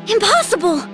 Impossible!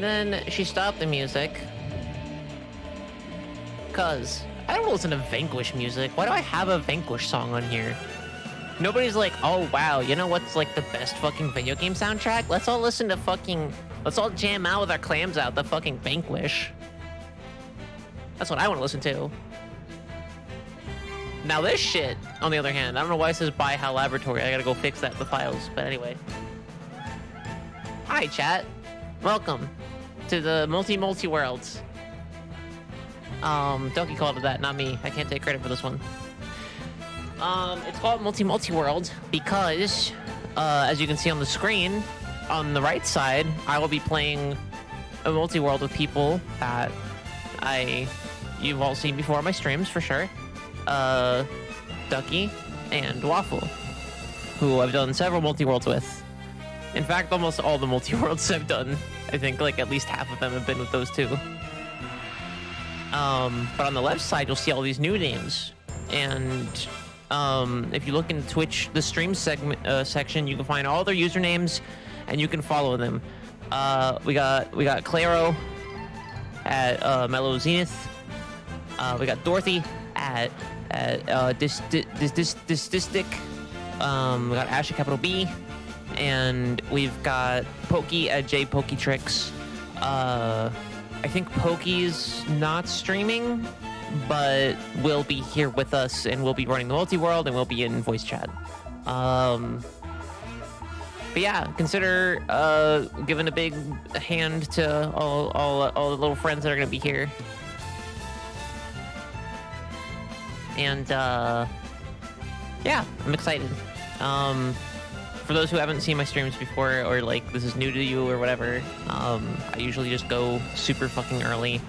then she stopped the music. Cause I don't listen to Vanquish music. Why do I have a Vanquish song on here? Nobody's like, oh wow, you know what's like the best fucking video game soundtrack? Let's all listen to fucking... Let's all jam out with our clams out the fucking Vanquish. That's what I want to listen to. Now this shit, on the other hand, I don't know why it says by HAL Laboratory. I gotta go fix that in the files, but anyway. Hi, chat. Welcome to the Multi-Worlds. Duckie called it that, not me. I can't take credit for this one. It's called Multi-World because, as you can see on the screen, on the right side, I will be playing a multi-world with people that you've all seen before on my streams, for sure. Duckie and Waffle, who I've done several multi-worlds with. In fact, almost all the multi-worlds I've done, I think like at least half of them have been with those two. But on the left side, you'll see all these new names. And if you look in Twitch, the stream segment section, you can find all their usernames and you can follow them. We got Claro at Mellow Zenith. We got Dorothy at Dististic. We got Ash at capital B. And we've got Pokey at J Pokey Tricks. I think Pokey's not streaming, but will be here with us, and we'll be running the multi-world, and we'll be in voice chat. But yeah, consider giving a big hand to all the little friends that are gonna be here. And yeah, I'm excited. For those who haven't seen my streams before, or like this is new to you or whatever, I usually just go super fucking early.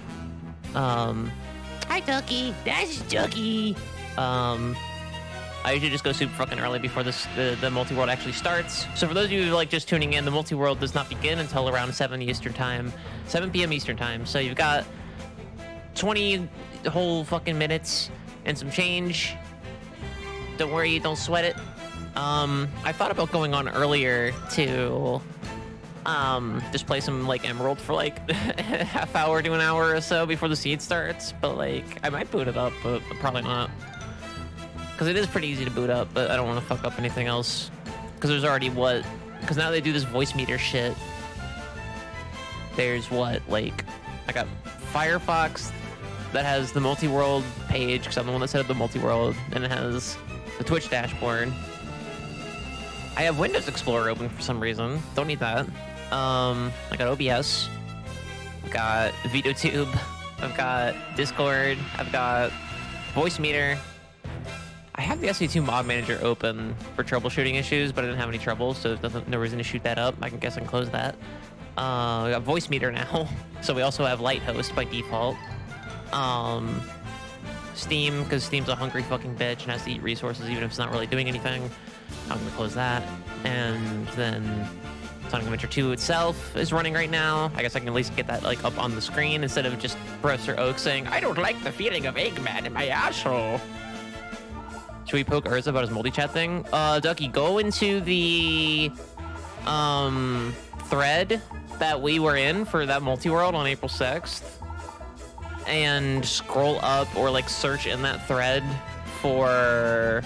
Hi Duckie, that's Duckie. I usually just go super fucking early before the multi-world actually starts. So for those of you like just tuning in, the multi-world does not begin until around 7 Eastern time, 7 p.m. Eastern time. So you've got 20 whole fucking minutes and some change. Don't worry, don't sweat it. I thought about going on earlier to just play some like Emerald for like a half hour to an hour or so before the seed starts, but like I might boot it up, but probably not, because it is pretty easy to boot up, but I don't want to fuck up anything else, because there's already because now they do this voice meter shit. There's like I got Firefox that has the multi-world page, because I'm the one that set up the multi-world, and it has the Twitch dashboard. I have Windows Explorer open for some reason. Don't need that. I got OBS. I've got VideoTube. I've got Discord. I've got Voice Meter. I have the SE2 Mod Manager open for troubleshooting issues, but I didn't have any trouble, so there's no reason to shoot that up. I guess I can close that. We got Voice Meter now, so we also have Lighthost by default. Steam, because Steam's a hungry fucking bitch and has to eat resources even if it's not really doing anything. I'm gonna close that. And then Sonic Adventure 2 itself is running right now. I guess I can at least get that like up on the screen instead of just Professor Oak saying, I don't like the feeling of Eggman in my asshole. Should we poke Urza about his multi-chat thing? Duckie, go into the thread that we were in for that multi-world on April 6th and scroll up or like search in that thread for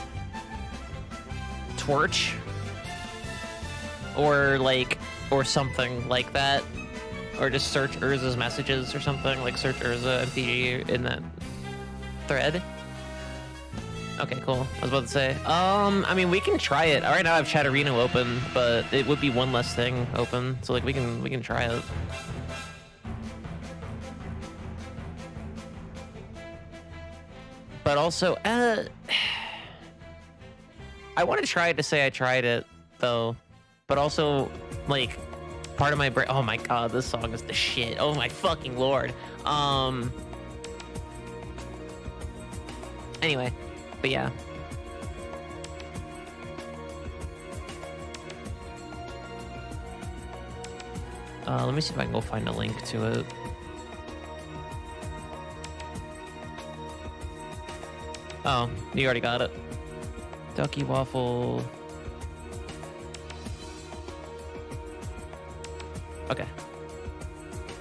Torch or something like that, or just search Urza's messages or something, like search Urza MTG in that thread. Okay, cool. I was about to say, I mean, we can try it. Right now I have Chatterino open, but it would be one less thing open, so like we can try it. But also, I want to try to say I tried it, though. But also, like, part of my brain... Oh my god, this song is the shit. Oh my fucking lord. Anyway, but yeah. Let me see if I can go find a link to it. Oh, you already got it. Duckie Waffle. Okay.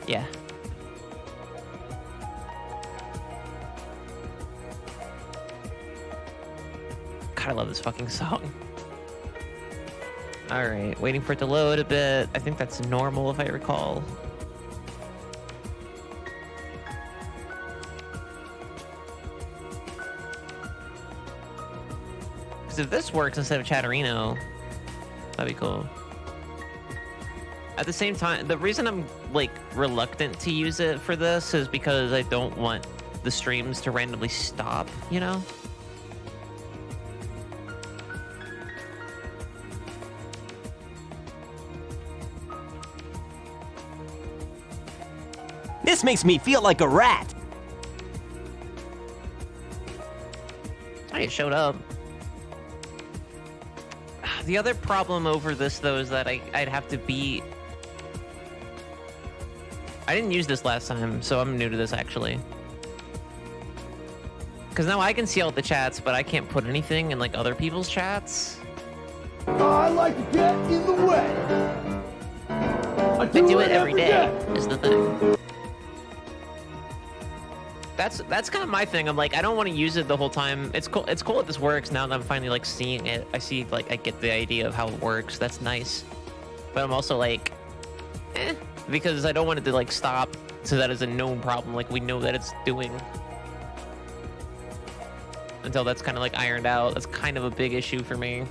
Yeah. God, I love this fucking song. All right, waiting for it to load a bit. I think that's normal if I recall. Because if this works instead of Chatterino, that'd be cool. At the same time, the reason I'm like reluctant to use it for this is because I don't want the streams to randomly stop, you know? This makes me feel like a rat. I showed up. The other problem over this, though, is that I'd have to be... I didn't use this last time, so I'm new to this, actually. Because now I can see all the chats, but I can't put anything in, like, other people's chats. I like to get in the way. I do it every day, is the thing. That's kind of my thing. I'm like, I don't want to use it the whole time. It's cool that this works now that I'm finally like seeing it. I see, like, I get the idea of how it works. That's nice. But I'm also like, because I don't want it to like stop, so that is a known problem. Like, we know that it's doing. Until that's kind of like ironed out. That's kind of a big issue for me.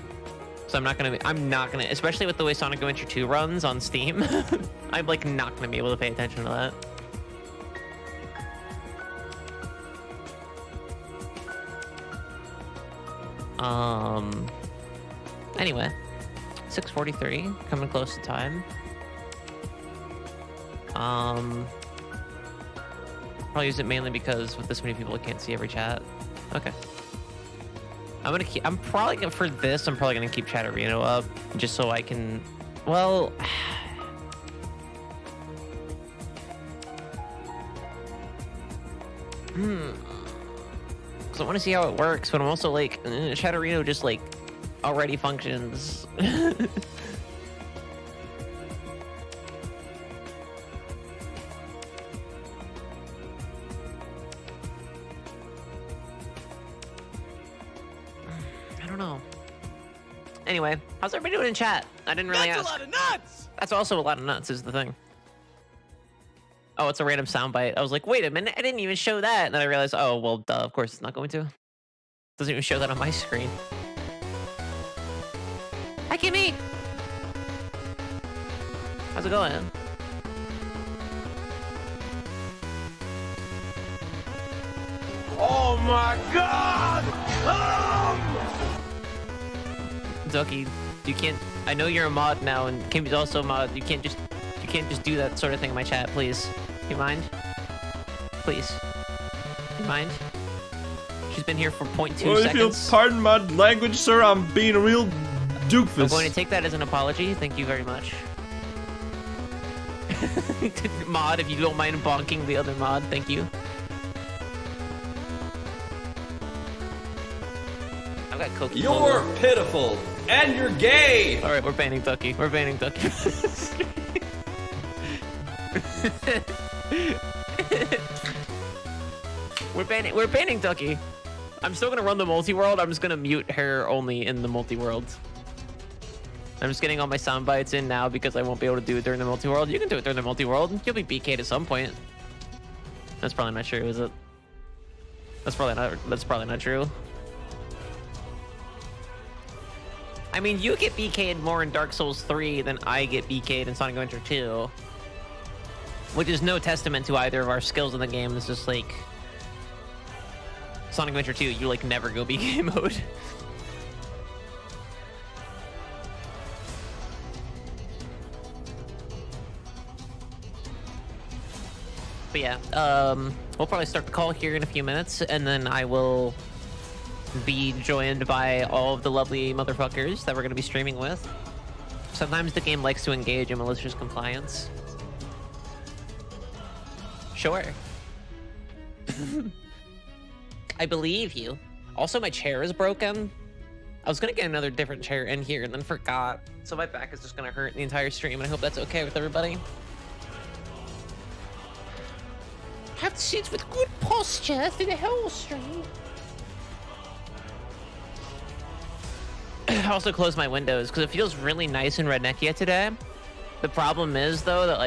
So I'm not gonna, especially with the way Sonic Adventure 2 runs on Steam, I'm like not gonna be able to pay attention to that. Anyway, 6:43, coming close to time. I'll use it mainly because with this many people, I can't see every chat. Okay. I'm probably gonna, for this, I'm probably gonna keep Chatterino up, just so I can, well... Because I want to see how it works, but I'm also like, Chatterino just like already functions. I don't know. Anyway, how's everybody doing in chat? I didn't really ask. That's a lot of nuts! That's also a lot of nuts, is the thing. Oh, it's a random soundbite. I was like, wait a minute, I didn't even show that. And then I realized, oh, well, duh, of course it's not going to. Doesn't even show that on my screen. Hi, Kimmy! How's it going? Oh my god! Duckie, you can't, I know you're a mod now, and Kimmy's also a mod. You can't just do that sort of thing in my chat, please. You mind? Please. You mind? She's been here for 0.2 Well, seconds. if you'll pardon my language, sir, I'm being a real doofus. I'm going to take that as an apology. Thank you very much. Mod, if you don't mind bonking the other mod, thank you. I've got Coke. You're pitiful, and you're gay! Alright, we're banning Duckie. We're banning Duckie. We're banning Duckie. I'm still gonna run the multi-world. I'm just gonna mute her only in the multi-world. I'm just getting all my sound bites in now because I won't be able to do it during the multi-world. You can do it during the multi-world. You'll be BK'd at some point. That's probably not true, is it? That's probably not true. I mean, you get BK'd more in Dark Souls 3 than I get BK'd in Sonic Adventure 2. Which is no testament to either of our skills in the game. It's just like... Sonic Adventure 2, you like never go BK mode. But yeah, we'll probably start the call here in a few minutes, and then I will be joined by all of the lovely motherfuckers that we're going to be streaming with. Sometimes the game likes to engage in malicious compliance. Sure. I believe you. Also, my chair is broken. I was going to get another different chair in here and then forgot. So my back is just going to hurt the entire stream, and I hope that's okay with everybody. Have to sit with good posture through the whole stream. I also closed my windows because it feels really nice and rednecky today. The problem is though that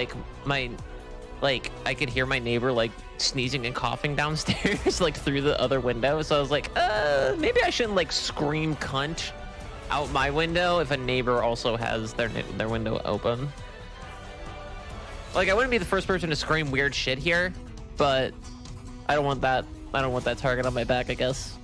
like I could hear my neighbor like sneezing and coughing downstairs like through the other window. So I was like, maybe I shouldn't like scream cunt out my window if a neighbor also has their window open. Like I wouldn't be the first person to scream weird shit here, but I don't want that. I don't want that target on my back, I guess.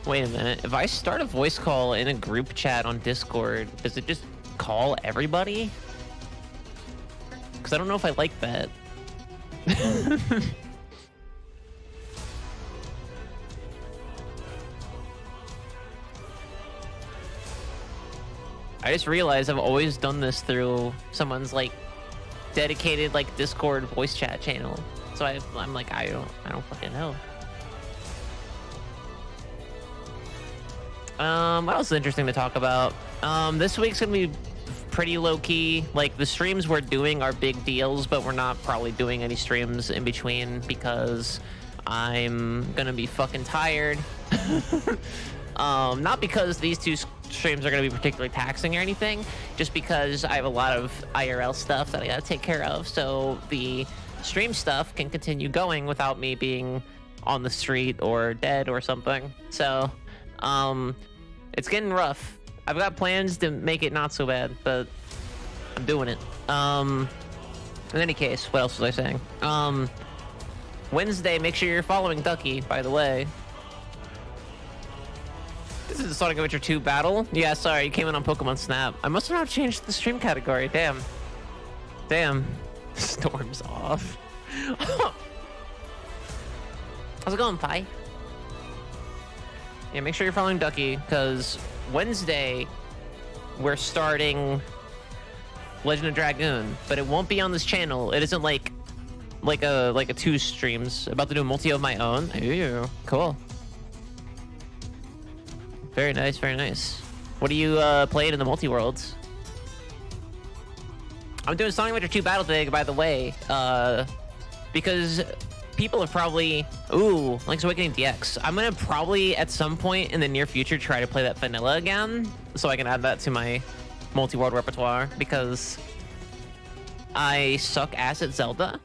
Wait a minute. If I start a voice call in a group chat on Discord, does it just call everybody? Because I don't know if I like that. I just realized I've always done this through someone's like dedicated like Discord voice chat channel. So I'm like, I don't fucking know. What else is interesting to talk about? This week's gonna be pretty low-key. Like, the streams we're doing are big deals, but we're not probably doing any streams in between because I'm gonna be fucking tired. Not because these two streams are gonna be particularly taxing or anything, just because I have a lot of IRL stuff that I gotta take care of, so the stream stuff can continue going without me being on the street or dead or something. So, it's getting rough. I've got plans to make it not so bad, but I'm doing it. In any case, what else was I saying? Wednesday, make sure you're following Duckie, by the way. This is the Sonic Adventure 2 battle. Yeah, sorry, you came in on Pokemon Snap. I must have not changed the stream category. Damn. Damn. Storm's off. How's it going, Pi? Yeah, make sure you're following Duckie, because Wednesday we're starting Legend of Dragoon, but it won't be on this channel. It isn't like a 2 streams. About to do a multi of my own. Ooh, cool. Very nice, very nice. What are you playing in the multi-worlds? I'm doing Sonic Adventure 2 Battle today, by the way, because people have probably... Ooh, Link's Awakening DX. I'm gonna probably, at some point in the near future, try to play that vanilla again, so I can add that to my multi-world repertoire, because I suck ass at Zelda.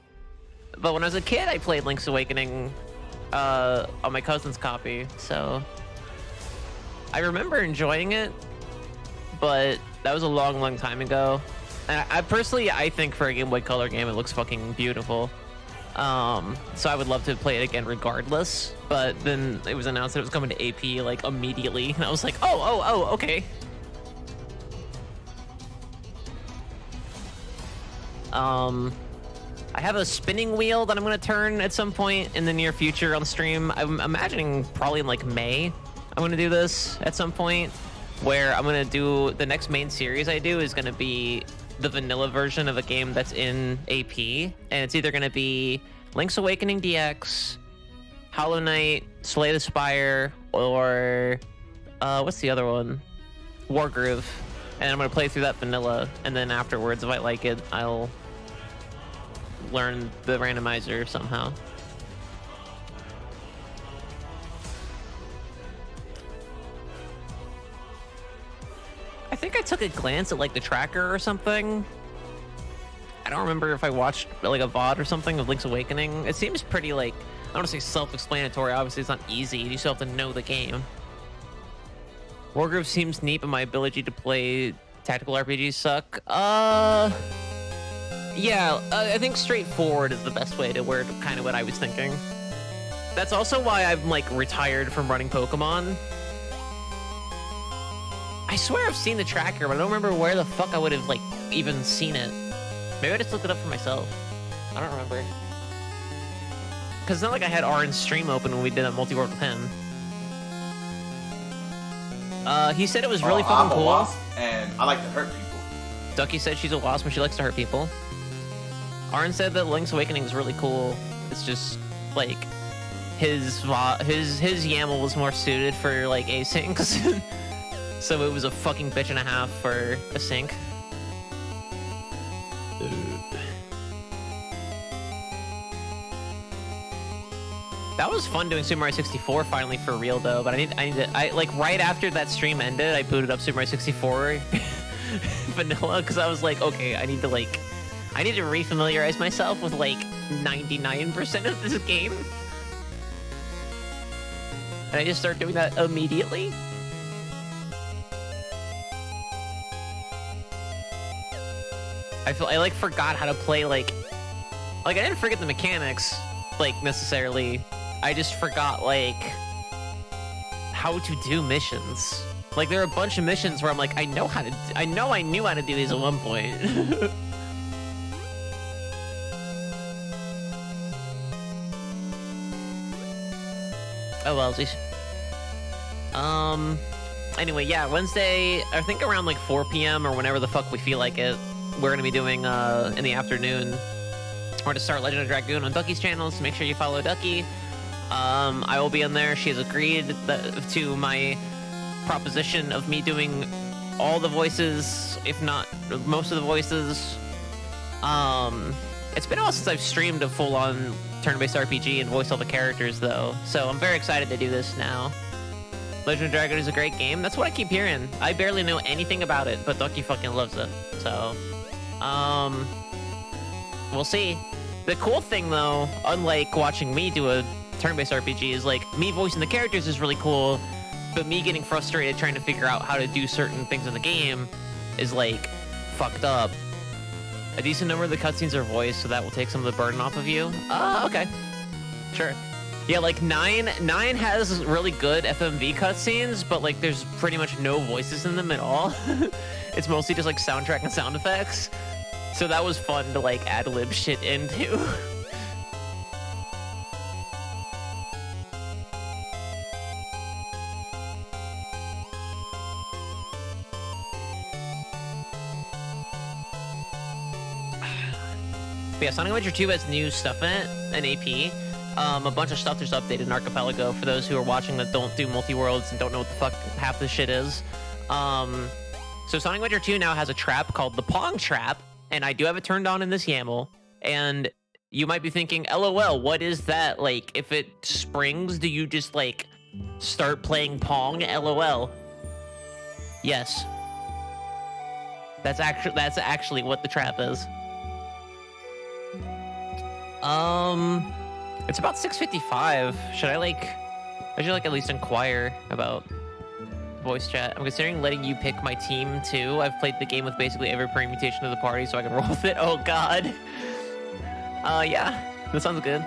But when I was a kid, I played Link's Awakening on my cousin's copy, so... I remember enjoying it, but that was a long, long time ago. And I personally think for a Game Boy Color game, it looks fucking beautiful. So I would love to play it again regardless. But then it was announced that it was coming to AP like immediately, and I was like, oh, okay. I have a spinning wheel that I'm gonna turn at some point in the near future on stream. I'm imagining probably in like May. I'm gonna do this at some point, where I'm gonna do the next main series I do is gonna be the vanilla version of a game that's in AP, and it's either gonna be Link's Awakening DX, Hollow Knight, Slay the Spire, or what's the other one? Wargroove. And I'm gonna play through that vanilla, and then afterwards, if I like it, I'll learn the randomizer somehow. I think I took a glance at like the tracker or something. I don't remember if I watched like a VOD or something of Link's Awakening. It seems pretty like, I don't want to say self-explanatory. Obviously it's not easy. You still have to know the game. Wargroove seems neat, but my ability to play tactical RPGs suck. Yeah, I think straightforward is the best way to word kind of what I was thinking. That's also why I'm like retired from running Pokemon. I swear I've seen the tracker, but I don't remember where the fuck I would have, like, even seen it. Maybe I just looked it up for myself. I don't remember. Because it's not like I had Aaron's stream open when we did that multi-world with him. He said it was really fucking cool. I'm a wasp, and I like to hurt people. Duckie said she's a wasp and she likes to hurt people. Aaron said that Link's Awakening is really cool. It's just, like, his YAML was more suited for like asyncs. So it was a fucking bitch and a half for async. That was fun doing Super Mario 64 finally for real though, but I like right after that stream ended, I booted up Super Mario 64 vanilla because I was like, okay, I need to refamiliarize myself with like 99% of this game. And I just started doing that immediately. I like forgot how to play like I didn't forget the mechanics like necessarily. I just forgot like how to do missions. Like there are a bunch of missions where I'm like I knew how to do these at one point. Oh well, at least. Anyway, yeah, Wednesday, I think around like 4 p.m. or whenever the fuck we feel like it, we're gonna be doing in the afternoon. Or to start Legend of Dragoon on Duckie's channel, so make sure you follow Duckie. I will be in there. She has agreed to my proposition of me doing all the voices, if not most of the voices. It's been a while since I've streamed a full-on turn-based RPG and voiced all the characters, though, so I'm very excited to do this now. Legend of Dragoon is a great game. That's what I keep hearing. I barely know anything about it, but Duckie fucking loves it, so... we'll see. The cool thing, though, unlike watching me do a turn-based RPG, is like me voicing the characters is really cool, but me getting frustrated trying to figure out how to do certain things in the game is like fucked up. A decent number of the cutscenes are voiced, so that will take some of the burden off of you. Okay, sure. Yeah, like 9 has really good FMV cutscenes, but like there's pretty much no voices in them at all. It's mostly just like soundtrack and sound effects. So that was fun to like ad-lib shit into. But yeah, Sonic Adventure 2 has new stuff in it, an AP. A bunch of stuff there's updated in Archipelago for those who are watching that don't do multi-worlds and don't know what the fuck half this shit is. So Sonic Adventure 2 now has a trap called the Pong Trap, and I do have it turned on in this YAML. And you might be thinking, LOL, what is that? Like, if it springs, do you just like start playing Pong? LOL. Yes. That's actually what the trap is. It's about 6:55. Should I at least inquire about voice chat? I'm considering letting you pick my team too. I've played the game with basically every permutation of the party, so I can roll with it. Oh god. Yeah, that sounds good.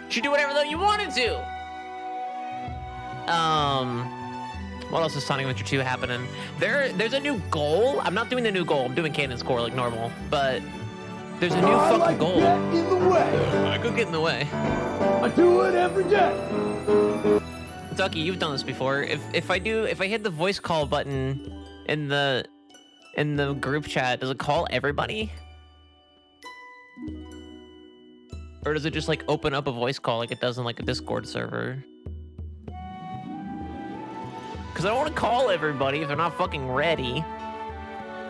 Should do whatever though you wanted to. What else is Sonic Adventure 2 happening? There's a new goal. I'm not doing the new goal. I'm doing Canon's Core like normal, but there's a new fucking goal. Get in the way. I could get in the way. I do it every day. Duckie, you've done this before. If I hit the voice call button in the group chat, does it call everybody? Or does it just like open up a voice call like it does in like a Discord server? Because I don't want to call everybody if they're not fucking ready.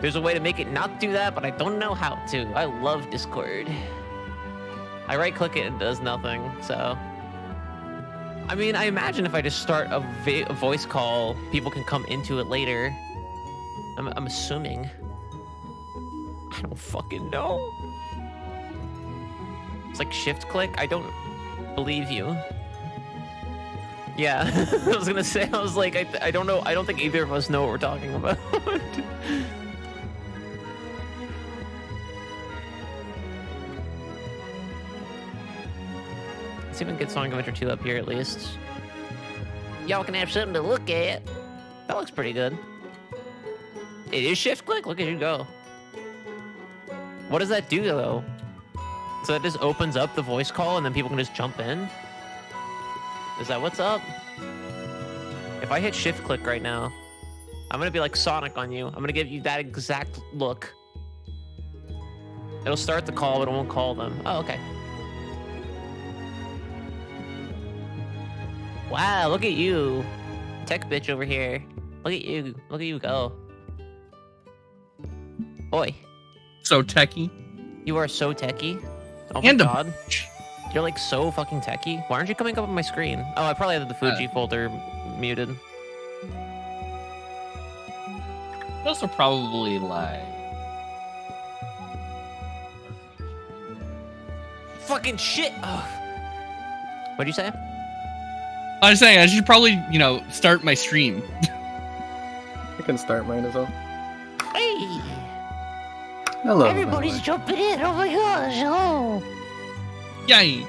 There's a way to make it not do that, but I don't know how to. I love Discord. I right-click it and it does nothing, so... I mean, I imagine if I just start a voice call, people can come into it later. I'm assuming. I don't fucking know. It's like shift-click? I don't believe you. Yeah, I was gonna say, I was like, I don't know, I don't think either of us know what we're talking about. Let's see if we can get Sonic Adventure 2 up here at least. Y'all can have something to look at. That looks pretty good. It is shift click? Look at you go. What does that do though? So that just opens up the voice call and then people can just jump in? Is that what's up? If I hit shift click right now, I'm gonna be like Sonic on you. I'm gonna give you that exact look. It'll start the call, but it won't call them. Oh, okay. Wow, look at you. Tech bitch over here. Look at you. Look at you go. Boy. So techie. You are so techie. Oh my god. You're like so fucking techie. Why aren't you coming up on my screen? Oh, I probably had the Fuji folder muted. Also probably like... Fucking shit! Ugh. What'd you say? I was saying I should probably, start my stream. I can start mine as well. Hey! Hello. Everybody's jumping in! Oh my gosh, hello! Yay!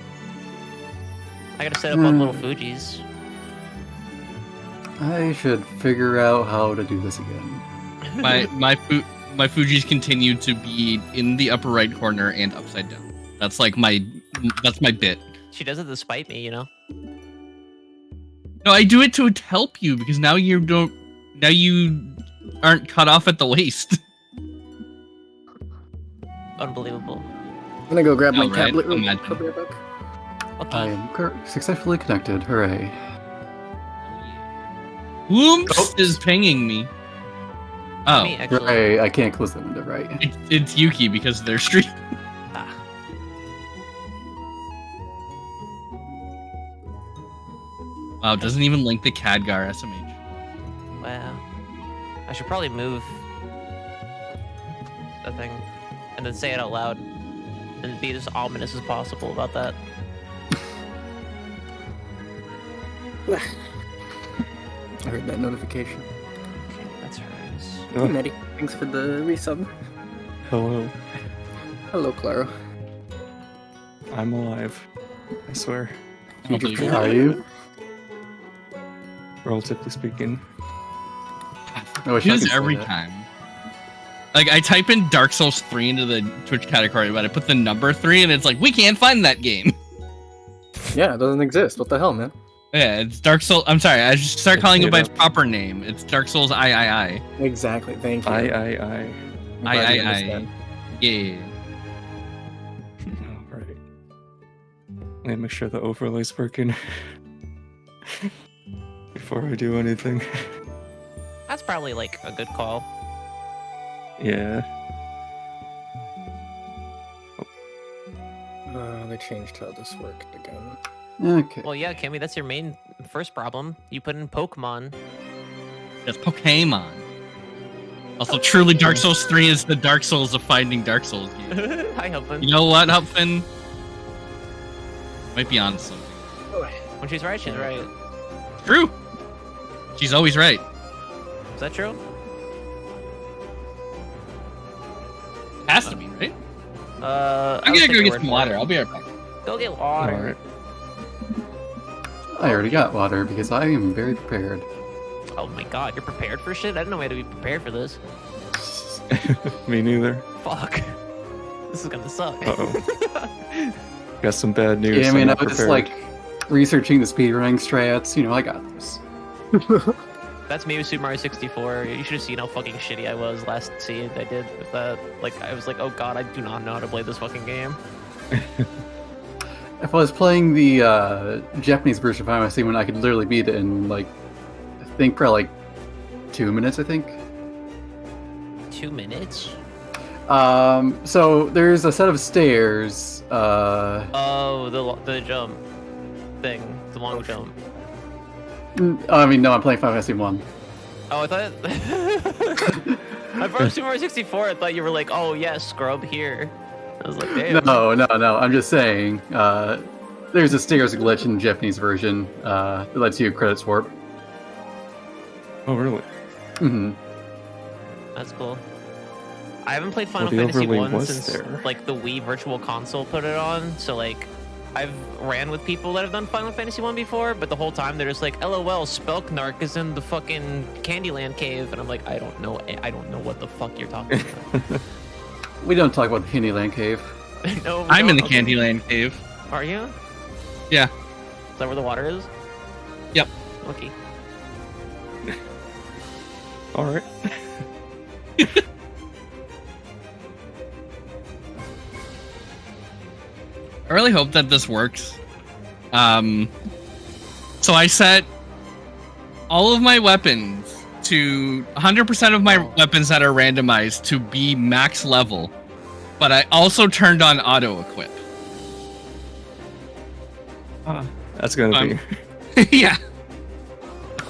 I gotta set up on little Fujis. I should figure out how to do this again. My Fujis continue to be in the upper right corner and upside down. That's like that's my bit. She does it to spite me, No, I do it to help you because now you aren't cut off at the waist. Unbelievable. I'm gonna go grab my Right, tablet. imagine. I'll be right back. Okay. I am successfully connected. Hooray. Whoops is pinging me. Oh, Me, actually. Hooray, I can't close the window, right? it's Yuki because they're stream. Ah. Wow, it doesn't even link the Khadgar SMH. Wow. I should probably move the thing and then say it out loud and be as ominous as possible about that. I heard that notification. Okay, that's hers. Hey, Maddie. Thanks for the resub. Hello. Hello, Claro. I'm alive. I swear. Are you? Relatively speaking. I wish He I does could say every that. time. Like, I type in Dark Souls 3 into the Twitch category, but I put the number 3, and it's like, we can't find that game. Yeah, it doesn't exist. What the hell, man? Yeah, it's Dark Souls. I'm sorry, I should start calling it by its up. proper name. It's Dark Souls III. Exactly. Thank you. I. I'm glad you understand. Yeah. Alright. Let me make sure the overlay's working before I do anything. That's probably like a good call. Yeah. They changed how this worked again. Okay. Well, yeah, Kimmy, that's your main first problem. You put in Pokemon. That's Pokemon. Also, truly, Dark Souls 3 is the Dark Souls of finding Dark Souls games. Hi, Hupin. You know what, Hupfin? Might be on something. When she's right, she's right. True. She's always right. Is that true? Has to be, right? I I'm would gonna take go your get word some for water. it. I'll be right back. Go get water. Alright. I already got water because I am very prepared. Oh my god, you're prepared for shit? I didn't know we had to be prepared for this. Me neither. Fuck. This is gonna suck. Uh-oh. Got some bad news. Yeah, I I'm mean, I not was just prepared. like researching the speedrunning strats. I got this. That's me with Super Mario 64. You should have seen how fucking shitty I was last seed I did with that. Like, I was like, oh god, I do not know how to play this fucking game. If I was playing the Japanese version of Final Fantasy, when I could literally beat it in I think probably 2 minutes. I think. 2 minutes? So there's a set of stairs. Oh, the jump thing, the long jump. I mean, no, I'm playing Final Fantasy 1. Oh, I thought. I thought Super Mario 64. I thought you were like, oh yeah, scrub here. I was like, damn. No. I'm just saying. There's a stairs glitch in the Japanese version that lets you credit warp. Oh, really? Mm-hmm. That's cool. I haven't played Final the Fantasy overlay 1 was since there. the Wii Virtual Console put it on. So I've ran with people that have done Final Fantasy 1 before, but the whole time they're just like, LOL, Spelknark is in the fucking Candyland cave, and I'm like, I don't know what the fuck you're talking about. We don't talk about the Candyland Cave. No, we I'm in the don't? Okay. Candyland cave. Are you? Yeah. Is that where the water is? Yep. Okay. Alright. I really hope that this works. So I set all of my weapons to 100% of my weapons that are randomized to be max level, but I also turned on auto equip. That's gonna be. Yeah.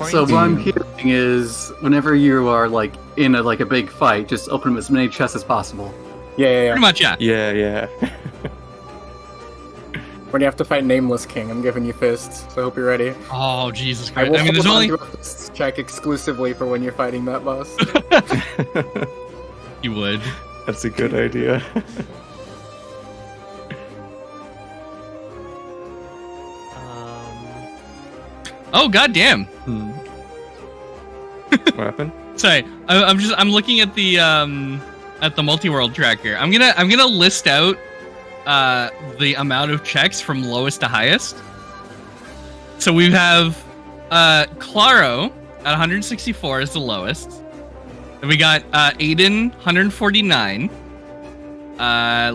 So what I'm hearing is, whenever you are like in a big fight, just open up as many chests as possible. Yeah. Pretty much, yeah. Yeah. When you have to fight Nameless King, I'm giving you fists, so I hope you're ready. Oh, Jesus I Christ. will I mean, there's hold on only... to a fists check exclusively for when you're fighting that boss. You would. That's a good idea. Oh, goddamn. What happened? Sorry, I'm looking at the multi-world tracker. I'm gonna list out the amount of checks from lowest to highest. So we have Claro at 164 is the lowest. Then we got Aiden 149.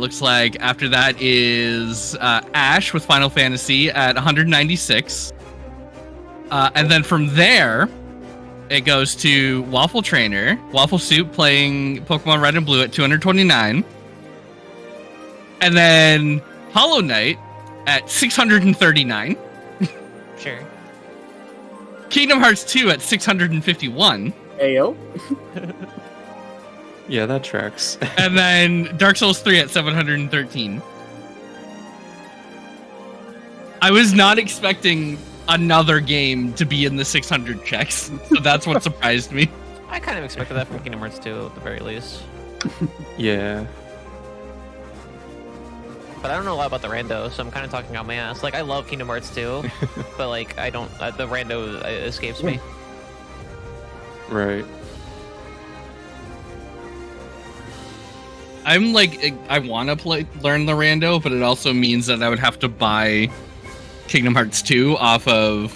Looks like after that is Ash with Final Fantasy at 196. And then from there, it goes to Waffle Trainer, Waffle Soup playing Pokemon Red and Blue at 229. And then Hollow Knight at 639. Sure. Kingdom Hearts 2 at 651. Ayo. Yeah, that tracks. And then Dark Souls 3 at 713. I was not expecting another game to be in the 600 checks, so that's what surprised me. I kind of expected that from Kingdom Hearts 2 at the very least. Yeah. But I don't know a lot about the rando, so I'm kind of talking out my ass. Like, I love Kingdom Hearts 2, but like, I don't. The rando escapes me. Right. I'm like, I want to learn the rando, but it also means that I would have to buy Kingdom Hearts 2 off of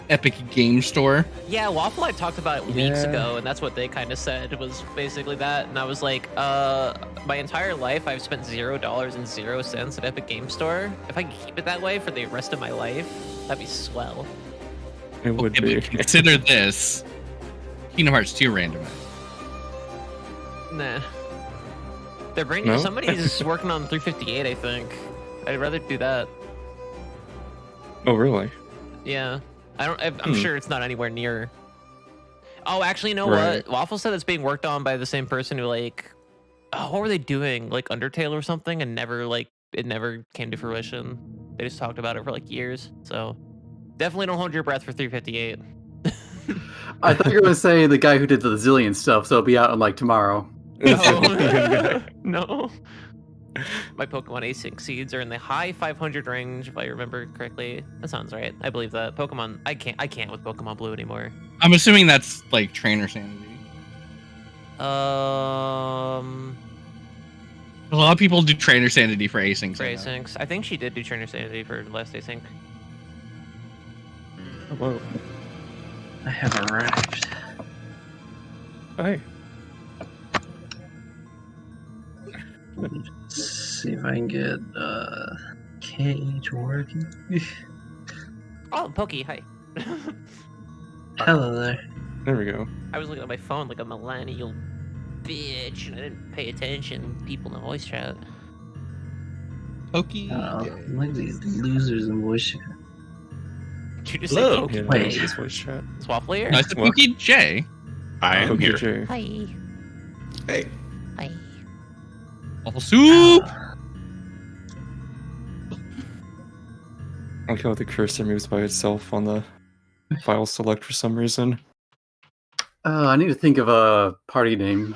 Epic Game Store. Yeah, Waffle I talked about it weeks ago, and that's what they kind of said was basically that. And I was like, my entire life I've spent $0.00 at Epic Game Store. If I can keep it that way for the rest of my life, that'd be swell. It would be. Consider this Kingdom Hearts 2 randomized. Nah. They're bringing somebody's working on 358, I think. I'd rather do that. Oh, really? Yeah. I'm sure it's not anywhere near. Oh, actually, you know what? Waffle said it's being worked on by the same person who, like, what were they doing? Like Undertale or something, and it never came to fruition. They just talked about it for like years. So definitely don't hold your breath for 358. I thought you were going to say the guy who did the Zillion stuff, so it'll be out on like tomorrow. No. No. My Pokemon Async seeds are in the high 500 range, if I remember correctly. That sounds right. I believe that. Pokemon, I can't with Pokemon Blue anymore. I'm assuming that's like trainer sanity. A lot of people do trainer sanity for asyncs. For asyncs. I think she did do trainer sanity for last async. Whoa. I have arrived. Hey. Let's see if I can get cage working. Oh, Pokey, hi. Hello there. There we go. I was looking at my phone like a millennial bitch, and I didn't pay attention. People in the voice chat. Pokey. Look at these losers in voice chat. Did you just Hello. say Pokey? Yeah, Wait. this voice chat. It's Waffle here? No, it's the Pokey J. I am Pokey here. J. Hi. Hey. Hi. Waffle Soup. I like how the cursor moves by itself on the file select for some reason. I need to think of a party name.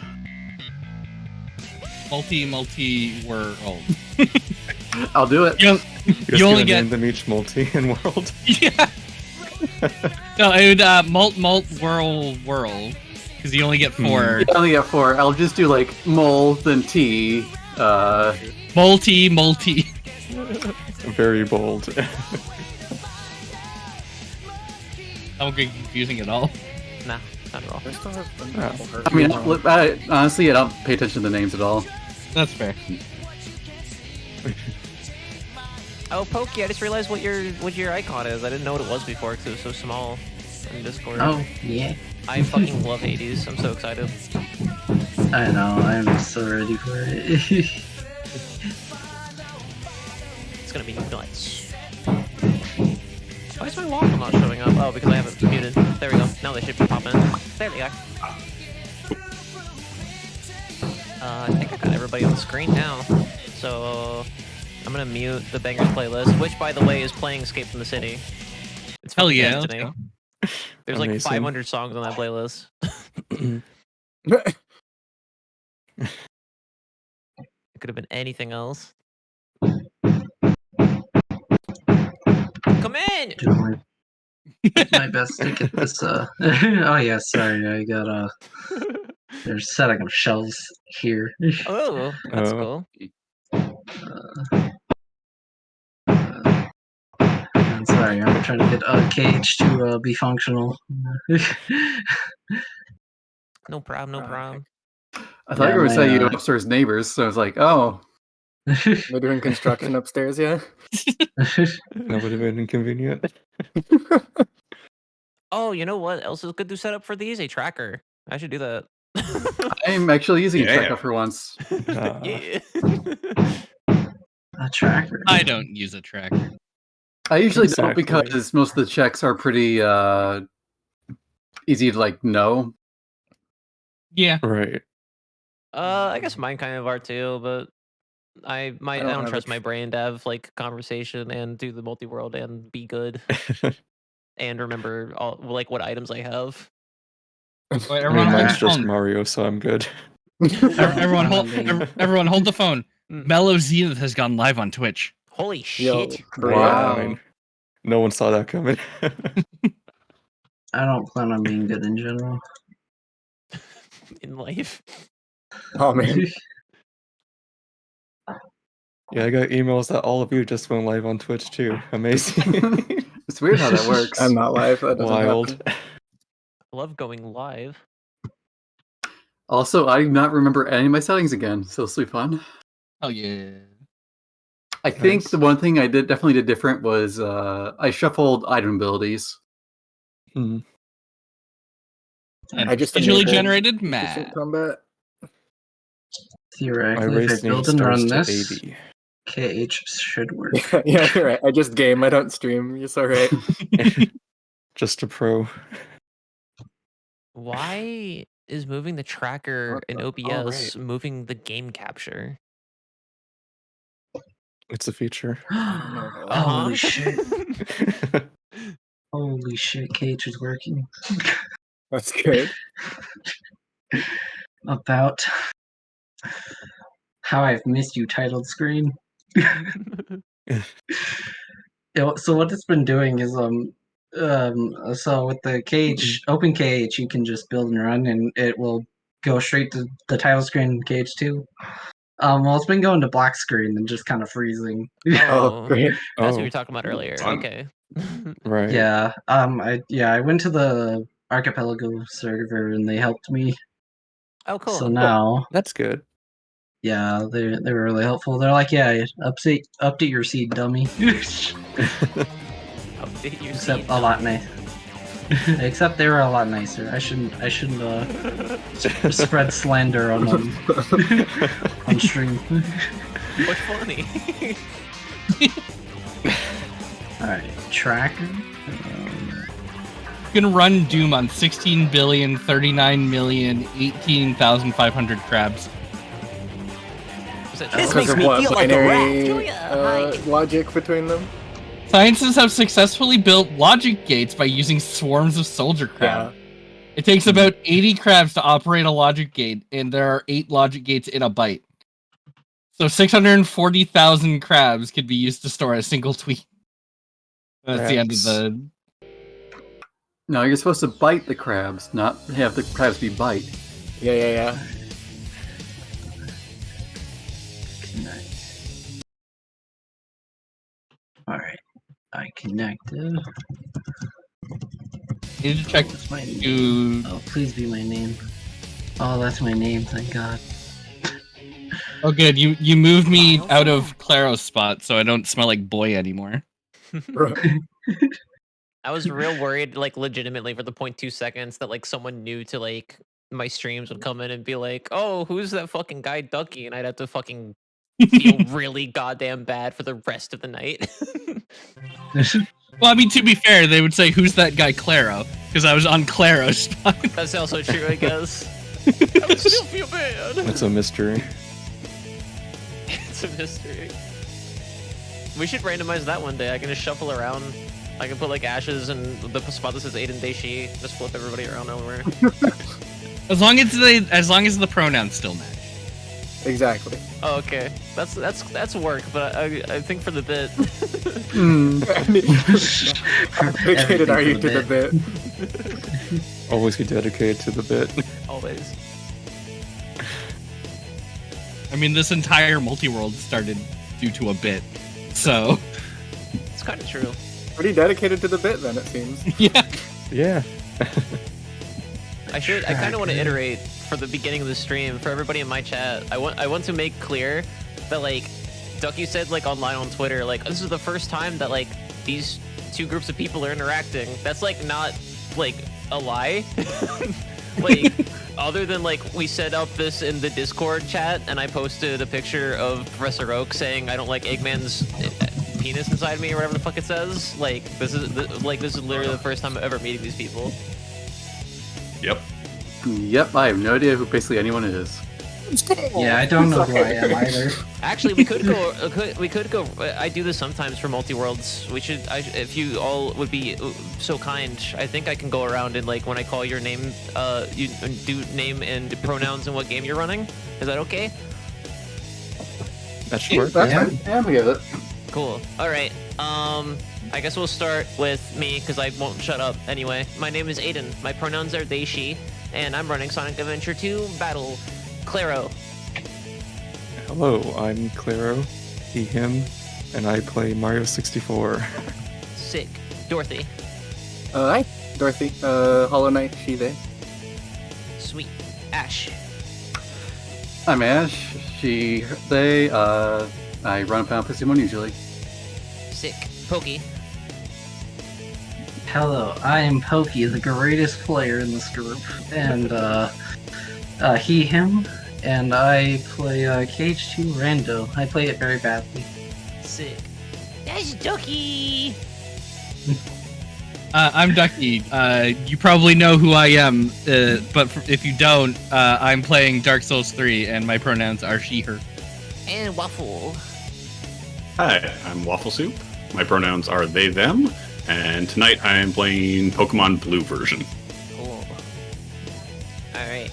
MULTI-MULTIWORLD. I'll do it. You only get name them each multi and world. Yeah. No, it would world because you only get 4. I only got 4. I'll just do like mole, then T. Multi. Very bold. That won't get confusing at all. Nah, not at all. I mean, honestly, I don't pay attention to the names at all. That's fair. Oh, Pokey, I just realized what your icon is. I didn't know what it was before because it was so small in Discord. Oh, yeah. I fucking love Hades. I'm so excited. I know, I'm so ready for it. It's gonna be nuts. Why is my waffle not showing up? Oh, because I have it muted. There we go. Now they should be popping. There they are. I think I got everybody on the screen now. So I'm gonna mute the Bangers playlist, which, by the way, is playing Escape from the City. It's Hell yeah. Destiny. There's like Amazing. 500 songs on that playlist. It could have been anything else. Come in! Doing my best to get this, oh yeah, sorry, I got, there's setting up shelves here. Oh, that's Oh. cool. I'm sorry, I'm trying to get a cage to be functional. No problem, no problem. I thought you were going to say you upstairs neighbors, so I was like, oh. They're doing construction upstairs, yeah? That would have been inconvenient. Oh, you know what else is good to set up for these? A tracker. I should do that. I'm actually using a Yeah. tracker for once. Yeah. A tracker. I don't use a tracker. I usually Exactly. don't because most of the checks are pretty easy to like know. Yeah. Right. I guess mine kind of are too, but I don't don't have trust a my brain to have like conversation and do the multi-world and be good and remember all like what items I have. Wait, I mean, everyone hold the mine's just phone. Mario, so I'm good. Everyone hold the phone. Mm. Mellow Zenith has gone live on Twitch. Holy Yo, shit! wow. I mean, no one saw that coming. I don't plan on being good in general. In life. Oh, man. Yeah, I got emails that all of you just went live on Twitch too. Amazing. It's weird how that works. I'm not live. That doesn't Wild. happen. I love going live. Also, I do not remember any of my settings again, so this will be fun. Oh yeah. I think Nice. the one thing I definitely did different was I shuffled item abilities. Hmm. And I just digitally enabled generated efficient map. combat. My Theoretically, if I race build name and starts run to this, 80. KH should work. Yeah, you're right. I just game. I don't stream. It's alright. Just a pro. Why is moving the tracker What in the- OBS oh, moving the game capture? It's a feature. Holy shit. Holy shit, KH is working. That's good. About how I've missed you titled screen. So what it's been doing is so with the KH open KH you can just build and run and it will go straight to the title screen KH 2. Well it's been going to black screen and just kind of freezing. Oh, great. That's what you Oh, were talking about earlier. Fun. Okay. right. Yeah. I went to the Archipelago server and they helped me. Oh, cool. So now That's good. yeah, they were really helpful. They're like, yeah, update your seed, dummy. Update your Except seed. a lot nice. Except they were a lot nicer. I shouldn't spread slander on them on stream. What's funny? Alright, tracker. You can run Doom on 16,039,018,500 crabs. Was that This true? makes Because of me what? feel like a rat. Binary Julia, logic between them? Scientists have successfully built logic gates by using swarms of soldier crab. It takes about 80 crabs to operate a logic gate, and there are 8 logic gates in a byte. So 640,000 crabs could be used to store a single tweet. That's the end of the... No, you're supposed to bite the crabs, not have the crabs be bite. Yeah. Connect. Alright, I connected. Need to check What's my name? to... Oh, please be my name. Oh, that's my name, thank God. Oh, good. You moved me out of Claro's spot, so I don't smell like boy anymore. I was real worried, like, legitimately for the 0.2 seconds that, like, someone new to, like, my streams would come in and be like, oh, who's that fucking guy Duckie? And I'd have to fucking feel really goddamn bad for the rest of the night. Well, I mean, to be fair, they would say, who's that guy Claro? Because I was on Claro's spot. That's also true, I guess. I would still feel bad. It's a mystery. It's a mystery. We should randomize that one day. I can just shuffle around. I can put like ashes and the spot that says Aiden Daishi. Just flip everybody around everywhere. As long as the pronouns still match. Exactly. Oh, okay. That's work, but I think for the bit. Dedicated are you to the bit? Always be dedicated to the bit. Always. I mean, this entire multi-world started due to a bit, so. It's kind of true. Pretty dedicated to the bit, then, it seems. Yeah. Yeah. I kind of want to iterate for the beginning of the stream for everybody in my chat. I want to make clear that, like, Duckie said, like, online on Twitter, like, this is the first time that, like, these two groups of people are interacting. That's, like, not, like, a lie. Like, other than, like, we set up this in the Discord chat and I posted a picture of Professor Oak saying I don't like Eggman's penis inside me or whatever the fuck it says. Like, this is literally the first time I'm ever meeting these people. Yep. Yep, I have no idea who basically anyone is. Yeah, I don't know who I am either. Actually, we could go. I do this sometimes for multi-worlds. We should. If you all would be so kind, I think I can go around and, like, when I call your name, you do name and pronouns and what game you're running. Is that okay? That should work. Yeah, I'm with it. Cool. All right. I guess we'll start with me because I won't shut up anyway. My name is Aiden. My pronouns are they, she, and I'm running Sonic Adventure 2 Battle. Claro. Hello, I'm Claro, he, him, and I play Mario 64. Sick. Dorothy. Hi, Dorothy. Hollow Knight, she, they. Sweet. Ash. I'm Ash, she, they, I run Final Pokemon usually. Sick. Pokey. Hello, I am Pokey, the greatest player in this group, and he, him, and I play KH2 Rando. I play it very badly. Sick. That's Duckie. I'm Duckie. You probably know who I am, but if you don't, I'm playing Dark Souls 3, and my pronouns are she, her. And Waffle. Hi, I'm Waffle Soup. My pronouns are they, them, and tonight I am playing Pokemon Blue version. Cool. Alright,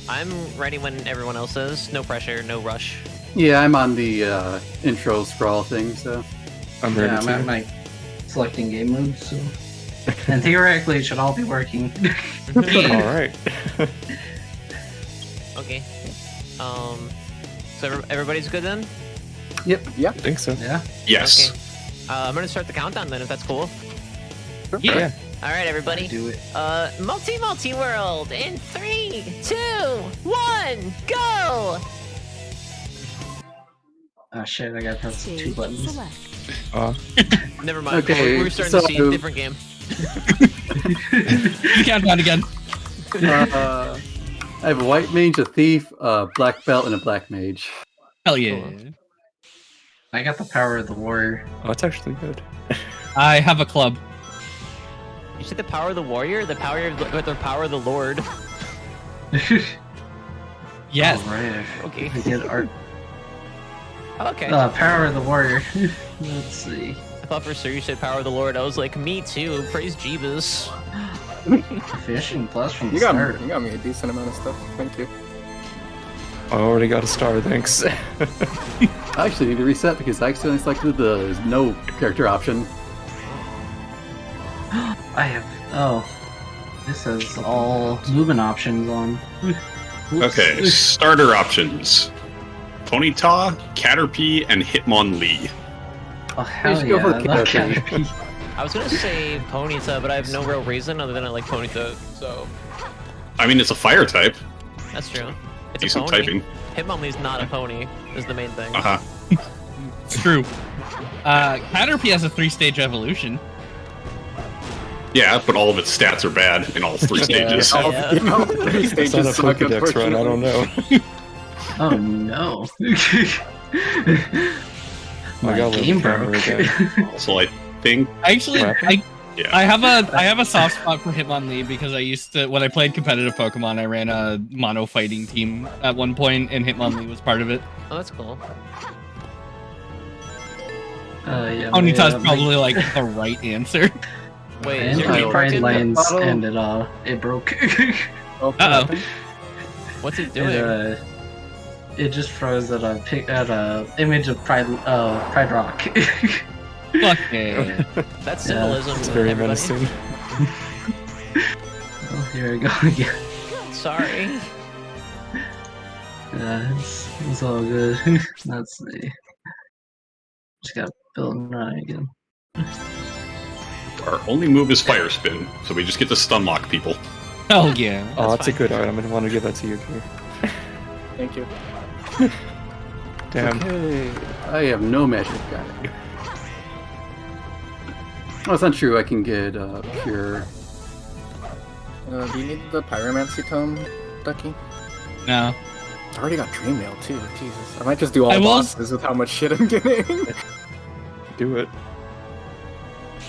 I'm ready when everyone else is. No pressure, no rush. Yeah, I'm on the intro scroll thing, so. I'm ready Yeah, I'm at my selecting game mode, so. And theoretically, it should all be working. Alright. Okay. So everybody's good then? Yep. I think so. Yeah. Yes. Okay. I'm gonna start the countdown then, if that's cool. Yeah. All right, everybody. Do it. Multi-World in 3, 2, 1, go! Oh shit, I gotta press 2 buttons. Never mind. Okay, We're starting to see a different game. Countdown again. I have a white mage, a thief, a black belt, and a black mage. Hell yeah. Cool. I got the power of the warrior. Oh, that's actually good. I have a club. You said the power of the warrior, the power of the Lord. Yes. Oh, right. Okay. I get art. Okay. Power of the warrior. Let's see. I thought for sure you said power of the Lord. I was like, me too. Praise Jeebus. Fishing plus from the You got start. me a decent amount of stuff. Thank you. I already got a star, thanks. I actually need to reset because I accidentally selected the no character option. I have. Oh. This has all movement options on. Okay, starter options. Ponyta, Caterpie, and Hitmonlee. Oh, hell should go for the yeah. Caterpie. I was gonna say Ponyta, but I have no real reason other than I like Ponyta, so I mean, it's a fire type. that's true. It's decent a pony. typing. Hitmonlee's not a pony, is the main thing. Uh-huh. It's true. Caterpie has a 3-stage evolution. Yeah, but all of its stats are bad in all 3 stages. Yeah. Three It's stages not a suck, Pokedex run, I don't know. Oh no. I got a game little camera broke. again. So I think... Actually, What Yeah. I have a soft spot for Hitmonlee because I used to, when I played competitive Pokemon, I ran a mono fighting team at one point, and Hitmonlee was part of it. Oh, that's cool. Yeah, Onita's my, probably like the right answer. Wait, is and your my game pride broken? lines Bottle. and it broke. Oh, Uh-oh. What's it doing? It just froze at a image of Pride Rock. Fuck yeah. That's symbolism. It's very everybody. menacing. Oh, here we go again. Sorry. Yeah, it's all good. Let's see. Just gotta build and run again. Our only move is Fire Spin, so we just get to stun lock people. Hell yeah. Oh, That's that's a fine. good item. I want to give that to you, too. thank you. Damn. Okay, I have no magic. Got it. Oh, it's not true. I can get pure. Do you need the Pyromancy Tome, Ducky? No. I already got Dream Mail too. Jesus, I might just do all I will- bosses with how much shit I'm getting. Do it.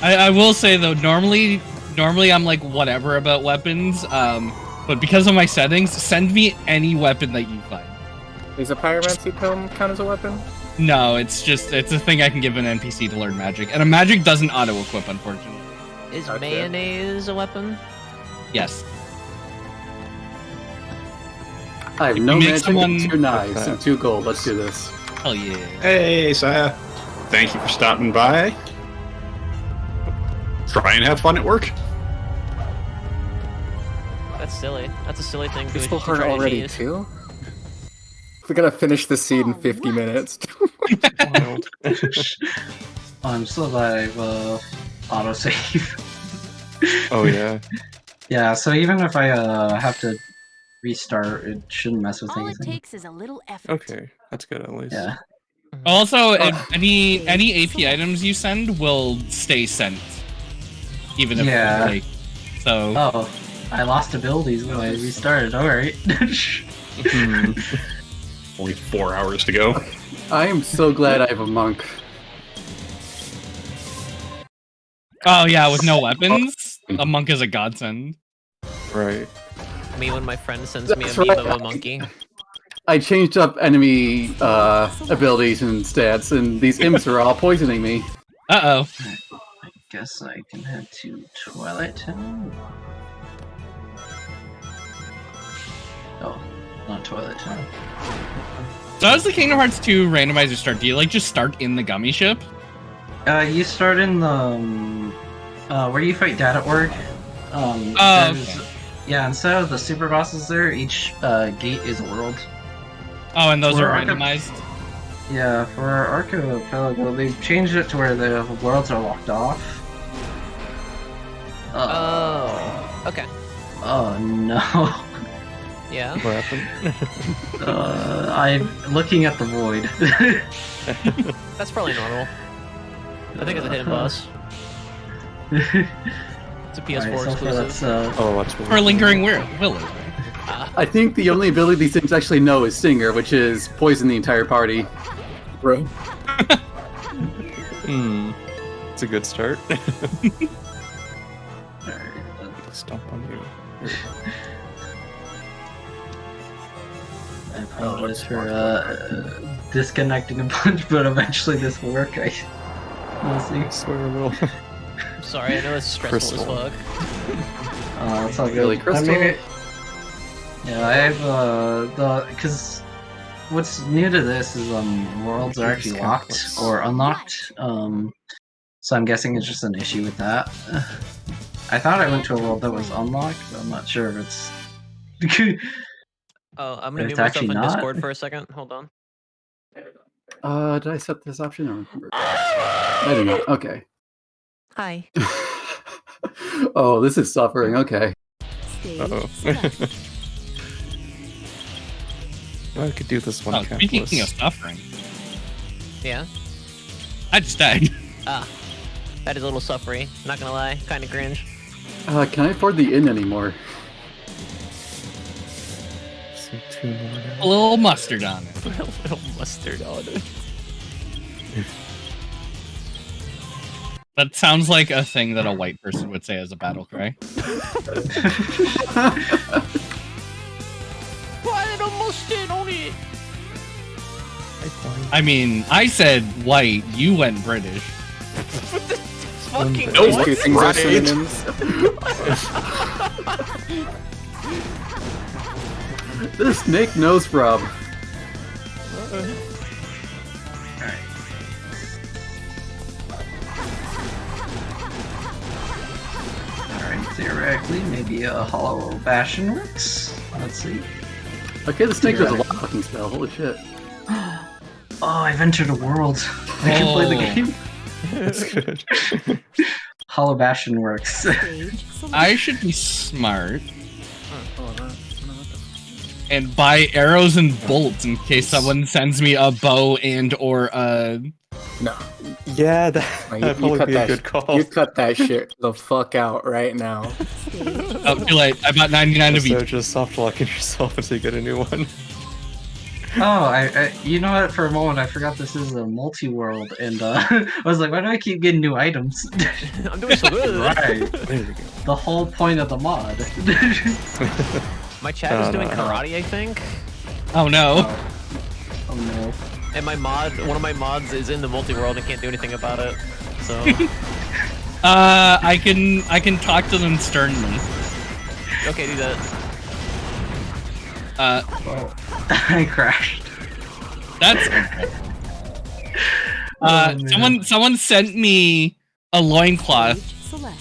I will say though, normally I'm like whatever about weapons, but because of my settings, send me any weapon that you find. Does a Pyromancy Tome count as a weapon? No, it's a thing I can give an NPC to learn magic, and a magic doesn't auto-equip, unfortunately. Is Gotcha. mayonnaise a weapon? Yes. I have If no you make magic, someone- 2 knives, and 2 gold. Let's do this. Hell yeah. Hey, Saya. Thank you for stopping by. Try and have fun at work. That's silly. That's a silly thing to It's so to hard try to already tease. too. We're gonna finish the seed in 50 minutes. Wild. I'm so glad I've autosave. Oh, yeah. Yeah, so even if I have to restart, it shouldn't mess with All it anything. takes is a little effort. Okay, that's good at least. Yeah. Also, if any AP items you send will stay sent, even if Yeah. like so. Oh, I lost abilities when I restarted. Alright. Only 4 hours to go. I am so glad I have a monk. Oh yeah, with no weapons, a monk is a godsend. Right. Me when my friend sends me a That's meme right. of a monkey. I changed up enemy abilities and stats, and these imps are all poisoning me. Uh-oh. I guess I can head to Twilight Town. Oh, not Twilight Town. So how's the Kingdom Hearts 2 randomizer start? Do you like just start in the gummy ship? You start in the where you fight Dad at work. Oh, there's- okay. Yeah, instead of the super bosses there, each gate is a world. Oh, and those For are Arca- randomized? Yeah, for Archipelago, they've changed it to where the worlds are locked off. Oh. Okay. Oh no. Yeah. What happened? I'm looking at the void. That's probably normal. I think it's a hidden boss. It's a PS4 Alright, so far exclusive. that's, Oh, that's really For Lingering Willows. I think the only ability these things actually know is Stinger, which is poison the entire party. Bro. It's a good start. Alright, Stomp on you. I apologize for disconnecting a bunch, but eventually this will work. We'll see. I swear I will. I'm sorry, I know it's stressful Crystal. as fuck. It's all good. Really, Crystal? Yeah, I have because what's new to this is worlds are actually Just locked complex. or unlocked. So I'm guessing it's just an issue with that. I thought I went to a world that was unlocked, but I'm not sure if it's. Oh, I'm gonna It's mute myself actually in not. Discord for a second. Hold on. Did I set this option? I don't remember. I don't know. Okay. Hi. Oh, this is suffering. Okay. Stage Uh-oh. set. Well, I could do this one. Speaking of suffering, Yeah. I just died. Ah, that is a little suffery. Not gonna lie, kind of cringe. Can I afford the inn anymore? Some 2 more now. A little mustard on it. A little mustard on it. That sounds like a thing that a white person would say as a battle cry. Why little mustard on it? I mean, I said white, you went British. Fucking Those what? two things are synonyms. The snake nose rub. Alright, theoretically, maybe a hollow bastion works. Let's see. Okay, the snake does a lot of fucking spell. Holy shit. Oh, I've entered a world. I can play the game. That's good. Hollow bastion works. I should be smart and buy arrows and bolts in case someone sends me a bow and or a... No. Yeah, that'd probably be a good call. You cut that shit the fuck out right now. Oh, too late. I bought 99 of So each. just soft locking yourself until you get a new one. Oh, I you know what? For a moment, I forgot this is a multi-world, and I was like, why do I keep getting new items? I'm doing so good. Right. There we go. The whole point of the mod. My chat is doing karate, I think. Oh no. Oh no. And my mod, one of my mods is in the multi-world and can't do anything about it. So. I can talk to them sternly. Okay, do that. I crashed. That's someone sent me a loincloth.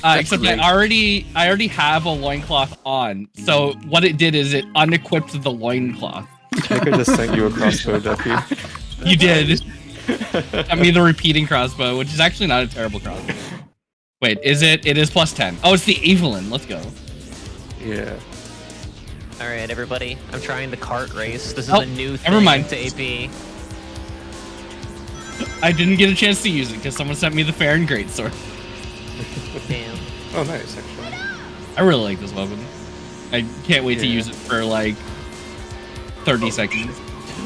Except I already have a loincloth on. So what it did is it unequipped the loincloth. I could just sent you a crossbow, Duckie. You did. I mean the repeating crossbow, which is actually not a terrible crossbow. Wait, is it? It is plus 10. Oh, it's the Evelyn. Let's go. Yeah. All right, everybody. I'm trying the cart race. This is Oh, a new thing never mind. to AP. I didn't get a chance to use it because someone sent me the Fair and Great Sword. Damn. Oh, nice, actually. I really like this weapon. I can't wait to use it for like 30 seconds.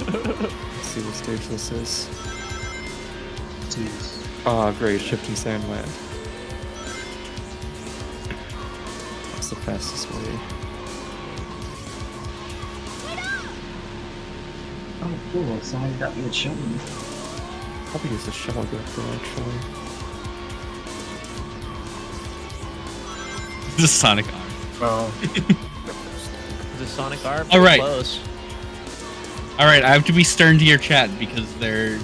Let's see what stage this is. Ah, great, shifting sandland. That's the fastest way. Oh, cool. Someone got me a shovel. Probably use the shell gripper, actually. The Sonic arm. Oh. The Sonic arm. All right. Close. All right, I have to be stern to your chat because they're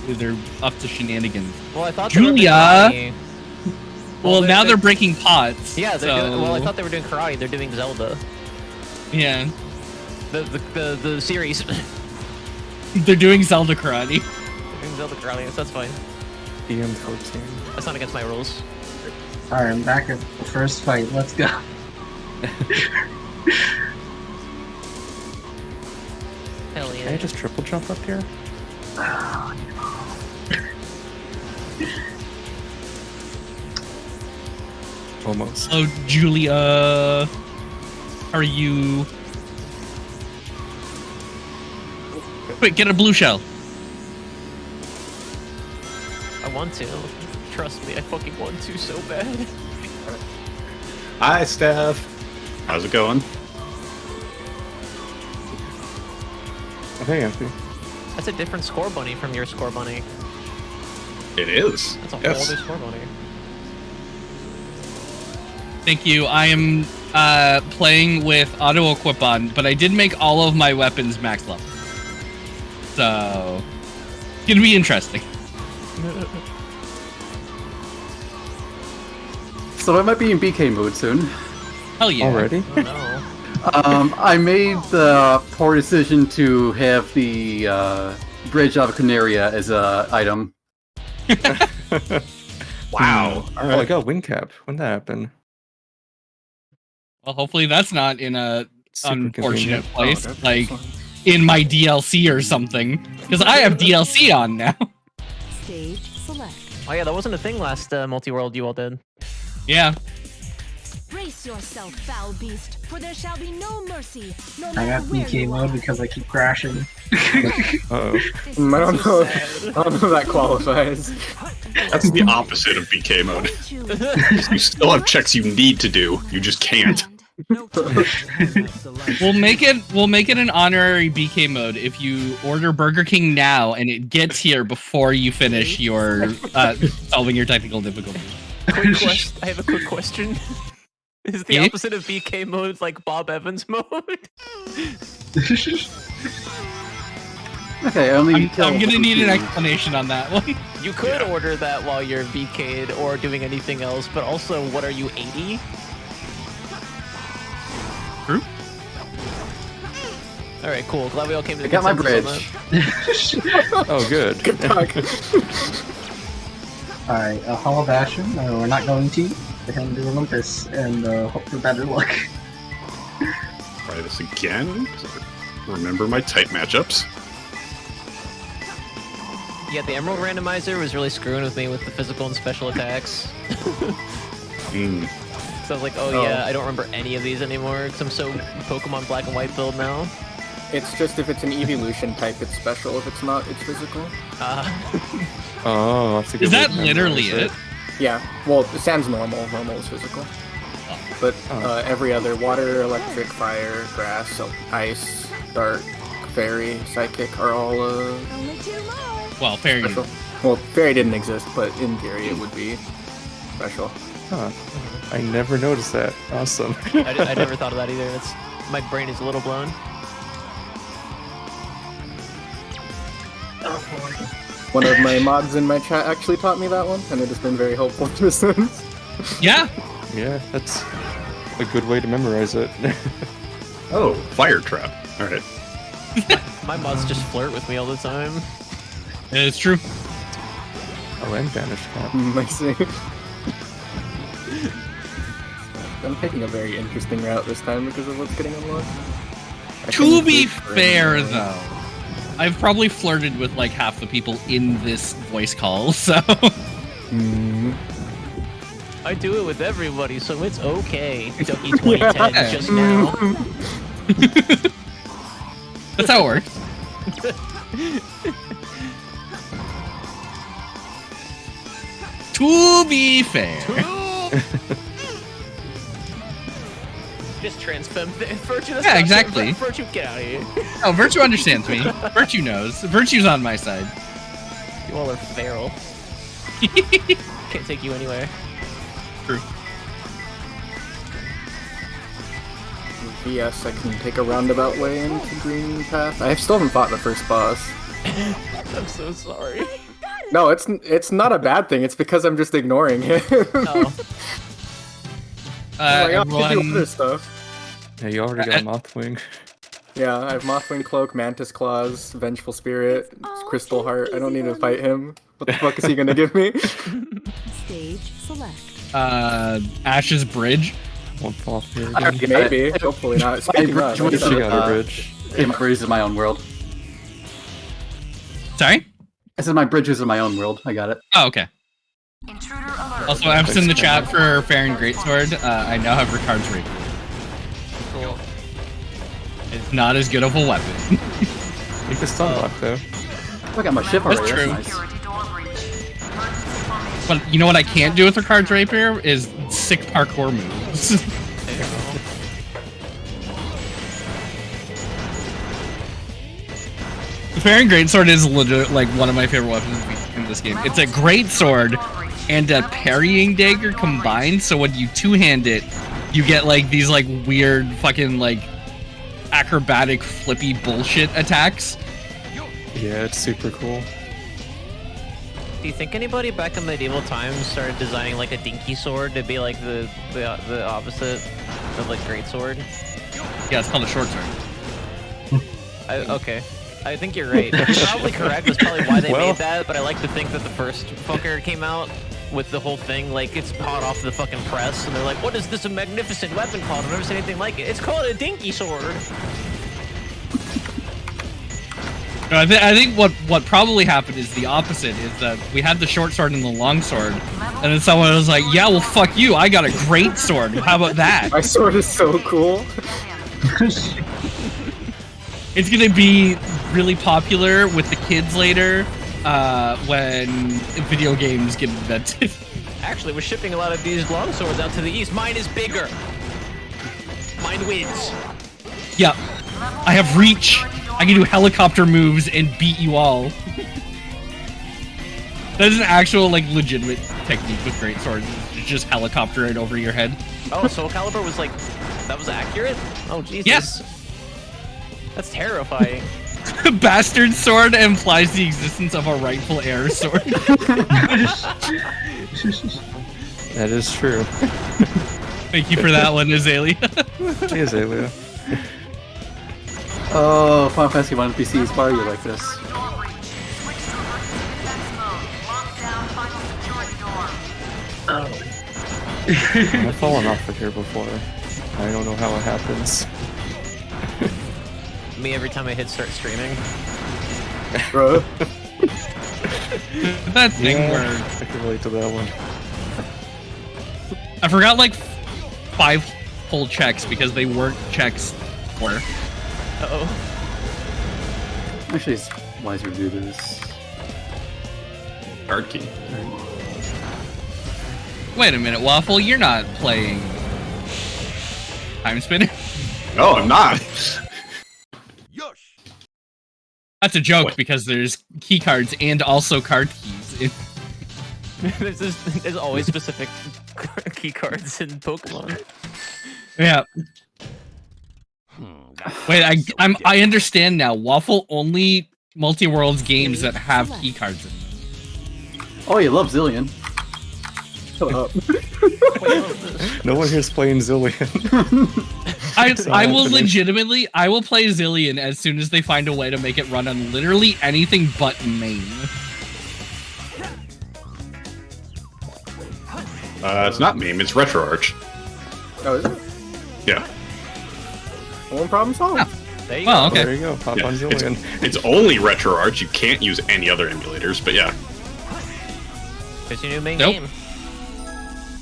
up to shenanigans. Well, I thought Julia. They were Well, now they're breaking pots. Yeah, they're so... doing, well, I thought they were doing karate. They're doing Zelda. Yeah. The series. They're doing Zelda karate. They're doing Zelda karate. So that's fine. EM14. That's not against my rules. Alright, I'm back at the first fight. Let's go. Hell yeah. Can I just triple jump up here? Almost. Oh, Julia. How are you? Quick, get a blue shell. I want to. Trust me, I fucking want to so bad. Hi, Steph. How's it going? Hey, Anthony. That's a different score bunny from your score bunny. It is. That's a whole Yes. other score bunny. Thank you. I am playing with auto equip on, but I did make all of my weapons max level. So, it's gonna be interesting. So I might be in BK mode soon. Hell yeah. Already? Oh no. I made the poor decision to have the Bridge of Canaria as a item. Wow. Oh, I got wing cap. When did that happen? Well, hopefully that's not in a Super unfortunate convenient. place. Like, in my DLC or something, because I have DLC on now. Stage select. Oh yeah, that wasn't a thing last multi-world you all did. Yeah. Brace yourself, foul beast, for there shall be no mercy, no I matter got where BK you mode are. because I keep crashing. Uh-oh. I don't know if that qualifies. That's the opposite of BK mode. You still have checks you need to do, you just can't. We'll make it an honorary BK mode if you order Burger King now and it gets here before you finish your solving your technical difficulty. I have a quick question. Is the opposite of BK mode like Bob Evans mode? Okay, only I'm gonna need an explanation on that one. You could order that while you're BK'd or doing anything else, but also, what are you, 80? True. Alright, cool. Glad we all came to the I got my consensus on bridge. Oh, good. Good talk. Alright, Hall of Ashen, we're not going to. We're going to do Olympus and hope for better luck. Try this again. Remember my type matchups. Yeah, the Emerald Randomizer was really screwing with me with the physical and special attacks. So I was like, oh yeah, I don't remember any of these anymore because I'm so Pokemon Black and White build now. It's just if it's an evolution type, it's special. If it's not, it's physical. Oh, that's a good Is that way to literally memorize it? Yeah. Well, Sam's normal. Normal is physical. But every other water, electric, fire, grass, so ice, dark, fairy, psychic are all Well, fairy. special. Well, fairy didn't exist, but in theory it would be special. Huh. I never noticed that. Awesome. I never thought of that either. My brain is a little blown. One of my mods in my chat actually taught me that one, and it has been very helpful ever since. Yeah. Yeah, that's a good way to memorize it. Oh, fire trap. Alright. My mods just flirt with me all the time. It's true. Oh, and vanish cap. I see. I'm taking a very interesting route this time because of what's getting unlocked. To be fair, though, I've probably flirted with like half the people in this voice call, so. I do it with everybody, so it's okay. Duckie 2010 just now. That's how it works. To be fair. Just transfem Virtue. Yeah, exactly. Virtue, get out of here. Oh, Virtue understands me. Virtue knows. Virtue's on my side. You all are feral. Can't take you anywhere. True. Yes, I can take a roundabout way into Green Path. I still haven't fought the first boss. I'm so sorry. No, it's not a bad thing. It's because I'm just ignoring it. Oh. I can do Everyone. other stuff. Yeah, you already got Mothwing. Yeah, I have Mothwing Cloak, Mantis Claws, Vengeful Spirit, Crystal Heart. I don't need to fight him. What the fuck is he gonna give me? Stage select. Ash's Bridge. Won't fall off here again. Maybe. Hopefully not. Speaking of, She got her bridge. Yeah, my bridge is my own world. Sorry? I said my bridge is in my own world. I got it. Oh, okay. Also, I've seen the chat for Fair and Greatsword. I now have Ricard's Rapier. Cool. It's not as good of a weapon. You can stun block though. I got my ship already. That's true. That's nice. But you know what I can't do with Ricard's Rapier is sick parkour moves. The Fair and Greatsword is legit like one of my favorite weapons in this game. It's a great sword and a parrying dagger combined, so when you two-hand it, you get like these like weird fucking like acrobatic flippy bullshit attacks. Yeah, it's super cool. Do you think anybody back in medieval times started designing like a dinky sword to be like the opposite of like great sword? Yeah, it's called a short sword. Okay. I think you're right. You're probably correct. That's probably why they made that, but I like to think that the first fucker came out with the whole thing, like, it's hot off the fucking press, and they're like, what is this a magnificent weapon called? I've never seen anything like it. It's called a dinky sword. No, I think what probably happened is the opposite. Is that we had the short sword and the long sword, and then someone was like, "Yeah, well, fuck you. I got a great sword. How about that?" My sword is so cool. It's gonna be really popular with the kids later when video games get invented. Actually, we're shipping a lot of these longswords out to the east. Mine is bigger. Mine wins. Yeah, I have reach. I can do helicopter moves and beat you all. That is an actual, like, legitimate technique with great swords. Just helicopter it over your head. Oh, Soul Calibur was like, that was accurate? Oh, Jesus. Yes. That's terrifying. Bastard sword implies the existence of a rightful heir sword. That is true. Thank you for that one, Azalea. Hey, Azalea. Oh, Final Fantasy 1 NPCs, why are you like this? I've fallen off of here before. I don't know how it happens. Me every time I hit start streaming. Bro. That thing where I can relate to that one. I forgot like 5 full checks because they weren't checks for. Uh-oh. Actually, it's wiser to do this. Card key. Wait a minute, Waffle, you're not playing Time Spinner? No, I'm not. That's a joke because there's key cards and also card keys. There's always specific key cards in Pokemon. Yeah. Wait, I understand now. Waffle only multi-worlds games that have key cards in them. Oh, you love Zillion. Shut up. No one here's playing Zillion. I will legitimately, I will play Zillion as soon as they find a way to make it run on literally anything but main. It's not meme, it's RetroArch. Oh, is it? Yeah. One problem solved. There you Well, go. okay. There you go. Pop Yeah, on Zillion. It's only RetroArch. You can't use any other emulators, but yeah. It's your new main Nope. game.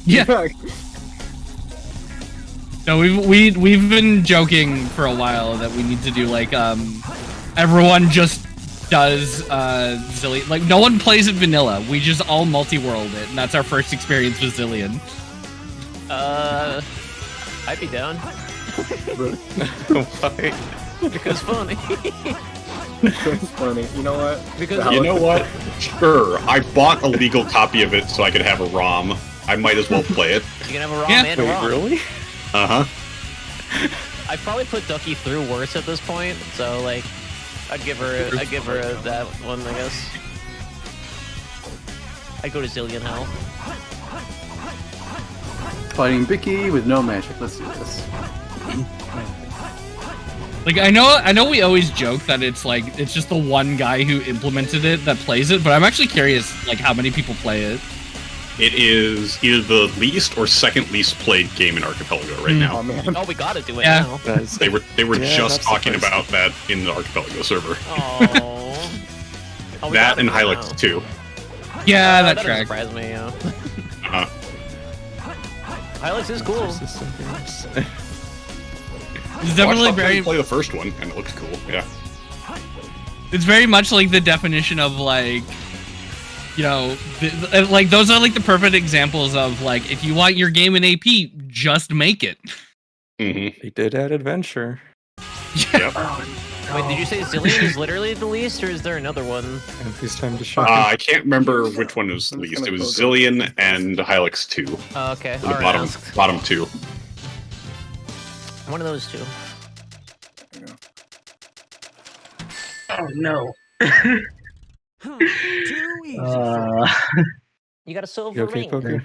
Yeah. No, we've been joking for a while that we need to do like everyone just does Zillion. Like no one plays it vanilla. We just all multi-world it, and that's our first experience with Zillion. I'd be down. Why? Because funny. That's funny. You know what? Because You know what? Sure, I bought a legal copy of it so I could have a ROM. I might as well play it. you can have a ROM Yeah. and a Wait, ROM. really? Uh-huh. I'd probably put Duckie through worse at this point, so like, I'd give her that one, I guess. I'd go to Zillion Hell. Fighting Bicky with no magic. Let's do this. Like I know we always joke that it's like it's just the one guy who implemented it that plays it, but I'm actually curious like how many people play it. It is either the least or second least played game in Archipelago right now. Oh man. Oh, we gotta do it Yeah. now. That's, They were Yeah, just that's talking surprising. about that in the Archipelago server. Oh. Oh, we That gotta and do it Hilux now. too. Yeah, that doesn't track. surprise me, yeah. Uh-huh. Hilux is cool. System games. It's definitely Watch very. Somebody play the first one, and it looks cool. Yeah. It's very much like the definition of like, you know, like those are like the perfect examples of like if you want your game in AP, just make it. Mm-hmm. They did add adventure. Yep. Wait, did you say Zillion is literally the least, or is there another one? And it's time to shock. I can't remember which one was I'm just least. It gonna was close it. Zillion and Hilux 2. Oh, okay. The Alright, bottom two. one of those two. Oh no. Too easy. You got a silver You okay, ring. Pokey?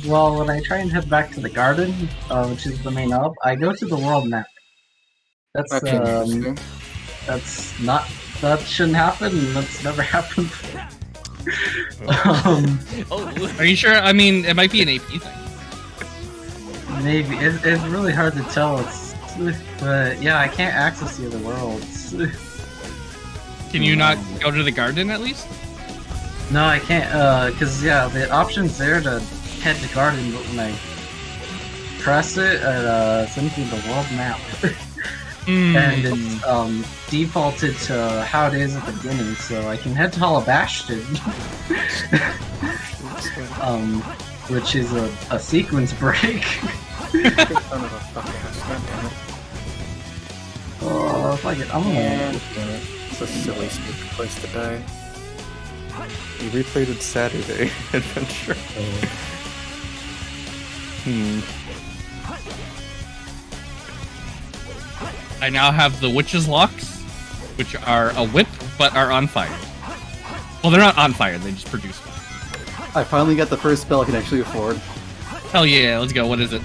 Well, when I try and head back to the garden, which is the main hub, I go to the world map. That's That's interesting. that's not that shouldn't happen. That's never happened. Oh, Are you sure? I mean, it might be an AP thing. Maybe it's really hard to tell. But yeah, I can't access the other worlds. Can you not go to the garden at least? No, I can't, cause yeah, the option's there to head to garden, but when I press it, it sends me the world map. And it's defaulted to how it is at the beginning, so I can head to Hall of Bastion. Which is a sequence break. Son of a fucking ass, goddammit. Oh, fuck it, I'm gonna... It's a silly, stupid place to die. You replayed it Saturday adventure. I now have the Witch's Locks, which are a whip, but are on fire. Well, they're not on fire, they just produce fire. I finally got the first spell I can actually afford. Hell yeah, let's go. What is it?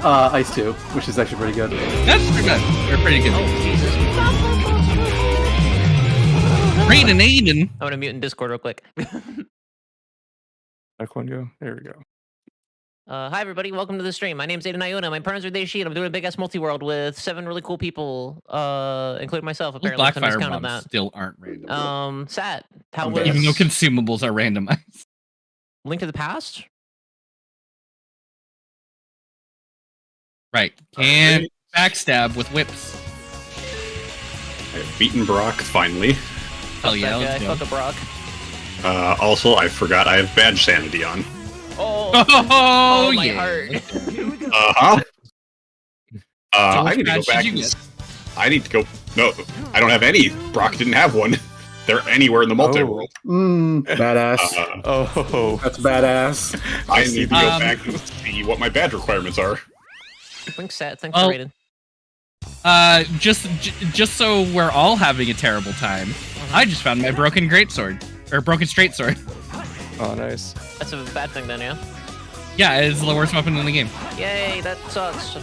Ice 2, which is actually pretty good. That's pretty good. They're pretty good. Oh, Jesus. Raiden Aiden. I'm gonna mute in Discord real quick. Back one go. There we go. Hi everybody, welcome to the stream. My name's Aiden Iona. My pronouns are they, she, and I'm doing a big ass multi-world with 7 really cool people, including myself. Apparently, Blackfire counted bombs that. still aren't random. Sat. How was Even though consumables are randomized. Link to the Past? Right. And backstab with whips. I've beaten Brock finally. Hell yeah, let's go. Fuck a Brock. Also, I forgot I have badge sanity on. Oh, my yeah. heart. Uh-huh. So which I need to go badge back. did you get? I need to go. No, I don't have any. Brock didn't have one. They're anywhere in the multi-world. Badass. Oh, That's badass. I need to go back and see what my badge requirements are. Thanks, Sat. Thanks for rating. Just so we're all having a terrible time, I just found my broken greatsword. Or broken straight sword. Oh, nice. That's a bad thing then, yeah? Yeah, it's the worst weapon in the game. Yay, that sucks.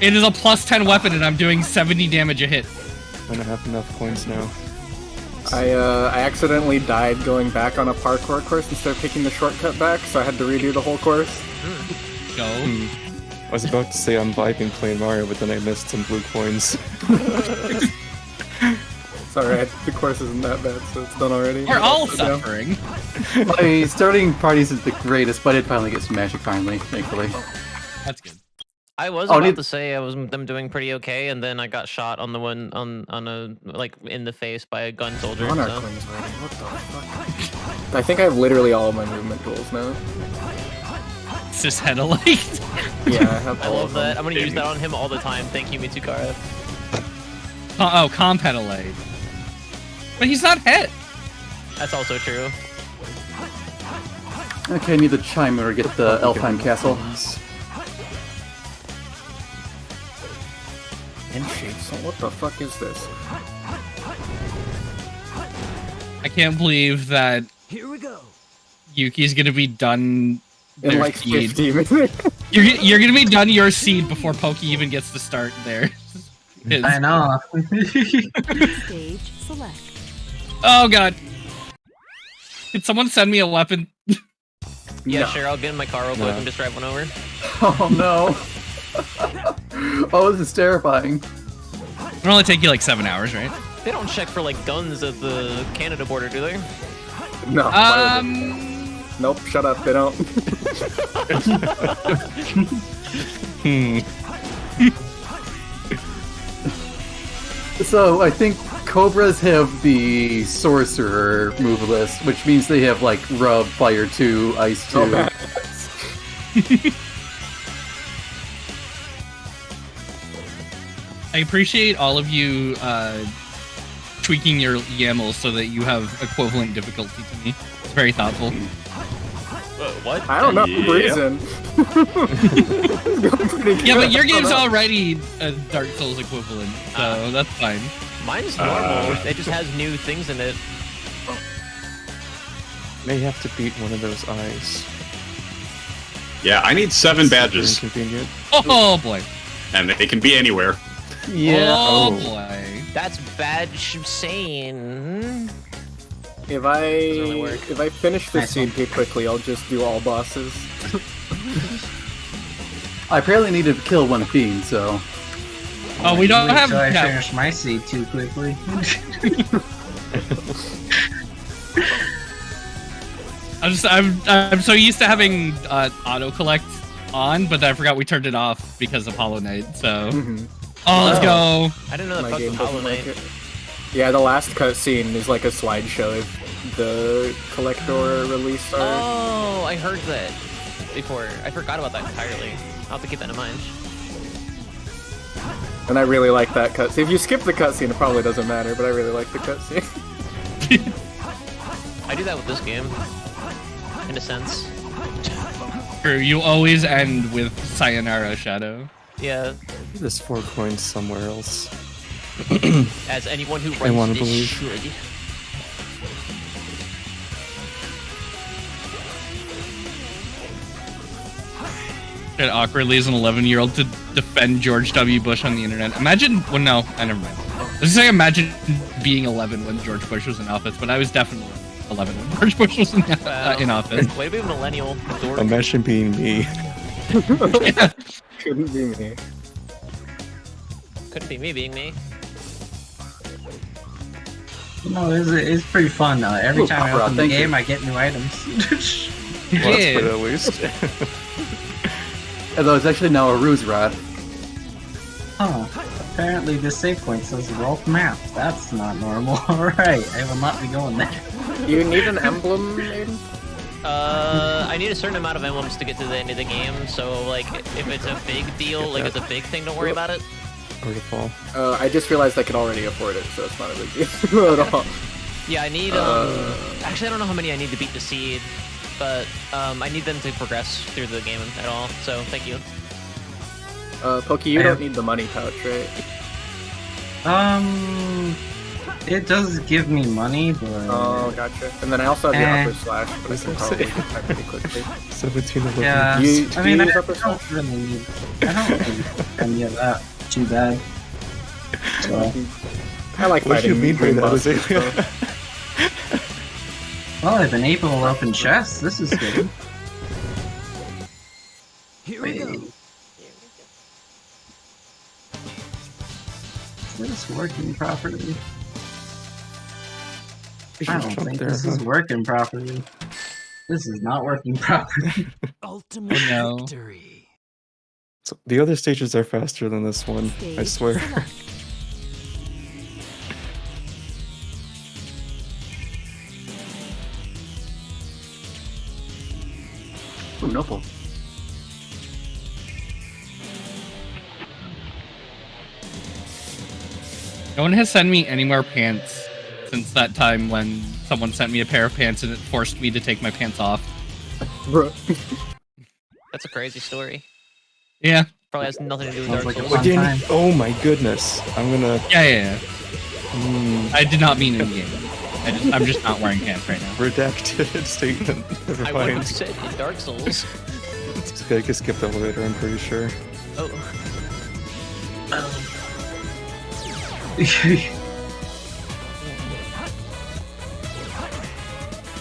It is a plus 10 weapon and I'm doing 70 damage a hit. I don't have enough points now. I accidentally died going back on a parkour course instead of taking the shortcut back, so I had to redo the whole course. Go. I was about to say I'm vibing playing Mario, but then I missed some blue coins. It's alright, the course isn't that bad, so it's done already. We're all suffering. My starting parties is the greatest, but I did finally get some magic finally, thankfully. That's good. I was about to say I was them doing pretty okay, and then I got shot on the one on a like in the face by a gun soldier. On our So. coins already, what the fuck? I think I have literally all of my movement tools now. Cisheadolite. Yeah, I have I all love of them. that. I'm gonna use that on him all the time. Thank you, Mitsukara. Oh, Compedolite. But he's not hit. That's also true. Okay, I need the chimer to get the Elfheim Castle. Handshake, so what the fuck is this? I can't believe that Here we go. Yuki's gonna be done In their like seed. 50 minutes. You're gonna be done your seed before Pokey even gets to start there. I know. Stage select. Oh god. Can someone send me a weapon? Yeah, No. sure. I'll get in my car real quick and just drive one over. Oh no! Oh, this is terrifying. It'll only take you like 7 hours, right? They don't check for like guns at the Canada border, do they? No. why would they? Nope, shut up, they don't. So, I think Cobras have the Sorcerer move list, which means they have like Rub, Fire 2, Ice 2. Oh, I appreciate all of you tweaking your YAMLs so that you have equivalent difficulty to me. It's very thoughtful. What? I don't know, Brazen. Yeah, but your game's already a Dark Souls equivalent, so that's fine. Mine's normal. It just has new things in it. May have to beat one of those eyes. Yeah, I need 7 badges, Inconvenient. Oh boy. and they can be anywhere. Yeah. Oh boy. That's badge saying. If I really work. if I finish this seed too quickly, I'll just do all bosses. I apparently need to kill one fiend, so. Oh, we don't Wait have. till I yeah. finish my seed too quickly. I'm so used to having auto collect on, but I forgot we turned it off because of Hollow Knight. So, let's go. I didn't know that fucked with Hollow Knight. Yeah, the last cutscene is like a slideshow of the collector release art. Oh, I heard that before. I forgot about that entirely. I'll have to keep that in mind. And I really like that cutscene. If you skip the cutscene, it probably doesn't matter, but I really like the cutscene. I do that with this game, in a sense. True, you always end with Sayonara Shadow. Yeah. There's 4 coins somewhere else. As anyone who I want runs to this believe. should. It awkwardly is an 11-year-old to defend George W. Bush on the internet. Imagine, well, no, never mind. I was saying imagine being 11 when George Bush was in office, but I was definitely 11 when George Bush was in office. Way to be a millennial, Dork. Imagine being me. Yeah. Couldn't be me. Couldn't be me being me. No, it's pretty fun. Every time I open the game, I get new items. Well, that's good at least. Although it's actually now a ruse rod. Huh. Apparently this save point says Rolf map. That's not normal. Alright, I will not be going there. You need an emblem, Aiden? I need a certain amount of emblems to get to the end of the game, so like, if it's a big deal, like it's a big thing, don't worry about it. Or to fall. I just realized I could already afford it, so it's not a big deal at all. Yeah, I need, actually I don't know how many I need to beat the seed, but I need them to progress through the game at all, so thank you. Pokey, you don't need the money pouch, right? It does give me money, but... Oh, gotcha. And then I also have the upper slash, but I can probably get that pretty quickly. 17 Yeah, I mean, I upper slash? don't really need... I don't think any of that too bad. So... I like What do you fighting mean by green that, bosses, Azalea? Well, I've been able to open chests. This is good. Here we go. Is this working properly? You I should don't jump think there, this is working properly. This is not working properly. Ultimate no. victory. So the other stages are faster than this one, I swear. Ooh, noble. No one has sent me any more pants since that time when someone sent me a pair of pants and it forced me to take my pants off. That's a crazy story. Yeah. Probably has nothing to do with Dark Souls. Again, oh my goodness. I'm gonna... Yeah. I did not mean in game. I'm just not wearing pants right now. Redacted statement. Never I wouldn't mind. sit in Dark Souls. It's okay, I can skip the elevator, I'm pretty sure. Oh.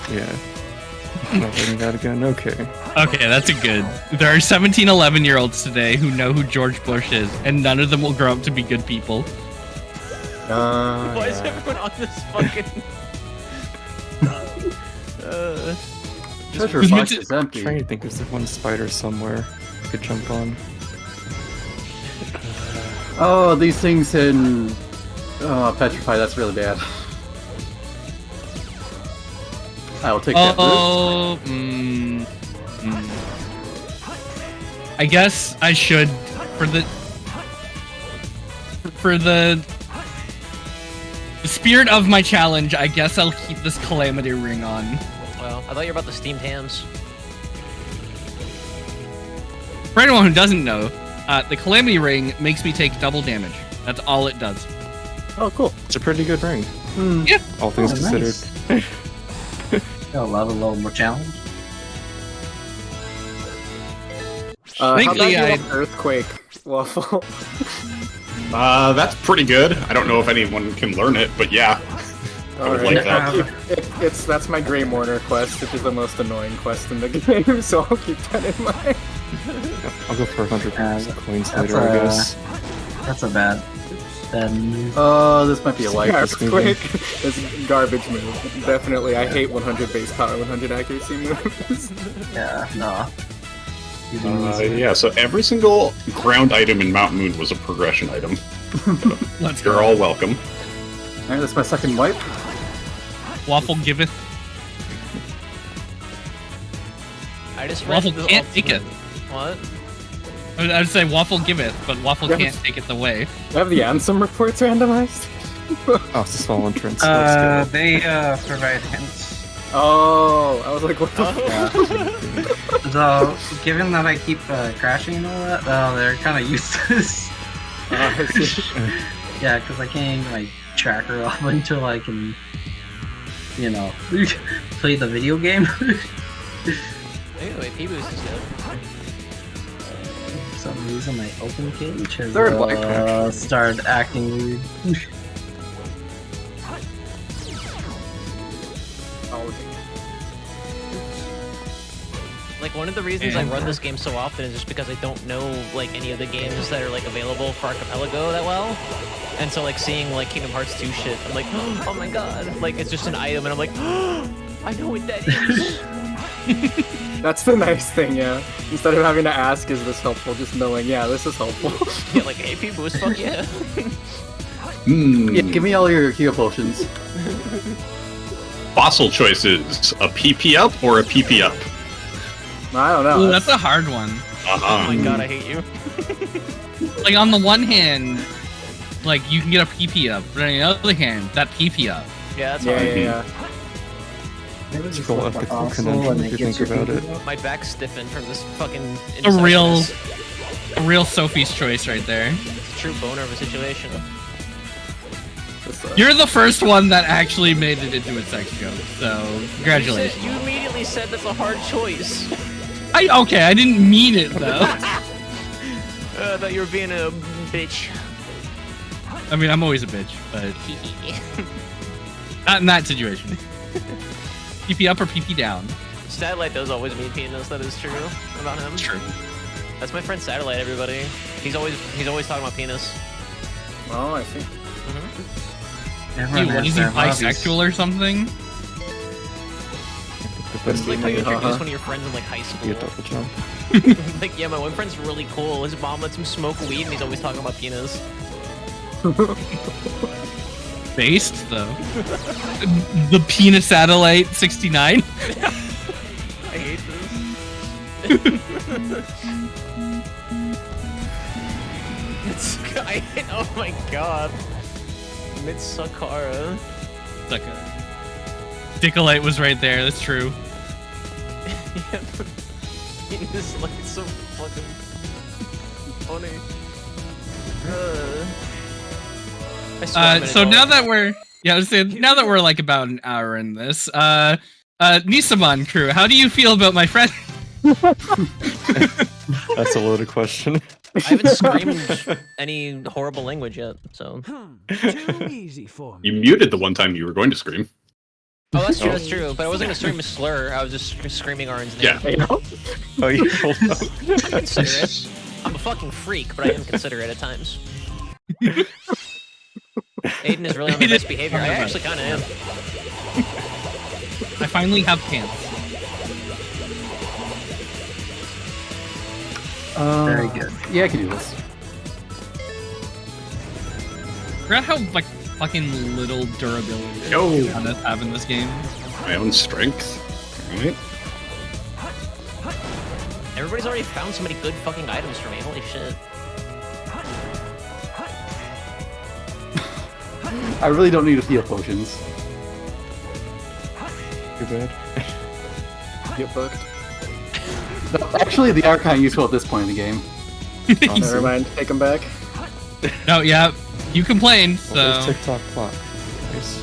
Yeah. Not doing that again, okay. Okay, that's a good. There are 17 11-year-olds today who know who George Bush is, and none of them will grow up to be good people. Why is everyone on this fucking... Treasure Who's box meant is empty. I'm trying to think, there's one spider somewhere I could jump on. Oh, these things in Petrify, that's really bad. I will take that route. I guess I should, for the spirit of my challenge, I guess I'll keep this Calamity Ring on. Well, I thought you were about the steamed hams. For anyone who doesn't know, the Calamity Ring makes me take double damage. That's all it does. Oh, cool. It's a pretty good ring. Yeah. All things considered. Nice. I'll love a little more challenge. How about Thankfully, you have Earthquake, Waffle? That's pretty good. I don't know if anyone can learn it, but yeah. I would like that. That's my Grey Mourner quest, which is the most annoying quest in the game, so I'll keep that in mind. I'll go for 100 coins That's later, I guess. That's a bad. then Oh, this might be a wipe. Earthquake is garbage move. Definitely, I hate 100 base power, 100 accuracy moves. yeah, no. Yeah, so every single ground item in Mount Moon was a progression item. You're all welcome. Alright, that's my second wipe. Waffle giveth. I just Waffle read the can't take it. What? I would say Waffle giveth, but Waffle Yes. can't take it away. Do you have the Ansem reports randomized? Oh, it's a small entrance. They provide hints. Oh, I was like, what the fuck? So, given that I keep crashing and all that, they're kind of useless. I see. Yeah, because I can't even like track her off until I can, you know, play the video game. Anyway, P-Boost is good. For some reason, my open cage has Third wipe. started acting weird. Like, one of the reasons I run this game so often is just because I don't know, like, any of the games that are, like, available for Archipelago that well. And so, like, seeing, like, Kingdom Hearts 2 shit, I'm like, oh my god. Like, it's just an item, and I'm like, I know what that is. That's the nice thing, yeah. Instead of having to ask, is this helpful? Just knowing, yeah, this is helpful. Yeah, like, AP boost, fuck yeah. Yeah, give me all your heal potions. Fossil choices: a PP up or a PP up? I don't know. Ooh, that's a hard one. Oh my god, I hate you. Like, on the one hand, like, you can get a PP up, but on the other hand, that PP up. Yeah, that's Yeah, hard. yeah. It's a full ethical conundrum if you think about it. My back stiffened from this fucking A real indecisiveness. Sophie's choice right there. It's a true boner of a situation. You're the first one that actually made it into a sex joke, so congratulations. You immediately said that's a hard choice. Okay, I didn't mean it though. I thought you were being a bitch. I mean, I'm always a bitch, but not in that situation. PP up or PP down? Satellite does always mean penis. That is true about him. It's true. That's my friend Satellite. Everybody. He's always talking about penis. Oh, I see. Everyone Dude, what has is he, their hobbies. bisexual or something? It's like how you introduce one of your friends in like high school. You double jump. Like, yeah, my one friend's really cool. His mom lets him smoke weed, and he's always talking about penis. Based though. The penis satellite 69. I hate this. Oh my god. Mitsakara. Dickolite was right there, that's true. Penis like so fucking funny. I swear I'm an So adult. now that we're now that we're like about an hour in this, Nisaman crew, how do you feel about my friend? That's a loaded question. I haven't screamed any horrible language yet, so. Too easy for me. You muted the one time you were going to scream. Oh, that's true, that's true. But I wasn't gonna scream a slur, I was just screaming Arn's name. Yeah. Oh, you I consider it. I'm a fucking freak, but I am considerate at times. Aiden is really on the best behavior. I actually kind of am. I finally have pants. Very good. Yeah, I can do this. Forgot how like fucking little durability Yo. I have in this game. My own strength. Alright. Everybody's already found so many good fucking items for me. Holy shit. I really don't need to heal potions. Too bad. Get booked. No, actually, they are kind of useful at this point in the game. Oh, never mind. Take them back. No, yeah, you complained, Well, so. there's TikTok clock. Nice.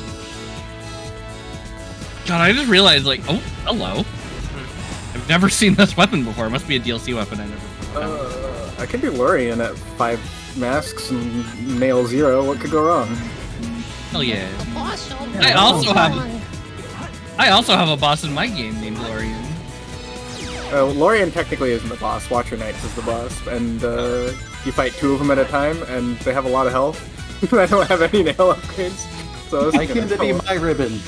God, I just realized, like, oh, hello. I've never seen this weapon before. It must be a DLC weapon I never. I could be Lurian at 5 masks and nail 0. What could go wrong? Hell yeah. I also have a boss in my game named Lorian. Lorian technically isn't the boss. Watcher Knights is the boss, and you fight 2 of them at a time, and they have a lot of health. I don't have any nail upgrades. So I can be my ribbon.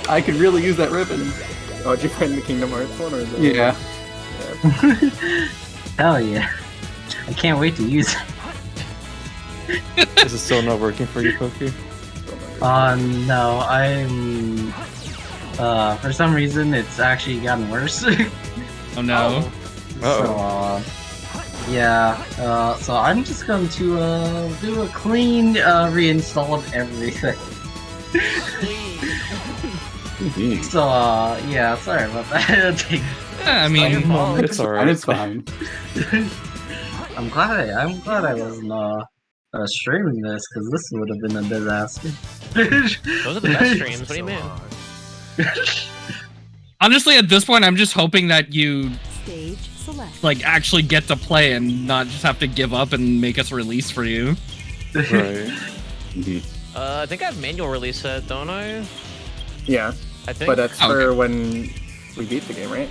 I could really use that ribbon. Oh, did you find the Kingdom Hearts one? Or the... Yeah. Hell yeah. I can't wait to use it. Is it still not working for you, Pokey? No, I'm... for some reason, it's actually gotten worse. Oh no. So, yeah, so I'm just going to, do a clean, reinstall of everything. So, yeah, sorry about that. Yeah, I mean, it's alright. It's fine. I'm glad I wasn't, streaming this, because this would have been a disaster. Those are the best streams, what do you mean? Honestly, at this point, I'm just hoping that you Stage select. like actually get to play and not just have to give up and make us release for you. Right. I think I have manual release set, don't I? Yeah, I think. but that's for when we beat the game, right?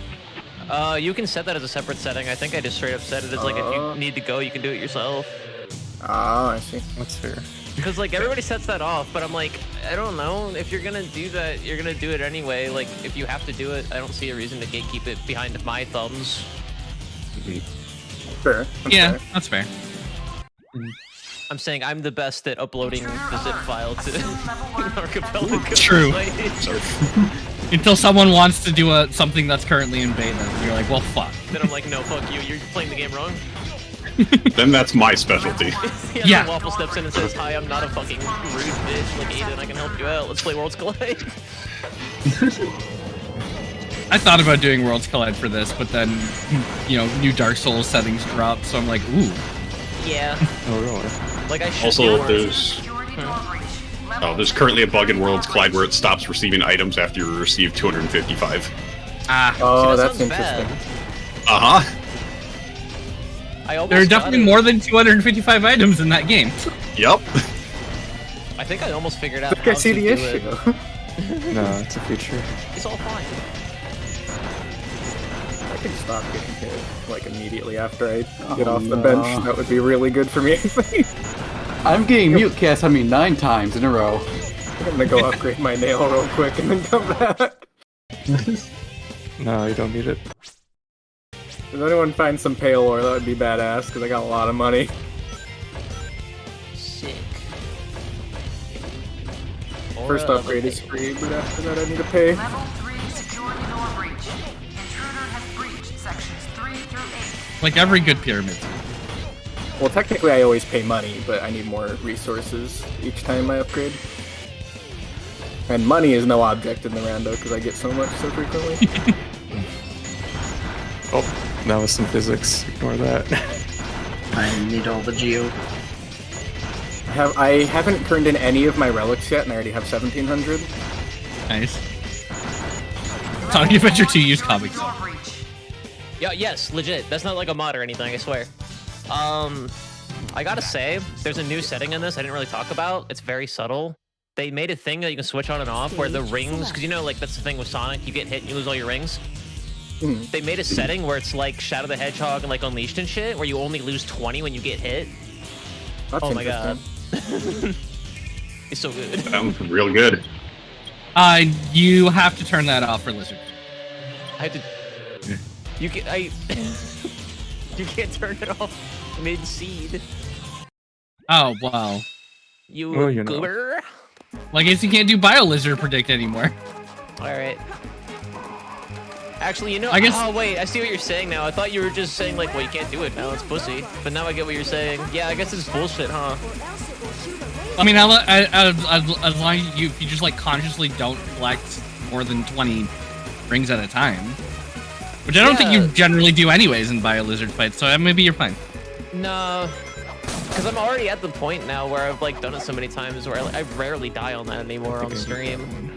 You can set that as a separate setting. I think I just straight up set it as like if you need to go, you can do it yourself. Oh, I see. That's fair. Because like everybody sets that off, but I'm like, I don't know. If you're gonna do that, you're gonna do it anyway. Like if you have to do it, I don't see a reason to gatekeep it behind my thumbs. Fair. Yeah, that's fair. I'm saying I'm the best at uploading the zip file to Archipelago. True. Until someone wants to do something that's currently in beta, you're like, well, fuck. Then I'm like, no, fuck you. You're playing the game wrong. Then that's my specialty. Yeah. Waffle steps in and says, "Hi, I'm not a fucking rude bitch like Aiden. I can help you out. Let's play Worlds Collide." I thought about doing Worlds Collide for this, but then, you know, new Dark Souls settings dropped, so I'm like, ooh. Yeah. Oh, really? Like I should Also, there's currently a bug in Worlds Collide where it stops receiving items after you receive 255. Ah. Oh, See, that's interesting. Uh-huh. There are definitely more than 255 items in that game. Yep. I think I almost figured out. I see the issue. No, it's a feature. It's all fine. I can stop getting hit like immediately after I get off the bench. That would be really good for me. I'm getting mute cast on me 9 times in a row. I'm gonna go upgrade my nail real quick and then come back. No, you don't need it. If anyone finds some pale ore, that would be badass, because I got a lot of money. Sick. First upgrade is free, but after that I need to pay. Level 3 security door breach. Intruder has breached sections 3 through 8. Like every good pyramid. Well, technically I always pay money, but I need more resources each time I upgrade. And money is no object in the rando, because I get so much so frequently. Oh, that was some physics. Ignore that. I need all the geo. I haven't turned in any of my relics yet, and I already have 1,700. Nice. Sonic Adventure 2 used comics. Yeah, yes, legit. That's not like a mod or anything, I swear. I gotta say, there's a new setting in this I didn't really talk about. It's very subtle. They made a thing that you can switch on and off where the rings, because you know, like, that's the thing with Sonic, you get hit and you lose all your rings. They made a setting where it's like Shadow the Hedgehog and like Unleashed and shit, where you only lose 20 when you get hit. That's oh my god. It's so good. Sounds real good. You have to turn that off for Lizard. I had to... You can... You can't turn it off mid-seed. Oh, wow. You Well, you know. goober. Well, I guess you can't do Bio-Lizard Predict anymore. Alright. Actually, you know... I guess... Oh, wait, I see what you're saying now. I thought you were just saying, like, well, you can't do it now. It's pussy. But now I get what you're saying. Yeah, I guess it's bullshit, huh? I mean, as long as you just, like, consciously don't collect more than 20 rings at a time. Which I don't think you generally do anyways in Bio-Lizard fights, so maybe you're fine. No. Because I'm already at the point now where I've, like, done it so many times where I rarely die on that anymore on stream.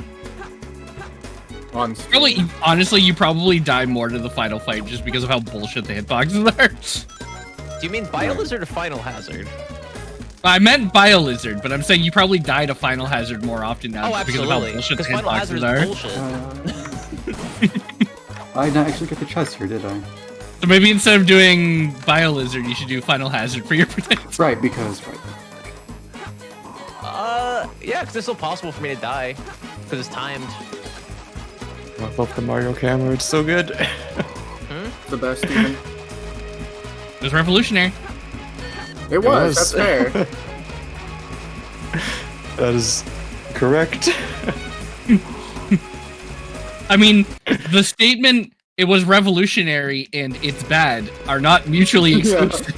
Probably, honestly, you probably die more to the final fight just because of how bullshit the hitboxes are. Do you mean Bio-Lizard or Final Hazard? I meant Bio-Lizard, but I'm saying you probably die to Final Hazard more often now just because of how bullshit the Final Hazard hitboxes is bullshit. I did not actually get the chest here, did I? So maybe instead of doing Bio-Lizard, you should do Final Hazard for your predict. Right, because... Yeah, because it's still possible for me to die. Because it's timed. I love the Mario camera. It's so good. The best even. It was revolutionary. It was. That's fair. That is correct. I mean, the statement "it was revolutionary" and "it's bad" are not mutually exclusive.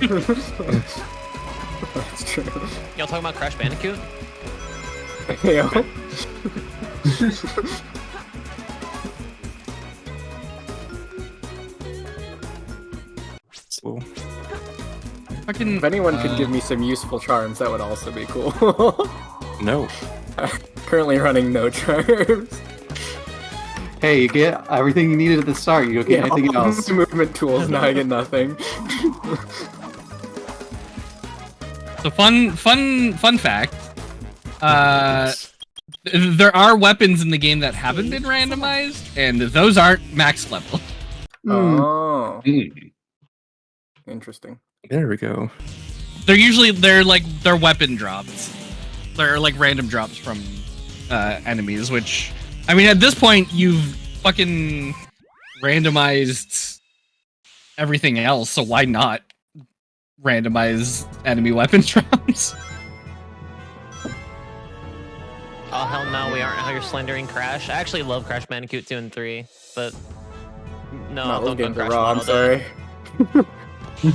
That's true. Y'all talking about Crash Bandicoot? Yeah. So, Fucking, if anyone could give me some useful charms, that would also be cool. no. Currently running no charms. Hey, you get everything you needed at the start. You don't get anything else. Movement tools. Now I get nothing. So fun fact. There are weapons in the game that haven't been randomized, and those aren't max level. Oh. Interesting. There we go. They're weapon drops. They're like random drops from enemies, which, I mean, at this point you've fucking randomized everything else, so why not randomize enemy weapon drops? Oh hell no, we aren't how you're slandering Crash. I actually love Crash Bandicoot 2 and 3, but no, don't go Crash raw, I'm Mono sorry.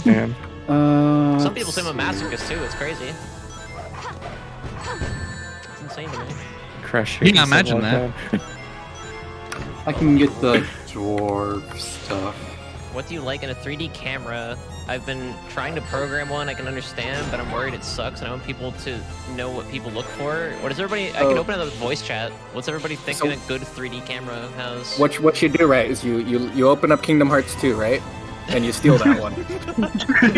Damn. Some people say I'm a masochist too, it's crazy. It's insane to me. Crash. You can imagine that. I can get the dwarf stuff. What do you like in a 3D camera? I've been trying to program one I can understand, but I'm worried it sucks, and I want people to know what people look for. What is everybody? I can open it up with voice chat. What's everybody thinking a good 3D camera has? What you do, right, is you open up Kingdom Hearts 2, right? And you steal that one.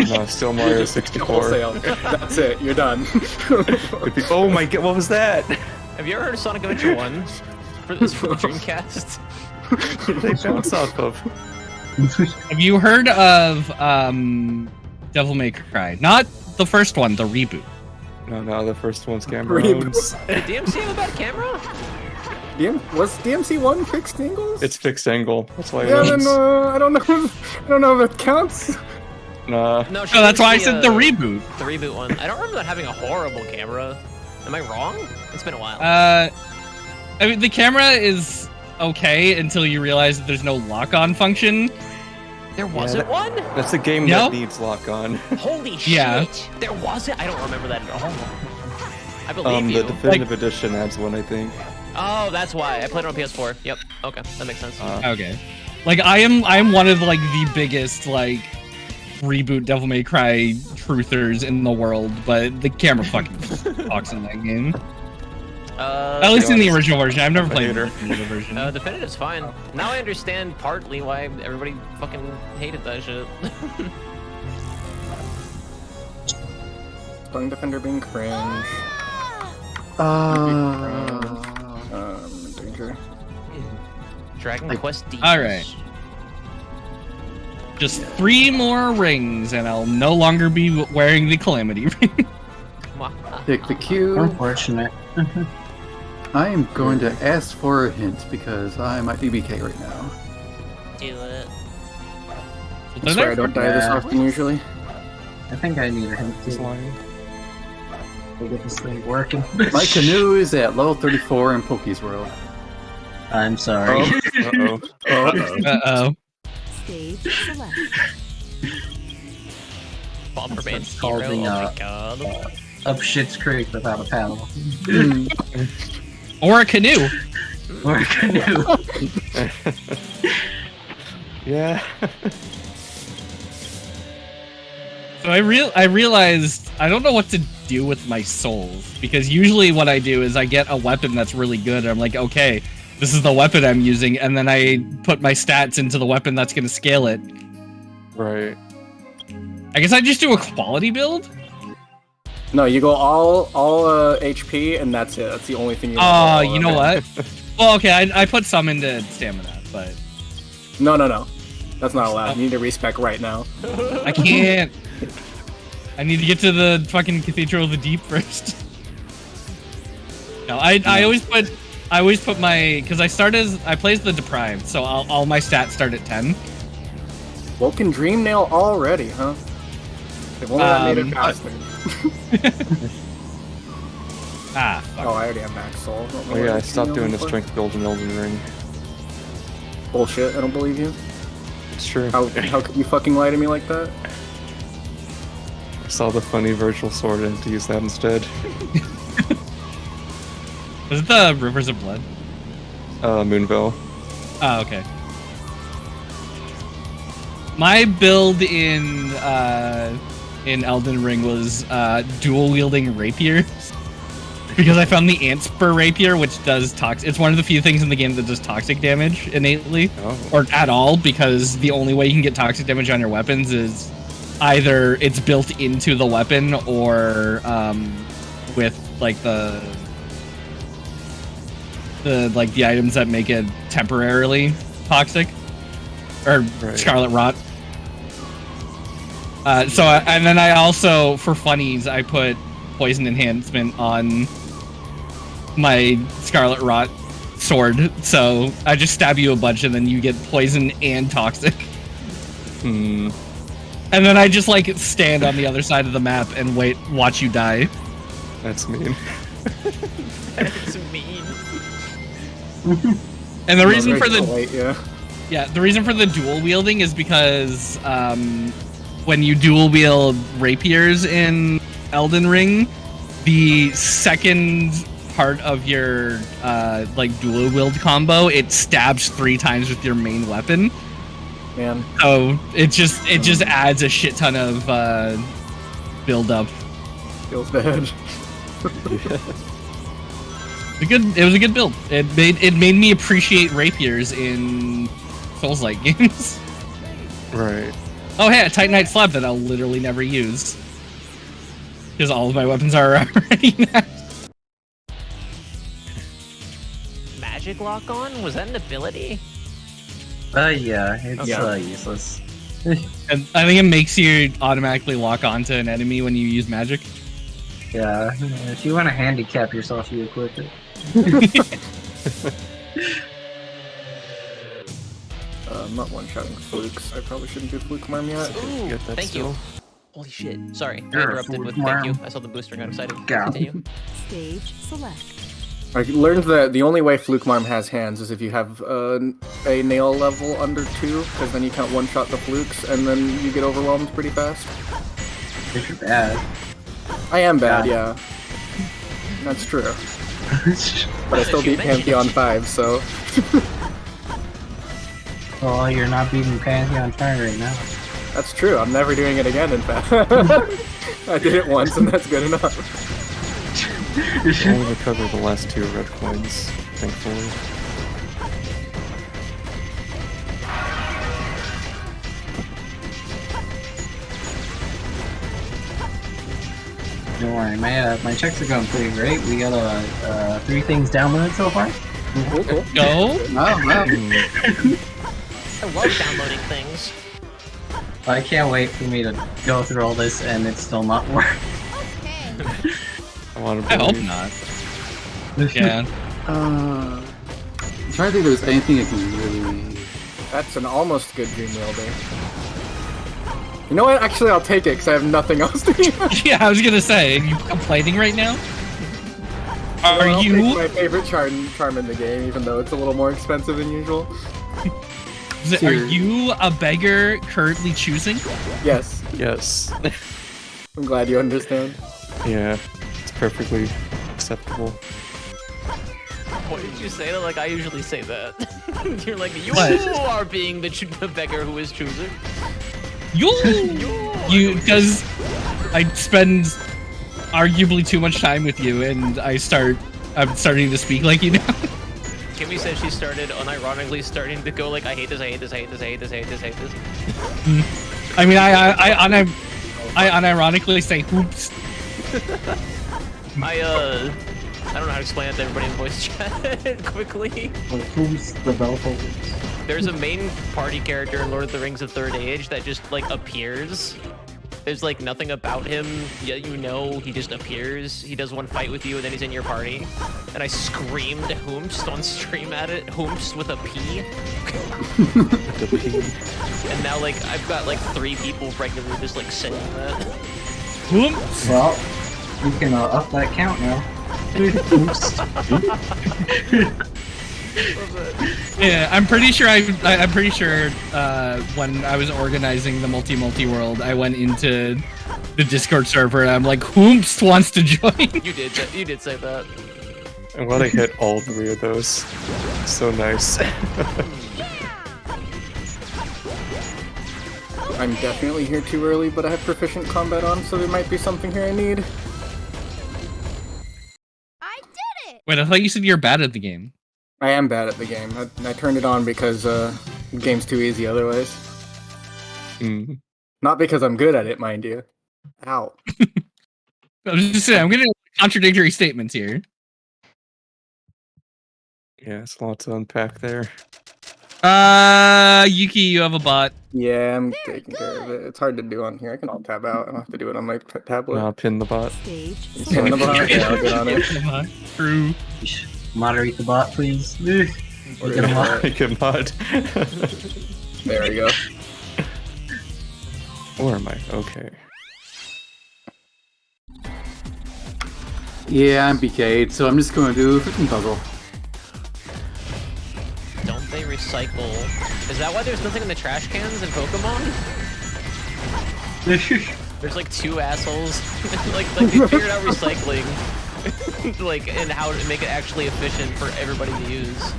No, still Mario 64. Wholesale. That's it, you're done. Oh my god, what was that? Have you ever heard of Sonic Adventure 1? For the Dreamcast? They bounce off of. Have you heard of Devil May Cry? Not the first one, the reboot. No, the first one's camera owns. Did DMC have a bad camera? Was DMC1 fixed angles? It's fixed angle. That's why it Yeah, owns. then I don't know if it counts. Nah. No, that's why I said the reboot. The reboot one. I don't remember that having a horrible camera. Am I wrong? It's been a while. I mean, the camera is okay until you realize that there's no lock-on function. There wasn't one? That's a game that needs lock-on. Holy shit! There wasn't? I don't remember that at all. I believe you. The definitive edition adds one, I think. Oh, that's why. I played it on PS4. Yep. Okay, that makes sense. Okay. Like, I am one of, like, the biggest, like, reboot Devil May Cry truthers in the world, but the camera fucking talks in that game. At least in the original version. I've never played the definitive version. Definitive's fine. Now I understand partly why everybody fucking hated that shit. Spelling Defender being cringe. Danger. Dragon Quest D. Alright. Just 3 more rings, and I'll no longer be wearing the Calamity ring. Pick the cube. Unfortunate. I am going to ask for a hint because I'm at DBK right now. Do it. I swear I don't die this often usually. I think I need a hint too. We'll get this thing working. My canoe is at level 34 in Pokey's world. I'm sorry. Uh-oh. Uh-oh. Stage select. Bomberman It's Hero, called oh my god. Up Shit's Creek without a paddle. Or a canoe. Or a canoe. Yeah. So I realized I don't know what to do with my souls, because usually what I do is I get a weapon that's really good and I'm like, okay, this is the weapon I'm using, and then I put my stats into the weapon that's going to scale it. Right. I guess I just do a quality build? No, you go all HP and that's it. That's the only thing you Oh, you know what? Well, okay, I put some into stamina, but... No. That's not allowed. You need to respec right now. I can't. I need to get to the fucking Cathedral of the Deep first. No, I always put my, because I play as the deprived, so all my stats start at 10. Woken Dream Nail already, huh? They've only made it faster. Fuck. Oh, I already have max soul. Oh yeah, I stopped doing the strength build in Elden Ring. Bullshit, I don't believe you. It's true. How could you fucking lie to me like that? I saw the funny virtual sword and had to use that instead. Was it the Rivers of Blood? Moonville. Oh, okay. My build in Elden Ring was dual wielding rapiers because I found the ant spur rapier, which does toxic. It's one of the few things in the game that does toxic damage innately, or at all, because the only way you can get toxic damage on your weapons is either it's built into the weapon or with like the items that make it temporarily toxic or Scarlet Rot. And then I also, for funnies, I put poison enhancement on my Scarlet Rot sword. So I just stab you a bunch and then you get poison and toxic. And then I just like stand on the other side of the map and watch you die. That's mean. That's mean. And the reason for the the reason for the dual wielding is because when you dual wield rapiers in Elden Ring, the second part of your like dual wield combo, it stabs 3 times with your main weapon. Man. So it just adds a shit ton of build up. Feels bad. It was a good build. It made me appreciate rapiers in Souls-like games. Right. Oh hey, a Titanite slab that I'll literally never use. Because all of my weapons are already maxed. Magic lock on? Was that an ability? Yeah, it's useless. And I think it makes you automatically lock onto an enemy when you use magic. Yeah, if you want to handicap yourself, you equip it. I'm not one-shotting flukes. I probably shouldn't do fluke marm yet. Ooh, thank you. Holy shit. Sorry, I interrupted with thank you. I saw the booster and got excited. Continue. Stage select. I learned that the only way Fluke Marm has hands is if you have a nail level under 2, because then you can't one-shot the flukes, and then you get overwhelmed pretty fast. If you're bad. I am bad, yeah. That's true. But I still beat Pantheon 5, so... Well, you're not beating Pantheon 5 right now. That's true, I'm never doing it again, in fact. I did it once, and that's good enough. I only recovered the last 2 red coins, thankfully. Don't worry, my checks are going pretty great. We got 3 things downloaded so far. Cool. Go? I love downloading things. I can't wait for me to go through all this and it's still not working. I hope not. Yeah. I'm trying to think if there's anything I can really... That's an almost good dream wielding. You know what? Actually, I'll take it because I have nothing else to do. Yeah, I was gonna say, are you complaining right now? Are you? It's my favorite charm in the game, even though it's a little more expensive than usual. Are you a beggar currently choosing? Yes. Yes. I'm glad you understand. Yeah, it's perfectly acceptable. What did you say? Like I usually say that. You're like, you What? are being the beggar who is choosing. You, because I spend arguably too much time with you, and I'm starting to speak like you now. Kimmy said she started unironically starting to go like, I hate this, I hate this, I hate this, I hate this, I hate this, I hate this. I mean, I unironically say hoops. I don't know how to explain it to everybody in voice chat quickly. Who's the developer? There's a main party character in Lord of the Rings: The Third Age that just like appears, There's like nothing about him. Yet you know he just appears. He does one fight with you, and then he's in your party. And I screamed "Hoomst" on stream at it. Hoomst with a P. And now like I've got like 3 people regularly just like saying that. Hoomst. Well, you can up that count now. Yeah, I'm pretty sure I'm pretty sure when I was organizing the Multi-World, I went into the Discord server and I'm like, Hoomst wants to join. You did say that. I'm glad I hit all 3 of those. So nice. I'm definitely here too early, but I have proficient combat on, so there might be something here I need. Wait, I thought you said you're bad at the game. I am bad at the game. I turned it on because the game's too easy otherwise. Not because I'm good at it, mind you. Ow. I was just saying, I'm getting contradictory statements here. Yeah, it's a lot to unpack there. Yuki, you have a bot. Yeah, I'm taking care of it. It's hard to do on here. I can all tab out. I don't have to do it on my tablet. I'll pin the bot. Pin the bot? Yeah, I'll get on it. True. Moderate the bot, please. Get him on. Make a mod. There we go. Or am I? Okay. Yeah, I'm BK'd, so I'm just going to do a freaking puzzle. Don't they recycle? Is that why there's nothing in the trash cans in Pokemon? There's like 2 assholes. like they figured out recycling, like, and how to make it actually efficient for everybody to use.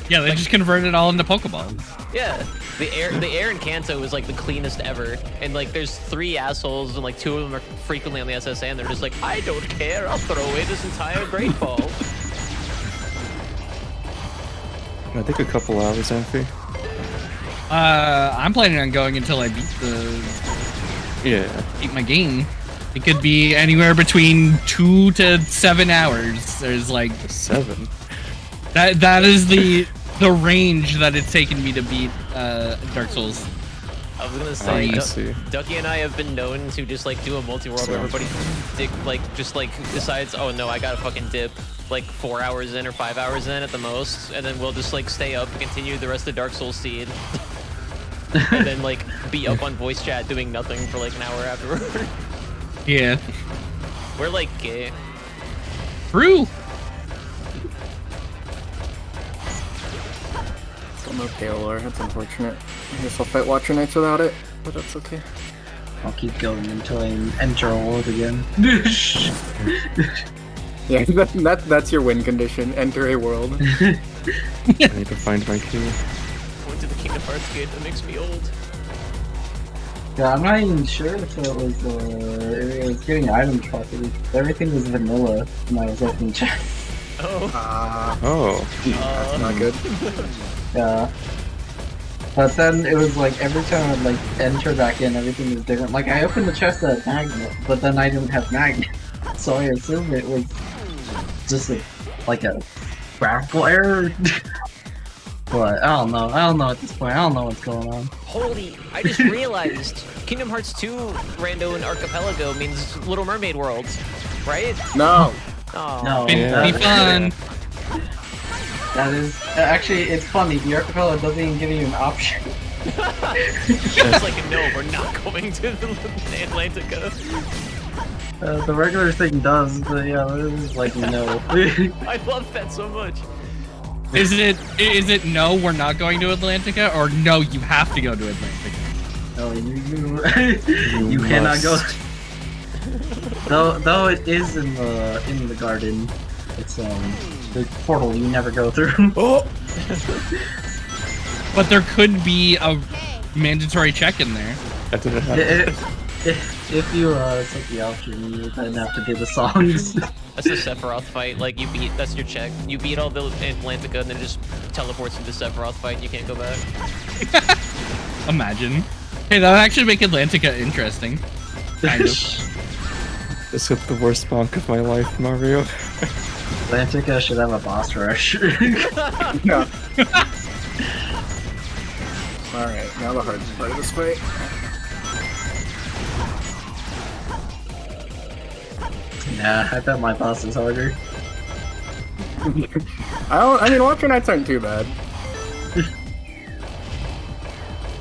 Yeah, they just converted it all into Pokeballs. Yeah, the air in Kanto is like the cleanest ever, and like there's 3 assholes, and like 2 of them are frequently on the SSA, and they're just like, I don't care, I'll throw away this entire Great Ball. I think a couple hours, Amphi. I'm planning on going until I beat my game. It could be anywhere between 2 to 7 hours. There's like 7. That is the range that it's taken me to beat Dark Souls. I was gonna say, Duckie and I have been known to just like do a multi-world where everybody just decides, oh no, I gotta fucking dip like 4 hours in or 5 hours in at the most, and then we'll just like stay up and continue the rest of Dark Souls seed. And then like be up on voice chat doing nothing for like an hour afterward. Yeah. We're like gay. True. Still no Paolor, that's unfortunate. I guess I'll fight Watcher Knights without it, but that's okay. I'll keep going until I enter a world again. Yeah, that's your win condition. Enter a world. I need to find my key. Going to the Kingdom Hearts gate that makes me old. Yeah, I'm not even sure if it was getting items properly. Everyththing was vanilla when I was opening chests. Oh. That's not good. Yeah. But then it was like every time I'd like enter back in, everything was different. Like I opened the chest that had magnet, but then I didn't have magnet. So I assumed it was just like a graphical error. But I don't know at this point. I don't know what's going on. Holy, I just realized Kingdom Hearts 2 Rando and Archipelago means Little Mermaid worlds, right? No. Oh. No. Be fun. That is actually, it's funny. The Archipelago doesn't even give you an option. It's like, no, we're not going to Atlantica. The regular thing does, but yeah, this is like no. I love that so much. Is it no, we're not going to Atlantica, or no, you have to go to Atlantica? No, you cannot go. Though it is in the garden, it's the portal you never go through. Oh. But there could be a mandatory check in there. That didn't happen. If you took the option, you then have to do the songs. That's the Sephiroth fight. Like you beat, that's your check. You beat all the Atlantica and then it just teleports to the Sephiroth fight and you can't go back. Imagine. Hey, that would actually make Atlantica interesting. Kind of. This hit the worst bonk of my life, Mario. Atlantica should have a boss rush. No. Alright, now the hardest part of this fight. Nah, I bet my boss is harder. I mean, Watcher Knights aren't too bad.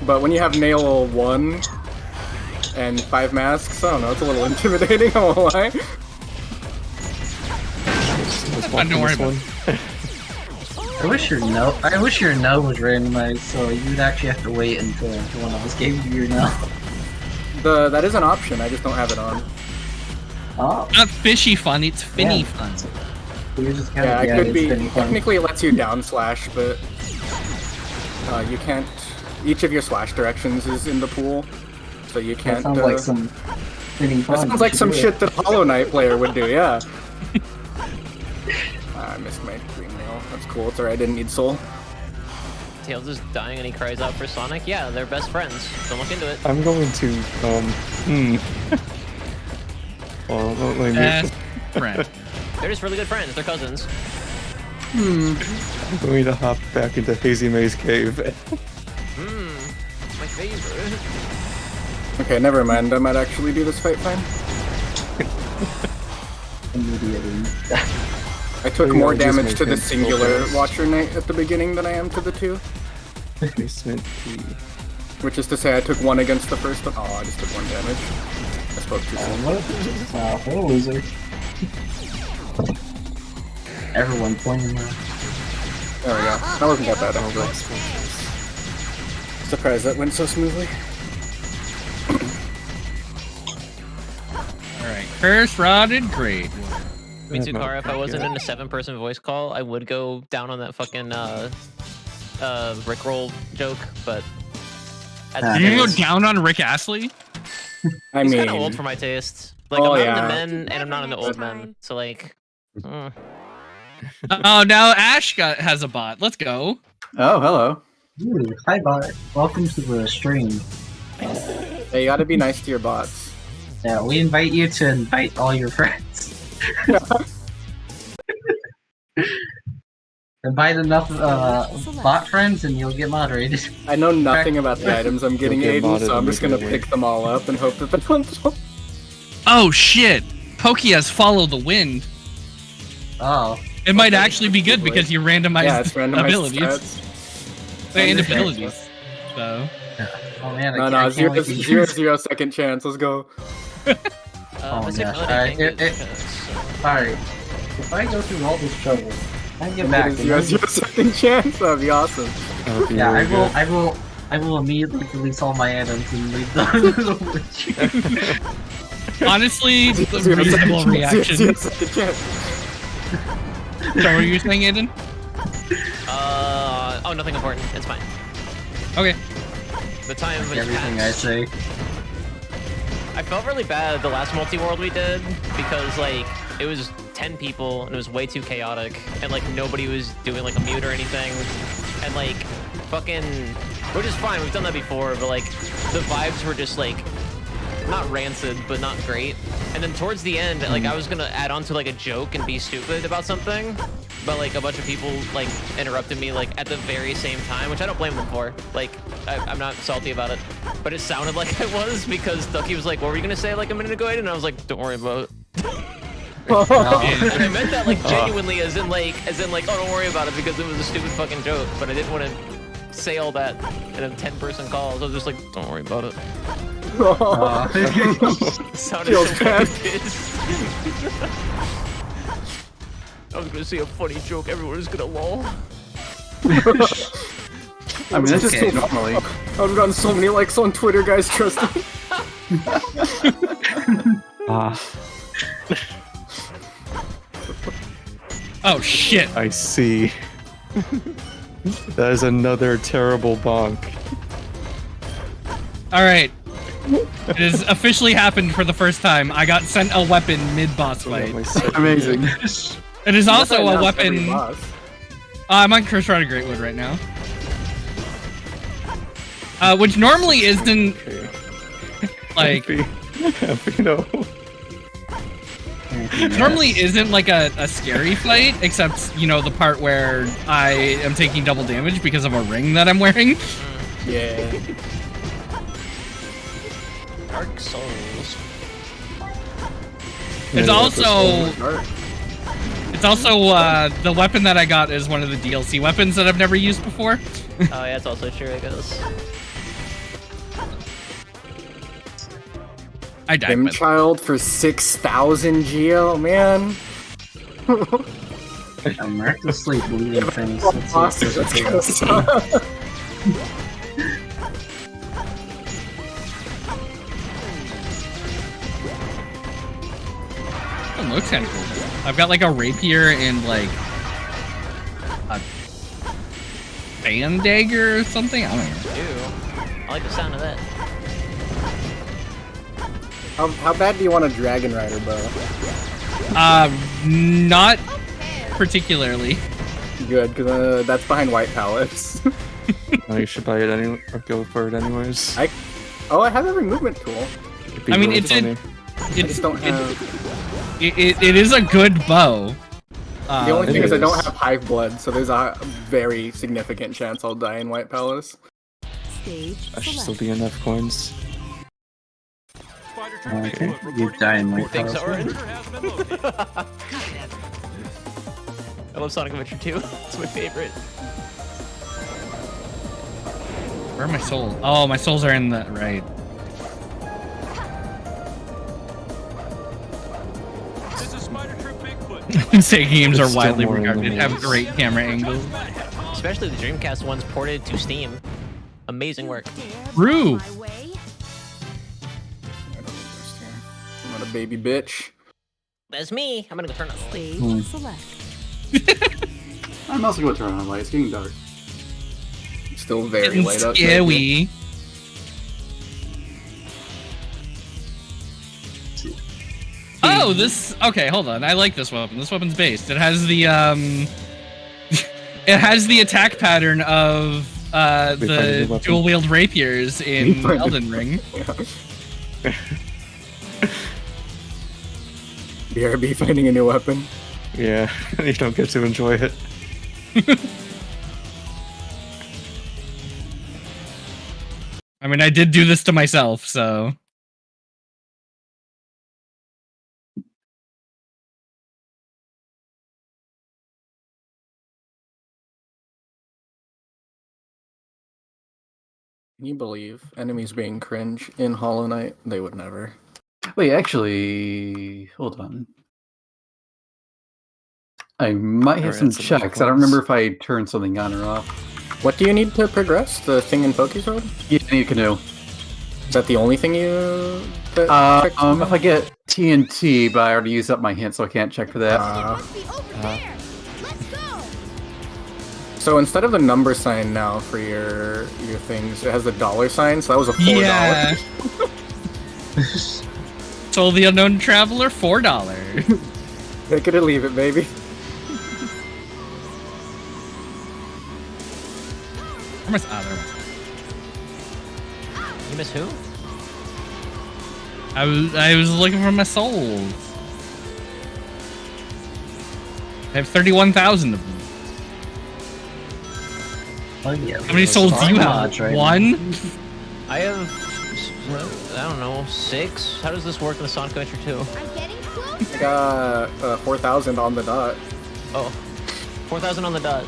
But when you have Nail 1 and 5 masks, I don't know, it's a little intimidating, I won't lie. Don't worry about it. I wish your no was randomized, so you'd actually have to wait until one of us gave you your no. That is an option, I just don't have it on. Oh. Not fishy fun, it's finny fun. You're just kind Yeah, of, it could be. Technically, it lets you down slash, but you can't. Each of your slash directions is in the pool, so you can't. That sounds like some finny fun. That sounds like some shit that a Hollow Knight player would do, yeah. I missed my green nail. That's cool. It's alright. I didn't need soul. Tails is dying and he cries out for Sonic. Yeah, they're best friends. Don't look into it. I'm going to Well, let me Best friend. They're just really good friends. They're cousins. I'm going to hop back into Hazy Maze Cave. My favorite. Okay, never mind. I might actually do this fight fine. Immediately. I took Yeah, more just damage make to the him singular focus. Watcher Knight at the beginning than I am to the 2. Basement key. Which is to say I took 1 against the first one. Oh, I just took 1 damage. I spoke too soon. What a loser. Everyone pointing now. There we go. That wasn't that bad, actually. Surprised that went so smoothly. Alright, Curse Rotted Great. Me too, Car. If I wasn't in a 7-person voice call, I would go down on that fucking Rickroll joke, but You're gonna go down on Rick Astley? I he's mean, kind of old for my taste. Like, Oh, I'm not yeah. into men, and I'm not into old men. So, like, Oh, now Ash has a bot. Let's go. Oh, hello. Ooh, hi bot. Welcome to the stream. Hey, you gotta be nice to your bots. Yeah, we invite you to invite all your friends. Invite enough bot friends and you'll get moderated. I know nothing about the items I'm getting, You'll get Aiden, modded so I'm and just you gonna can pick them all up and hope that the ones. Oh shit! Pokey has Follow the Wind. Oh. It might actually be good because you randomize Yeah, it's randomized abilities. stats. And abilities. So. Oh man, I No, can't zero, wait to zero, use- 0 second chance. Let's go. Oh Mr. gosh. Melody, thank you. Alright. If I go through all this trouble, I get Get back. a and 0, then- 0 second chance. That'd be awesome. That'd be Yeah, really good. I will immediately release all my items and leave them with you. Honestly, the 0 reasonable second chance, 0 reaction. second chance. So what were you saying, Aiden? Oh, nothing important. It's fine. Okay. The time was Everything I passed. say. I felt really bad the last multi-world we did because, like, it was 10 people and it was way too chaotic and, like, nobody was doing, like, a mute or anything. And, like, fucking... Which is fine, we've done that before, but, like, the vibes were just, like, not rancid, but not great. And then towards the end, like, I was gonna add on to, like, a joke and be stupid about something, but, like, a bunch of people, like, interrupted me, like, at the very same time, which I don't blame them for. Like, I'm not salty about it, but it sounded like I was because Duckie was like, what were you gonna say, like, a minute ago, Aiden? And I was like, don't worry about it. And I meant that, like, genuinely, as in, like, oh, don't worry about it because it was a stupid fucking joke, but I didn't want to say all that in a 10-person call, so I was just like, don't worry about it. Sounded so fucking pissed. I was gonna say a funny joke, everyone was gonna lol. I mean, that's just Okay. normally. I've gotten so many likes on Twitter, guys. Trust me. Oh shit! I see. That is another terrible bonk. Alright. It has officially happened for the first time. I got sent a weapon mid-boss fight. Amazing. It is also a That's every weapon... boss. I'm on Curse Rod of Greatwood right now. Which normally isn't... Like... Happy, no. Normally isn't like a scary fight, except, you know, the part where I am taking double damage because of a ring that I'm wearing. Yeah. Dark Souls. It's also the weapon that I got is one of the DLC weapons that I've never used before. Oh yeah, it's also true, I guess. I died. Him child for 6,000 geo, man. I'm recklessly bleeding things. It looks kind of cool. I've got like a rapier and like a fan dagger or something. I don't know. Ew. I like the sound of that. How bad do you want a Dragon Rider bow? Not particularly. Good, because that's behind White Palace. Oh, you should buy it anyway, or go for it anyways. I have every movement tool. I mean, it is a good bow. The only thing is I don't have Hive Blood, so there's a very significant chance I'll die in White Palace. I should still be enough coins. Okay, you die in White Palace. I love Sonic Adventure 2. It's my favorite. Where are my souls? Oh, my souls are in the right. Sega games are widely regarded, have great camera angles. Especially the Dreamcast ones ported to Steam. Amazing work. True. I'm not a baby bitch. That's me. I'm gonna go turn on the light. I'm also going to turn on the light. It's getting dark. Still very Getting light out. scary. Oh, this. Okay, hold on. I like this weapon. This weapon's based. It has the it has the attack pattern of the dual wield rapiers in Elden Ring. BRB finding a new weapon. Yeah, you don't get to enjoy it. I mean, I did do this to myself, so. Can you believe enemies being cringe in Hollow Knight? They would never. Wait, actually, hold on. I might have some checks. I don't remember if I turned something on or off. What do you need to progress? The thing in Pokey's Road? Yeah, I need a canoe. Is that the only thing you... If I get TNT, but I already used up my hint, so I can't check for that. So instead of the number sign now for your things, it has the dollar sign, so that was a $4. Yeah. Soul the Unknown Traveler, $4. Take it or leave it, baby. I miss other. You miss who? I was looking for my souls. I have 31,000 of them. Oh, yeah, how many souls do you have? Right One? I have, I don't know, 6? How does this work in the Sonic Adventure 2? I got 4,000 on the dot. Oh, 4,000 on the dot.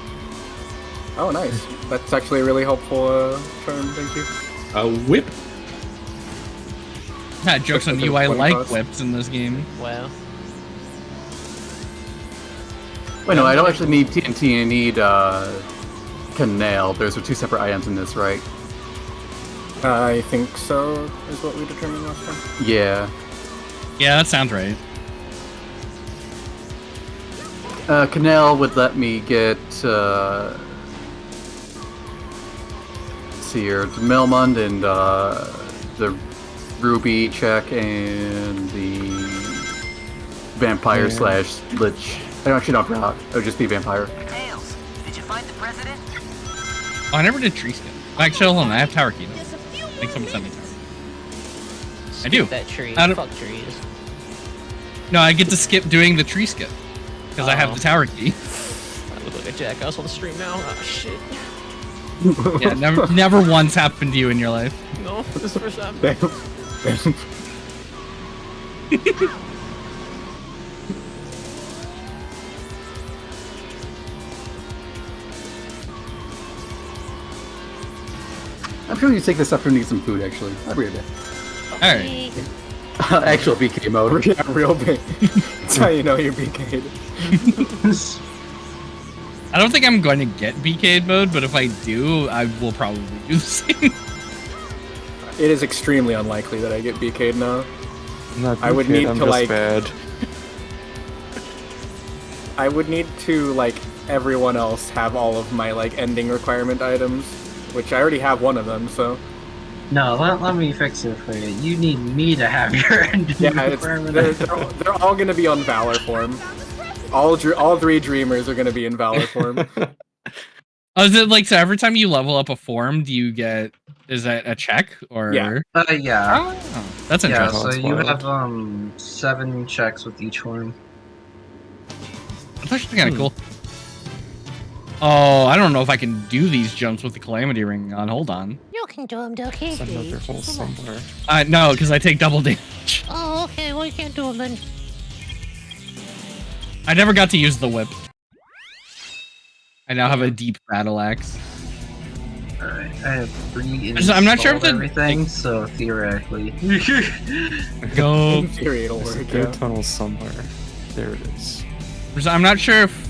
Oh, nice. That's actually a really helpful term, thank you. A whip? Joke's on you, I like whips in this game. Wow. Wait, no, I don't actually need TNT. I need Canal. Those are two separate items in this, right? I think so, is what we determined last time. Yeah. Yeah, that sounds right. Canal would let me get, let's see here, the Melmond and the Ruby check and the Vampire slash Lich. I actually don't rock. It would just be Vampire. Tails, did you find the president? Oh, I never did tree skip. Actually, hold on, I have tower key though. I think someone sent me tower. I do. That tree. Fuck trees. No, I get to skip doing the tree skip. Because I have the tower key. I look like a jackass on the stream now. Oh, shit. Yeah, never once happened to you in your life. No, this is the first time. I'm sure you take this after you need some food, actually. I'll be right back. Alright. Actual BK mode. Yeah, real big. That's how you know you're BK'd. I don't think I'm going to get BK'd mode, but if I do, I will probably do the same. It is extremely unlikely that I get BK'd now. I'm not I would BK'd, need I'm to just like. bad. I would need to like everyone else have all of my like ending requirement items, which I already have one of them. So. No, let me fix it for you. You need me to have your ending requirement. They're all gonna be on Valor form. All 3 Dreamers are gonna be in Valor form. Oh, is it like, so every time you level up a form, do you get, is that a check, or? Yeah. Yeah. Oh, that's Yeah, interesting. so you have 7 checks with each form. That's actually kind of cool. Oh, I don't know if I can do these jumps with the Calamity Ring on. Hold on. You can do them, Duckie. It's another hole somewhere. No, because I take double damage. Oh, okay. Well, you can't do them then. I never got to use the whip. I now have a deep battle axe. Alright, I have 3 I'm not sure if the everything, so theoretically. Go. In theory, it'll There's a work. third tunnel somewhere. There it is. I'm not sure if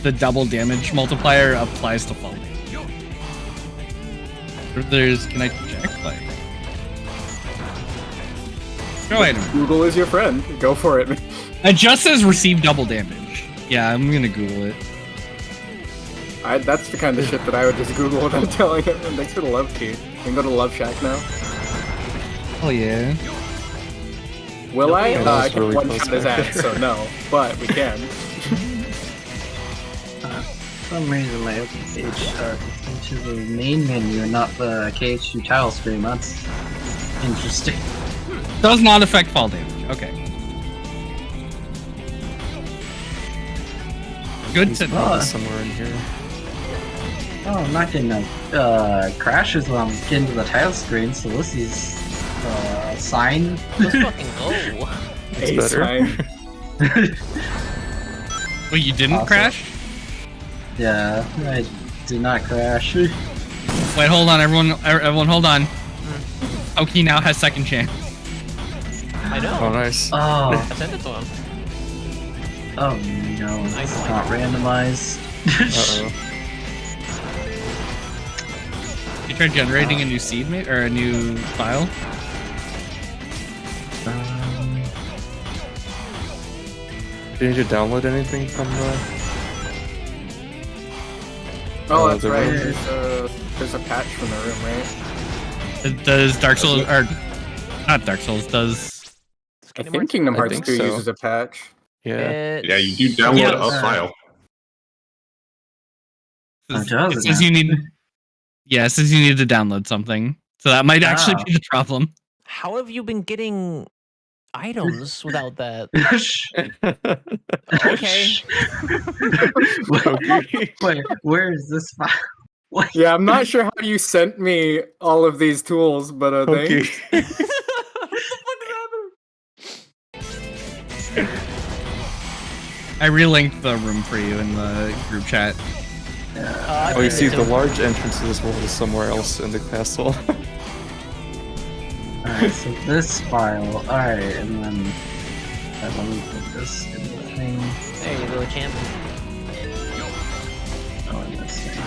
the double damage multiplier applies to fall damage. There's, can I check? Like, go item. Google is your friend. Go for it. It just says receive double damage. Yeah, I'm gonna Google it. That's the kind of shit that I would just Google without telling everyone. Thanks for the love key. We can go to Love Shack now. Oh yeah. Will I? Yeah, I that's can really one-shot close his back ass, there. so no. But we can. For some reason my open page into the main menu and not the KH2 tile screen. That's interesting. Does not affect fall damage. Okay. Good to know. Somewhere in here. Oh, I'm not getting crashes when I'm getting to the title screen, so this is sign. Let's fucking go. It's A better. sign. Wait, you didn't Awesome. crash? Yeah, I did not crash. Wait, hold on, everyone, hold on. Pokey now has second chance. I know. Oh, nice. Oh, I sent it to him. oh no, it's not randomized. Uh-oh. You tried generating a new seed, mate, or a new file? Do you need to download anything from the... Oh, that's the right. room? There's a patch from the room, right? Does Dark Souls, or not Dark Souls, does... I think Kingdom Hearts think 2 so. uses a patch. Yeah. Yeah, you do download Yeah. a file. It says you need... Yeah, it says you need to download something. So that might actually be the problem. How have you been getting items without that? Okay. Wait, where is this file? What? Yeah, I'm not sure how you sent me all of these tools, but Okay. thanks. I relinked the room for you in the group chat. Oh, you see, the large entrance to this world is somewhere else in the castle. Alright, so this file, alright, and then let me put this in the thing. There you go, champ. Oh, in this thing.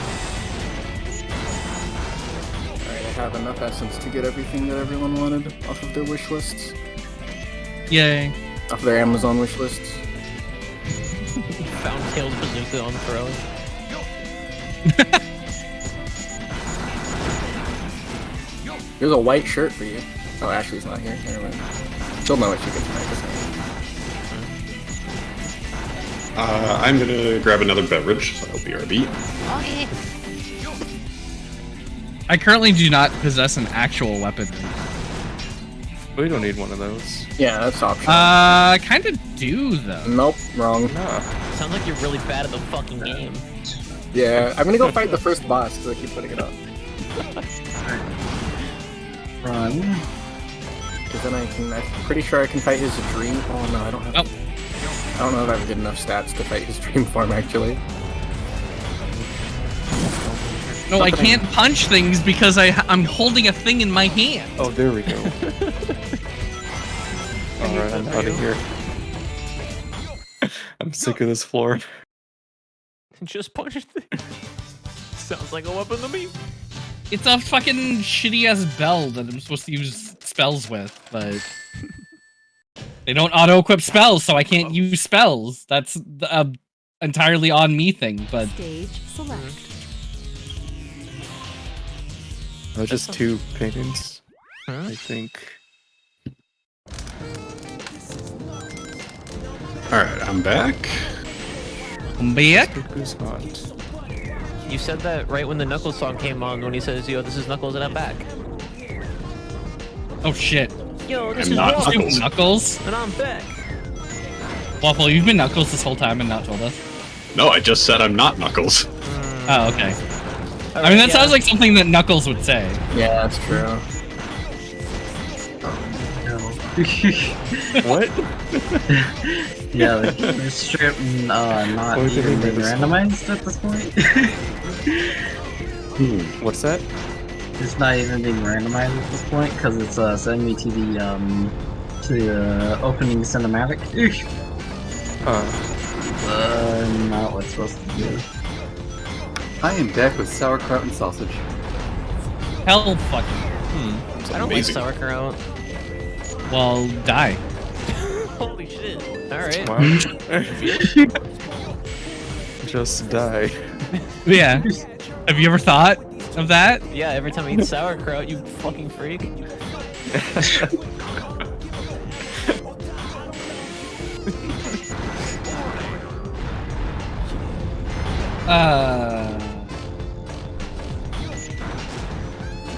Alright, I have enough essence to get everything that everyone wanted off of their wish lists. Yay. Off of their Amazon wish lists. Found Tails Bazooka on the throne. Here's a white shirt for you. Oh, Ashley's not here. Never mind. She'll know what she gets tonight. I'm gonna grab another beverage, so I'll BRB. Okay. I currently do not possess an actual weapon. We don't need one of those. Yeah, that's optional. Kind of do, though. Nope, wrong. Nah. Sounds like you're really bad at the fucking game. Yeah, I'm gonna go fight the first boss because I keep putting it up. Run. Because then I'm pretty sure I can fight his dream. Oh no, I don't have. Oh. I don't know if I have good enough stats to fight his dream form actually. No, I can't punch things because I'm holding a thing in my hand. Oh, there we go. Alright, I'm out of here. I'm sick of this floor. Just punch it. Sounds like a weapon to me. It's a fucking shitty ass bell that I'm supposed to use spells with, but they don't auto equip spells, so I can't use spells. That's entirely on me thing. But Stage select. Oh, just 2 paintings, I think. Alright, I'm back. I'm back. Who's not? You said that right when the Knuckles song came on, when he says, "Yo, this is Knuckles and I'm back." Oh shit. Yo, this I'm is not Knuckles. Knuckles. And I'm back. Waffle, you've been Knuckles this whole time and not told us. No, I just said I'm not Knuckles. Oh, okay. I mean, that sounds like something that Knuckles would say. Yeah, that's true. What? Yeah, they're straight not What even did being they randomized at this point. What's that? It's not even being randomized at this point because it's sending me to the opening cinematic. Not what's supposed to do. I am back with sauerkraut and sausage. Hell fucking. I don't like sauerkraut. Well, die. Holy shit. Alright. Wow. Just die. Yeah. Have you ever thought of that? Yeah, every time I eat sauerkraut, you fucking freak.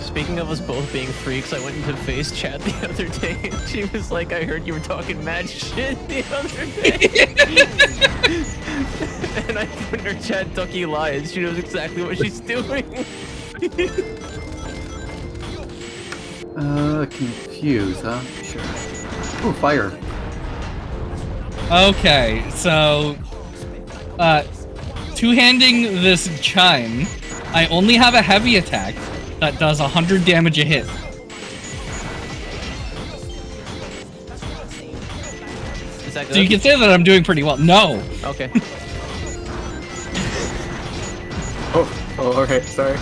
Speaking of us both being freaks, I went into Face chat the other day and she was like, I heard you were talking mad shit the other day. And I put in her chat, Duckie lies. She knows exactly what she's doing. Confused, huh? Sure. Ooh, fire. Okay, so two-handing this chime, I only have a heavy attack that does 100 damage a hit. Is that good? So you can say that I'm doing pretty well. No. Okay. Oh, okay, sorry.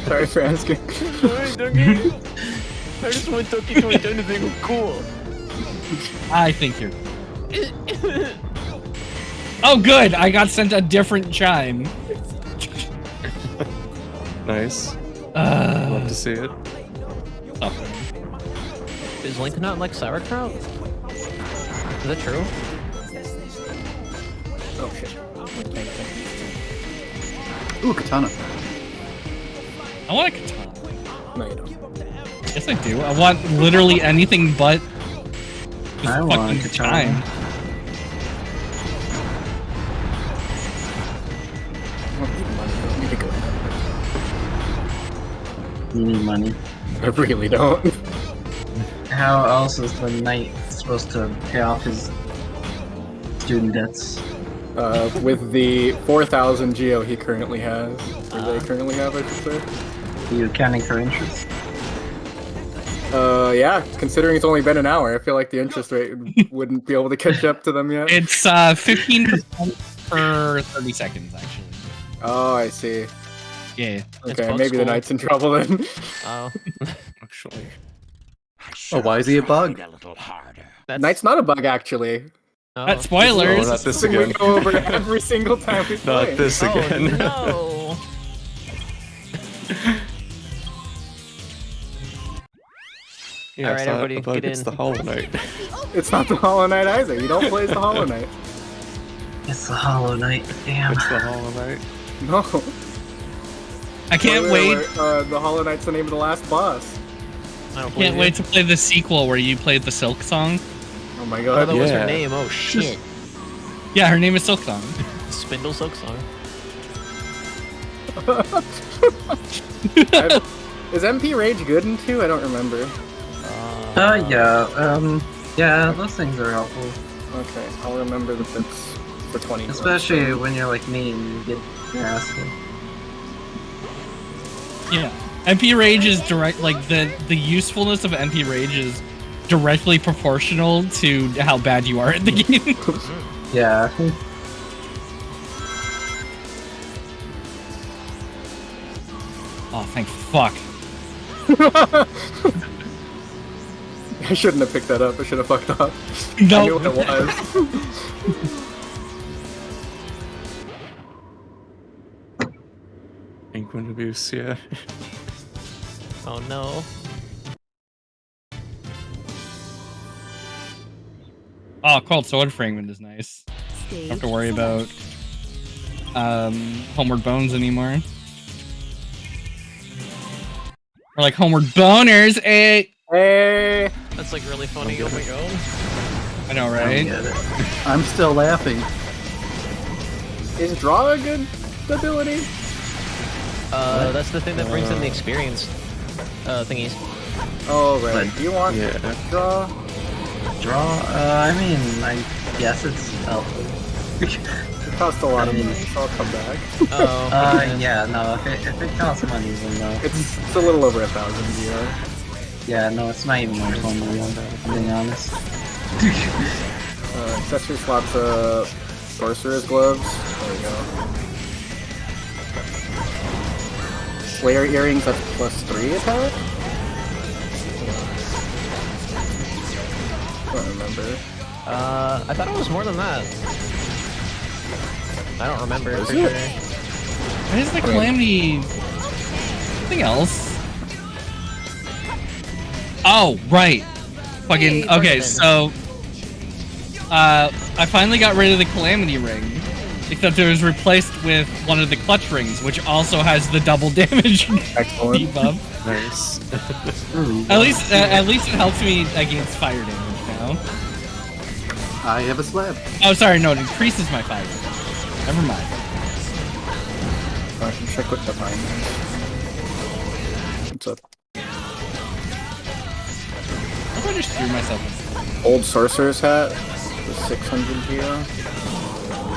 Sorry for asking. Sorry, Duckie. I just want Duckie to enjoy anything cool. I think you're... Oh, good! I got sent a different chime. Nice. Love to see it. Oh. Is Link not like sauerkraut? Is that true? Oh shit. Ooh, katana. I want a katana. No, you don't. Yes, I do. I want literally anything but this I want fucking a katana. chime. You need money. I really don't. How else is the knight supposed to pay off his student debts? With the 4,000 geo he currently has, or they currently have, I should say. Are you accounting for interest? Yeah, considering it's only been an hour, I feel like the interest rate wouldn't be able to catch up to them yet. It's 15% per 30 seconds, actually. Oh, I see. Yeah. Okay, maybe the knight's in trouble then. Oh. Actually. Oh, why is he a bug? Knight's not a bug, actually. Oh. That's spoilers. Oh, not this Something we again. go over every single time we play. Not this again. Oh, Yeah, Alright, it's not everybody, a bug, get it's in. the Hollow Knight. It's not the Hollow Knight either. You don't play as the Hollow Knight. It's the Hollow Knight. Damn. It's the Hollow Knight. No. I can't Wait, wait. the Hollow Knight's the name of the last boss. I don't Can't wait to play the sequel where you played the Silk Song. Oh my Oh, god. that was her Yeah. name. Oh shit. Yeah, her name is Silk Song. Spindle Silk Song. Is MP Rage good in 2? I don't remember. Yeah, those things are helpful. Okay, I'll remember that that's for 20. Especially when you're like me and you get your ass kicked. Yeah. MP Rage is direct, like, the usefulness of MP Rage is directly proportional to how bad you are at the game. Yeah. Oh, thank fuck. I shouldn't have picked that up. I should have fucked up. No. I knew what it was. Penguin abuse, yeah. Oh no. Oh, Cold Sword Fragment is nice. Don't have to worry about Homeward Bones anymore. Or like Homeward Boners, eh? Hey! That's like really funny. Oh my god. I know, right? I'm still laughing. Is draw a good ability? That's the thing that brings in the experience thingies. Oh, right. Do you want draw? Draw? I mean, I guess it's helpful. It costs a lot of money, so I'll come back. Oh. Yeah, no, if it costs money, then no. It's a little over 1,000 VR. Yeah, no, it's not even worth 1 million, if I'm being honest. Accessory slots of Sorcerer's Gloves. There we go. Slayer Earrings, that's +3 attack? I don't remember. I thought it was more than that. I don't remember. Is for it? sure. What is the Calamity? Something else. Oh, right. Fucking, Hey, okay, Brandon. so... I finally got rid of the Calamity Ring. Except it was replaced with one of the Clutch Rings, which also has the double damage debuff. Nice. At least it helps me against fire damage now. I have a slab. Oh, sorry, no, it increases my fire damage. Never mind. I can check what the mine is. What's up? I just threw myself in. Old Sorcerer's Hat. The 600 VR.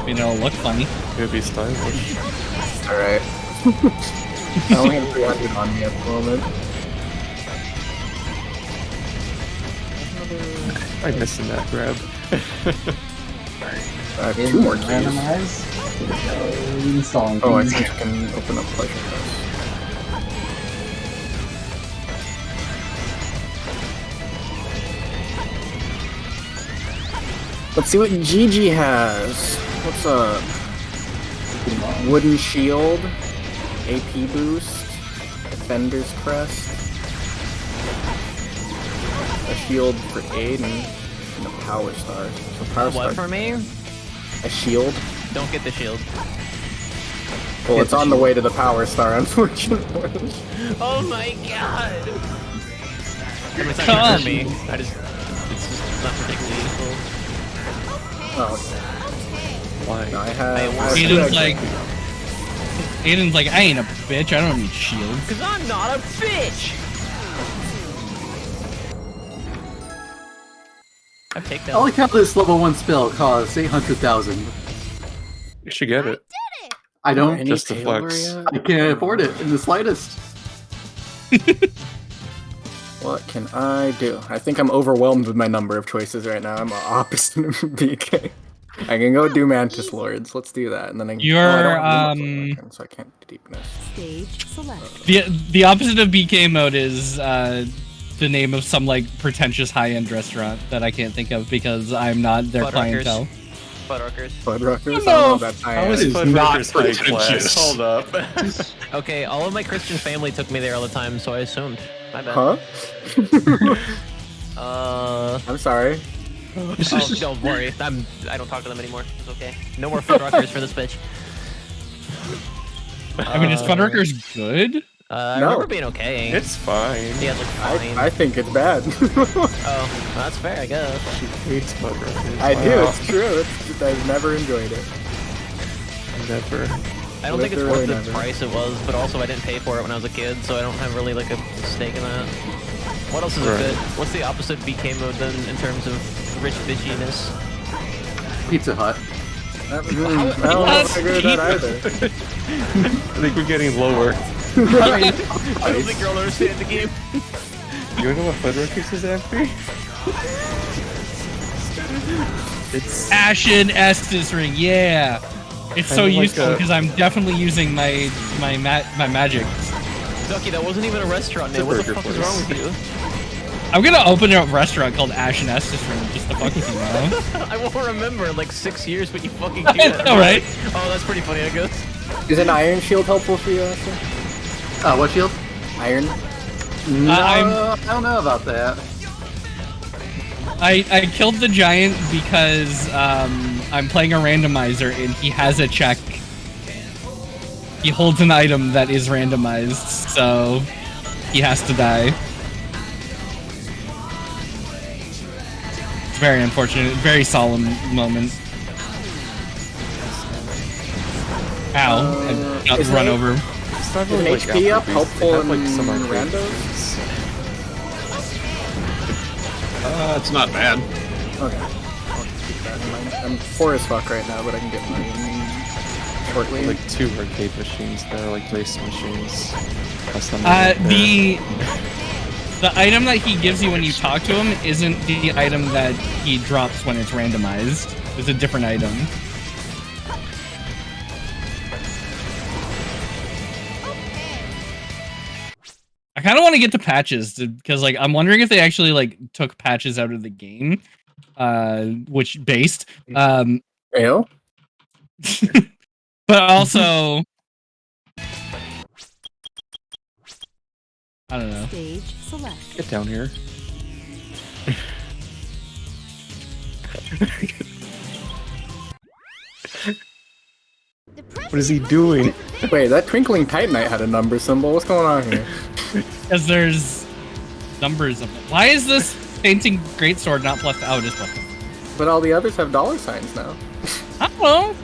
You know, look funny. It would be stylish. Alright. I only have 300 on me at the moment. I'm missing that grab. I have 2 more keys. Randomize? Installing Oh, I keys. think I can open up Pleasure Press. Let's see what Gigi has. What's up? Wooden Shield, AP Boost, Defender's Crest, a Shield for aid, and a Power Star. So Power Star. What for me? A Shield. Don't get the shield. Well, it's on the way to the Power Star, unfortunately. Oh my god! I mean, it's not gonna hurt me. It's just not particularly useful. Oh. Why? No, I have Aiden's like, I ain't a bitch, I don't need shields. Cause I'm not a bitch! I've taken I like how this level 1 spell costs 800,000. You should get it. I don't. Just to flex. I can't afford it in the slightest. What can I do? I think I'm overwhelmed with my number of choices right now. I'm opposite of BK. I can go do Mantis Lords. Let's do that, and then I can. So I can't do Deepness. Stage select. The opposite of BK mode is the name of some like pretentious high-end restaurant that I can't think of because I'm not their clientele. Fuddruckers. Fuddruckers? No, How is Fuddruckers not high pretentious? class? Hold up. Okay, all of my Christian family took me there all the time, so I assumed. My bad. Huh? I'm sorry. Oh, don't worry. I don't talk to them anymore. It's okay. No more Fuddruckers for this bitch. I mean, is Fuddruckers good? I No. remember being okay. It's fine. Yeah, it's like fine. I think it's bad. Oh, well, that's fair, I guess. She hates Fuddruckers. I do, Wow. it's true. It's just, I've never enjoyed it. Never. I don't think it's Literally worth the never. price it was, but also I didn't pay for it when I was a kid, so I don't have really like a stake in that. What else is Right. good? What's the opposite of BK mode then in terms of rich bitchiness? Pizza Hut. I don't know if I agree with that either. I think we're getting lower. I don't think you'll understand the game. You know what Fuddrucker is after? It's Ashen Estus Ring, yeah. It's so Kinda like useful a- because I'm definitely using my magic. Ducky, that wasn't even a restaurant name. What the fuck is wrong with you? I'm gonna open a restaurant called Ashen Estus Ring just to fuck with you, man. I won't remember in like 6 years, but you fucking do I that. know, right? Oh, that's pretty funny, I guess. Is an iron shield helpful for you, Ashley? What shield? Iron? No, I don't know about that. I killed the giant because I'm playing a randomizer and he has a check. He holds an item that is randomized, so he has to die. It's very unfortunate, very solemn moment. Ow, I got run over. It's not Is really an like HP up Applebee's. helpful They have, like, in some arcade randos? games. It's not bad. Okay. I'll keep that in mind. I'm poor as fuck right now, but I can get money shortly. Like 2 arcade machines. They're like race machines. The item that he gives you when you talk to him isn't the item that he drops when it's randomized. It's a different item. I kind of want to get the patches because, like, I'm wondering if they actually like took patches out of the game, which based, Ew. but also, I don't know. Stage select. Get down here. What is he doing? Wait, that Twinkling Titanite had a number symbol. What's going on here? Because there's numbers of them. Why is this painting greatsword not plus? Oh, it is plus. But all the others have dollar signs now. I don't know.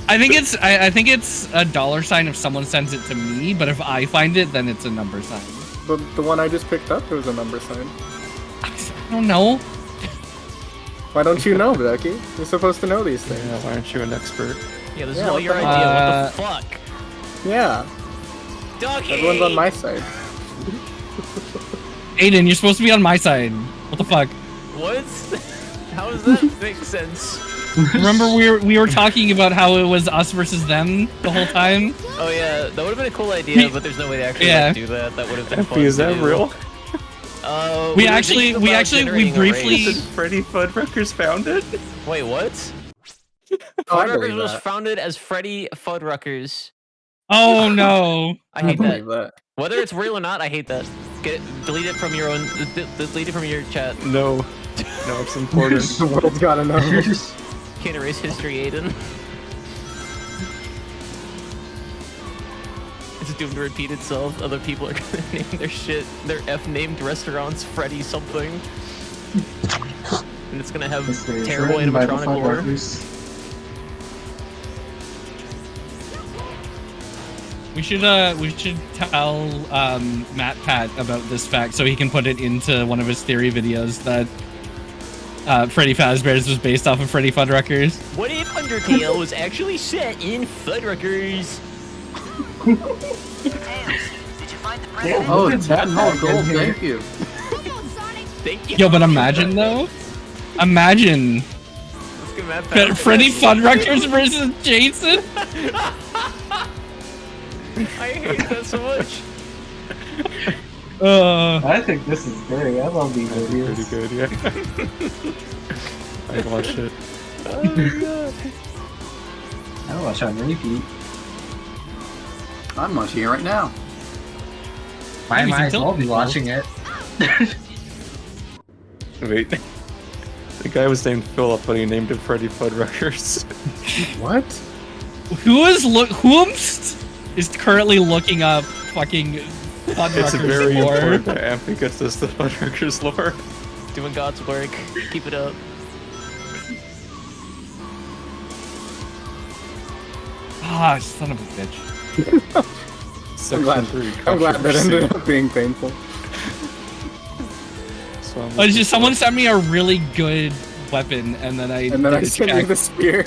I think it's a dollar sign if someone sends it to me, but if I find it, then it's a number sign. But the one I just picked up, there was a number sign. I don't know. Why don't you know, Ducky? You're supposed to know these things. Yeah, why aren't you an expert? Yeah, this is Yeah, all what your the idea. What the fuck? Yeah. Ducky! Everyone's on my side. Aiden, you're supposed to be on my side. What the fuck? What? How does that make sense? Remember we were talking about how it was us versus them the whole time? Oh yeah, that would have been a cool idea, but there's no way to actually like, do that. That would have been fun. Is to that do. real? We briefly. Freddy Fuddruckers founded? Wait, what? Oh, I Fuddruckers believe was that. founded as Freddy Fuddruckers. Oh no! I hate believe that. Whether it's real or not, I hate that. Delete it from your own. Delete it from your chat. No. No, it's important. The world's gotta know. Can't erase history, Aiden. It's doomed to repeat itself. Other people are gonna name their shit, their F-named restaurants Freddy something. And it's gonna have terrible animatronic lore. We should tell Matt Pat about this fact so he can put it into one of his theory videos that Freddy Fazbear's was based off of Freddy Fuddruckers. What if Undertale was actually set in Fuddruckers? Oh, it's 10 more gold, thank you. Thank you. Yo, but imagine though, imagine Freddy Fuddruckers versus Jason. I hate that so much. I think this is great. I love these videos. Pretty good, yeah. I watched it. Oh god. I watch on repeat. I'm watching it right now. I might as well be watching it. Wait. The guy was named Philip, but he named him Freddy Fuddruckers. What? Whomst is currently looking up fucking Fuddruckers It's very lore. important that Ampy gets us the Fuddruckers lore. Doing God's work. Keep it up. Ah, son of a bitch. I'm glad that ended up being painful. So It's just someone sent me a really good weapon, and then I And then I sent you the spear.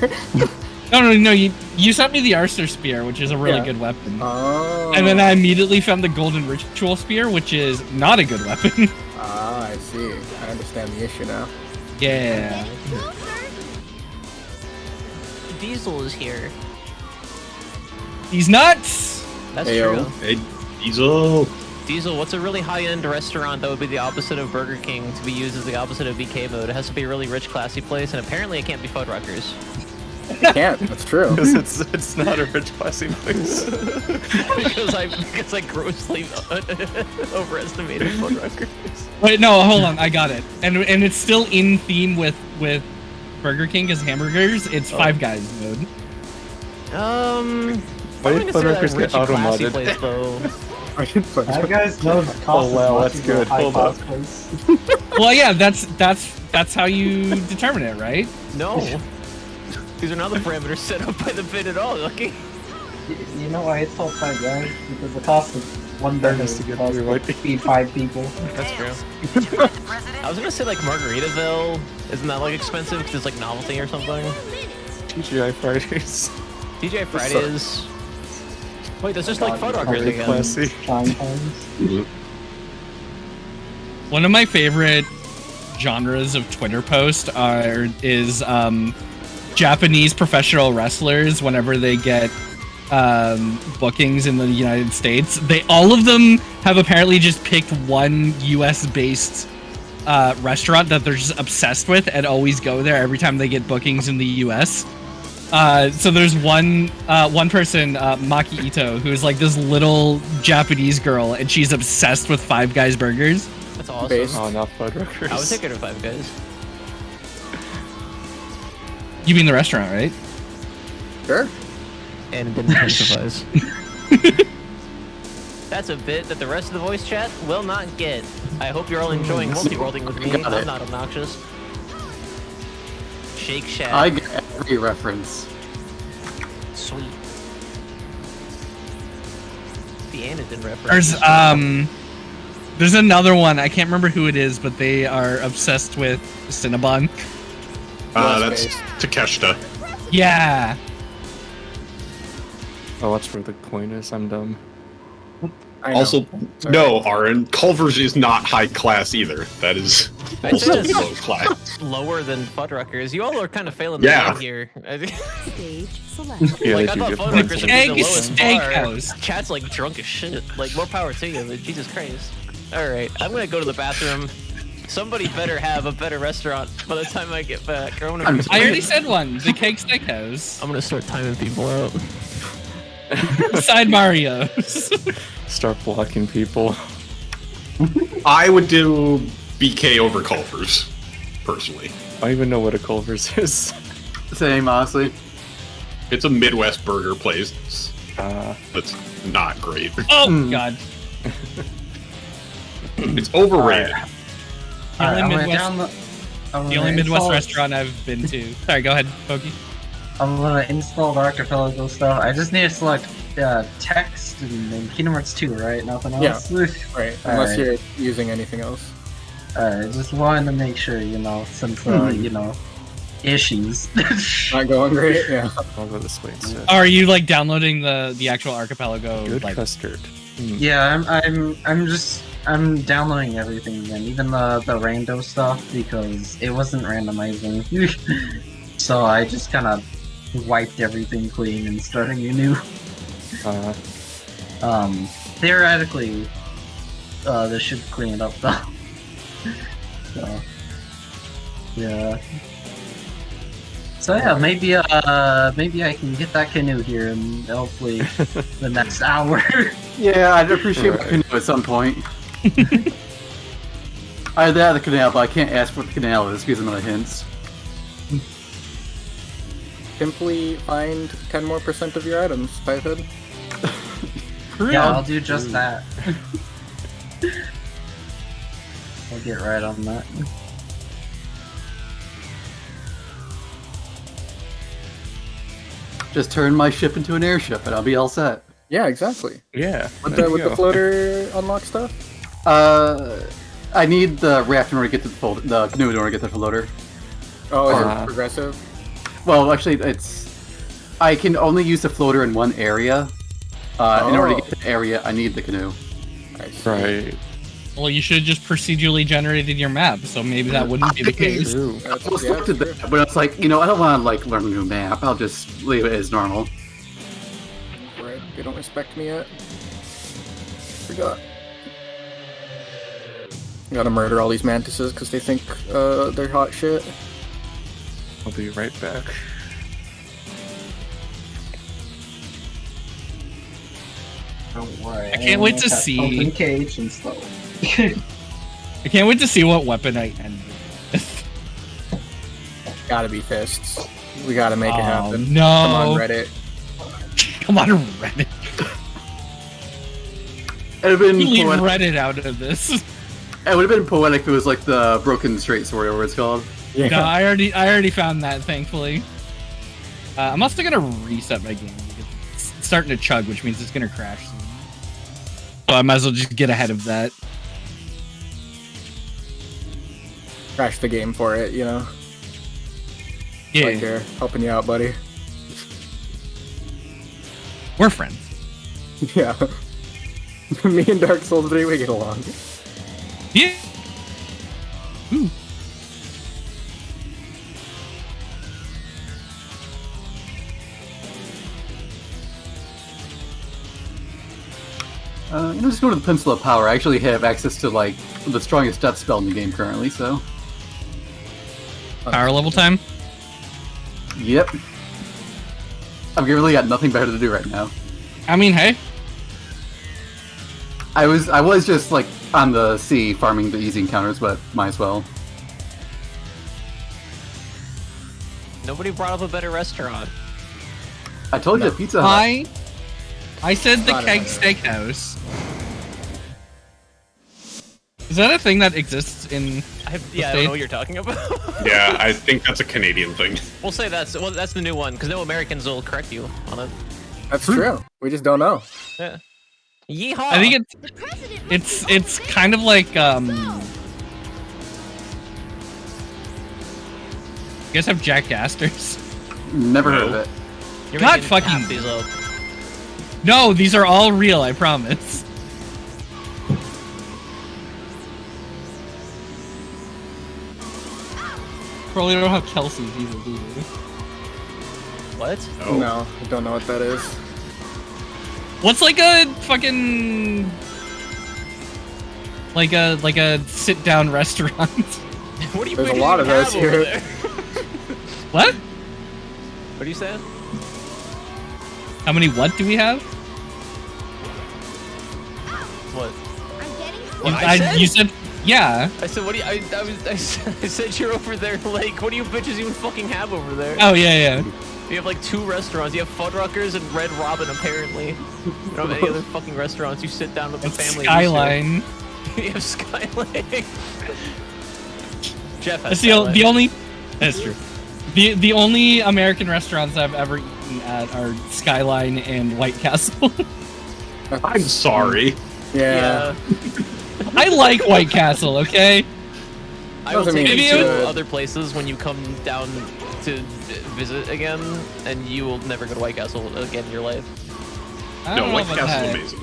No. You sent me the Arcer Spear, which is a really good weapon. Oh. And then I immediately found the Golden Ritual Spear, which is not a good weapon. Ah, I see. I understand the issue now. Yeah. Diesel is here. He's nuts! That's Ayo. true. Hey, Diesel. Diesel, what's a really high-end restaurant that would be the opposite of Burger King to be used as the opposite of BK mode? It has to be a really rich, classy place, and apparently it can't be Fuddruckers. It can't. That's true. Because it's not a rich, classy place. because I grossly overestimated Fuddruckers. Wait, no, hold on, I got it. And it's still in theme with Burger King as hamburgers. It's Five Guys mode. Why did Fuddruckers get auto-modded? Place, though. That guy's knows cost. Oh wow, that's good. Hold up. Well, yeah, that's how you determine it, right? No. These are not the parameters set up by the bid at all, Duckie. You know why it's called Five Guys? Because the cost of one burger is to feed 5 people. That's true. I was gonna say like Margaritaville. Isn't that like expensive because it's like novelty or something? TGI Fridays. TGI Fridays. Wait, that's just like Fuddruckers again. Classy. One of my favorite genres of Twitter post is Japanese professional wrestlers whenever they get bookings in the United States. All of them have apparently just picked one US based restaurant that they're just obsessed with and always go there every time they get bookings in the US. So there's one person, Maki Ito, who's like this little Japanese girl, and she's obsessed with Five Guys burgers. That's awesome. Oh, not Fuddruckers. I would take her to Five Guys. You mean the restaurant, right? Sure. And it didn't intensifies. That's a bit that the rest of the voice chat will not get. I hope you're all enjoying multi-worlding with me. I'm not obnoxious. Shake Shack. I get every reference. Sweet. The Anakin reference. There's another one. I can't remember who it is, but they are obsessed with Cinnabon. That's Takeshita. Yeah. Oh, that's where the coin is. I'm dumb. Also, no, Aaron, Culver's is not high class either. That is also low class. Lower than Fuddruckers. You all are kind of failing Yeah. me here. Stage select. Yeah, like, I thought Fuddruckers would be the lowest Steakhouse. bar. Chat's like drunk as shit. Like, more power to you, but Jesus Christ. Alright, I'm gonna go to the bathroom. Somebody better have a better restaurant by the time I get back. Or I already said one. The Cake Steakhouse. I'm gonna start timing people out. Side Mario's. Start blocking people. I would do BK over Culver's, personally. I don't even know what a Culver's is. Same, honestly. It's a Midwest burger place. That's not great. Oh, God. It's overrated. The only Midwest restaurant I've been to. Sorry, go ahead, Pokey. I'm gonna install the archipelago stuff. I just need to select text and Kingdom Hearts 2, right? Nothing else? Yeah, right. Unless you're using anything else. Alright, just wanted to make sure, since, issues. Not going great, yeah. I'll go this way instead. Are you, like, downloading the actual archipelago? Good like... custard. Yeah, I'm downloading everything again, even the rando stuff, because it wasn't randomizing. So I just kind of wiped everything clean and starting anew. Theoretically, this should clean it up though. So, yeah. So yeah, maybe I can get that canoe here and hopefully the next hour. Yeah, I'd appreciate a canoe at some point. Either that or the canal, but I can't ask what the canal is because of my hints. Simply find 10% more of your items, type in. Yeah, I'll do just that. I'll get right on that. Just turn my ship into an airship and I'll be all set. Yeah, exactly. Yeah. With the floater unlock stuff? I need the raft in order to get to the canoe in order to get to the floater. Oh, is it progressive? Well, actually, it's I can only use the floater in one area. In order to get to the area, I need the canoe. Right. Well, you should have just procedurally generated your map, so maybe that wouldn't be the case. I was looked at that, but it's like, you know, I don't want to like learn a new map. I'll just leave it as normal. Right, they don't respect me yet. Forgot. Gotta murder all these mantises because they think they're hot shit. I'll be right back. Don't worry. I can't wait to see. Open cage and slow. I can't wait to see what weapon I end with. Gotta be fists. We gotta make it happen. No. Come on, Reddit. Come on, Reddit. It would have been Leave poetic. Reddit out of this. It would have been poetic if it was like the Broken Straight Sword, whatever it's called. Yeah. No, I already found that, thankfully. I'm also gonna reset my game because it's starting to chug, which means it's gonna crash soon. So I might as well just get ahead of that. Crash the game for it, you know? Yeah. Right here, helping you out, buddy. We're friends. Yeah. Me and Dark Souls 3, we get along. Yeah. Ooh. You know, just go to the Pencil of Power. I actually have access to like the strongest death spell in the game currently, so. Power level time? Yep. I've really got nothing better to do right now. I mean, hey. I was just like on the sea farming the easy encounters, but might as well. Nobody brought up a better restaurant. I told you, Pizza Hut. I said the Keg Steakhouse. Is that a thing that exists in? I don't know what you're talking about. Yeah, I think that's a Canadian thing. We'll say that's the new one because no Americans will correct you on it. That's true. We just don't know. Yeah. Yeehaw! I think it's kind of like You guys have Jack Astor's? Never heard of it. You're God making fucking. half these up. No, these are all real. I promise. Probably don't have Kelsey's either, do you? What? No, I don't know what that is. What's like a fucking like a sit down restaurant? What do you? There's a lot of those here. What? What are you saying? How many what do we have? What? You said yeah. I said what do you? I said you're over there. Like, what do you bitches even fucking have over there? Oh yeah. You have like 2 restaurants. You have Fuddruckers and Red Robin, apparently. You don't have any other fucking restaurants. You sit down with the family. Skyline. You have Skyline. Jeff has That's the only. That's true. The only American restaurants I've ever eaten at are Skyline and White Castle. I'm sorry. Yeah. I like White Castle. Okay. I will take you to other places when you come down to visit again, and you will never go to White Castle again in your life. No, White Castle's amazing.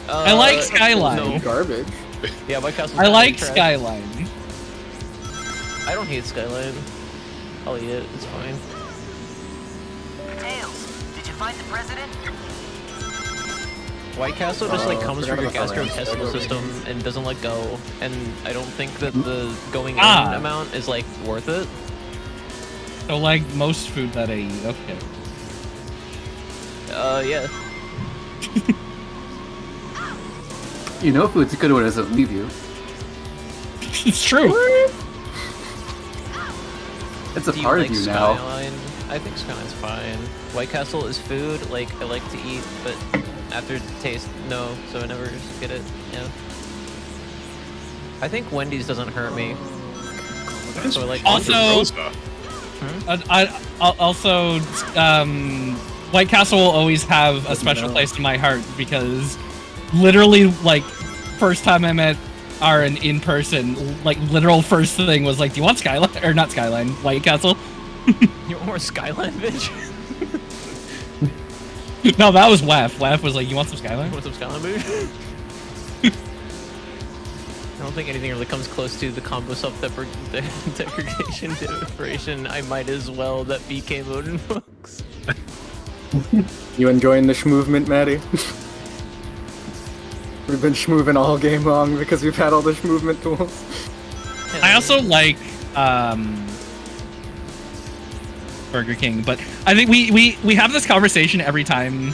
I like Skyline. No. Garbage. Yeah, White Castle. I like Skyline. I don't hate Skyline. I'll eat it. It's fine. Tails, did you find the president? White Castle just like comes from your gastrointestinal system and doesn't let go, and I don't think that the going in amount is like worth it. So like most food that I eat, okay. Yeah. You know, food's a good one doesn't leave you. It's true. It's a part of you now. I think Skyline's fine. White Castle is food, like I like to eat, but after taste, no, so I never just get it. Yeah. I think Wendy's doesn't hurt me. So I like also, White Castle will always have a special place in my heart because literally, like, first time I met Aaron in person, like, literal first thing was like, do you want Skyline? Or not Skyline, White Castle? You want more Skyline, bitch? No, that was Waff. Waff was like, "You want some Skyline? Want some Skyline, baby?" I don't think anything really comes close to the combo self-degradation desperation. I might as well that BK mode invokes. You enjoying the schmovement, Maddie? We've been schmoving all game long because we've had all the schmovement tools. I also like Burger King, but I think we have this conversation every time.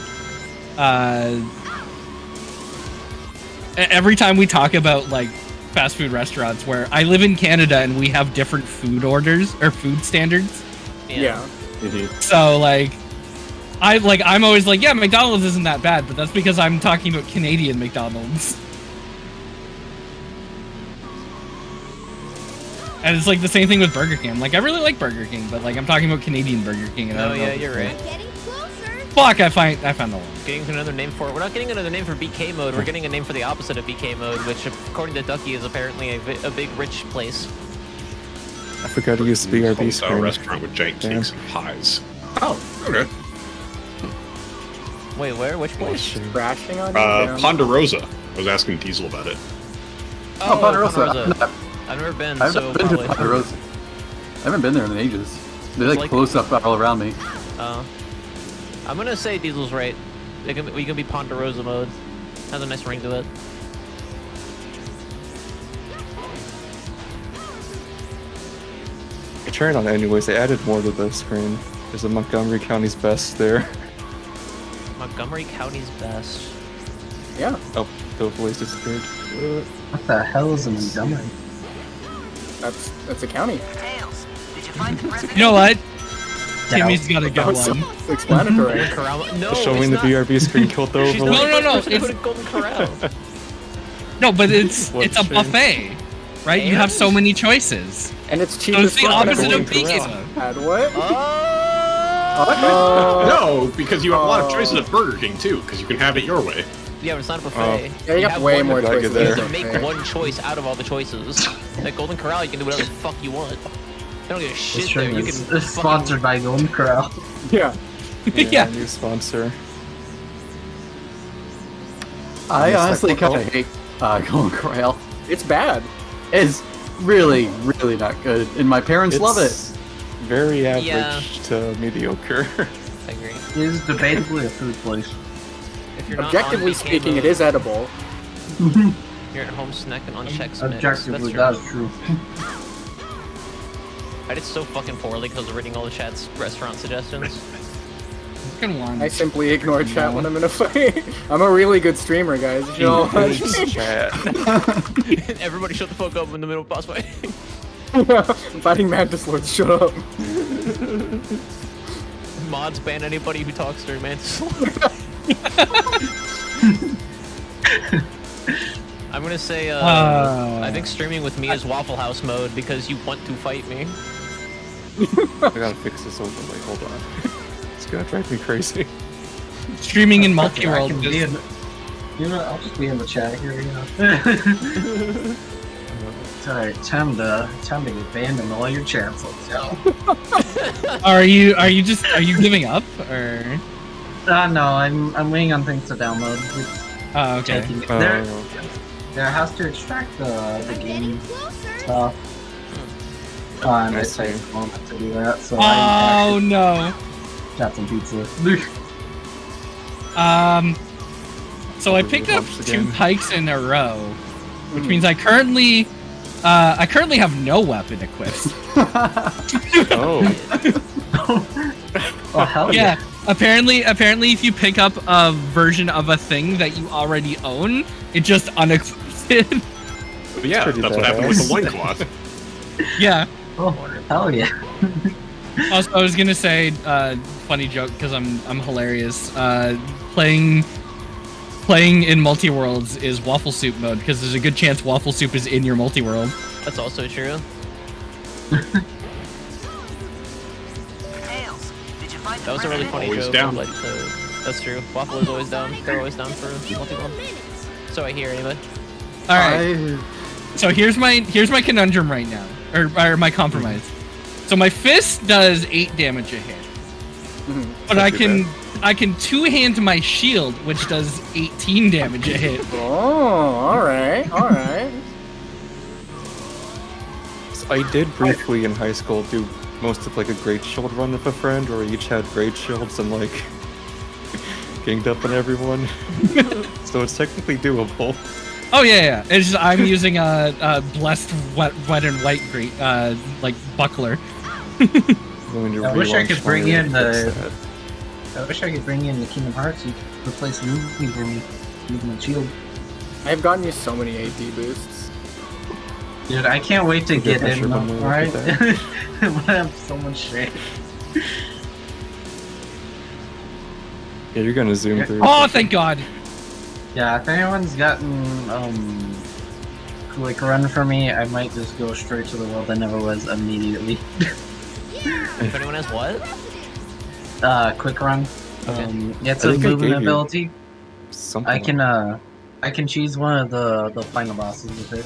Every time we talk about like fast food restaurants, where I live in Canada and we have different food orders or food standards. Yeah. So like, I'm always like, yeah, McDonald's isn't that bad, but that's because I'm talking about Canadian McDonald's. And it's like the same thing with Burger King. I'm like, I really like Burger King, but like I'm talking about Canadian Burger King. And I don't know you're right. Fuck, I found the one. Getting another name for it. We're not getting another name for BK mode. We're getting a name for the opposite of BK mode, which, according to Duckie, is apparently a big, rich place. I forgot to use the BRB screen. A restaurant with giant cakes and pies. Oh, okay. Wait, where? Which place? Crashing on you? Ponderosa. I was asking Diesel about it. Oh, Ponderosa. I've never been. I've been to Ponderosa. I haven't been there in ages. They're like close up all around me. I'm gonna say Diesel's right. We can be Ponderosa mode. Has a nice ring to it. I tried on anyways. They added more to the screen. There's a Montgomery County's best there. Montgomery County's best. Yeah. Oh, the voice disappeared. What the hell is a Montgomery? That's a county. Tails, did you find the You know what? Timmy's gotta get one. Explanatory. No, showing the BRB screen killed the overlay. No. It's Golden Corral. No, but it's a buffet, right? You have so many choices. And it's cheap. So it's the opposite of BK. Add what? No, because you have a lot of choices at Burger King too, because you can have it your way. Yeah, but it's not a buffet. Yeah, you have way more choices. You have to make one choice out of all the choices. At Golden Corral, you can do whatever the fuck you want. I don't give a shit there. You can. It's sponsored by Golden Corral. Yeah. Yeah. New sponsor. I honestly kind of hate Golden Corral. It's bad. It's really, really not good, and my parents love it. Very average to mediocre. I agree. It is debatably a food place. If you're not Objectively on BK speaking, mode, it is edible. You're at home snacking on Chex Mix. Objectively, that's true. I did so fucking poorly because of reading all the chat's restaurant suggestions. I simply ignore chat when I'm in a fight. I'm a really good streamer, guys. You know? Everybody shut the fuck up in the middle of boss fight. I'm fighting Mantis Lords, shut up. Mods ban anybody who talks during Mantis Lord. I'm gonna say, I think streaming with me is Waffle House mode because you want to fight me. I gotta fix this overlay. Hold on. It's gonna drive me crazy. Streaming in multi-world. You know, I'll just be in the chat here. You know. It's alright. Time to abandon all your chats. Let's go. Are you giving up or? No, I'm waiting on things to download. Oh, okay. There has to extract the game stuff. And it takes a moment to do that, so oh no! Got some pizza. So I picked up 2 pikes in a row, which means I currently have no weapon equipped. Oh. Oh hell yeah! Apparently, if you pick up a version of a thing that you already own, it just unequips it. Yeah, that's what happened with the loincloth. Yeah. Oh hell yeah! Also, I was gonna say, funny joke because I'm hilarious. Playing in multi-worlds is Waffle Soup mode because there's a good chance Waffle Soup is in your multi-world. That's also true. That was a really funny always joke. Down. Like, that's true. Waffle is always down. They're always down for multi-world. So I hear anyway. All right. So here's my conundrum right now, or my compromise. So my fist does 8 damage a hit, but I can I can two-hand my shield, which does 18 damage a hit. Oh, alright. So I did briefly in high school do most of like a great shield run with a friend, where we each had great shields and like ganged up on everyone. So it's technically doable. Oh yeah. It's just I'm using a blessed wet and white great like buckler. I wish I could bring in the. I wish I could bring in the Kingdom Hearts. You could replace Ruby for me with my shield. I've gotten you so many AD boosts. Dude, I can't wait to get in. Alright? I have so much shit. Yeah, you're gonna zoom through. Oh, thank God! Yeah, if anyone's gotten quick run for me, I might just go straight to the world that never was immediately. If anyone has what? Quick run. Okay. Yeah, it's a movement ability. Something I can choose one of the final bosses with it.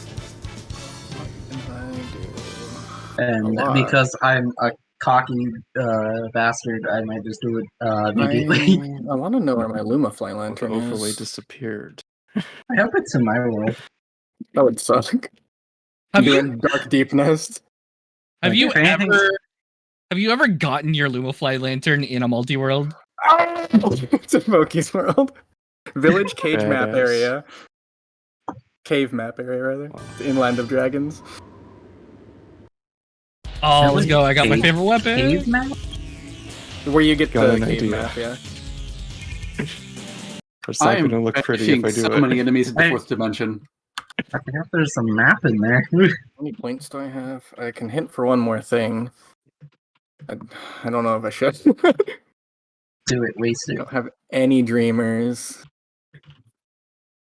And because I'm a cocky bastard, I might just do it immediately. I want to know where my Luma Fly Lantern overlay is. disappeared. I hope it's in my world. That would suck. Have you Dark Deep Nest? Have you ever gotten your Lumafly lantern in a multi-world? It's in Pokey's world. Village cage map area. Cave map area, rather. In Land of Dragons. Oh, let's go. I got my favorite weapon. Cave map? Where you get Got the an cave idea. map, yeah. It's not gonna look pretty if I do so it. many enemies in the fourth dimension. I forgot there's a map in there. How many points do I have? I can hint for one more thing. I don't know if I should. Do it, waste I it. don't have any dreamers.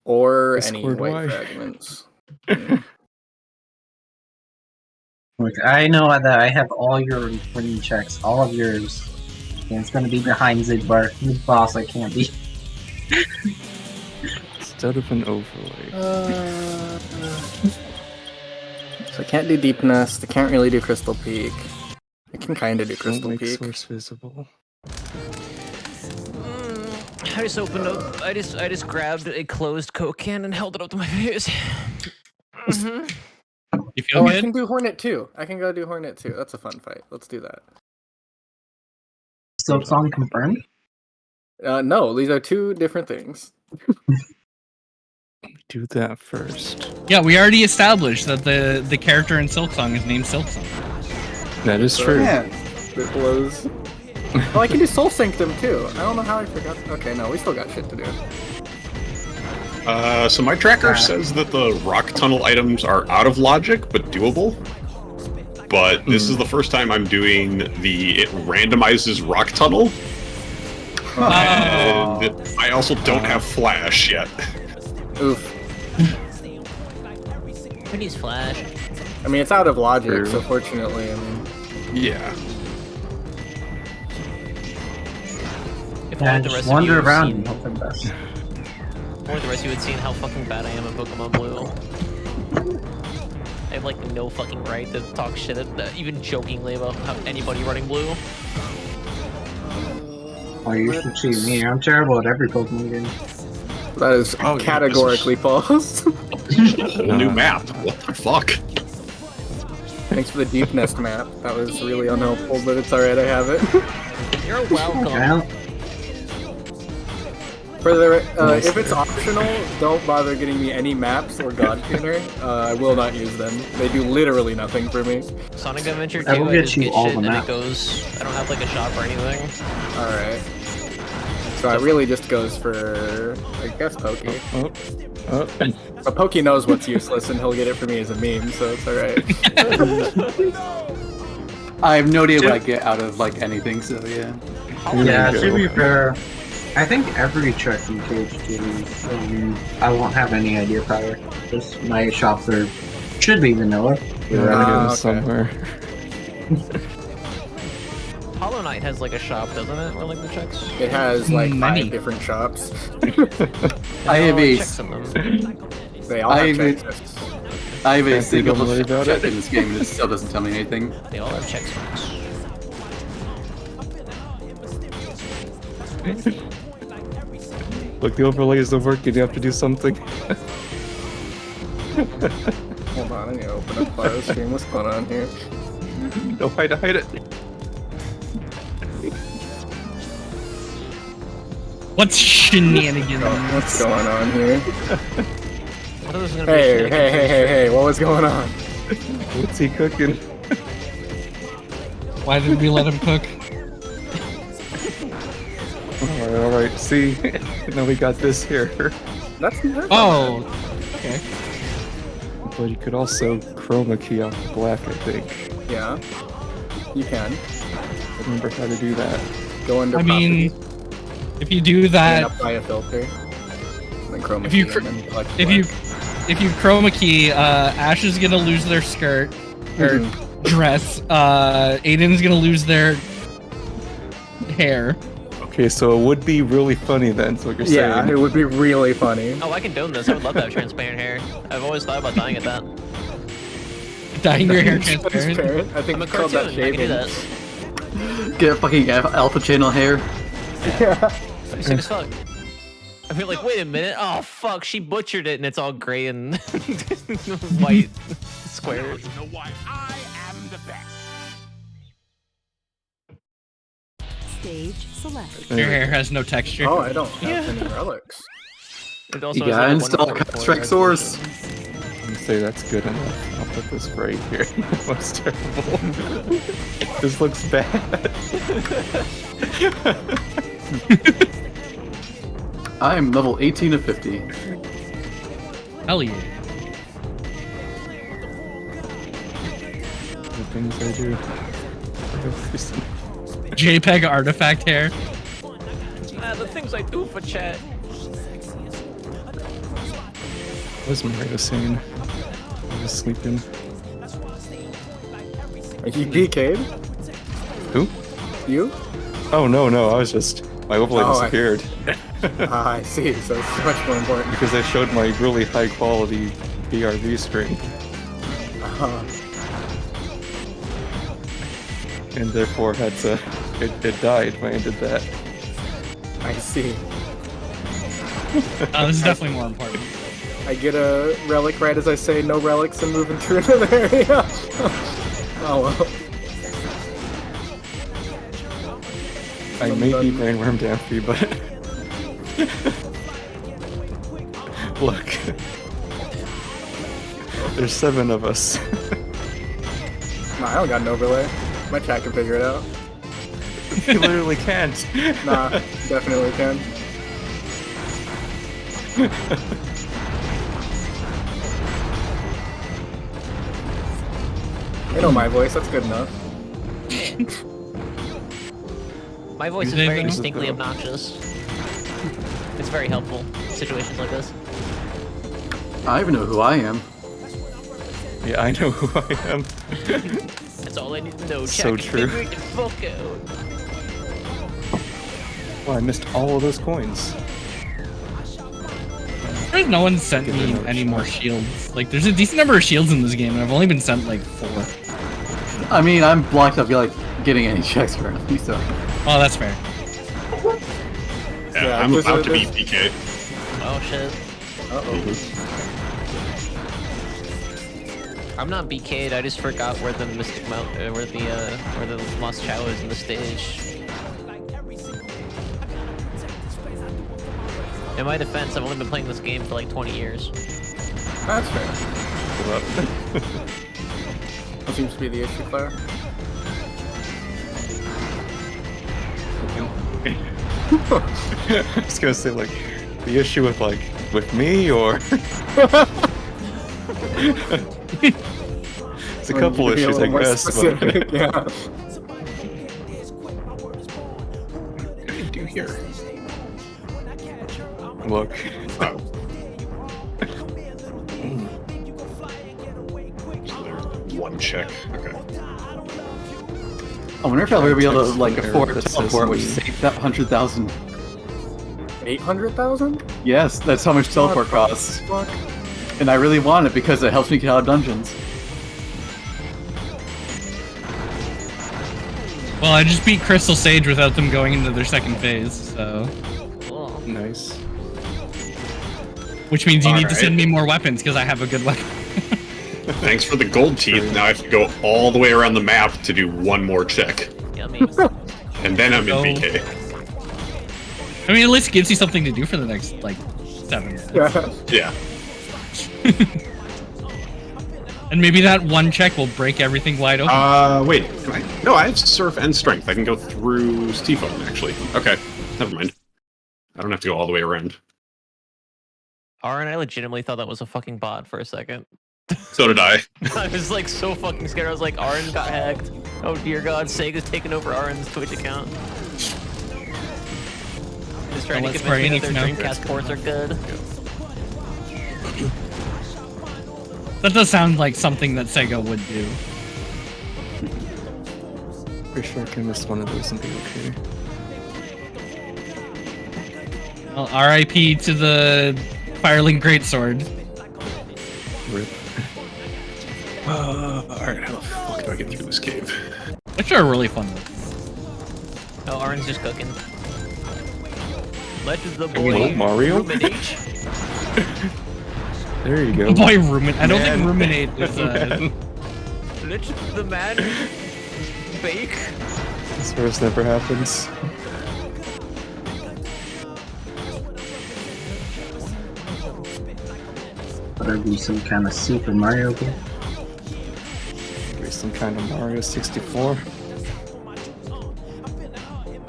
Or any Discord, white why? fragments. Look, I know that I have all your green checks, all of yours. And it's gonna be behind Zigbar, the boss I can't beat. Instead of an overlay. So I can't do Deep Nest, I can't really do Crystal Peak. I can kinda do Crystal Don't make Peak. source visible. I just opened up. I just grabbed a closed Coke can and held it up to my face. You feel I good? can do Hornet too. I can go do Hornet too. That's a fun fight. Let's do that. Soap song confirmed? No, these are two different things. Do that first. Yeah, we already established that the character in Silksong is named Silksong. That is true. Yeah, it blows. Oh, I can do Soul Sanctum too. I don't know how I forgot. Okay, no, we still got shit to do. So my tracker says that the rock tunnel items are out of logic, but doable. But this is the first time I'm doing it randomizes rock tunnel. And I also don't have flash yet. Oof. Who needs flash? I mean, it's out of logic, True. so fortunately, I mean... Yeah. If Yeah, only the just rest wander of you around had and hope for the best. seen, only the rest of you had seen how fucking bad I am at Pokemon Blue. I have like no fucking right to talk shit, even jokingly about anybody running Blue. Oh, you should see me. I'm terrible at every Pokemon game. That is categorically false. New map. What the fuck? Thanks for the Deep Nest map. That was really unhelpful, but it's alright, I have it. You're welcome. Well, For the, if it's optional, don't bother getting me any maps or God Tuner. I will not use them. They do literally nothing for me. Sonic Adventure 2, I will I get just you get all shit the and it maps. goes... I don't have like a shop or anything. Alright. So it really just goes for, I guess, Pokey. But Pokey knows what's useless and he'll get it for me as a meme, so it's alright. I have no idea what I get out of like anything, so yeah. yeah, to be fair, I think every check from KH2, I won't have any idea power. Just my shops should be vanilla. Yeah, somewhere. Hollow Knight has like a shop, doesn't it? Or like the checks? It has like 5 different shops. I have a. Checks in them. They all have checks. I have a Can't think single of worry about check it. in this game and it still doesn't tell me anything. They all have checks. Look, the overlay isn't working. You have to do something. Hold on, I need to open up Claro stream. What's going on here? No, hide it. What's shenanigans? What's going on here? Hey, hey, what was going on? What's he cooking? Why did we let him cook? Alright, see? Now we got this here. That's Oh, okay. But you could also chroma key out the black, I think. Yeah, you can. I remember how to do that. Go under I mean, if you do that, apply a filter. Then chroma if you key and then select if you chroma key, Ash is gonna lose their skirt or dress. Aiden's gonna lose their hair. Okay, so it would be really funny then, so what you're saying. Yeah, it would be really funny. Oh, I condone this. I would love to have transparent hair. I've always thought about dyeing it that. Dyeing your hair transparent? I think I'm a we called that cartoon. I can do shaving. that. Get fucking alpha channel hair. Yeah. Sick as fuck. I feel like, wait a minute. Oh, fuck. She butchered it and it's all gray and white squares. You know why I am the best. Stage select. Your hair has no texture. Oh, I don't have any relics. It also You gotta install Strike Source. I'm say that's good enough. I'll put this right here. That's terrible. This looks bad. I am level 18 of 50. Hell yeah. The things I do. JPEG artifact hair. The things I do for chat. What was Mario saying? I was sleeping. Are you PK'd? Who? You? Oh, no, I was just... My overlay disappeared. I see, so it's much more important. Because I showed my really high quality BRV screen. And therefore had to... It died when I did that. I see. This is definitely more important. I get a relic right as I say no relics and move into another area. Oh well. I may be brainwormed Amphy, but... Look. There's 7 of us. Nah, I don't got an overlay. My chat can figure it out. You literally can't. Nah, definitely can. They know my voice, that's good enough. My voice is very distinctly obnoxious. It's very helpful in situations like this. I even know who I am. Yeah, I know who I am. That's all I need to know. So Chat can true. figure it the fuck out. Well, I missed all of those coins. There's no one sent me any more shields. Like, there's a decent number of shields in this game, and I've only been sent like 4. I mean, I'm blocked up like getting any checks currently, so. Oh, that's fair. Yeah, I'm about to be PK. Oh shit. Uh-oh. I'm not BK'd, I just forgot where the Mystic Mount, where the Lost Chow is in the stage. In my defense, I've only been playing this game for like 20 years. That's fair. What seems to be the issue, Claire? I was gonna say, like, the issue with, like, with me, or... It's a couple issues, I guess, but... Yeah. What do I do here? Look. One check. Okay. I wonder if I'll ever be able to like afford a teleport, which saved that 100,000. 800,000? Yes, that's how much teleport costs. Fuck. And I really want it because it helps me get out of dungeons. Well, I just beat Crystal Sage without them going into their second phase, so. Cool. Nice. Which means you need to send me more weapons because I have a good weapon. Thanks for the gold teeth. Now I have to go all the way around the map to do one more check. Yummy. And then I'm in BK. I mean, at least it gives you something to do for the next, like, 7 minutes. Yeah. And maybe that one check will break everything wide open. Wait. No, I have Surf and Strength. I can go through Stephone, actually. Okay. Never mind. I don't have to go all the way around. Aaron, I legitimately thought that was a fucking bot for a second. So did I. I was like so fucking scared. I was like, Aaron got hacked. Oh dear God, Sega's taking over Aaron's Twitch account. Just trying to convince me that their Dreamcast ports are good. That does sound like something that Sega would do. Pretty sure I can miss one of those and be okay. Well, RIP to the Firelink Greatsword. Rip. Alright, how the fuck do I get through this cave? Which are really fun. Oh, Aaron's just cooking. Let the boy Mario? ruminate. There you go. Boy, ruminate. I don't think ruminate is. Let the man bake. This first never happens. Better be some kind of Super Mario game. Maybe some kind of Mario 64.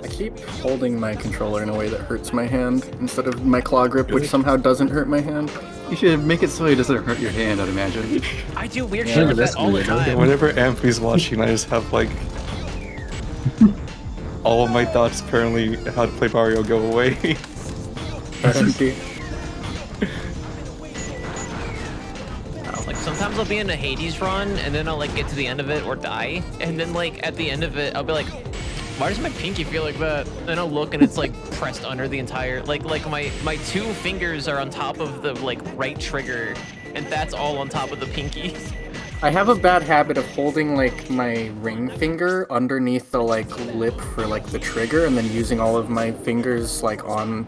I keep holding my controller in a way that hurts my hand instead of my claw grip, which somehow doesn't hurt my hand. You should make it so it doesn't hurt your hand, I'd imagine. I do weird shit like that all the time. Whenever Amphi's watching, I just have like all of my thoughts currently how to play Mario go away. Like sometimes I'll be in a Hades run and then I'll like get to the end of it or die, and then like at the end of it I'll be like, why does my pinky feel like that? Then I'll look and it's like pressed under the entire like my 2 fingers are on top of the like right trigger, and that's all on top of the pinky. I have a bad habit of holding like my ring finger underneath the like lip for like the trigger, and then using all of my fingers like on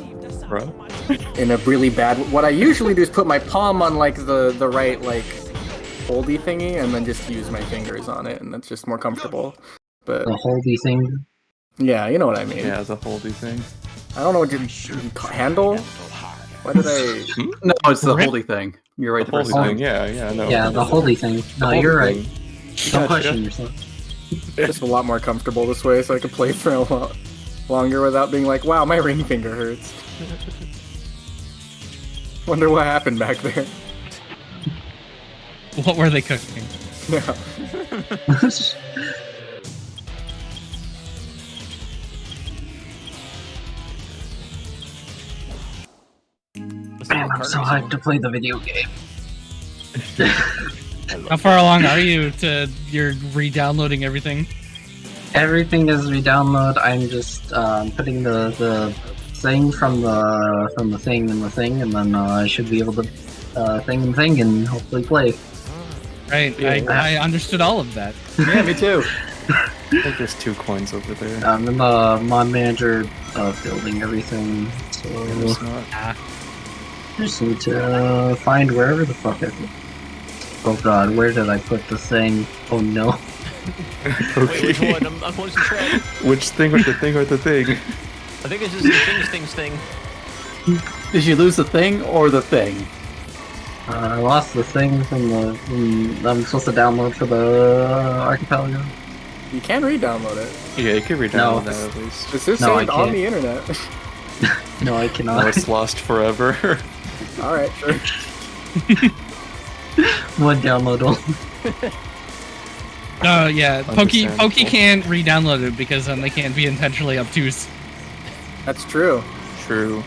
in a really bad. What I usually do is put my palm on like the right like holdy thingy, and then just use my fingers on it, and that's just more comfortable. But the holdy thing. Yeah, you know what I mean. Yeah, the holdy thing. I don't know what you handle. Why did I? No, it's the holdy thing. You're right. The holdy thing. Yeah, no. Yeah, the holdy thing. No, you're right. Don't question yourself. Just a lot more comfortable this way, so I can play for a lot longer without being like, "Wow, my ring finger hurts." Wonder what happened back there. What were they cooking? Yeah. Man, I'm so hyped to play the video game. How far along are you to you're re-downloading everything? Everything is re-download. I'm just putting the thing from the thing in the thing, and then I should be able to thing and hopefully play. Right, yeah, I understood all of that. Yeah, me too. I think there's 2 coins over there. I'm in the mod manager building everything, so I just need to find wherever the fuck I put. Oh god, where did I put the thing? Oh no. Okay. Which one? I'm losing track. Which thing or the thing or the thing? I think it's just the thing. Did you lose the thing or the thing? I lost the thing from I'm supposed to download for the archipelago. You can re-download it. Yeah, you can re-download that at least. Is this saved on the internet? No, I cannot. No, it's lost forever. Alright, sure. One download only. Oh yeah, Pokey can't re-download it because then they can't be intentionally obtuse. That's true. True.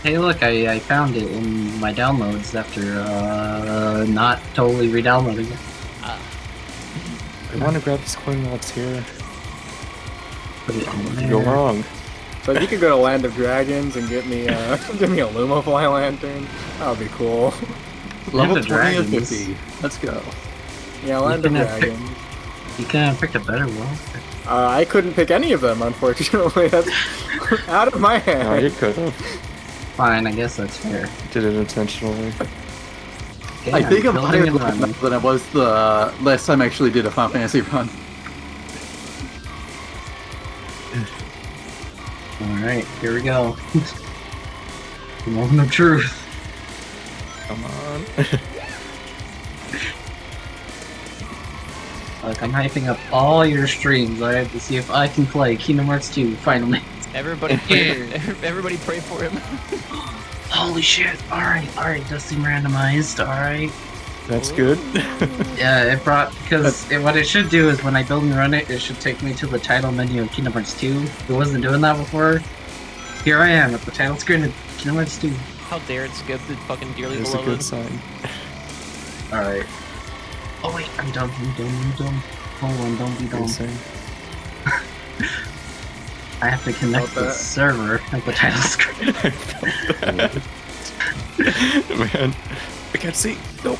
Hey look, I found it in my downloads after not totally re-downloading it. I want to grab this coin while it's here. Put it in What there. could go wrong? So if you could go to Land of Dragons and get me a Lumafly lantern, that would be cool. Level 20 of 50. Let's go. Yeah, Land of Dragons. You could have picked a better one. I couldn't pick any of them, unfortunately. That's out of my hand. Oh, you could have. Fine, I guess that's fair. Did it intentionally. Okay, I think I'm building higher and running. than I was the last time I actually did a Final Fantasy run. Alright, here we go. The moment of truth. Come on. Look, I'm hyping up all your streams, alright, to see if I can play Kingdom Hearts 2 finally. Everybody pray for him. Holy shit, alright, does seem randomized, alright. That's good. Yeah, it brought, because what it should do is when I build and run it, it should take me to the title menu of Kingdom Hearts 2. It wasn't doing that before. Here I am at the title screen of Kingdom Hearts 2. How dare it skip the fucking dearly It's a beloved. good sign. Alright. Oh wait, I'm dumb. Hold on, don't be dumb. I have to connect the server at the title screen. Man, I can't see. Nope.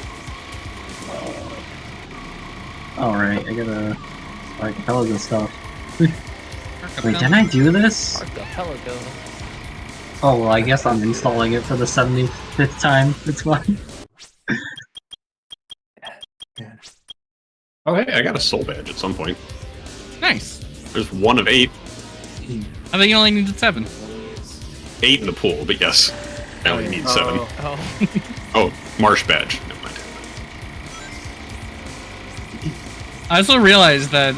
Alright, I gotta archipelago stuff. Wait, didn't I do this? Archipelago. Oh well, I guess I'm installing it for the 75th time. It's fine. Oh, hey, I got a soul badge at some point. Nice. There's 1 of 8. I think you only needed 7. 8 in the pool, but yes. I only need 7. Oh. Oh, marsh badge. Never mind. I also realized that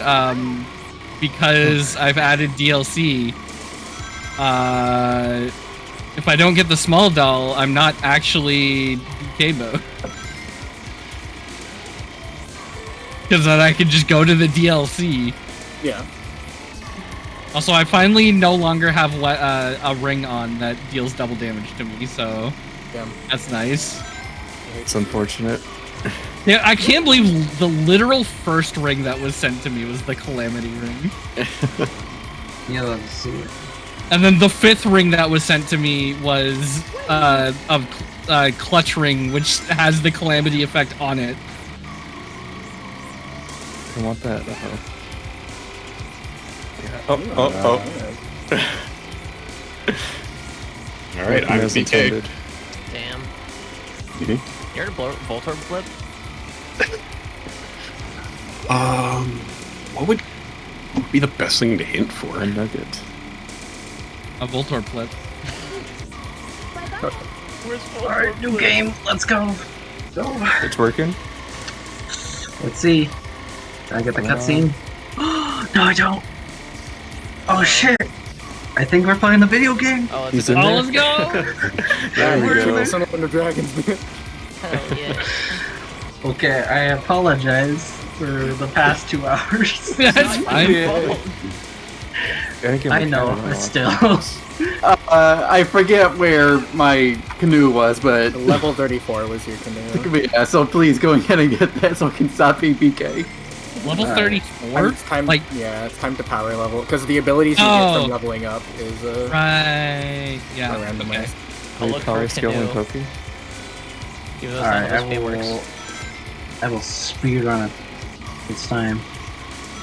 because I've added DLC, if I don't get the small doll, I'm not actually BK mode. Because then I can just go to the DLC. Yeah. Also, I finally no longer have a ring on that deals double damage to me, so that's nice. It's unfortunate. Yeah, I can't believe the literal first ring that was sent to me was the Calamity ring. Yeah, let's see it. And then the 5th ring that was sent to me was a clutch ring, which has the Calamity effect on it. I want that. Oh. Alright, I'm as BK. intended. Damn. Mm-hmm. You heard a Voltorb flip? What would be the best thing to hint for? A nugget. A Voltorb flip. Alright, new game. Let's go. Go. It's working? Let's see. Can I get the cutscene? No, I don't. Oh shit! I think we're playing the video game. Oh, He's in there? Let's go! There we go. Son of a Dragons. Hell yeah. Okay, I apologize for the past 2 hours. That's fine. I know, but still. I forget where my canoe was, but Level 34 was your canoe. yeah, so please go ahead and get that so I can stop being BK. Level 34? It's time, Like, yeah, it's time to power level because the abilities you get from leveling up is right, yeah. randomized. I'll look for Power a skill and canoe. Pokey. Even though Alright, some of this works. I will speed run it this time.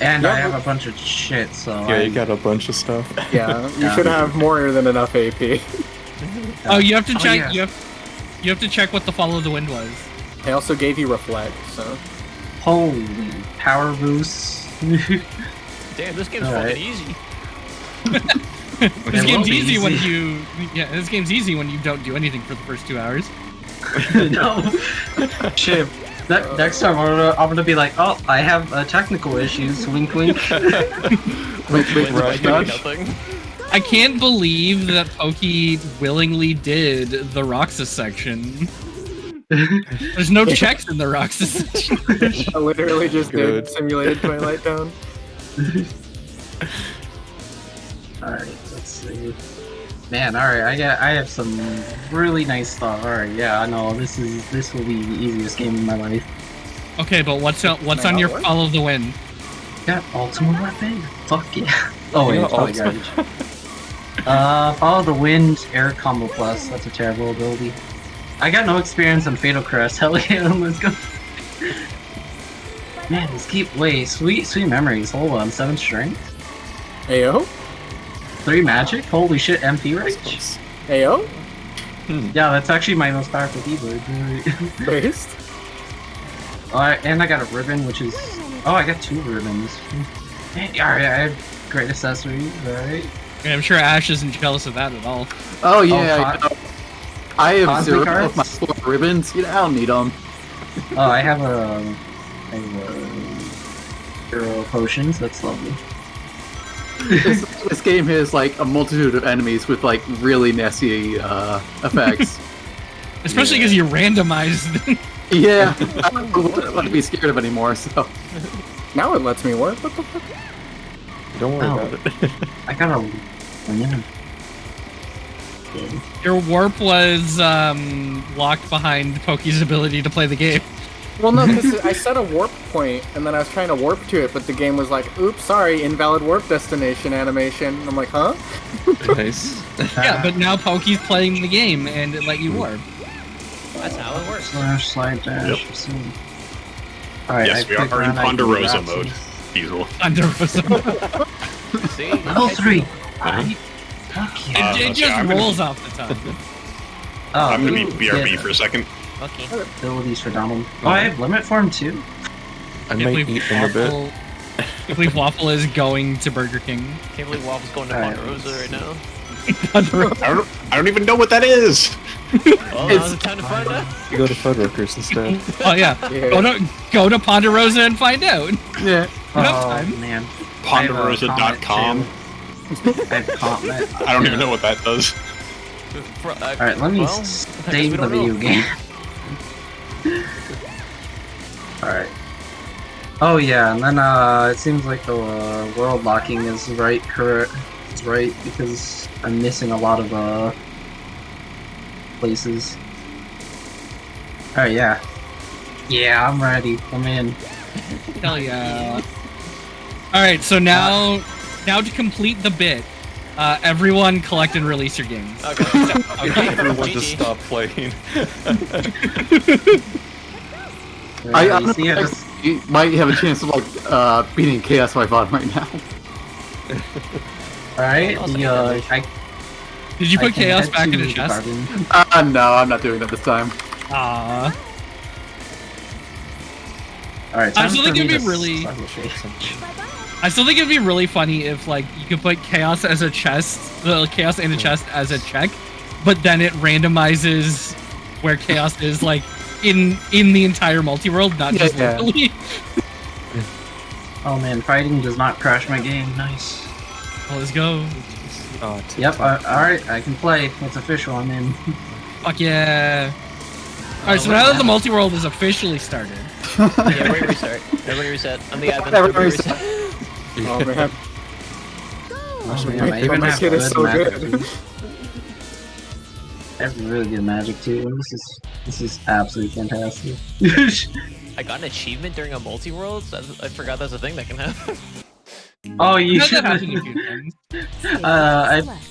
And I have a bunch of shit, so Yeah, you got a bunch of stuff. Yeah, you should have more than enough AP. Oh, you have to check. yeah. You have to check what the follow the wind was. I also gave you reflect, so Holy power boost. Damn, this game's Alright. fucking easy. This It game's will be easy when easy. you. Yeah, this game's easy when you don't do anything for the first 2 hours. No. Shit. Next time I'm gonna be like, oh, I have technical issues. Wink, wink. Right. Nothing. I can't believe that Pokey willingly did the Roxas section. There's no checks in the Roxas section. I literally just Good. did simulated Twilight Town. Alright, let's see. Man, alright, I have some really nice stuff. Alright, yeah, I know this will be the easiest game of my life. Okay, but what's on your what? follow the wind? Got ultimate weapon? Fuck yeah. Oh wait, Yeah, it's probably ultimate. garbage. Follow the wind, air combo plus. That's a terrible ability. I got no experience on Fatal Crest. Hell yeah, let's go. Man, let's keep. Wait, sweet memories. Hold on, 7 strength. Ayo? 3 magic? Holy shit, MP range? Ayo? Yeah, that's actually my most powerful keyboard. Based? And I got a ribbon, which is... Oh, I got 2 ribbons. Alright, I have great accessories, alright. I'm sure Ash isn't jealous of that at all. Oh yeah, I have Cosmic 0 cards? of my 4 ribbons. You know, I don't need them. Oh, I have a 0 potions, that's lovely. This game has like a multitude of enemies with like really nasty effects. Especially because you randomized. Yeah, I don't want to be scared of anymore. So now it lets me work. What the fuck? Don't worry about it. I got a... Your warp was locked behind Pokey's ability to play the game. Well, no, because I set a warp point, and then I was trying to warp to it, but the game was like, oops, sorry, invalid warp destination animation. And I'm like, huh? Nice. Yeah, but now Pokey's playing the game, and it let you warp. That's how it works. Slash, slide, dash. Alright, Yes, we are in Ponderosa mode. Diesel. Ponderosa mode. See? Level 3! It just rolls off the tongue. I'm gonna be BRB for a second. Okay. Abilities for Donald. Oh, I have limit form too. I might eat in a bit. I believe Waffle is going to Burger King. Can't believe Waffle's going to Ponderosa right now. I don't even know what that is. Well, now's the time to find out. You go to Fuddruckers instead. Oh yeah. Go to Ponderosa and find out. Yeah. Man. Ponderosa.com. I have comment. I don't even know what that does. Alright, let me save the video game. Alright. Oh yeah, and then it seems like the world locking is correct. It's right because I'm missing a lot of places. Alright, yeah. Yeah, I'm ready. I'm in. Hell yeah. Alright, so now to complete the bit, everyone collect and release your games. Okay. Everyone just stop playing. I honestly you might have a chance of like beating Chaos by VOD right now. Alright, Did you put Chaos back in the chest? No, I'm not doing that this time. Aww. Alright, I still think it'd be really funny if like you could put Chaos as a chest, Chaos in a chest as a check, but then it randomizes where Chaos is like in the entire multi-world, not just locally. Oh man, fighting does not crash my game. Nice. Well, let's go. Yep. Alright, I can play. It's official. I'm in. Fuck yeah. Alright, so now that the multi-world is officially started. Yeah, everybody restart. Everybody reset. I'm the admin. Everybody reset. Oh man. Oh man, I even have kid is so magic. good. I have really good magic too. This is absolutely fantastic. I got an achievement during a multi-world? I forgot that's a thing that can happen. Oh, you should have.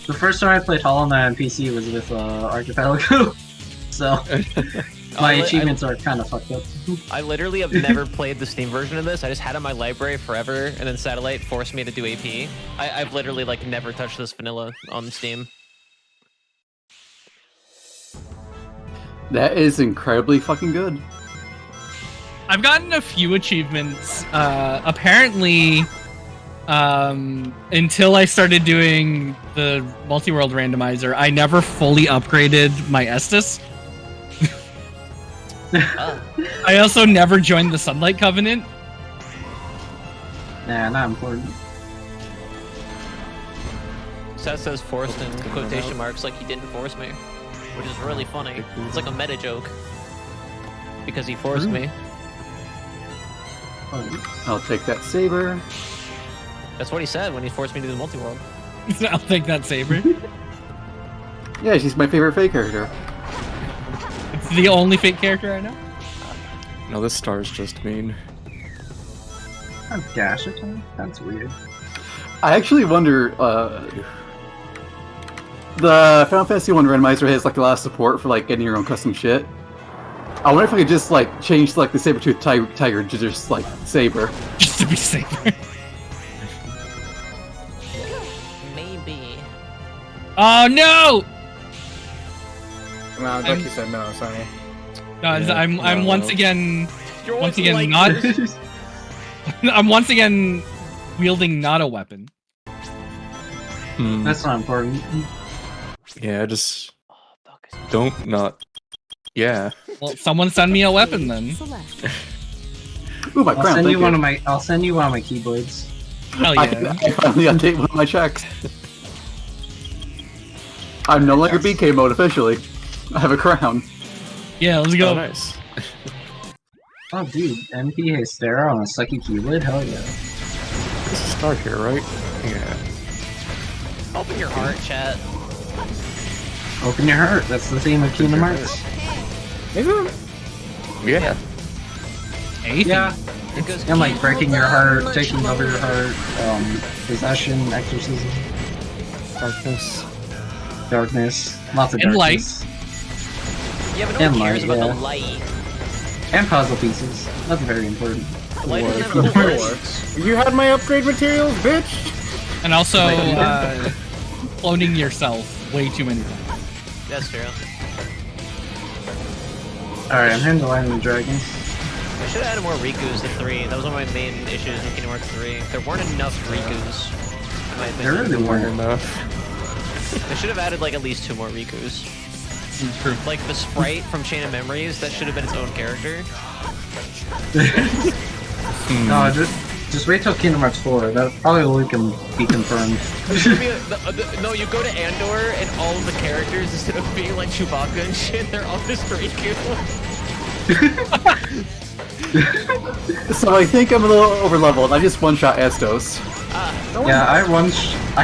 The first time I played Hollow Knight on PC was with Archipelago, so my achievements are kind of fucked up. I literally have never played the Steam version of this. I just had it in my library forever, and then Satellite forced me to do AP. I've literally like never touched this vanilla on Steam. That is incredibly fucking good. I've gotten a few achievements. Apparently, until I started doing the multi-world randomizer, I never fully upgraded my Estus. I also never joined the Sunlight Covenant. Nah, not important. Seth says forced in quotation marks like he didn't force me, which is really funny. It's like a meta joke. Because he forced me. I'll take that saber. That's what he said when he forced me to do the multi-world. I'll take that saber. Yeah, she's my favorite fake character. It's the only fake character I know. No, this star's just mean. Oh, dash attack? That's weird. I actually wonder, the Final Fantasy 1 randomizer has like a lot of support for like getting your own custom shit. I wonder if I could just like change like the saber-tooth tiger to just like saber. Just to be saber. Oh no! Well, Duckie said no. Sorry. No, I'm once again like not. I'm once again wielding not a weapon. That's not important. Yeah, just don't not. Yeah. Well, someone send me a weapon then. Ooh, my I'll crown. send you thank one of my. I'll send you one of my keyboards. Hell yeah! I finally update one of my checks. I'm no longer BK mode officially. I have a crown. Yeah, let's go. Oh, nice. Oh, dude, MP Hystera on a sucky keyword? Hell yeah. Let's start here, right? Yeah. Open your heart, chat. Open your heart. That's the theme of Kingdom Hearts. Yeah. Yeah. And like breaking your heart, taking over your heart, possession, exorcism, darkness, lots of And darkness. Yeah, but no And one cares light, about yeah. the light. And puzzle pieces. That's very important. The light doesn't have the words. You had my upgrade materials, bitch! And also, cloning yourself way too many times. That's true. Alright, I'm heading to Land of the Dragons. I should have added more Rikus to 3. That was one of my main issues in Kingdom Hearts 3. There weren't enough Rikus. in my There opinion. really weren't enough. They should have added like at least 2 more Rikus. True. Like the sprite from Chain of Memories, that should have been its own character. No, just wait till Kingdom Hearts 4. That probably can be confirmed. No, you go to Andor and all of the characters, instead of being like Chewbacca and shit, they're all just Riku. So I think I'm a little overleveled. I just one-shot Estos. Yeah, I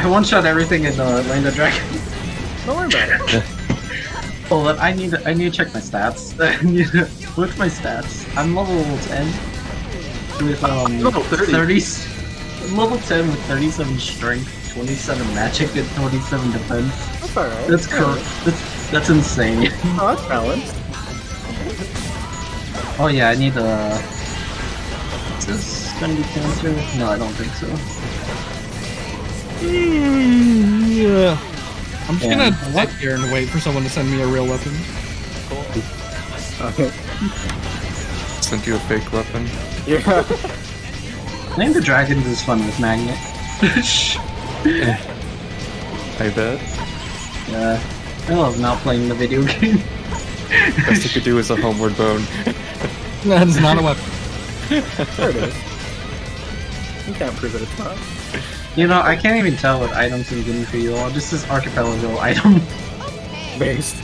one-shot everything in Land of Dragons. Don't worry about it. Hold on, I need to check my stats. What's my stats? I'm level 10 with level 30. Level 10 with 37 strength, 27 magic, and 27 defense. That's alright. That's cool. That's insane. Oh, that's balanced. Oh yeah, I need to. Is this gonna be cancer? No, I don't think so. Yeah. I'm just Yeah. gonna sit here and wait for someone to send me a real weapon. Okay. Sent you a fake weapon. Yeah. Land of the Dragons is fun with Magnet. I bet. Yeah. I love not playing the video game. Best you could do is a homeward bone. That is not a weapon. There it is. You can't prove that it's not. You know, I can't even tell what items I'm getting for you all. Just this archipelago item. Based.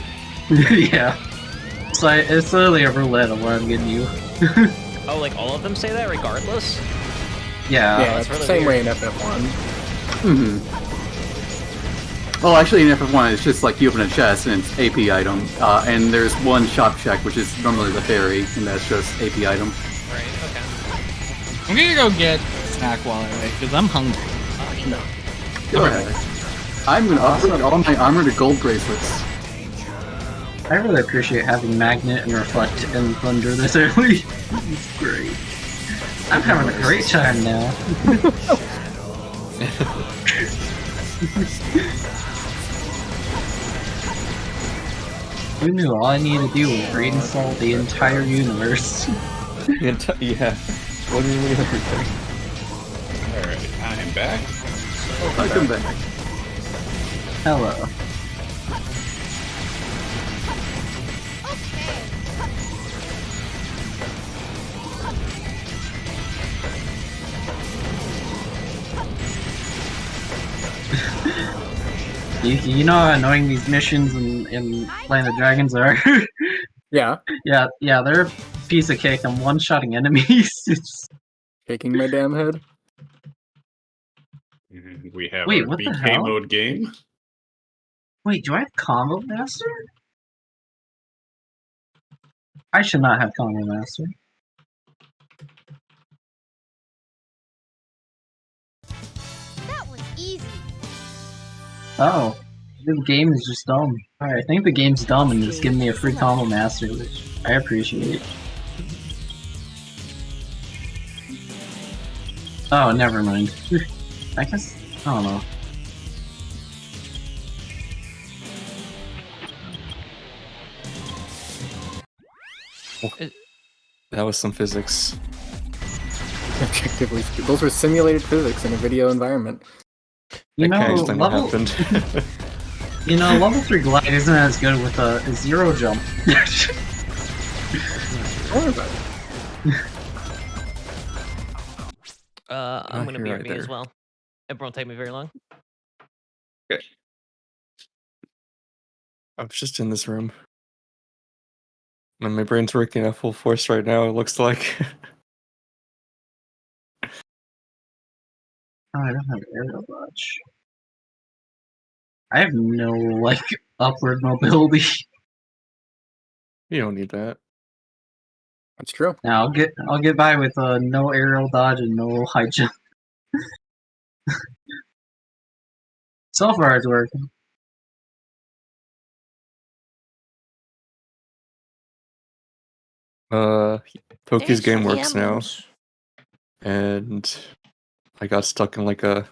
Yeah. So it's literally a roulette of what I'm getting you. Oh, like all of them say that regardless? Yeah. Yeah, that's it's the really same weird. way in FF1. Oh, actually, in FF1, it's just like you open a chest and it's AP item, and there's one shop check, which is normally the fairy, and that's just AP item. Right, okay. I'm gonna go get a snack while I wait, because I'm hungry. No. Go ahead. I'm gonna upgrade all my armor to gold bracelets. I really appreciate having Magnet and Reflect and Thunder this early. It's great. I'm having a great time now. Who knew all I needed to do was raid and solve the entire universe? Yeah. Literally everything. Alright, I'm back. Welcome back. Hello. You know how annoying these missions in Land of Dragons are? Yeah. Yeah, they're a piece of cake. I'm one-shotting enemies. Shaking my damn head. And we have Wait, our what the BK hell? mode game. Wait, do I have Combo Master? I should not have Combo Master. That was easy. Oh, the game is just dumb. Alright, I think the game's dumb and just giving me a free Combo Master, which I appreciate. Oh, never mind. I guess, I don't know. That was some physics. Objectively, those were simulated physics in a video environment. You know, level... you know, level 3 glide isn't as good with a 0 jump. I'm gonna be right as well. It won't take me very long. Okay. I was just in this room. And my brain's working at full force right now, it looks like. Oh, I don't have aerial dodge. I have no, like, upward mobility. You don't need that. That's true. Now I'll get by with no aerial dodge and no high jump. So far it's working. Pokey's game works now. And I got stuck in like a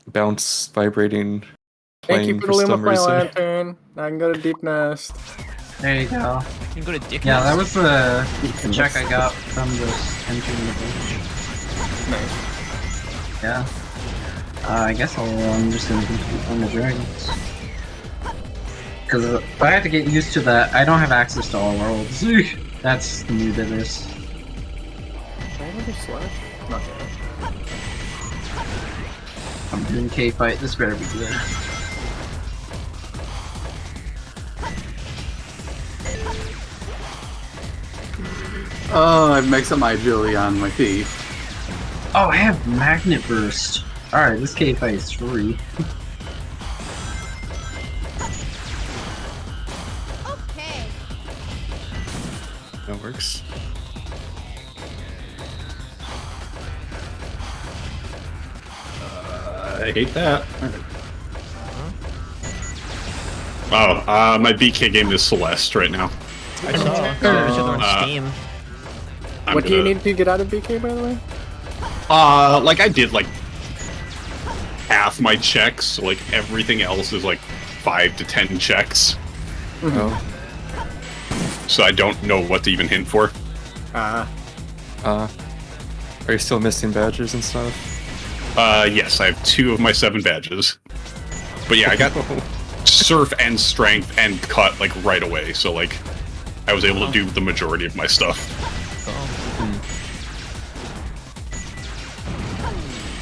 bounce vibrating Thank you plane for for the some my reason. lantern. Now I can go to Deep Nest. There you go. You can go to Dick. Yeah, that was the check I got from just entering the page. Nice. Yeah. I guess I'm just gonna compete on the dragons. Because if I have to get used to that, I don't have access to all worlds. That's new to this. Can I have a slash? Not yet. I'm doing K-Fight, this better be good. Oh, I've mixed up my agility on my feet. Oh, I have Magnet Burst. Alright, this K-Fight is free. Okay. That works. I hate that. Oh, my BK game is Celeste right now. I saw. There's on Steam. What do you need to get out of BK, by the way? Like I did like half my checks. So, like everything else is like 5 to 10 checks. Oh. So I don't know what to even hint for. Are you still missing badges and stuff? Yes, I have 2 of my 7 badges. But yeah, I got surf and strength and cut like right away. So like I was able to do the majority of my stuff.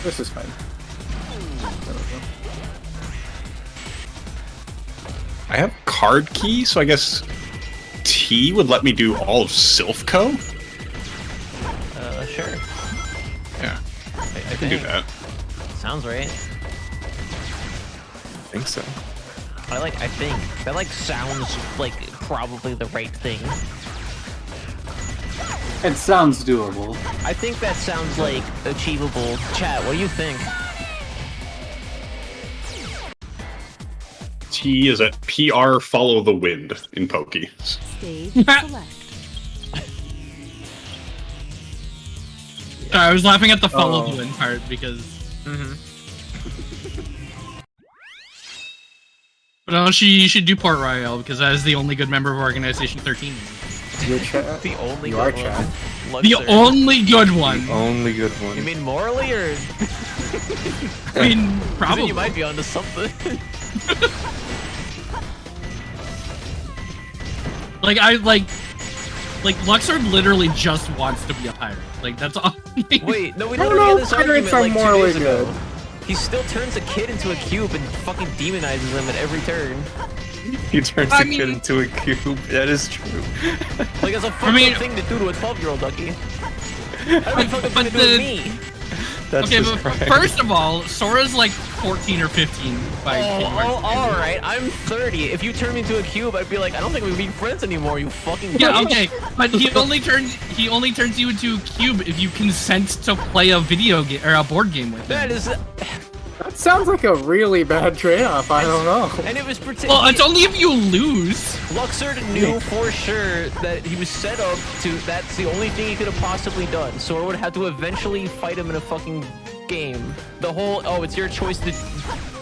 This is fine. I have card key, so I guess T would let me do all of Silphco? Sure. Yeah, I can do that. Sounds right. I think so. I think. That like sounds like probably the right thing. It sounds doable. I think that sounds like achievable. Chat, what do you think? T is at PR follow the wind in Pokey. Stage select. I was laughing at the follow the wind part because. But no, she should do Port Royale because that is the only good member of Organization 13. Your chat? The only you good are one. chat. The only good one. The only good one. You mean morally or? I mean, probably. You might be onto something. like Luxord literally just wants to be a pirate. Like that's all. Wait, no, we I don't literally know, had this pirates argument are like 2 morally days ago. good. He still turns a kid into a cube and fucking demonizes them at every turn. He turns a kid into a cube. That is true. Like that's a fucking thing to do to a 12-year-old, Duckie. How do you fucking thing to do with me? That's okay, just but right. first of all, Sora's like 14 or 15 by alright, I'm 30. If you turn me into a cube, I'd be like, I don't think we can be friends anymore, you fucking Yeah, bitch. okay, but he only turns you into a cube if you consent to play a video game or a board game with him. That is That sounds like a really bad trade-off. I don't know. and it was Well, it's only if you lose. Luxord knew for sure that he was set up to. That's the only thing he could have possibly done. Sora would have to eventually fight him in a fucking game. The whole it's your choice to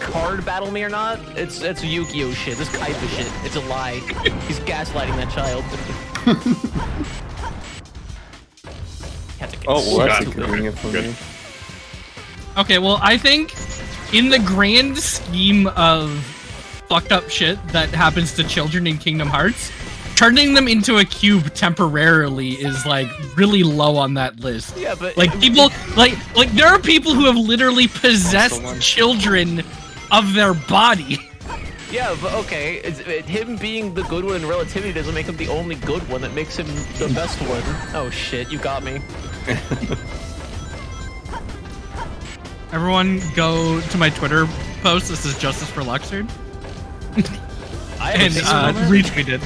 card battle me or not. It's Yu-Gi-Oh shit. This Kaiba shit. It's a lie. He's gaslighting that child. Oh, well, that's God. inconvenient for me. Okay, well, I think in the grand scheme of fucked up shit that happens to children in Kingdom Hearts, turning them into a cube temporarily is like really low on that list. Yeah, but like people, like there are people who have literally possessed children of their body. Yeah, but okay, him being the good one in relativity doesn't make him the only good one. That makes him the best one. Oh shit, you got me. Everyone go to my Twitter post. This is Justice for Luxord. And retweet it.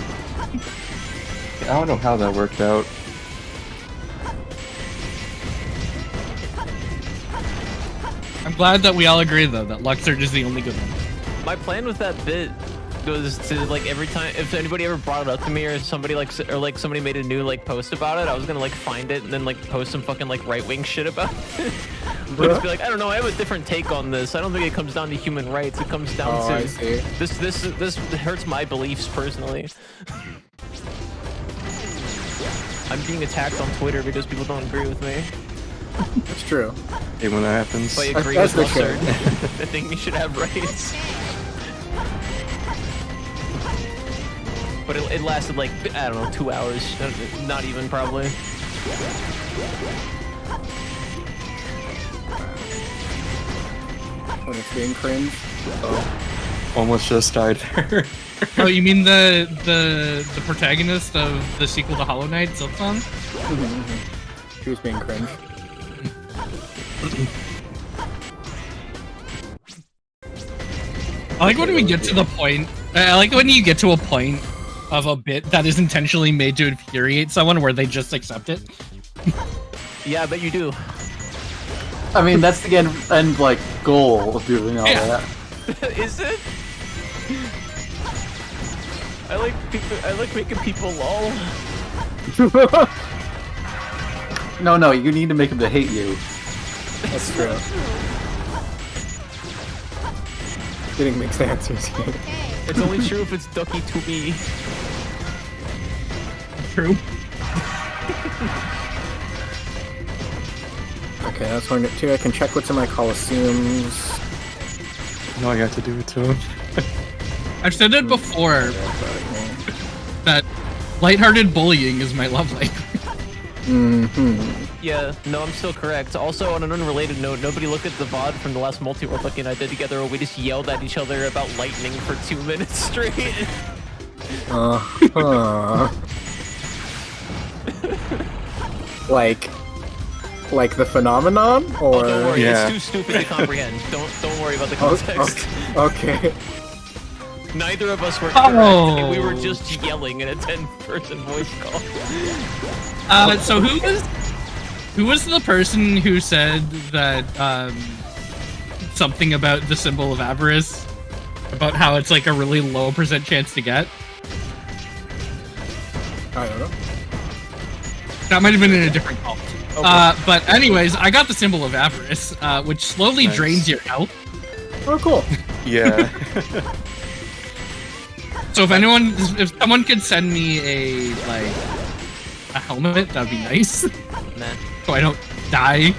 I don't know how that worked out. I'm glad that we all agree though that Luxord is the only good one. My plan with that bit was to like every time if anybody ever brought it up to me or somebody somebody made a new like post about it, I was gonna like find it and then like post some fucking like right-wing shit about it. But just be like, I don't know, I have a different take on this. I don't think it comes down to human rights. It comes down to this hurts my beliefs personally. I'm being attacked on Twitter because people don't agree with me. That's true. Hey, when that happens, But I agree with Luxord. I think we should have rights. But it lasted like, I don't know, 2 hours. Not even, probably. When it's being cringe. Oh. Almost just died there. Oh, you mean the protagonist of the sequel to Hollow Knight, Silksong? He was being cringe. I like when we get to the point. I like when you get to a point of a bit that is intentionally made to infuriate someone where they just accept it. Yeah, I bet you do. I mean, that's the end like goal of doing all that. Is it? I like making people lol. No, you need to make them to hate you. That's true. Getting mixed answers here. It's only true if it's Duckie to me. True. Okay, that's one too. I can check what's in my Coliseums. No, I got to do it to him. I've said it before that lighthearted bullying is my love language. Yeah, no, I'm still correct. Also, on an unrelated note, nobody looked at the VOD from the last multi-world Lucky and I did together where we just yelled at each other about lightning for 2 minutes straight. Like the phenomenon, or don't worry, it's too stupid to comprehend. Don't worry about the context. Okay. Neither of us were correct. We were just yelling in a 10-person voice call. So who was the person who said that something about the symbol of avarice, about how it's like a really low % chance to get? I don't know. That might have been in a different call. Okay. But anyways, I got the symbol of avarice, which slowly drains your health. Oh, cool. Yeah. So if someone could send me a helmet, that'd be nice. Man. So I don't die.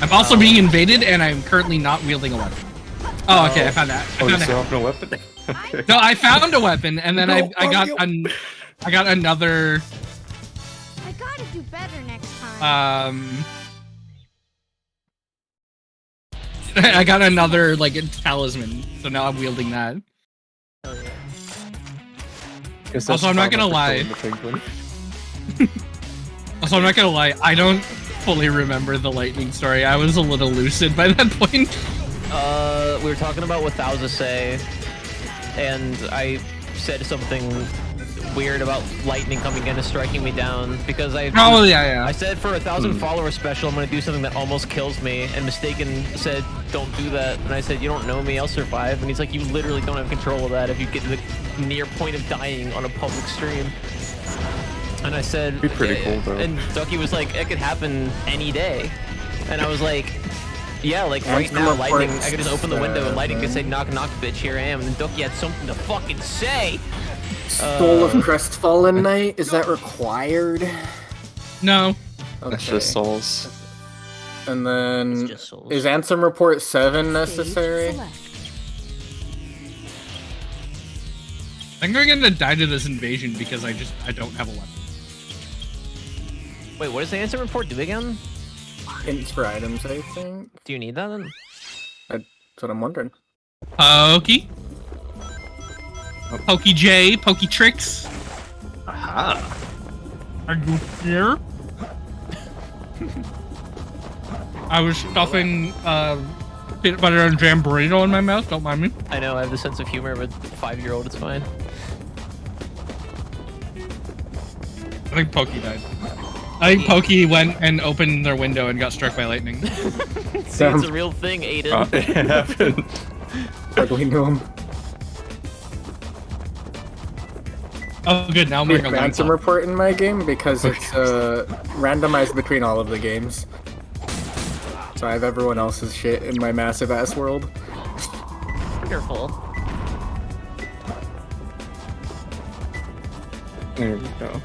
I'm also being invaded, and I'm currently not wielding a weapon. Oh, okay, I found that. You still have no weapon? Okay. No, I found a weapon, and then I got another. I gotta do better next time. I got another like talisman, so now I'm wielding that. Also, I'm not gonna lie. Also, I'm not gonna lie. I don't fully remember the lightning story. I was a little lucid by that point. We were talking about what Thousa say, and I said something weird about lightning coming in and striking me down because I said for 1,000 follower special I'm gonna do something that almost kills me, and Mistaken said don't do that, and I said you don't know me, I'll survive, and he's like you literally don't have control of that if you get to the near point of dying on a public stream. And I said be pretty cool though. And Duckie was like it could happen any day, and I was like yeah, like right now, lightning, I could just open the window and lightning could say, knock, knock, bitch, here I am. And then Duckie had something to fucking say. Soul of Crestfallen Knight, is that required? No. That's just souls. And then just souls. is Ansem Report 7 necessary? I think I'm gonna die to this invasion because I don't have a weapon. Wait, what does the answer report do again? Hints for items, I think. Do you need that then? That's what I'm wondering. Pokey. Pokey J, Pokey Tricks. Aha. Are you here? I was stuffing peanut butter and jam burrito in my mouth, don't mind me. I know, I have the sense of humor of a 5-year-old, it's fine. I think Pokey died. I think Pokey went and opened their window and got struck by lightning. See, it's a real thing, Aiden. It happened. Ugly gnome. Oh, good. Now I'm wearing a Ransom report in my game because it's randomized between all of the games. So I have everyone else's shit in my massive ass world. Wonderful. There we go.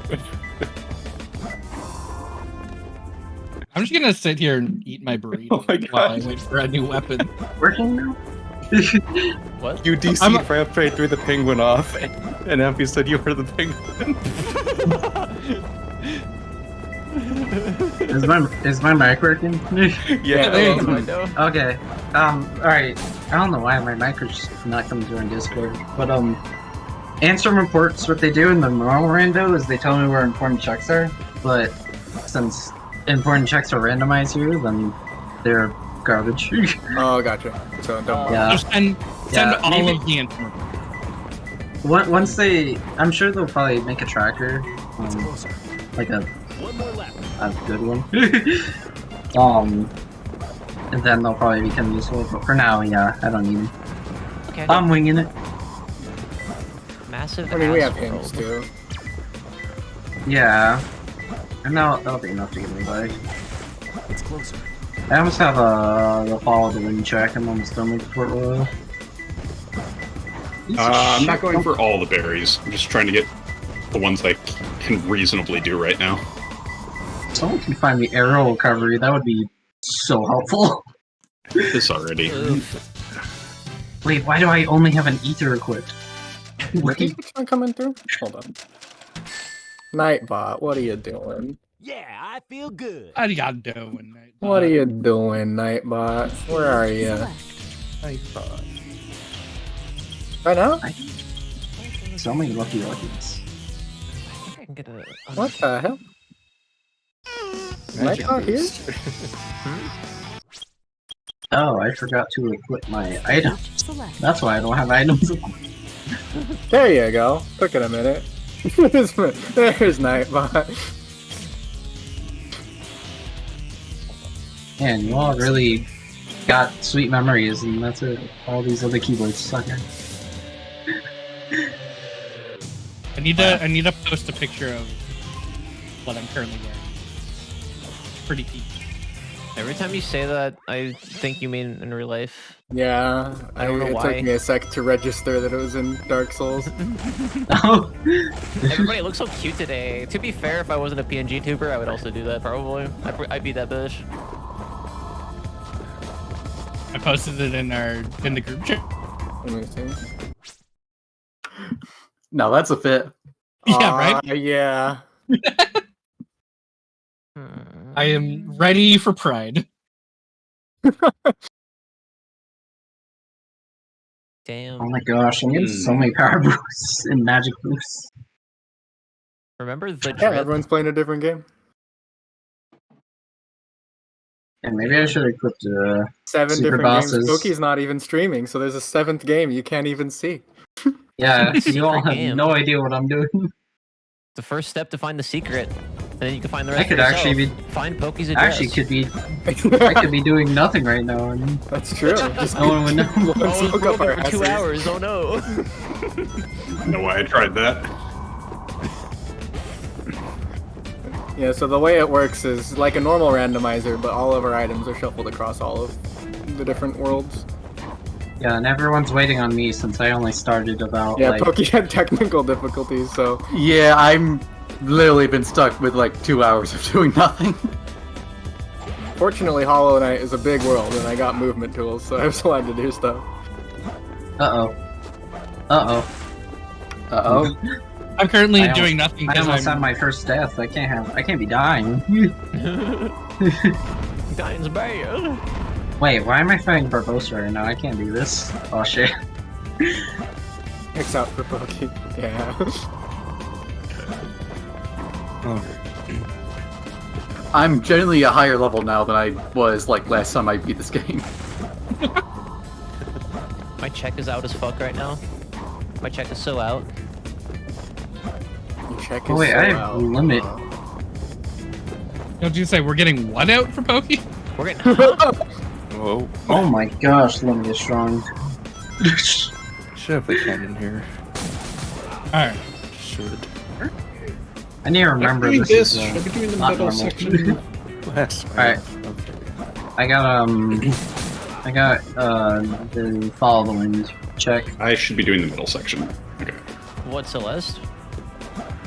I'm just gonna sit here and eat my burrito while I wait for a new weapon. Working now? What? You DC'd right through the penguin off, and Ampy said you were the penguin. Is my mic working? Yeah. Okay. Alright. I don't know why my mic was just not coming through on Discord. But answer reports, what they do in the normal rando is they tell me where important checks are, but since important checks are randomized here, then they're garbage. Oh, gotcha. So don't yeah. Just send all maybe, of the information. Once they, I'm sure they'll probably make a tracker, like a good one. And then they'll probably become useful. But for now, yeah, I don't need them. Okay. I'm winging it. Massive. I mean, we have hints too. Yeah. And that'll be enough to get me by. It's closer. I almost have the follow the wind track. I'm almost done with Port Royal. I'm not going for all the berries. I'm just trying to get the ones I can reasonably do right now. Someone can find the arrow recovery. That would be so helpful. This already. Wait, why do I only have an ether equipped? Ricky, which one coming through? Hold on. Nightbot, what are you doing? Yeah, I feel good. What are you doing, Nightbot? What are you doing, Nightbot? Where are you? Nightbot. Right now? So many lucky rockies. I can get a. What the hell? Nightbot here? Oh, I forgot to equip my items. That's why I don't have items. There you go. Took it a minute. There's Nightbot. Man, you all really got sweet memories, and that's it. All these other keyboards suck. I need to post a picture of what I'm currently wearing. Pretty deep. Every time you say that, I think you mean in real life. Yeah, I don't know it why. took me a sec to register that it was in Dark Souls. Everybody looks so cute today. To be fair, if I wasn't a PNG tuber, I would also do that probably. I'd be that bitch. I posted it in the group chat. Let me see. No, that's a fit. Yeah, right? Yeah. I am ready for Pride. Damn. Oh my gosh, I'm getting so many power boosts and magic boosts. Remember the Yeah, everyone's playing a different game. And maybe I should equip the 7 super different bosses. games. Pokey's not even streaming, so there's a 7th game you can't even see. Yeah, you all have game. no idea what I'm doing. The first step to find the secret, and then you can find the I rest. could yourself. actually be find Pokey's address. actually I could be doing nothing right now. And That's true. Just no one would know. Oh, we're over for 2 hours. Oh no. No way, I tried that. Yeah, so the way it works is like a normal randomizer, but all of our items are shuffled across all of the different worlds. Yeah, and everyone's waiting on me since I only started about Yeah, like... Pokey had technical difficulties, so... Yeah, I'm literally been stuck with like 2 hours of doing nothing. Fortunately, Hollow Knight is a big world, and I got movement tools, so I was allowed to do stuff. Uh-oh. Uh-oh. Uh-oh. I'm currently doing nothing. I almost had my first death. I can't be dying. Dying's bad. Wait, why am I fighting Barbosa right now? I can't do this. Oh shit. X out for Pokey. Yeah. I'm generally a higher level now than I was like last time I beat this game. My check is out as fuck right now. My check is so out. Your check is Oh wait, so I have out. limit. Don't you say we're getting what out for Pokey? We're getting. Whoa. Oh my gosh, limit is strong. Should have the cannon here. Alright. Should. I need to remember doing this this. is Should I be doing the not middle normal. section? That's Alright. Okay. I got the following check. I should be doing the middle section. Okay. What, Celeste?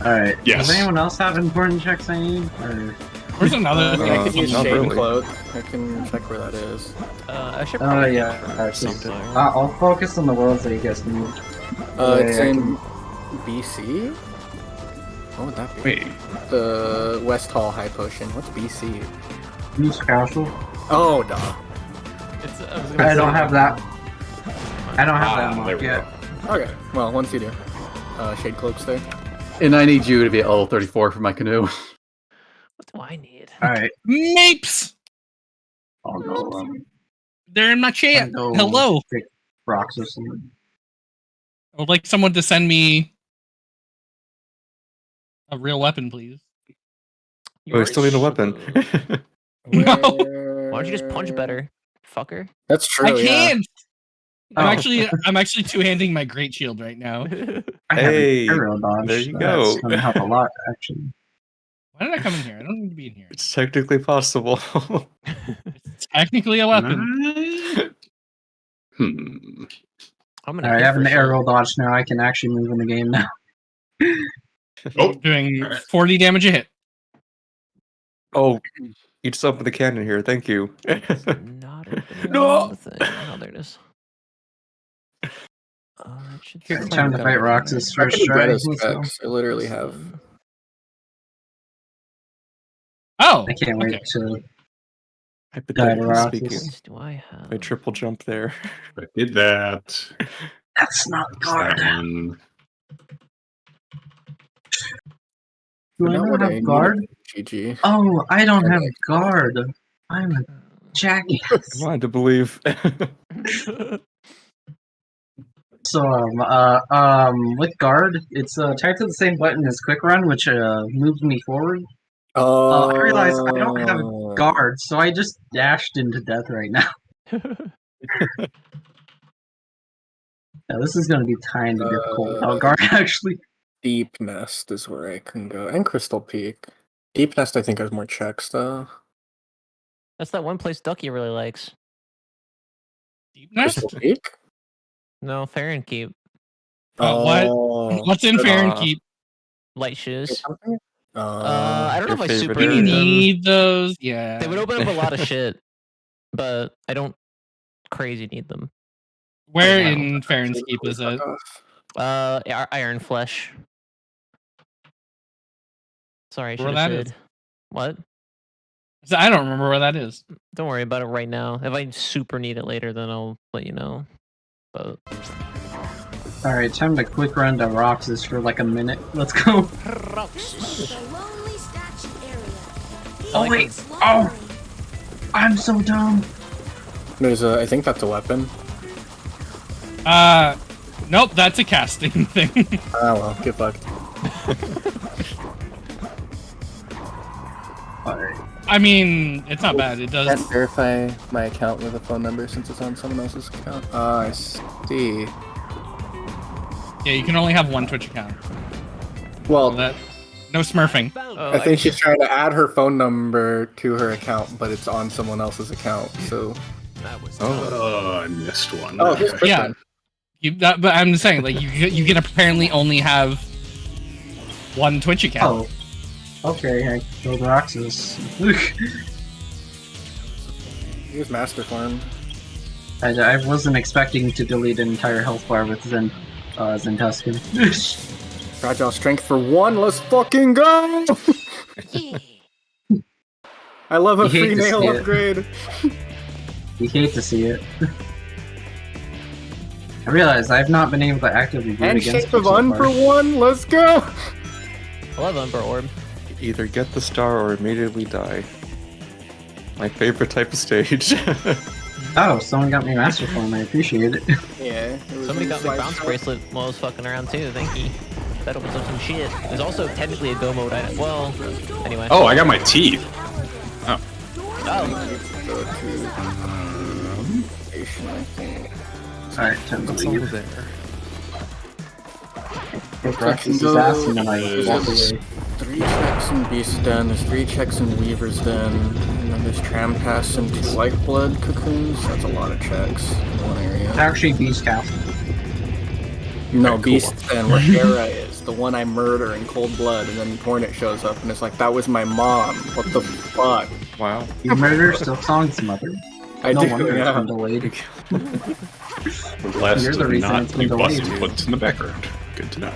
Alright. Yes. Does anyone else have important checks I need? Or... Where's another I can use not Shade really. Cloak. I can check where that is. I should Oh probably. yeah. I'll focus on the worlds that you guys need. It's in BC? What would that be? Wait. The West Hall High Potion. What's BC? Use Castle. Oh, duh. I don't have that. I don't have that there mark we yet. Okay, well, once you do. Shade Cloak's there. And I need you to be at level 34 for my canoe. What do I need? Alright. Mapes! Oh no. They're in my chat. Go Hello. pick rocks or something. I would like someone to send me a real weapon, please. Oh, I still need a weapon. No. Why don't you just punch better, fucker? That's true. I can't. Oh. I'm actually two-handing my great shield right now. I have Hey, an aerial dodge. there you That's go. gonna help a lot, actually. Why did I come in here? I don't need to be in here. It's technically possible. It's technically a weapon. Hmm. I'm gonna. Alright, I have an aerial dodge now. I can actually move in the game now. Oh, Doing 40 damage a hit. Oh, you just opened the cannon here. Thank you. Not opening No! the thing. Oh, there it is. That should It's still time to go fight there. Roxas I first can try. Greta Let's go. specs. I literally have. Oh, I can't wait okay. to Hypothetically Roxas. speaking, What do I have? I triple jump there. I did that. That's not That's guard. that one. Do I Not not what I have need. guard? GG. Oh, I don't have guard. I'm a jackass. I wanted to believe. So with guard, it's tied to the same button as quick run, which moves me forward. I realized I don't have a guard, so I just dashed into death right now. Yeah, this is gonna be kind of difficult without guard, actually. Deep Nest is where I can go, and Crystal Peak. Deep Nest, I think, has more checks though. That's that one place Duckie really likes. Deep Nest? Crystal Peak? No, Fahrenkeep. What? What's in Fahrenkeep? Light shoes. Something? I don't know if I super We need them. need those. Yeah. They would open up a lot of shit, but I don't crazy need them. Where Right now. in Fahrenkeep is it? Iron Flesh. Sorry, I should Where have that said. is? What? So I don't remember where that is. Don't worry about it right now. If I super need it later, then I'll let you know. But Alright, time to quick run to Roxas for like a minute. Let's go. The lonely statue area. Oh wait! Oh! I'm so dumb! There's a. I think that's a weapon. Nope, that's a casting thing. Oh well, get fucked. I mean, it's not bad. It does. Can't verify my account with a phone number since it's on someone else's account. I see. Yeah, you can only have one Twitch account. Well, that no smurfing. I think she's trying to add her phone number to her account, but it's on someone else's account. So. I missed one. Oh, here's Kristen. Yeah. But I'm saying, like, you can apparently only have one Twitch account. Oh. Okay, I killed Roxas. Use Master Form. I wasn't expecting to delete an entire health bar with Zentuskin. Fragile strength for 1, let's fucking go! I love a free nail upgrade. You hate to see it. I realize I've not been able to actively root against Handshake of Un for 1, let's go! I love Umber Orb. Either get the star or immediately die. My favorite type of stage. Oh, someone got me Master Form, I appreciate it. Yeah. Somebody got me Bounce Bracelet while I was fucking around too, thank you. That opens up some shit. There's also technically a go mode item. Well, anyway. Oh, I got my teeth. Oh. Alright, time to leave. There. Practice his ass and then I walk away. 3 checks in Beast Den, there's 3 checks in Weaver's Den, and then there's Tram Pass and 2 Lifeblood cocoons. That's a lot of checks in one area. It's actually Beast Castle. No, Beast Den, where Hera is. The one I murder in cold blood, and then Hornet shows up and it's like, that was my mom. What the fuck? Wow. You murder Silksong's mother. I no do, wonder yeah. it's been delayed. Last You're the reason not it's been you delayed, busted dude. what's in the background. Good to know.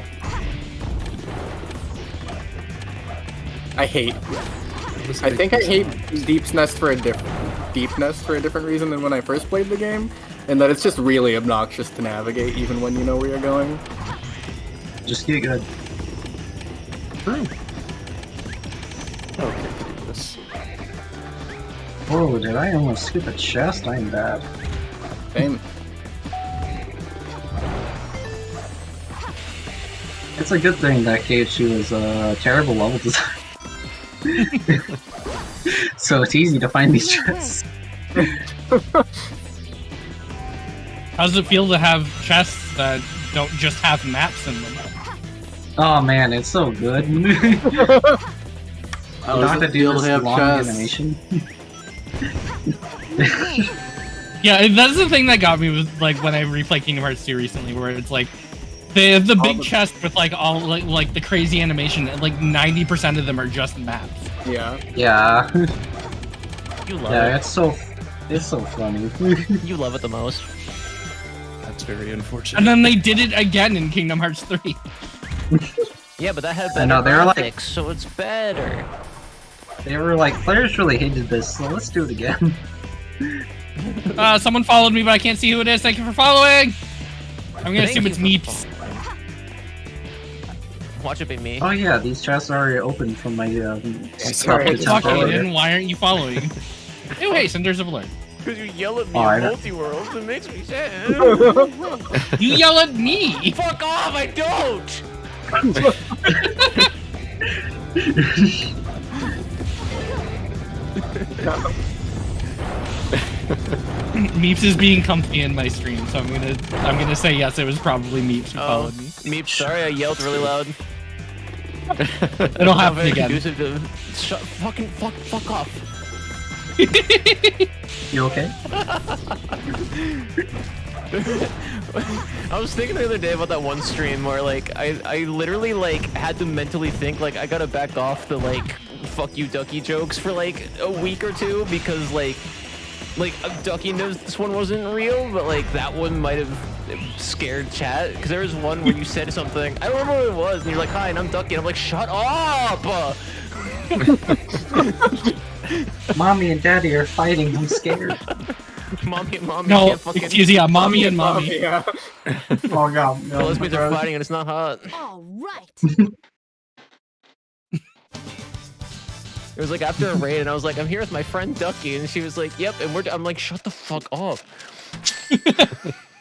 I think I hate Deep's Nest for a different reason than when I first played the game, and that it's just really obnoxious to navigate even when you know where you're going. Just get good. True. Okay, do this. Oh, did I almost skip a chest? I'm bad. Same. It's a good thing that KH2 is a terrible level design. So it's easy to find these chests. How does it feel to have chests that don't just have maps in them? Oh man, it's so good. How Not does to it do feel this to have long chests? animation. Yeah, that's the thing that got me with like when I replayed Kingdom Hearts 2 recently, where it's like they have the big chest with like all like the crazy animation, and like 90% of them are just maps. Yeah. Yeah. You love Yeah, it. it's so funny. You love it the most. That's very unfortunate. And then they did it again in Kingdom Hearts 3. Yeah, but that had I better know, they were like- graphics, so it's better. They were like, players really hated this, so let's do it again. Someone followed me, but I can't see who it is. Thank you for following. I'm gonna Thank assume it's you for Meeps. Watch it be me. Oh yeah, these chests are already open from my sorry, stuff. Fuck Aiden, why aren't you following? Oh hey, Cinders of Alert. Because you yell at me Oh, I in know. multi-worlds, it makes me sad. You yell at me! Fuck off, I don't! Meeps is being comfy in my stream, so I'm gonna say yes, it was probably Meeps who followed me. Meep, sorry I yelled really loud. It'll happen Very again. conducive to fuck off. You okay? I was thinking the other day about that one stream where like I literally like had to mentally think like I gotta back off the like fuck you Duckie jokes for like a week or two because like Duckie knows this one wasn't real, but like that one might have scared chat because there was one where you said something. I don't remember what it was, and you're like, "Hi, and I'm Duckie," and I'm like, "Shut up!" Mommy and Daddy are fighting. I'm scared. Mommy, No, can't fucking... excuse me, yeah, mommy and mommy. Yeah. Oh god. The lesbians are fighting, and it's not hot. All right. It was like after a raid, and I was like, "I'm here with my friend Duckie," and she was like, "Yep," and I'm like, "Shut the fuck up."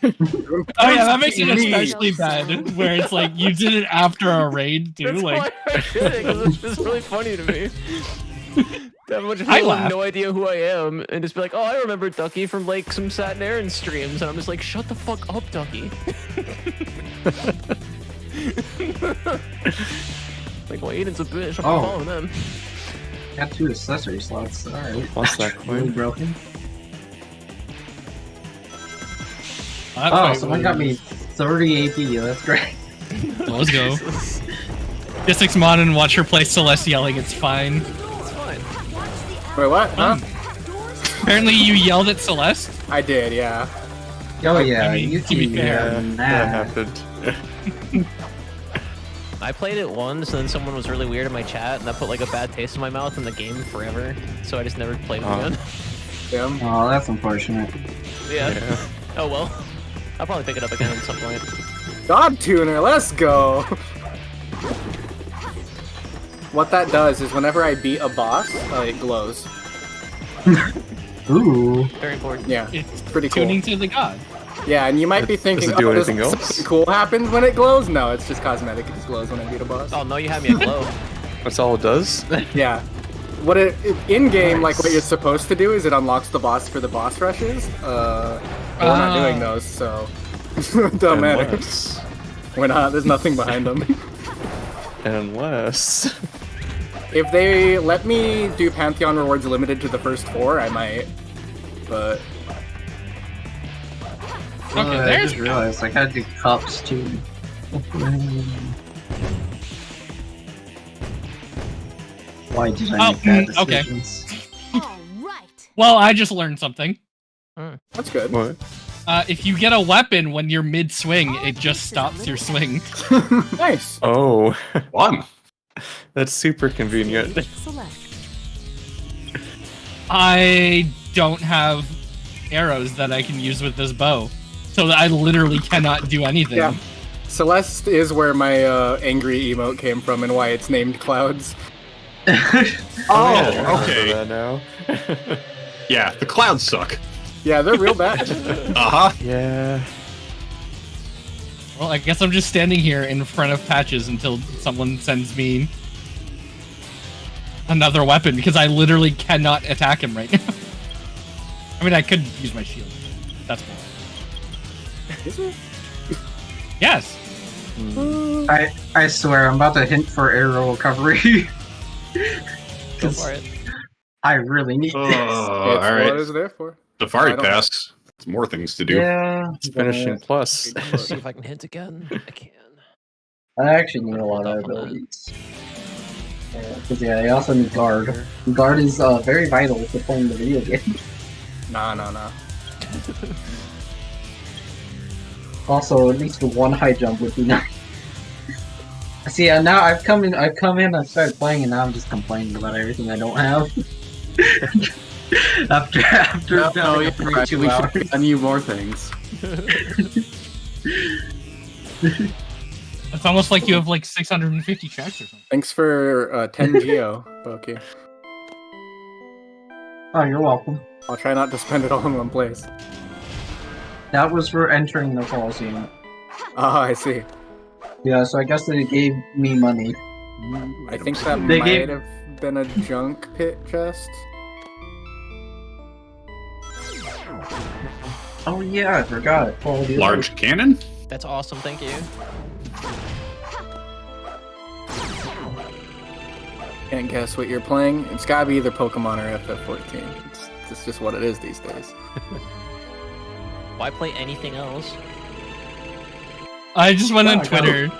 Oh yeah, that makes it especially bad, where it's like you did it after a raid too. That's Like, why I did it, 'cause it's just really funny to me. To have a bunch of I people have laugh. no idea who I am, and just be like, "Oh, I remember Duckie from like some Sat and Aaron streams," and I'm just like, "Shut the fuck up, Duckie." Like, well, Aiden's a bitch. I'm Oh. following them. Got 2 accessory slots. Alright. What's that Really coin? broken. that Oh, fight someone was- got me 30 AP. That's great. Let's go. Distix mod and watch her play Celeste yelling. It's fine. It's fine. Wait, what? Huh? Apparently you yelled at Celeste? I did, yeah. Oh yeah, I mean, you to be can fair, that happened. I played it once, and then someone was really weird in my chat, and that put like a bad taste in my mouth in the game forever. So I just never played it again. Damn. Oh, that's unfortunate. Yeah. Oh well. I'll probably pick it up again at some point. God tuner, let's go! What that does is whenever I beat a boss, it glows. Ooh. Very important. Yeah, It's pretty cool. tuning to the god. Yeah, and you might be thinking, Does it do does anything else? something cool happens when it glows? No, it's just cosmetic. It just glows when I beat a boss. Oh no, you have me at glow. That's all it does? Yeah. What in game, like what you're supposed to do is it unlocks the boss for the boss rushes. But we're not doing those, so it don't matter. Unless... We're not. There's nothing behind them. Unless... If they let me do Pantheon rewards limited to the first 4, I might. But Okay, I there's just realized I gotta do cups too. Why did I make bad okay. decisions? Well, I just learned something. That's good. What? If you get a weapon when you're mid-swing, it just stops your swing. Nice. Oh. Fun. That's super convenient. I don't have arrows that I can use with this bow, so I literally cannot do anything. Yeah. Celeste is where my angry emote came from and why it's named Clouds. Oh, okay. That now. Yeah, the clouds suck. Yeah, they're real bad. Uh-huh. Yeah. Well, I guess I'm just standing here in front of Patches until someone sends me another weapon, because I literally cannot attack him right now. I mean, I could use my shield. That's cool. Is it? Yes. I swear, I'm about to hint for arrow recovery. Go for it. I really need this. All That's right. what it's there for. Safari I don't- Pass. It's more things to do. Yeah. It's finishing plus. Let's see if I can hint again. I can. I actually need a lot of abilities. Because yeah, I also need guard. Guard is very vital to playing the video game. Nah. Also, at least one high jump would be nice. See, now I've come in, I've started playing, and now I'm just complaining about everything I don't have. after No, like, you're right. 2 We hours. should you more things. It's almost like you have like 650 checks or something. Thanks for 10 Geo, Pokey. Oh, you're welcome. I'll try not to spend it all in one place. That was for entering the Coliseum. Ah, I see. Yeah, so I guess they gave me money. I think that They might gave- have been a junk pit chest. Oh yeah, I forgot. Quality Large cannon? That's awesome. Thank you. Can't guess what you're playing. It's gotta be either Pokemon or FF14. It's just what it is these days. Why play anything else? I just went on I Twitter.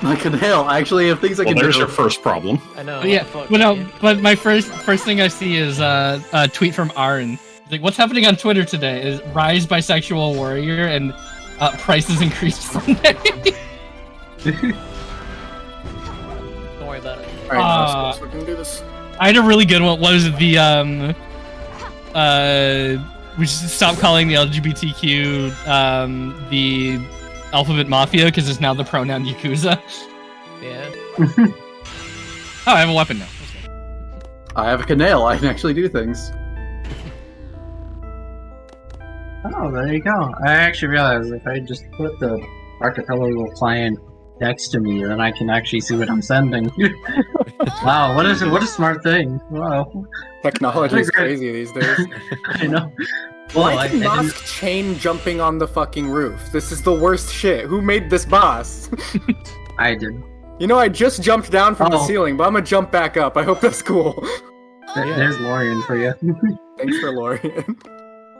I can hell. I actually have things I Well, can there's do. your first problem. I know. Yeah, fuck, but no, man. but my first thing I see is a tweet from Aaron. He's like, what's happening on Twitter today? Is Rise Bisexual Warrior and prices increased Sunday. Don't worry about it. Alright, so we can do this. I had a really good one. What was it? The we should stop calling the LGBTQ the Alphabet Mafia because it's now the pronoun Yakuza. Yeah. Oh, I have a weapon now. I have a canal. I can actually do things. Oh, there you go. I actually realized if I just put the Archipelago client next to me, then I can actually see what I'm sending. Wow, what a smart thing. Wow. Technology is crazy these days. I know. Well, Why I can didn't- Nosk chain jumping on the fucking roof? This is the worst shit. Who made this boss? I did. You know, I just jumped down from the Oh. ceiling, but I'm gonna jump back up. I hope that's cool. There's Lorian for you. Thanks for Lorian.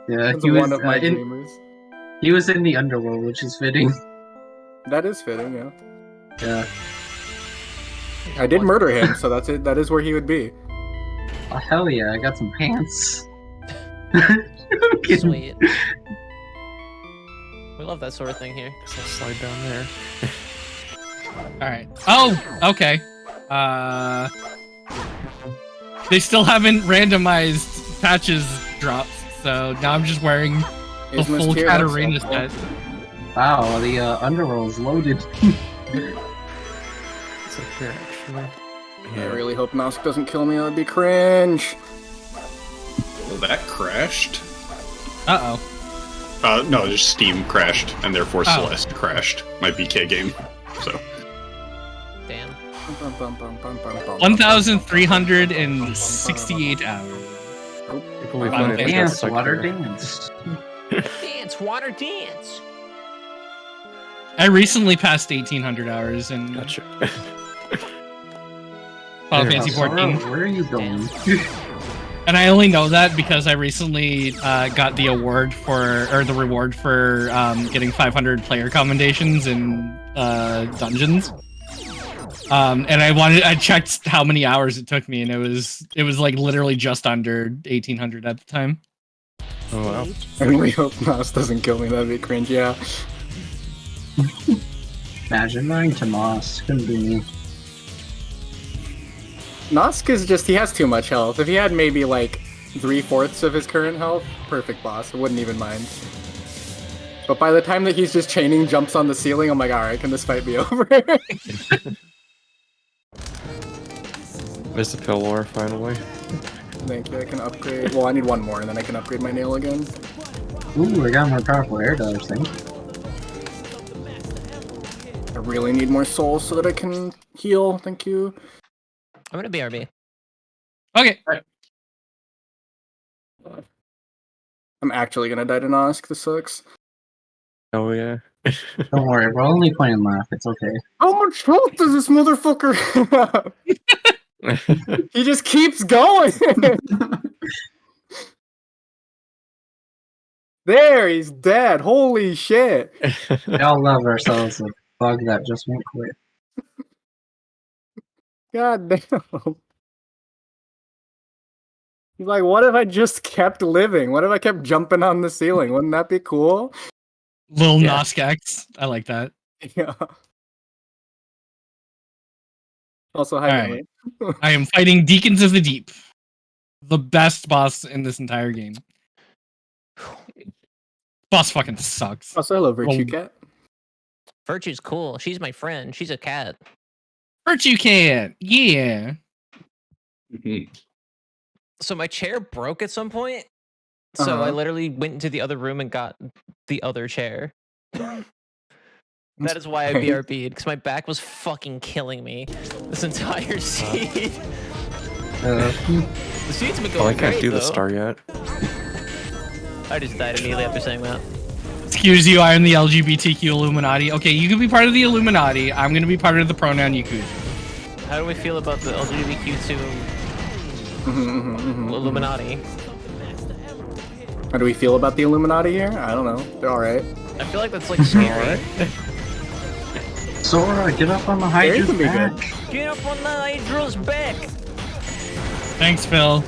Yeah, That's he was one of my in, dreamers. he was in the underworld, which is fitting. That is fitting, yeah. Yeah. I did murder him, so that's it. That is where he would be. Oh hell yeah! I got some pants. Sweet. We love that sort of thing here. Guess I'll slide down there. Alright. Oh, okay. They still haven't randomized patches drops, so now I'm just wearing the full Katarina set. Wow, the underworld is loaded. It's up here, actually. I really hope Nosk doesn't kill me, that would be cringe. Well, that crashed. Uh-oh. No, just Steam crashed, and therefore Celeste crashed. My BK game, so. Damn. 1,368 hours. Dance, water dance. Dance, water dance. I recently passed 1,800 hours in Final Fantasy 14. Where are you going? And I only know that because I recently got the award for, or the reward for getting 500 player commendations in dungeons. And I checked how many hours it took me, and it was like literally just under 1,800 at the time. Oh wow! I really hope Nos doesn't kill me. That'd be cringe. Yeah. Imagine running to Moss. Couldn't be me. Nosk is just, he has too much health. If he had maybe like 3/4 of his current health, perfect boss. I wouldn't even mind. But by the time that he's just chaining jumps on the ceiling, I'm like, alright, can this fight be over? There's the pillar, finally. Thank you, I can upgrade. Well, I need one more and then I can upgrade my nail again. Ooh, I got more powerful air dodge thing. I really need more souls so that I can heal. Thank you. I'm gonna BRB. Okay. I'm actually gonna die to Nosk. This sucks. Oh yeah. Don't worry, we're only playing laugh. It's okay. How much health does this motherfucker have? He just keeps going. There, he's dead. Holy shit. We all love ourselves a bug that just won't quit. God damn. He's like, what if I just kept living? What if I kept jumping on the ceiling? Wouldn't that be cool? Lil Noskax. I like that. Yeah. Also, hi, Alright. I am fighting Deacons of the Deep. The best boss in this entire game. Boss fucking sucks. Also, hello, Virtue Cat. Virtue's cool. She's my friend. She's a cat. Virtue Cat. Yeah. So my chair broke at some point. So I literally went into the other room and got the other chair. That is why I BRB'd, because my back was fucking killing me this entire seed. The seed's been going well, I can't great, do the though. star yet. I just died immediately after saying that. Excuse you, I am the LGBTQ Illuminati. Okay, you can be part of the Illuminati. I'm gonna be part of the pronoun Yakuza. How do we feel about the LGBTQ2 Illuminati? How do we feel about the Illuminati here? I don't know. They're alright. I feel like that's like scary. Sora, get up on the Hydra's back. Get up on the Hydra's back. Thanks, Phil.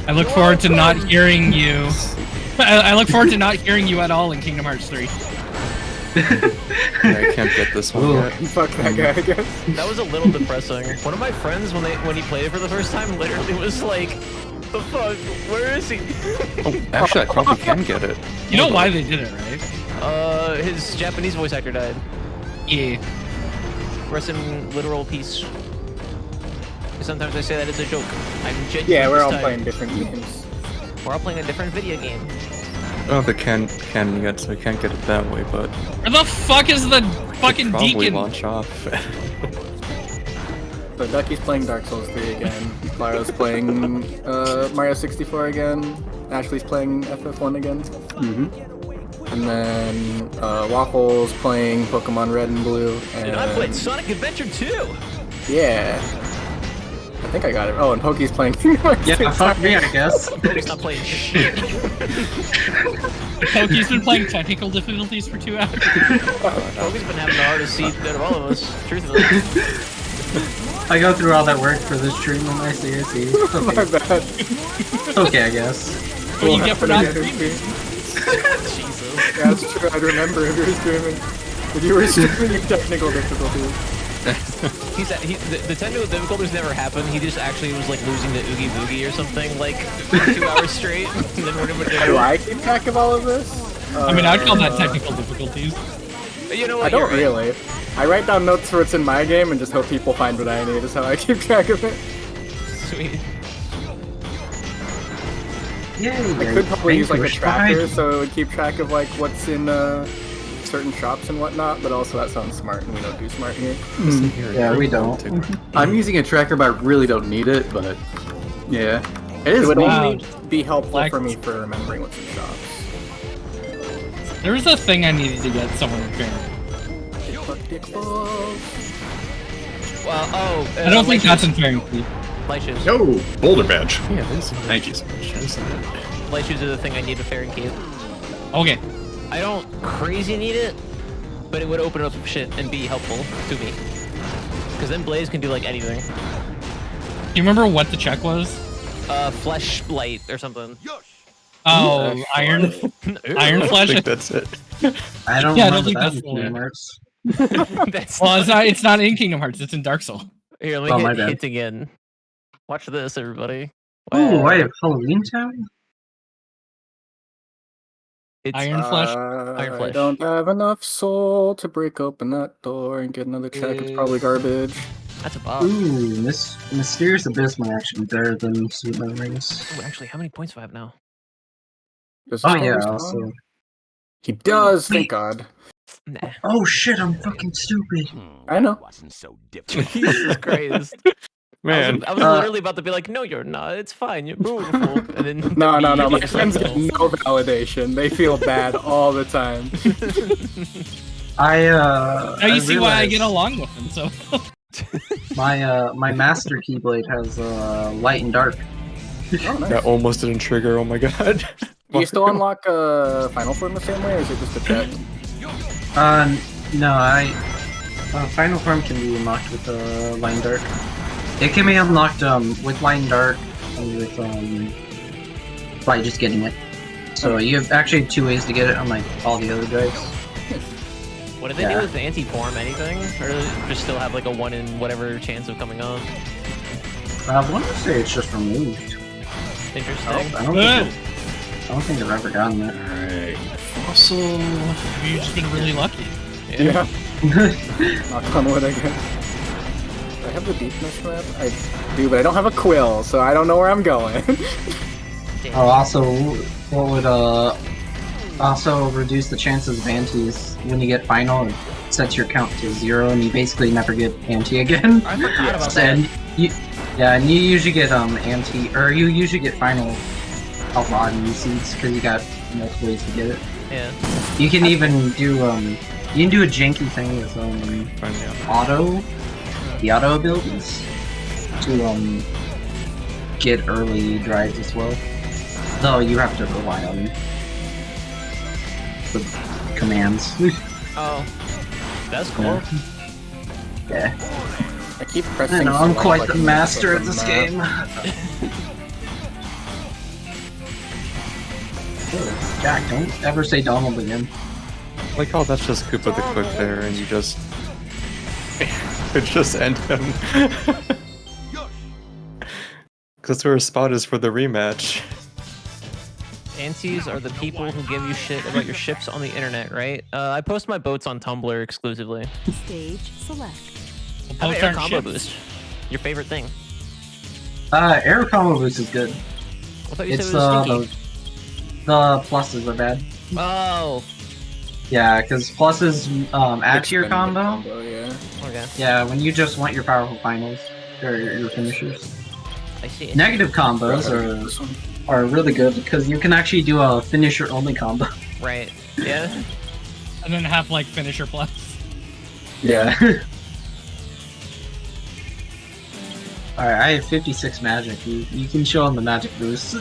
I look forward to not hearing you. I look forward to not hearing you at all in Kingdom Hearts 3. Yeah, I can't get this one yet. Fuck that guy, I guess. That was a little depressing. One of my friends, when he played it for the first time, literally was like, "The fuck? Where is he?" Oh, actually, I probably can get it. You know why they did it, right? His Japanese voice actor died. Yeah. Rest in literal peace. Sometimes I say that as a joke. I'm genuine. Yeah, we're all playing different games. We're all playing a different video game. I don't know if it can yet, so I can't get it that way, but... Where the fuck is the fucking probably Deacon? launch off. So Duckie's playing Dark Souls 3 again. Claro's playing Mario 64 again. Ashley's playing FF1 again. And then Waffle's playing Pokemon Red and Blue. And I played Sonic Adventure 2! Yeah. I think I got it. Oh, and Pokey's playing Kingdom Hearts. Yeah, fuck me, I guess. Pokey's not playing shit. Pokey's been playing technical difficulties for 2 hours. Pokey's been having the hardest seat out of all of us, truthfully. I go through all that work for this treatment, I see. It's okay. My bad. It's okay, I guess. what you get for not streaming. Jesus. Yeah, that's true. I'd remember if you were streaming. If you were streaming technical difficulties. The technical difficulties never happened. He just actually was like losing the Oogie Boogie or something like 2 hours straight. And then do I keep track of all of this? I mean, I'd call that technical difficulties. You know what? I don't really. I write down notes for what's in my game and just hope people find what I need. Is how I keep track of it. Sweet. Yay, I could probably use like a tracker so it would keep track of like what's in certain shops and whatnot, but also that sounds smart and we don't do smart here. Yeah, we don't. I'm using a tracker, but I really don't need it, but yeah. It would only be helpful for me for remembering what's in shops. There was a thing I needed to get somewhere in fair. Well, I don't think that's in fair. Light shoes. Yo, boulder badge. Yeah, thank you so much. Light shoes are the thing I need to fair and keep. Okay. I don't crazy need it, but it would open up shit and be helpful to me. Because then Blaze can do like anything. Do you remember what the check was? Flesh light or something. Oh, iron flesh. I think that's it. I don't. Yeah, I don't think that that's in Kingdom Hearts. Well, it's not in Kingdom Hearts. It's in Dark Souls. Here, let me hit again. Watch this, everybody. Ooh, I have Halloween Town. It's Iron Flesh. Iron Flesh. I don't have enough soul to break open that door and get another check. It's probably garbage. That's a boss. Ooh, Mysterious Abyss might actually be better than Sweet Memories. Ooh, actually, how many points do I have now? Oh yeah, also. He does, thank God. Nah. Oh shit, I'm fucking stupid. I know. So Jesus Christ. Man. I was literally about to be like, no, you're not. It's fine. You're beautiful. And then No. My friends get no validation. They feel bad all the time. Now you see why I get along with them. So my master keyblade has light and dark. Oh, nice. That almost didn't trigger. Oh my god. Do you still unlock Final Form the same way, or is it just a check? No, Final Form can be unlocked with light and dark. It can be unlocked with light and dark and with by just getting it. So you have actually 2 ways to get it, unlike all the other drives. What do they do with the anti-form? Anything? Or does it just still have like a 1 in whatever chance of coming on? I want to say it's just removed. Interesting. I don't think I've ever gotten that. Alright. Fossil. You've just been really lucky. Yeah. Knock on wood again. Do I have the deepness map? I do, but I don't have a quill, so I don't know where I'm going. Oh, also, what would also reduce the chances of antis when you get final? It sets your count to 0, and you basically never get anti again. I forgot about that. And and you usually get anti, or you usually get final a lot in these seeds because you got multiple ways to get it. Yeah. You can even do you can do a janky thing with the auto abilities to get early drives as well. Though you have to rely on the commands. Oh, that's cool. Yeah. I keep pressing. I know, I'm quite the master at this game. Jack, don't ever say Donald again. Like, oh, that's just Koopa the Quick there, and you just... could just end him. Because that's where his spot is for the rematch. Antis are the people who give you shit about your ships on the internet, right? I post my boats on Tumblr exclusively. Stage select. How about air combo boost? Your favorite thing? Air combo boost is good. I thought you It's said it was stinky. the pluses are bad. Oh. Yeah, because pluses add to your combo. Yeah. Okay. Yeah, when you just want your powerful finals or your finishers. I see it. Negative combos are really good because you can actually do a finisher only combo. Right. Yeah. And then have like finisher plus. Yeah. Alright, I have 56 magic. You can show them the magic boost.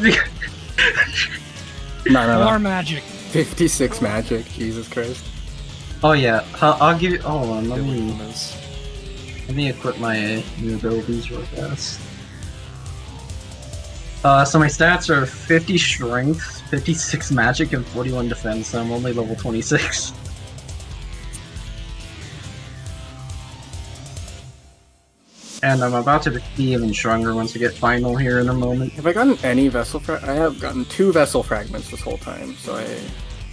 No. More magic. 56 magic. Jesus Christ. Oh yeah, I'll give you. Oh, let me equip my new abilities real fast. So my stats are 50 strength, 56 magic, and 41 defense. So I'm only level 26. And I'm about to be even stronger once we get final here in a moment. Have I gotten any vessel I have gotten 2 vessel fragments this whole time, so I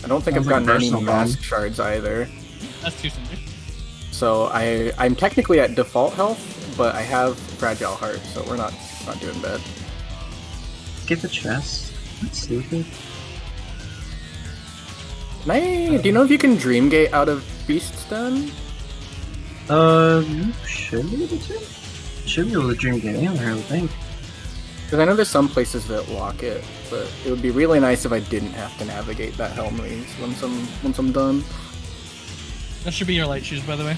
don't think I've gotten any mask shards either. That's too simple. So I'm technically at default health, but I have fragile heart, so we're not doing bad. Get the chest. That's stupid. Do you know if you can dream gate out of beasts then? You should be able to. Should be able to dream gate anywhere, I would think. Because I know there's some places that lock it, but it would be really nice if I didn't have to navigate that hell maze once I'm done. That should be your light shoes, by the way.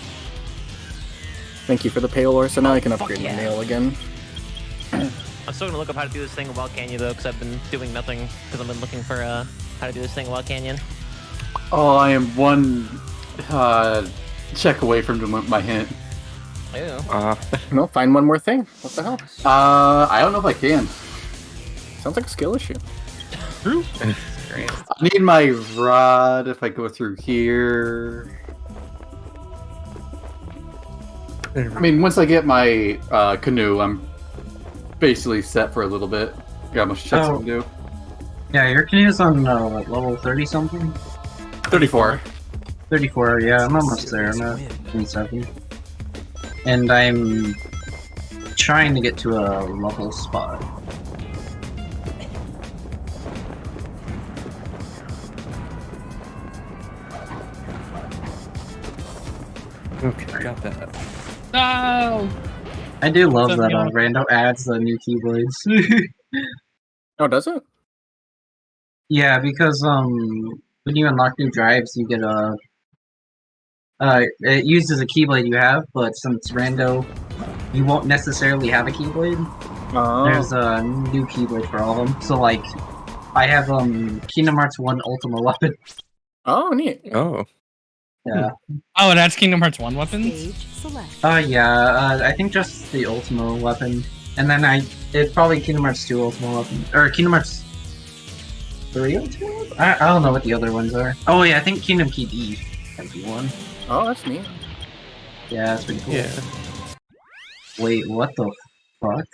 Thank you for the Paylor, so now I can upgrade my nail again. I'm still gonna look up how to do this thing in Wild Canyon though, because I've been doing nothing because I've been looking for how to do this thing in Wild Canyon. Oh, I am one check away from doing my hint. Ew. No, find one more thing. What the hell? I don't know if I can. Sounds like a skill issue. True. Great. I need my rod if I go through here. I mean, once I get my canoe, I'm basically set for a little bit. Got much checks I can do. Yeah, your canoe's on what, level 30 something? 34. 34, yeah, I'm almost there. I'm at 27. And I'm trying to get to a level spot. Okay, got that. No! I do love that Rando adds the new keyblades. Oh, does it? Yeah, because when you unlock new drives, you get a it uses a keyblade you have, but since Rando, you won't necessarily have a keyblade. Oh. There's a new keyblade for all of them. So like, I have Kingdom Hearts 1 Ultima weapon. Oh, neat. Oh. Yeah. Oh, that's Kingdom Hearts 1 weapons? Yeah, I think just the Ultima weapon. And then it's probably Kingdom Hearts 2 Ultima weapon. Or Kingdom Hearts 3 Ultima weapon? I don't know what the other ones are. Oh yeah, I think Kingdom Key D might be one. Oh, that's neat. Yeah, that's pretty cool. Yeah. Wait, what the fuck?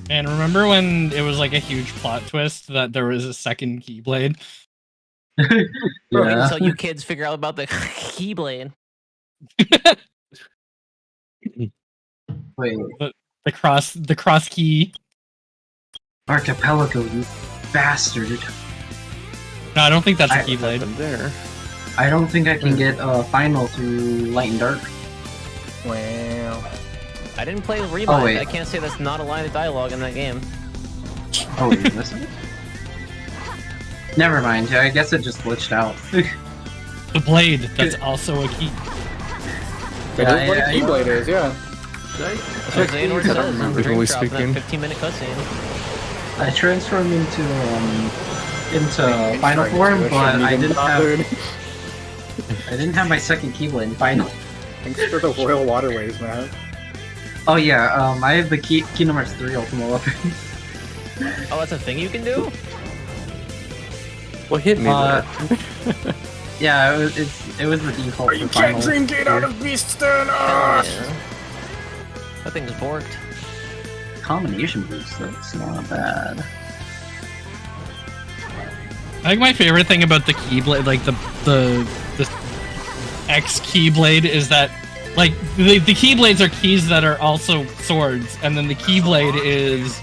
And remember when it was like a huge plot twist that there was a second Keyblade? Bro, until you kids figure out about the Keyblade. Wait. The cross key. Archipelago, you bastard. No, I don't think that's a Keyblade. There. I don't think I can get final through Light and Dark. Wow. I didn't play with Remind. Oh, wait. I can't say that's not a line of dialogue in that game. Oh, wait, this one? Never mind, I guess it just glitched out. The blade, that's also a key. That is what a keyblade is, yeah. Jose North says in the Visually drink drop in speaking. that 15-minute cutscene. I transformed into final form, but I didn't have my second Keyblade in final. Thanks for the royal waterways, man. Oh yeah, I have the Kingdom Hearts 3 Ultima weapon. Oh, that's a thing you can do? What hit me there? Yeah, it was the default. You can't dream gate out of beasts then! Yeah. That thing is borked. Combination boost, that's not bad. I think my favorite thing about the Keyblade, like the X Keyblade, is that like the Keyblades are keys that are also swords, and then the Keyblade is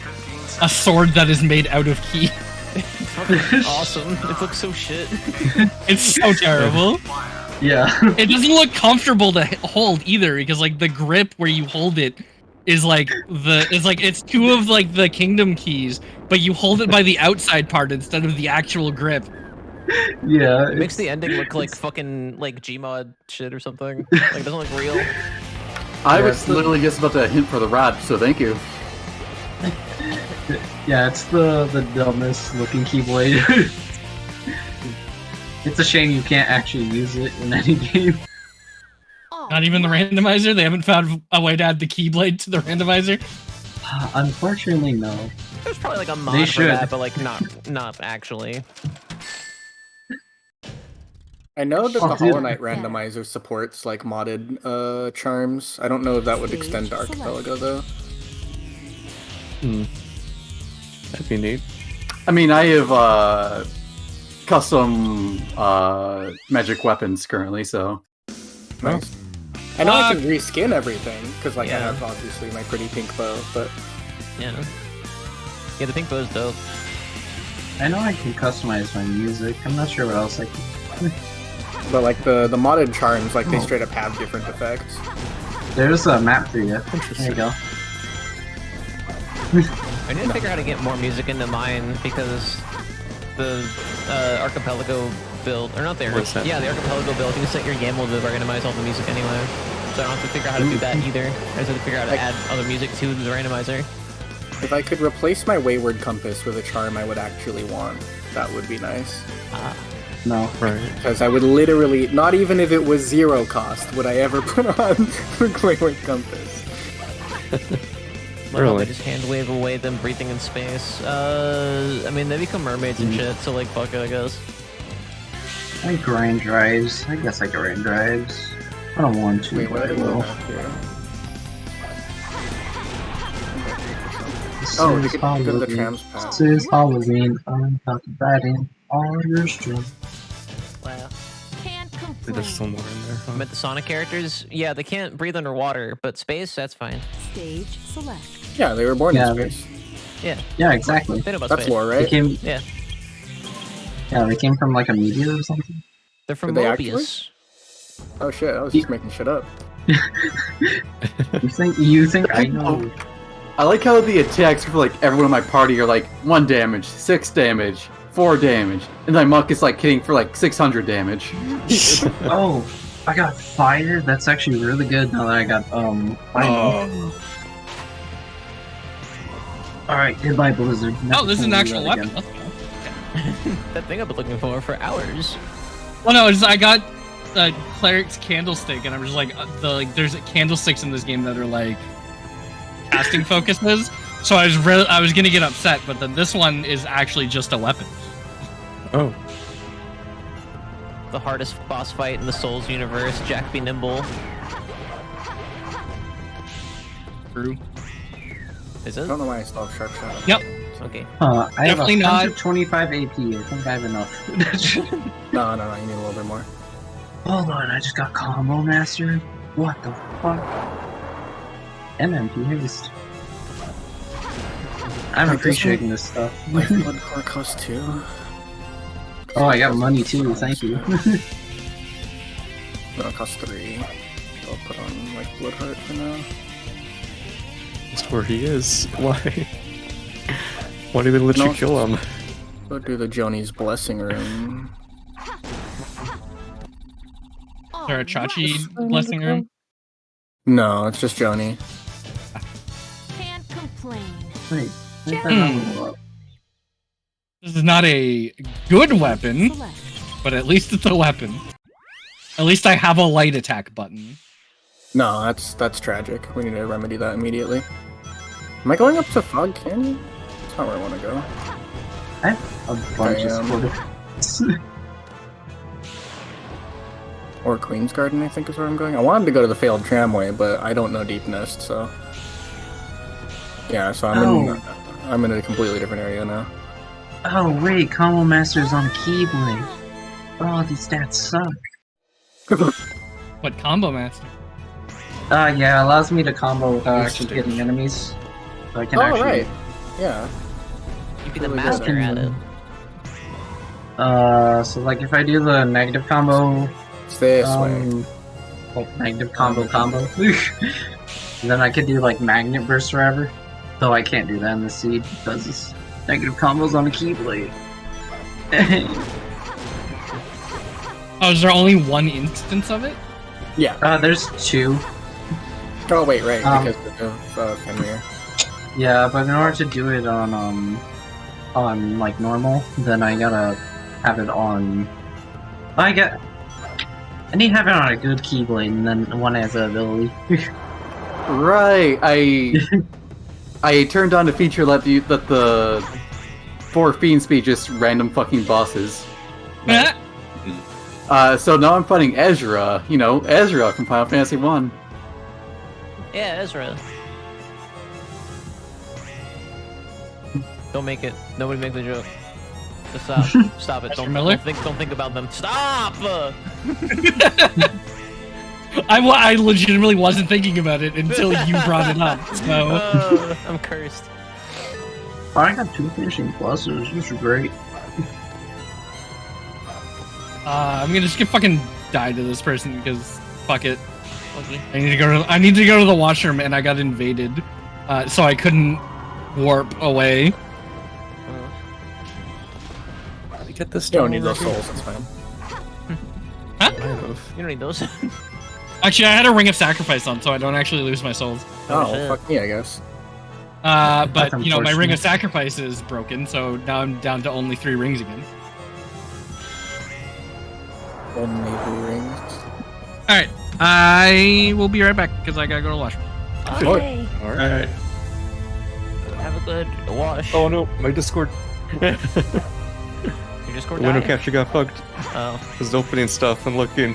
a sword that is made out of key. Awesome. It looks so shit. It's so terrible. Yeah. It doesn't look comfortable to hold either, because like the grip where you hold it is like it's two of like the kingdom keys, but you hold it by the outside part instead of the actual grip. Yeah. It makes the ending look like fucking like Gmod shit or something. Like it doesn't look real. I was literally just about to hint for the rod, so thank you. Yeah, it's the dumbest looking Keyblade. It's a shame you can't actually use it in any game. Not even the randomizer? They haven't found a way to add the Keyblade to the randomizer? Unfortunately, no. There's probably like a mod They for should. that, but like not actually. I know that the dude. Hollow Knight randomizer supports like modded charms. I don't know if that would extend to Archipelago though. That'd be neat. I mean, I have custom magic weapons currently, so. Nice. I know I can reskin everything because like I have obviously my pretty pink bow, but yeah, the pink bow's dope. I know I can customize my music. I'm not sure what else I can. But like the modded charms, like they straight up have different effects. There's a map for you. There you go. I need to figure out how to get more music into mine because the Archipelago build, or not there. Yeah, the Archipelago build. You can set your game mode to randomize all the music anyway. So I don't have to figure out how to do that either. I just have to figure out how to add other music to the randomizer. If I could replace my Wayward Compass with a charm I would actually want, that would be nice. No. Right. Because I would literally, not even if it was 0 cost, would I ever put on the Wayward Compass. Really? They just hand wave away them breathing in space. I mean, they become mermaids and shit, so like, fuck it, I guess. I grind drives. I guess I grind drives. I don't want to. Wait, what but I will. Oh, you could go to the trams path. This is Halloween. I'm about to bite in all your string. Wow. There's still more in there. Huh? But the Sonic characters, yeah, they can't breathe underwater, but space, that's fine. Stage select. Yeah, they were born in space. Yeah. Yeah, exactly. They know about That's space. lore, right? They came, Yeah. yeah, they came from like a meteor or something. They're from Did they Mobius. Oh shit, I was just making shit up. You think I know? I like how the attacks for like everyone in my party are like 1 damage, 6 damage, 4 damage, and then Muck is like hitting for like 600 damage. Oh, I got fire. That's actually really good. Now that I got fire. All right, goodbye, Blizzard. Oh, this is an actual weapon. Again. That thing I've been looking for hours. Well, no, it's, I got the cleric's candlestick, and I'm just like, there's candlesticks in this game that are like casting focuses. So I was gonna get upset, but then this one is actually just a weapon. Oh. The hardest boss fight in the Souls universe, Jack Be Nimble. True. Is it? I don't know why I still have Sharp Shot. Yep. Okay. I have Definitely not. 125 AP. I think I have enough. No, you need a little bit more. Hold on, I just got Combo Master. What the fuck? MMP haste. I'm appreciating this stuff. My blood core costs 2. Oh, I got money too. Thank you. No, it costs 3. I'll put on like Bloodheart for now. That's where he is. Why? Why did they let you kill him? Go do the Joni's Blessing Room. Is there a Chachi blessing room? No, it's just Joni. Can't complain. Wait. This is not a good weapon, but at least it's a weapon. At least I have a light attack button. No, that's tragic. We need to remedy that immediately. Am I going up to Fog Canyon? That's not where I want to go. I have a bunch of squad. Or Queen's Garden, I think is where I'm going. I wanted to go to the Failed Tramway, but I don't know Deep Nest, so... Yeah, so I'm in a completely different area now. Oh wait, Combo Master's on Keyblade. Oh, these stats suck. What Combo Master? Yeah, it allows me to combo without actually hitting enemies. So I can actually... right. Yeah. You'd be the master at it. So like if I do the negative combo... It's this way. Like negative combo. Then I could do like Magnet Burst forever. Though I can't do that in the Seed because it's negative combos on a Keyblade. Oh, is there only one instance of it? Yeah. There's 2. Oh wait, right, because of Fenrir. Yeah, but in order to do it on like normal, then I gotta have it on. I need to have it on a good Keyblade, and then one has an ability. Right, I turned on a feature let the 4 fiends be just random fucking bosses. So now I'm fighting Ezra. You know, Ezra from Final Fantasy 1. Yeah, Ezra. Don't make it. Nobody make the joke. Just stop. Stop it. Don't think about them. Stop! I legitimately wasn't thinking about it until you brought it up. So I'm cursed. I got 2 finishing pluses. These are great. I'm gonna just fucking die to this person because fuck it. Okay. I need to go to the washroom and I got invaded, so I couldn't warp away. Get this. You don't need those souls. It's fine. Huh? You don't need those. Actually, I had a ring of sacrifice on, so I don't actually lose my souls. Oh, fuck me, I guess. But you know, my ring of sacrifice is broken, so now I'm down to only 3 rings again. Only 3 rings. All right, I will be right back because I gotta go to the washroom. Okay. All right. Have a good wash. Oh no, my Discord. Your Discord Window died? capture got fucked. Oh. I was opening stuff and looking.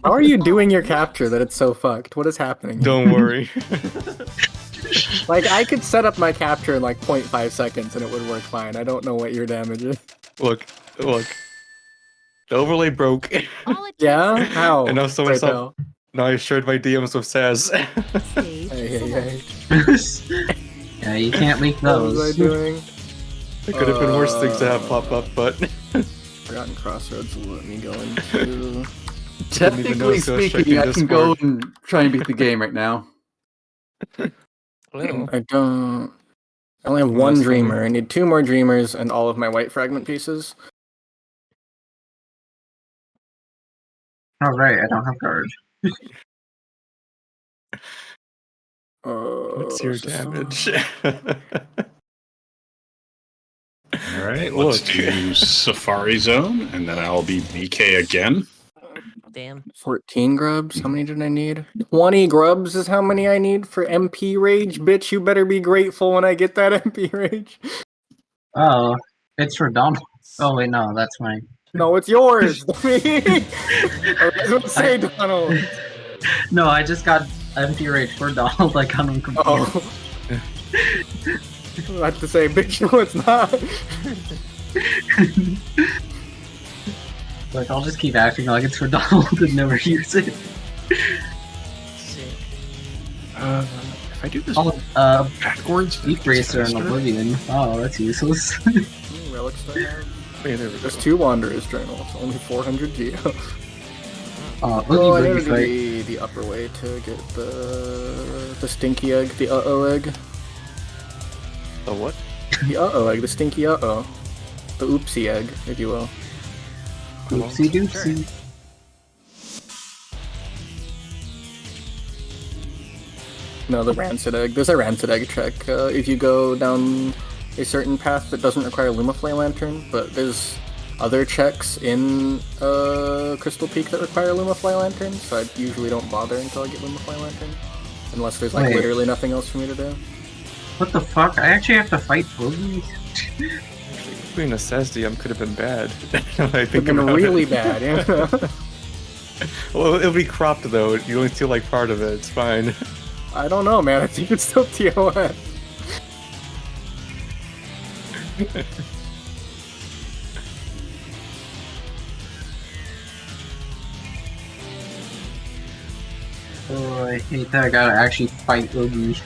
How are you doing your capture that it's so fucked? What is happening? Don't worry. Like, I could set up my capture in like 0.5 seconds and it would work fine. I don't know what your damage is. Look. The overlay broke. Yeah? How? And now someone Right saw. Now I shared my DMs with Saz. Hey. Yeah, you can't leak What those. was I doing? It could have been worse things to have pop up, but. Forgotten Crossroads will let me go into. Technically speaking, I can go and try and beat the game right now. I don't. I only have 1 dreamer. I need 2 more dreamers and all of my white fragment pieces. Oh right, I don't have guard. What's your damage? Alright, let's do Safari Zone, and then I'll be BK again. Damn. 14 grubs? How many did I need? 20 grubs is how many I need for MP Rage? Bitch, you better be grateful when I get that MP Rage. Oh, it's for Donald. Oh wait, no, that's mine. No, it's yours. I was going to say Donald. No, I just got MP Rage for Donald. I got him confused. Oh. I have to say, bitch, no, it's not. Like, I'll just keep acting like it's for Donald and never use it. Sick. If I do this backwards, Deep Racer and Oblivion. Oh, that's useless. Relics do I have? There's 2 Wanderers journals, only 400 geo. Oh, I gotta do the upper way to get the stinky egg, the uh-oh egg. The what? The uh-oh egg, the stinky uh-oh. The oopsie egg, if you will. Oopsie doopsie. No, the rancid egg. There's a rancid egg check if you go down a certain path that doesn't require Lumaflame Lantern, but there's other checks in Crystal Peak that require Lumaflame Lantern, so I usually don't bother until I get Lumaflame Lantern. Unless there's like literally nothing else for me to do. What the fuck? I actually have to fight Pokey? Being a Saz DM could have been bad. I think been really bad, yeah. Well, it'll be cropped though. You only see like part of it. It's fine. I don't know, man. I think it's still TOS. Oh, I hate that I gotta actually fight Oogie.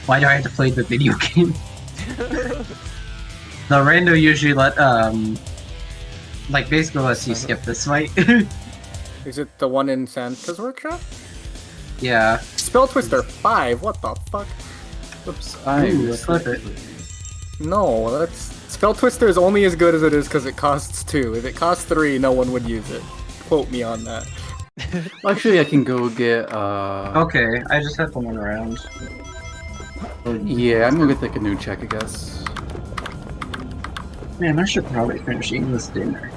Why do I have to play the video game? The rando usually like basically lets you skip this fight. Is it the one in Santa's workshop? Yeah. Spell Twister 5, what the fuck? Oops, let's flip it. No, that's... Spell Twister is only as good as it is because it costs 2. If it costs 3, no one would use it. Quote me on that. Actually, I can go get, Okay, I just have to run around. Yeah, I'm gonna take a new check, I guess. Man, I should probably finish eating this dinner.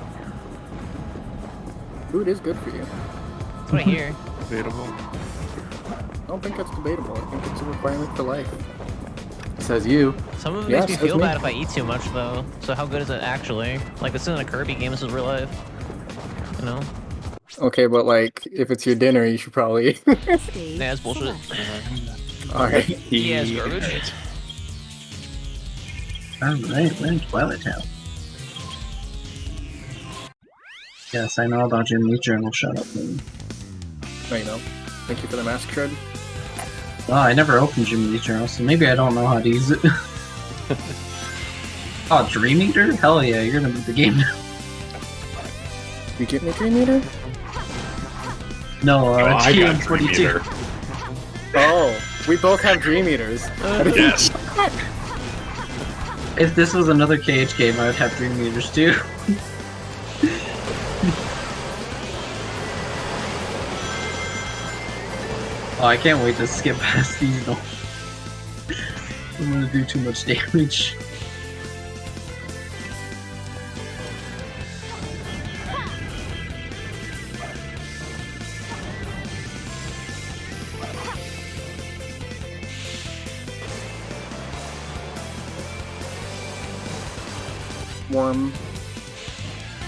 Food is good for you. That's what I hear. Debatable. don't think that's debatable. I think it's a requirement for life. Says you. Some of it Yeah, makes me says feel me. bad if I eat too much, though. So how good is it actually? Like, this isn't a Kirby game, this is real life. You know? Okay, but like, if it's your dinner, you should probably. Yeah, that's bullshit. Alright. Yeah, it's garbage. Alright, we're in Twilight Town. Yes, I know about Jim Lee Journal. Shut up, man. Oh, you know. Thank you for the mask shred. Oh, I never opened Jim Lee Journal, so maybe I don't know how to use it. Oh, Dream Eater? Hell yeah, you're gonna beat the game now. You get me Dream Eater? No, I it's got Dream 42. Eater. Oh, we both have Dream Eaters. Yes. If this was another KH game, I would have Dream Eaters too. Oh, I can't wait to skip past these though. I'm gonna do too much damage. Warm.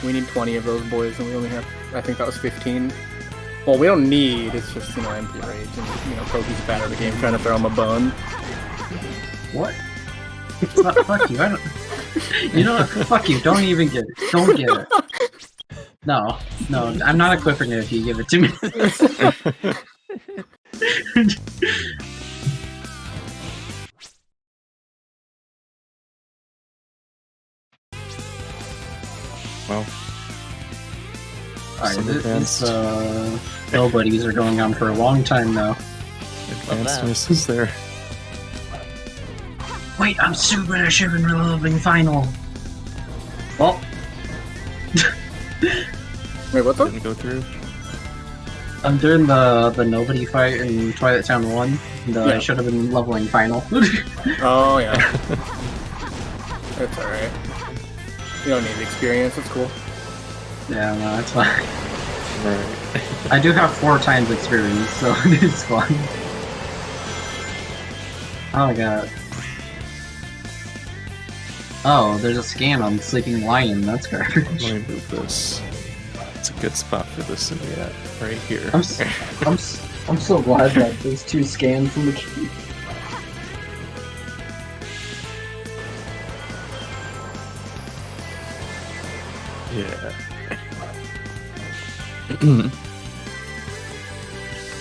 We need 20 of those boys, and we only have, I think that was 15. Well, we don't need, it's just, you know, MP Rage, and, you know, Pokey's bad at the game, trying to throw him a bone. What? Fuck you, I don't... You know what? Fuck you, don't even get it. Don't get it. No, I'm not equipping it if you give it to me. Well. Alright, these nobodies are going on for a long time now. Advancedness is there. Wait, I'm super at shipping reloading final. Well. Wait, what's up? Didn't go through. I'm doing the nobody fight in Twilight Town 1. I should have been leveling final. Oh, yeah. That's alright. You don't need experience, it's cool. Yeah, no, that's fine. Right. I do have 4 times experience, so it's fun. Oh my god. Oh, there's a scan on Sleeping Lion, that's garbage. Let me move this. It's a good spot for this to be at, right here. I'm so glad that there's 2 scans in the game. Yeah.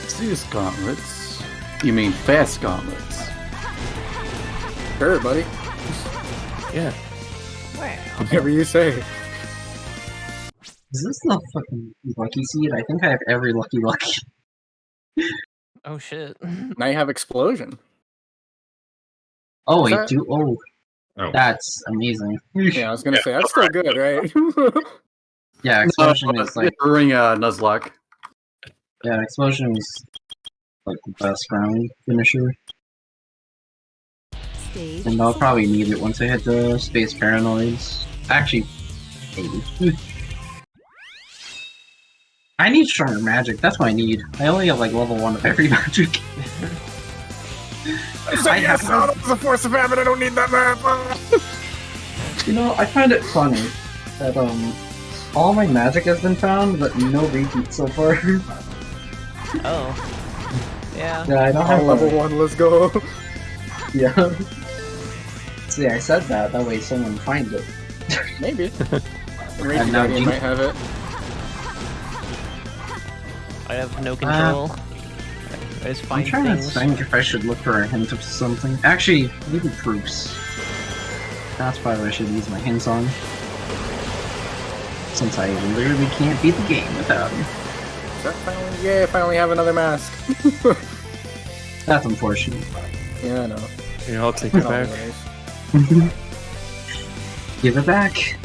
Zeus gauntlets? You mean fast gauntlets? Sure, buddy. Yeah. Whatever you say. Is this the fucking lucky seed? I think I have every lucky. Oh shit. Now you have explosion. Oh, Is wait, that- Oh. that's amazing. Yeah, I was gonna say, that's still good, right? Yeah, explosion is like... Ring Nuzlocke. Yeah, explosion is like the best round finisher. And I'll probably need it once I hit the space paranoids. Actually, maybe. I need stronger magic, that's what I need. I only have like level 1 of every magic. I have the force of habit, I don't need that map! You know, I find it funny that all my magic has been found, but no repeats so far. Oh. Yeah. Yeah, I don't have level 1, let's go. Yeah. See, I said that way someone finds it. Maybe. And now you might have it. I have no control. I just I'm find trying things. to think if I should look for a hint of something. Actually, maybe proofs. That's probably what I should use my hints on. Since I literally can't beat the game without him. Is that finally? Yeah, I finally have another mask. That's unfortunate. Yeah, I know. Yeah, I'll take it back. Give it back.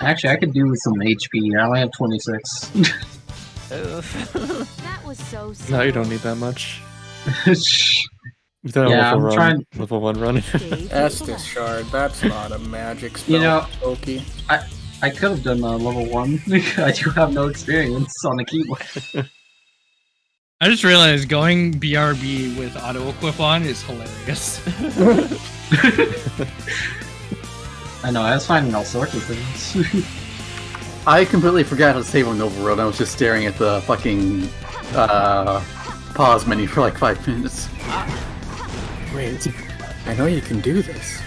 Actually, I could do with some HP. I only have 26. That was so sad. No, you don't need that much. Yeah, I'm trying. Level 1 run. Estus Shard, that's not a magic spell. You know, Pokey. I could have done level 1. I do have no experience on the keyboard. I just realized going BRB with auto equip on is hilarious. I know, I was finding all sorts of things. I completely forgot how to save on Overworld. I was just staring at the fucking pause menu for like 5 minutes. Wait, I know you can do this.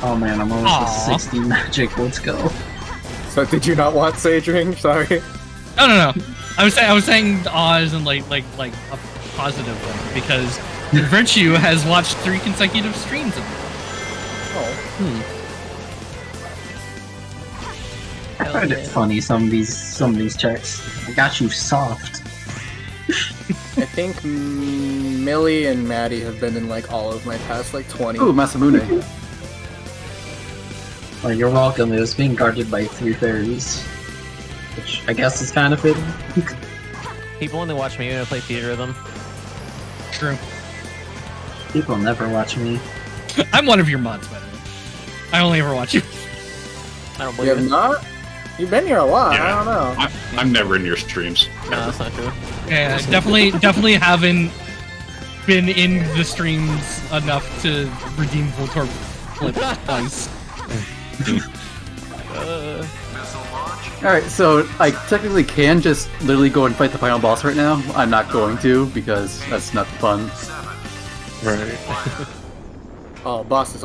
Oh man, I'm almost at 60 magic. Let's go. So did you not want Sage Ring? Sorry. No. I was saying Oz and like a positive thing because Virtue has watched 3 consecutive streams of it. I find it funny some of these checks. I got you soft. I think Millie and Maddie have been in like all of my past like 20. Ooh, Masamune. Oh, you're welcome. It was being guarded by 3 fairies, which I guess is kind of fitting. People only watch me when I play theater with them. True. People never watch me. I'm one of your mods, by the way. I only ever watch you. I don't You believe have it. not? You've been here a lot. Yeah. I don't know. I'm never in your streams. No, that's not true. Yeah, definitely haven't been in the streams enough to redeem Voltorb twice. Alright, so I technically can just literally go and fight the final boss right now. I'm not going to, because that's not fun. Right. All bosses.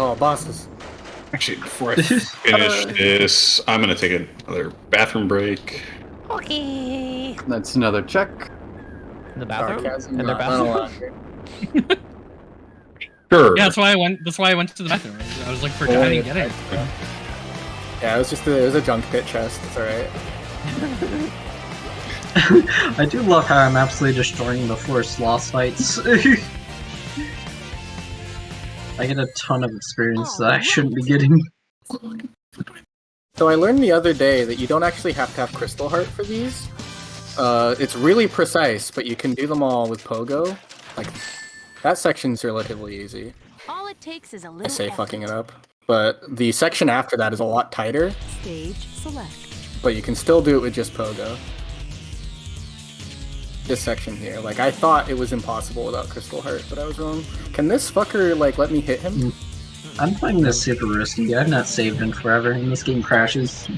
Actually, before I finish this, I'm gonna take another bathroom break. Okay. That's another check. In the bathroom? Sarcasm, In their not bathroom? allowed. Sure. Yeah, that's why I went to the bathroom. I was looking for I didn't get it. Yeah, it was a junk pit chest. It's alright. I do love how I'm absolutely destroying the forced loss fights. I get a ton of experience that I shouldn't be getting. So I learned the other day that you don't actually have to have Crystal Heart for these. It's really precise, but you can do them all with Pogo. Like, that section's relatively easy. All it takes is a little I say effort. fucking it up. But the section after that is a lot tighter, Stage select. but you can still do it with just Pogo. This section here, like, I thought it was impossible without Crystal Heart, but I was wrong. Can this fucker, like, let me hit him? I'm finding this super risky. I've not saved in forever, and this game crashes.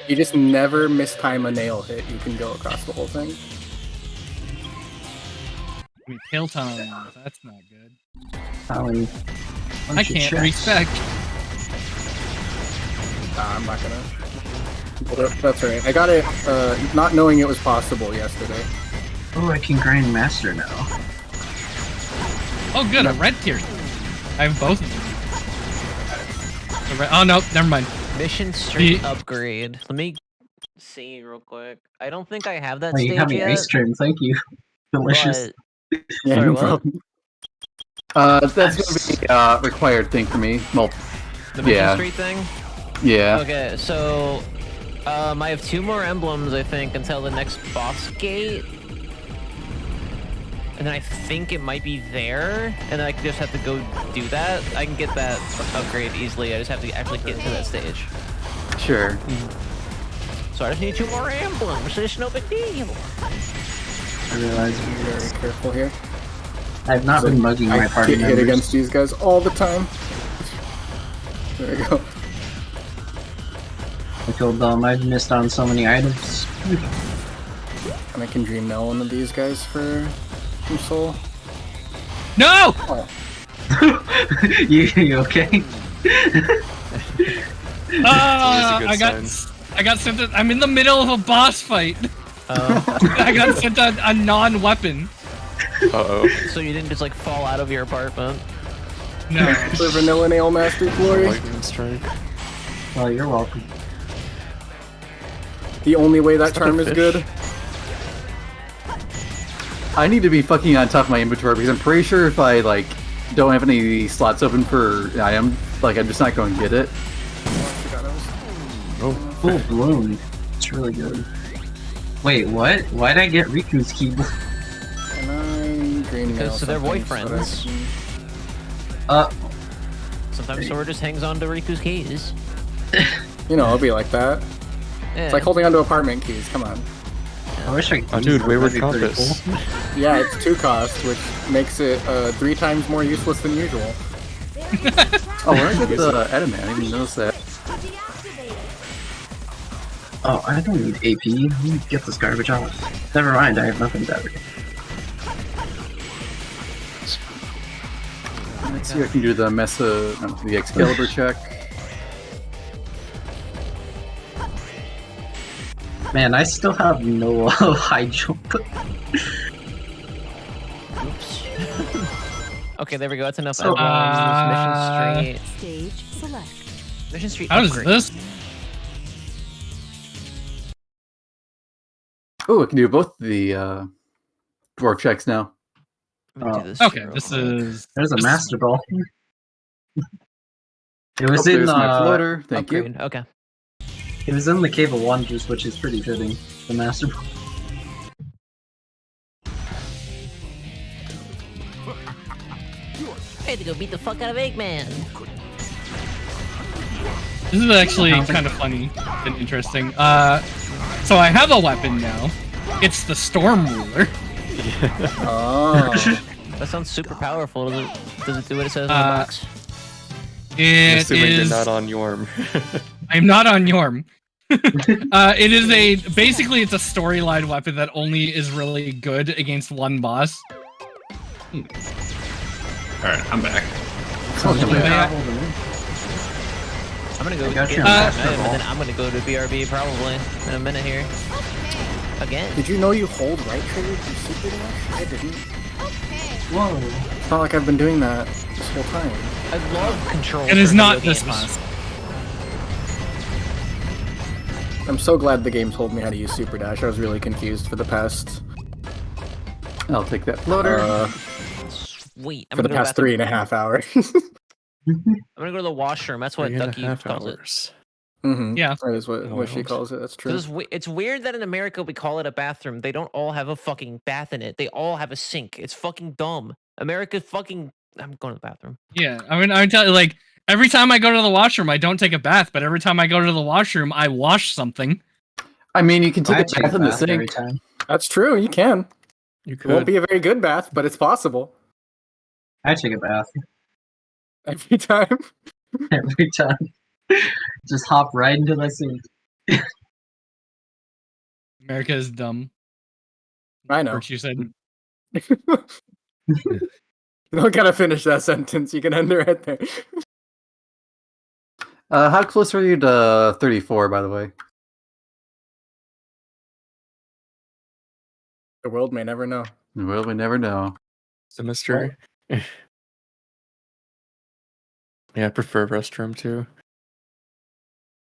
You just never mistime a nail hit. You can go across the whole thing. Tail tongue. That's not good. I can't respect. Nah, I'm not gonna. But that's alright. I got it, not knowing it was possible yesterday. Oh, I can grind master now. Oh, good, a red tier. I have both of them. Oh, no, never mind. Mission streak upgrade. Let me see real quick. I don't think I have that Oh, stage you have me yet. ice cream, thank you. Delicious. Yeah, Sorry, no what? problem. That's gonna be a required thing for me. Well, The mission yeah. streak thing? Yeah. Okay, so I have 2 more emblems, I think, until the next boss gate. And then I think it might be there, and then I just have to go do that. I can get that upgrade easily, I just have to actually get to that stage. Sure. So I just need 2 more emblems, so it's no big deal. I realize Be very careful here. I've not been mugging my party I get hit members. against these guys all the time. There we go. I feel dumb. I've missed on so many items. And I can dream nail one of these guys for some soul. No! Oh. you okay? I got sent. I'm in the middle of a boss fight. I got sent a non-weapon. Uh-oh. So you didn't just like fall out of your apartment? No. For Vanilla Nail Master Glory. Lightning strike. Oh, you're welcome. The only way that charm is good. I need to be fucking on top of my inventory because I'm pretty sure if I like don't have any slots open for an item, like I'm just not going to get it. Full bloom. It's really good. Wait, what? Why'd I get Riku's key? Can I green mail Because they're something so that I boyfriends. Sometimes Sora just hangs on to Riku's keys. You know, it'll be like that. Yeah. It's like holding onto apartment keys. Come on. I wish I could. Oh, dude, Wayward Compass. Yeah, it's 2 cost, which makes it 3 times more useless than usual. Oh, where did I get the Edamant? I didn't even notice that. Oh, I don't need AP. Let me get this garbage off. Never mind, I have nothing better. Let's see if I can do the the Excalibur check. Man, I still have no high jump. Oops. Okay, there we go. That's enough. So, Mission Street. Stage select. Mission Street. How does upgrade. this? Oh, I can do both the dwarf checks now. Do this Okay, real this quick. is. There's a this- Master Ball. It was Oh, in there's my floater. Thank you. Upgrade. Okay. It was in the Cave of Wonders, which is pretty fitting. The Master Ball. I had to go beat the fuck out of Eggman. This is actually kind of funny and interesting. So I have a weapon now. It's the Storm Ruler. Oh. That sounds super powerful. Does it do what it says in the box? I'm It assuming you're is. not on Yorm. I'm not on Yorm. It is basically it's a storyline weapon that only is really good against one boss. Alright, I'm back. I'm gonna go got get you my on item, Master and then I'm gonna go to BRB probably in a minute here. Again. Did you know you hold right trigger to super dash? I didn't. Whoa. It's not like I've been doing that this whole time. I love control. It is for not video this games. boss. I'm so glad the game told me how to use super dash. I was really confused for the past I'll take that floater. Sweet. I'm for the gonna go past to 3.5 hours. I'm gonna go to the washroom. That's what Duckie calls it. Mm-hmm. Yeah. That is what she calls it. That's true. It's weird that in America we call it a bathroom. They don't all have a fucking bath in it. They all have a sink. It's fucking dumb. America fucking. I'm going to the bathroom. Yeah, I mean, I tell you, like every time I go to the washroom, I don't take a bath, but every time I go to the washroom, I wash something. I mean, you can take I a bath in the every sink. time. That's true. You can. You It won't could. be a very good bath, but it's possible. I take a bath Every time. every time. Just hop right into my sink. America is dumb. I know. What you said. You don't gotta finish that sentence. You can end it right there. How close are you to 34, by the way? The world may never know. Well, we never know. It's a mystery. Yeah, I prefer restroom too.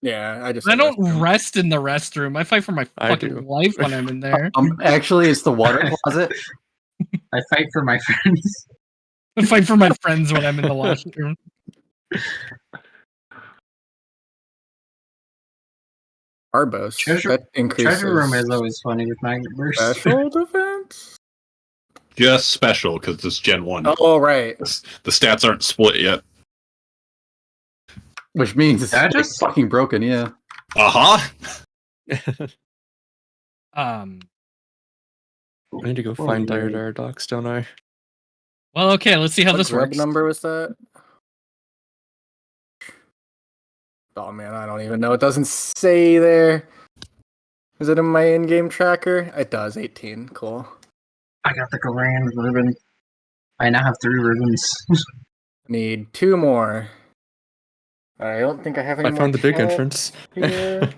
Yeah, I just. I don't rest in the restroom. I fight for my I fucking do. life when I'm in there. Actually, it's the water closet. I fight for my friends. I fight for my friends when I'm in the washroom. Arbos. Treasure- That increases. Treasure room is always funny with magnet burst. Special defense. Just special, because it's Gen 1. Oh right. The stats aren't split yet. Which means it's That like, just- fucking broken, yeah. Uh-huh. I need to go find Dire Docs, don't I? Well, okay, let's see how What this grub works. number was that? Oh man, I don't even know. It doesn't say there. Is it in my in-game tracker? It does. 18. Cool. I got the grand ribbon. I now have 3 ribbons. Need 2 more. I don't think I have any I more found the big help entrance. here.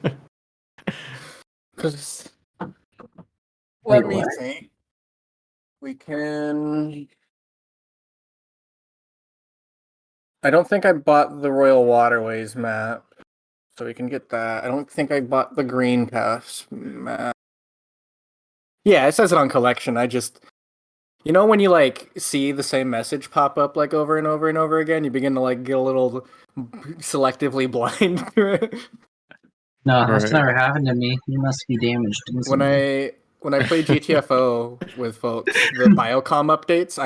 Because Wait, let me what? think. We can. I don't think I bought the Royal Waterways map, so we can get that. I don't think I bought the Green Pass map. Yeah, it says it on collection. I just, you know, when you like see the same message pop up like over and over and over again, you begin to like get a little selectively blind to it. No, that's never happened to me. You must be damaged. When I play GTFO with folks, the biocom updates,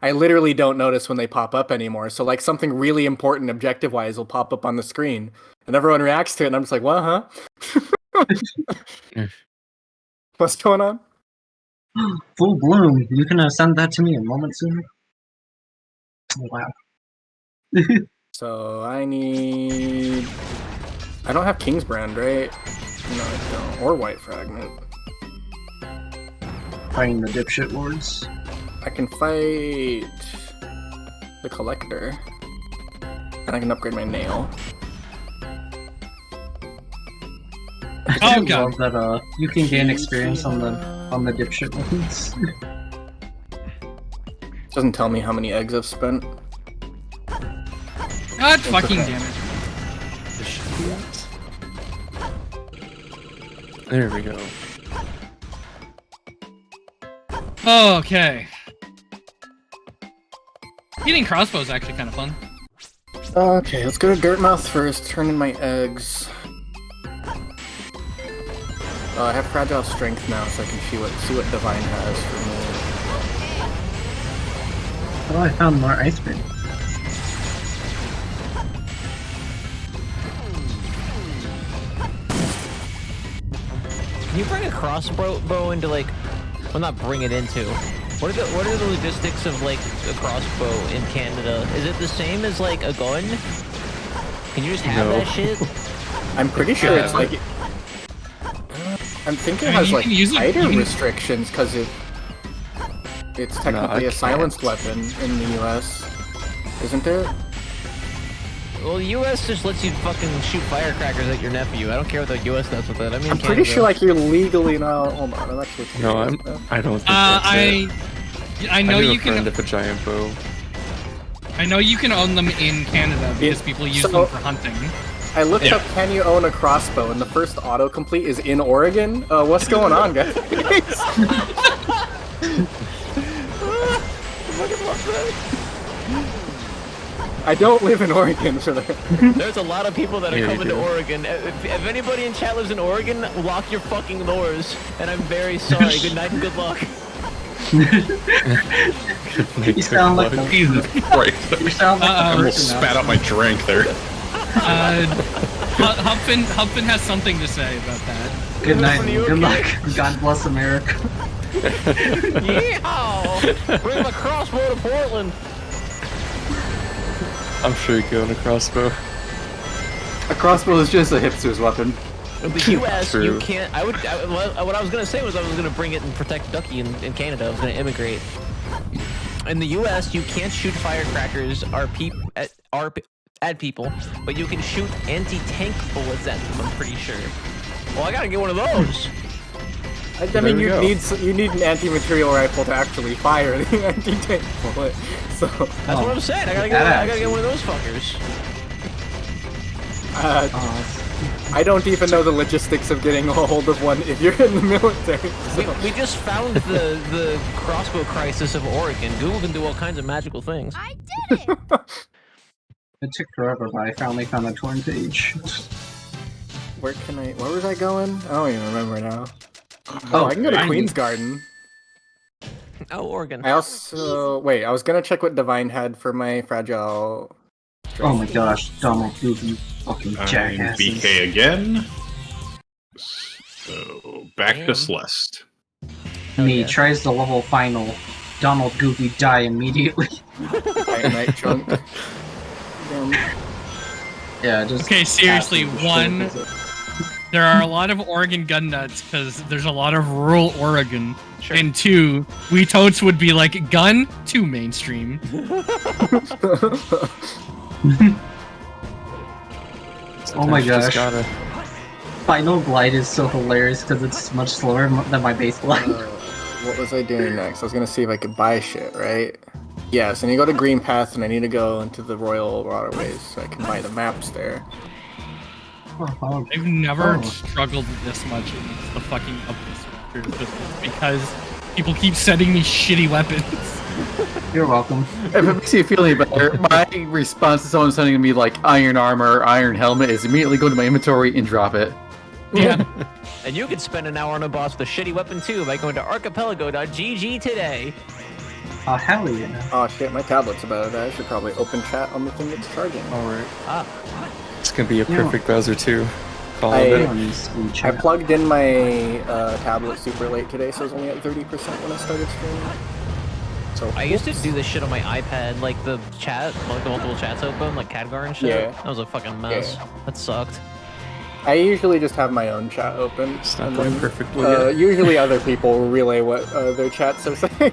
I literally don't notice when they pop up anymore. So like something really important objective wise will pop up on the screen and everyone reacts to it and I'm just like, what, huh? What's going on? Full bloom. You can send that to me a moment sooner. Oh, wow. So I don't have King's Brand, right? No, I don't. Or White Fragment. Fighting the dipshit lords. I can fight the Collector. And I can upgrade my nail. Oh god! That you can gain experience on the dipshit ones. Doesn't tell me how many eggs I've spent. God fucking damn it! There we go. Okay. Eating crossbow is actually kind of fun. Okay, let's go to Dirtmouth first. Turn in my eggs. I have fragile strength now, so I can see what Divine has for me. Oh, I found more ice cream. Can you bring a crossbow into like? Well, not bring it into. What are the logistics of like a crossbow in Canada? Is it the same as like a gun? Can you just have that shit? I'm pretty sure it's like. I'm thinking it has like tighter restrictions because it's technically a silenced weapon in the US, isn't it? Well, the US just lets you fucking shoot firecrackers at your nephew. I don't care what the US does with it. I mean, I'm pretty sure like you're legally now. Hold on, I'm actually. No, I don't think that's it. I know you can. With a giant bow. I know you can own them in Canada because people use them for hunting. I looked up, can you own a crossbow, and the first autocomplete is in Oregon? What's going on, guys? I don't live in Oregon for that. There's a lot of people that are coming to Oregon. If anybody in chat lives in Oregon, lock your fucking doors. And I'm very sorry. Good night and good luck. You sound like a Jesus Christ. You sound like I almost spat out my drink there. Hupfin has something to say about that. Good night and good luck. God bless America. Yeehaw! Bring my crossbow to Portland. I'm sure you can own a crossbow. A crossbow is just a hipster's weapon. In the US, you can't. What I was gonna say was I was gonna bring it and protect Duckie in Canada. I was gonna immigrate. In the US, you can't shoot firecrackers at people, but you can shoot anti-tank bullets at them. I'm pretty sure. Well, I gotta get one of those. I mean, you need an anti-material rifle to actually fire the anti-tank bullet. So that's what I'm saying. I gotta get one of those fuckers. I don't even know the logistics of getting a hold of one if you're in the military. So. We just found the crossbow crisis of Oregon. Google can do all kinds of magical things. I did it! It took forever, but I finally found a torn page. Where was I going? I don't even remember now. Oh, I can go to Queen's Garden. Oh, Oregon. I also... Wait, I was gonna check what Divine had for my fragile... Oh my gosh, Donald, you fucking jackasses. BK again. So, back to Celeste. Me tries the level final. Donald Goofy die immediately. Night chunk. Yeah, just... Okay, seriously, one... There are a lot of Oregon gun nuts because there's a lot of rural Oregon. Sure. And two, we totes would be like gun to mainstream. Oh my gosh. Final Glide is so hilarious because it's much slower than my base glide. What was I doing next? I was gonna see if I could buy shit, right? Yes, and you go to Green Path, and I need to go into the Royal Waterways so I can buy the maps there. I've never struggled this much in the fucking up this because People keep sending me shitty weapons. You're welcome. If it makes you feel any better, my response to someone sending me like iron armor, iron helmet is immediately go to my inventory and drop it. Yeah. And you could spend an hour on a boss with a shitty weapon too by going to archipelago.gg today. Oh, hell yeah. Oh shit, my tablet's about to die. I should probably open chat on the thing that's charging. Alright. Ah. It's gonna be a perfect browser too. Follow I plugged in my tablet super late today, so it was only at 30% when I started streaming. So I used to do this shit on my iPad, like the chat, like the multiple chats open, like Khadgar and shit. Yeah. That was a fucking mess. Yeah. That sucked. I usually just have my own chat open. It's not and going then, perfectly yet. usually other people relay what their chats are saying.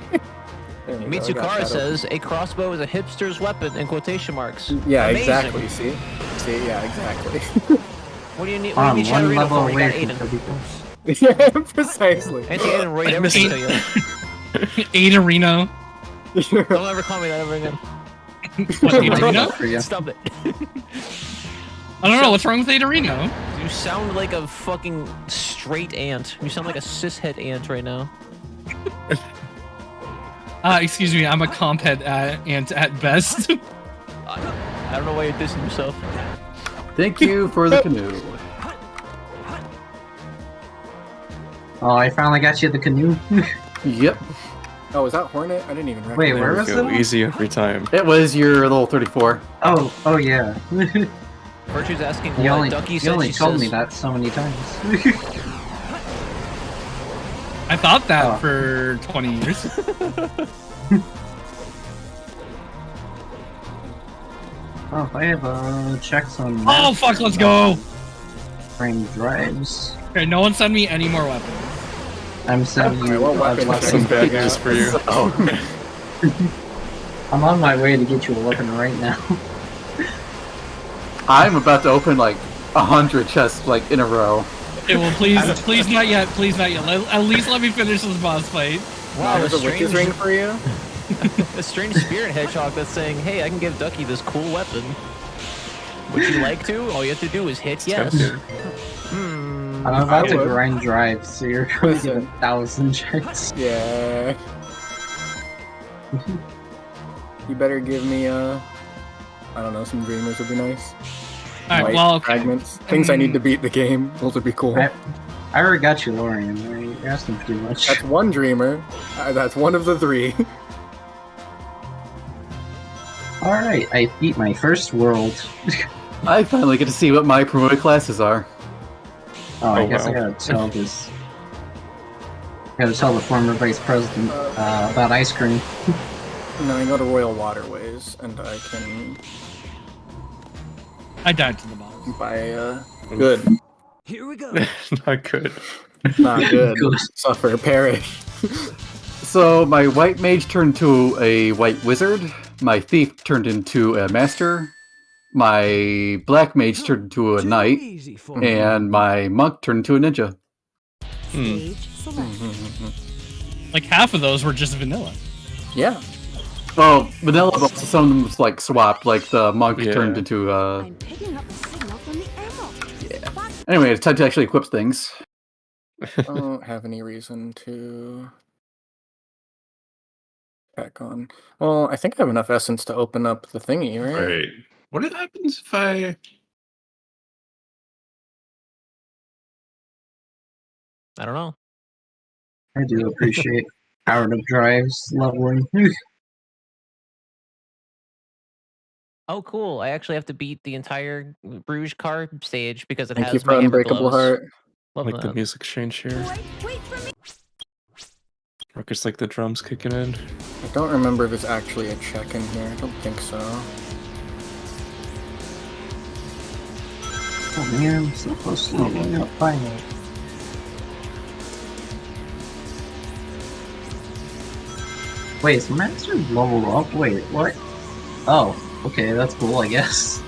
Mitsukara says, a crossbow is a hipster's weapon, in quotation marks. Yeah, Amazing. exactly, see? See, yeah, exactly. What do you need? What do you need Chatterino for? You got Aiden. Yeah, precisely. Anthony Aiden raid everything to you. Aiden Reno. Don't ever call me that ever again. What, Aiden Reno? Stop it. I don't know, what's wrong with Aiden Reno? You sound like a fucking straight ant. You sound like a cishet ant right now. Excuse me, I'm a compet ant at best. I don't know why you're dissing yourself. Thank you for the canoe. Oh, I finally got you the canoe. Yep. Oh, is that Hornet? I didn't even recognize. Wait, where was Go it? easy every time. It was your little 34. Oh yeah. Virtue's asking You what only, Duckie you said only she told says. me that so many times. I thought that for 20 years. Oh, I have checks on. Oh fuck, let's go! Frame drives. Okay, no one send me any more weapons. I'm sending you Some bad news for you. I'm on my way to get you a weapon right now. I'm about to open like 100 chests like in a row. Okay, well please not yet, please not yet. At least let me finish this boss fight. Wow, There's a witch's ring for you? A strange spirit hedgehog that's saying, hey, I can give Duckie this cool weapon. Would you like to? All you have to do is hit yes. I'm about to grind drives, so you're going to get 1,000 checks. Yeah. You better give me, I don't know, some dreamers would be nice. Alright, Light well, okay. fragments. Things I need to beat the game. Those would be cool. I already got you, Lorian. You're asking too much. That's one dreamer. That's one of the 3. Alright, I beat my first world. I finally get to see what my promoted classes are. Oh, I guess I gotta tell this. I gotta tell the former vice president about ice cream. And then I go to Royal Waterways, and I can I died to the boss. buy, good. Here we go. Not good. Not good. Suffer, perish. So my white mage turned into a white wizard, my thief turned into a master, my black mage turned into a knight, and my monk turned into a ninja. Like half of those were just vanilla. Yeah. Well, vanilla, but some of them was like swapped, like the monk turned into I'm picking up a signal from the emerald. Anyway, it's time to actually equip things. I don't have any reason to back on. Well, I think I have enough essence to open up the thingy, right? Right. What happens if I... I don't know. I do appreciate powered up drives leveling. Oh, cool. I actually have to beat the entire Bruges car stage because it Thank has you for my Unbreakable Everglows. Heart. Love Like the that. music change here. Wait for me. Or just like the drums kicking in. I don't remember if there's actually a check in here. I don't think so. Oh man, I'm so close to leveling up finally. Wait, is Master level up? Wait, what? Oh, okay, that's cool, I guess.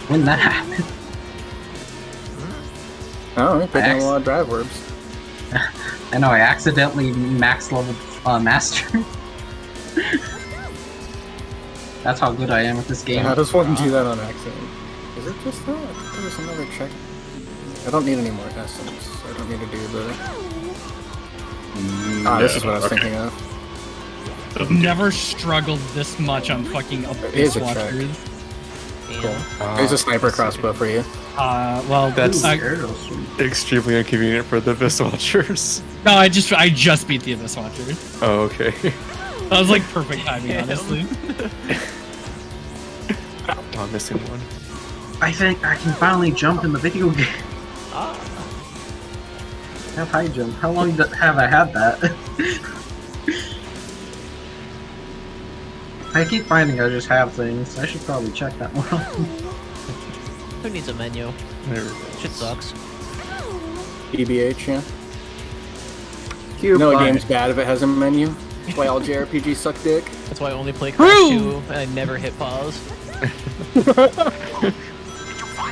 When that happened? Oh, we're picking a lot of drive orbs. I know, I accidentally max leveled Master. That's how good I am at this game. How does one do that on accident? Is it just that? I thought there was another check. I don't need any more essence. So I don't need to do the... This is what I was thinking of. I've never struggled this much on fucking Here's a watchers. Cool. There's a sniper crossbow for you. Well, that's extremely inconvenient for the Abyss Watchers. No, I just beat the Abyss Watchers. Oh, okay. That was like perfect timing, honestly. Oh, I'm missing one. I think I can finally jump in the video game. Have high jump. How long have I had that? I keep finding I just have things. I should probably check that more often. Who needs a menu? Shit sucks. EBH, yeah. No game's bad if it has a menu. That's why all JRPGs suck dick. That's why I only play Crash 2 and I never hit pause.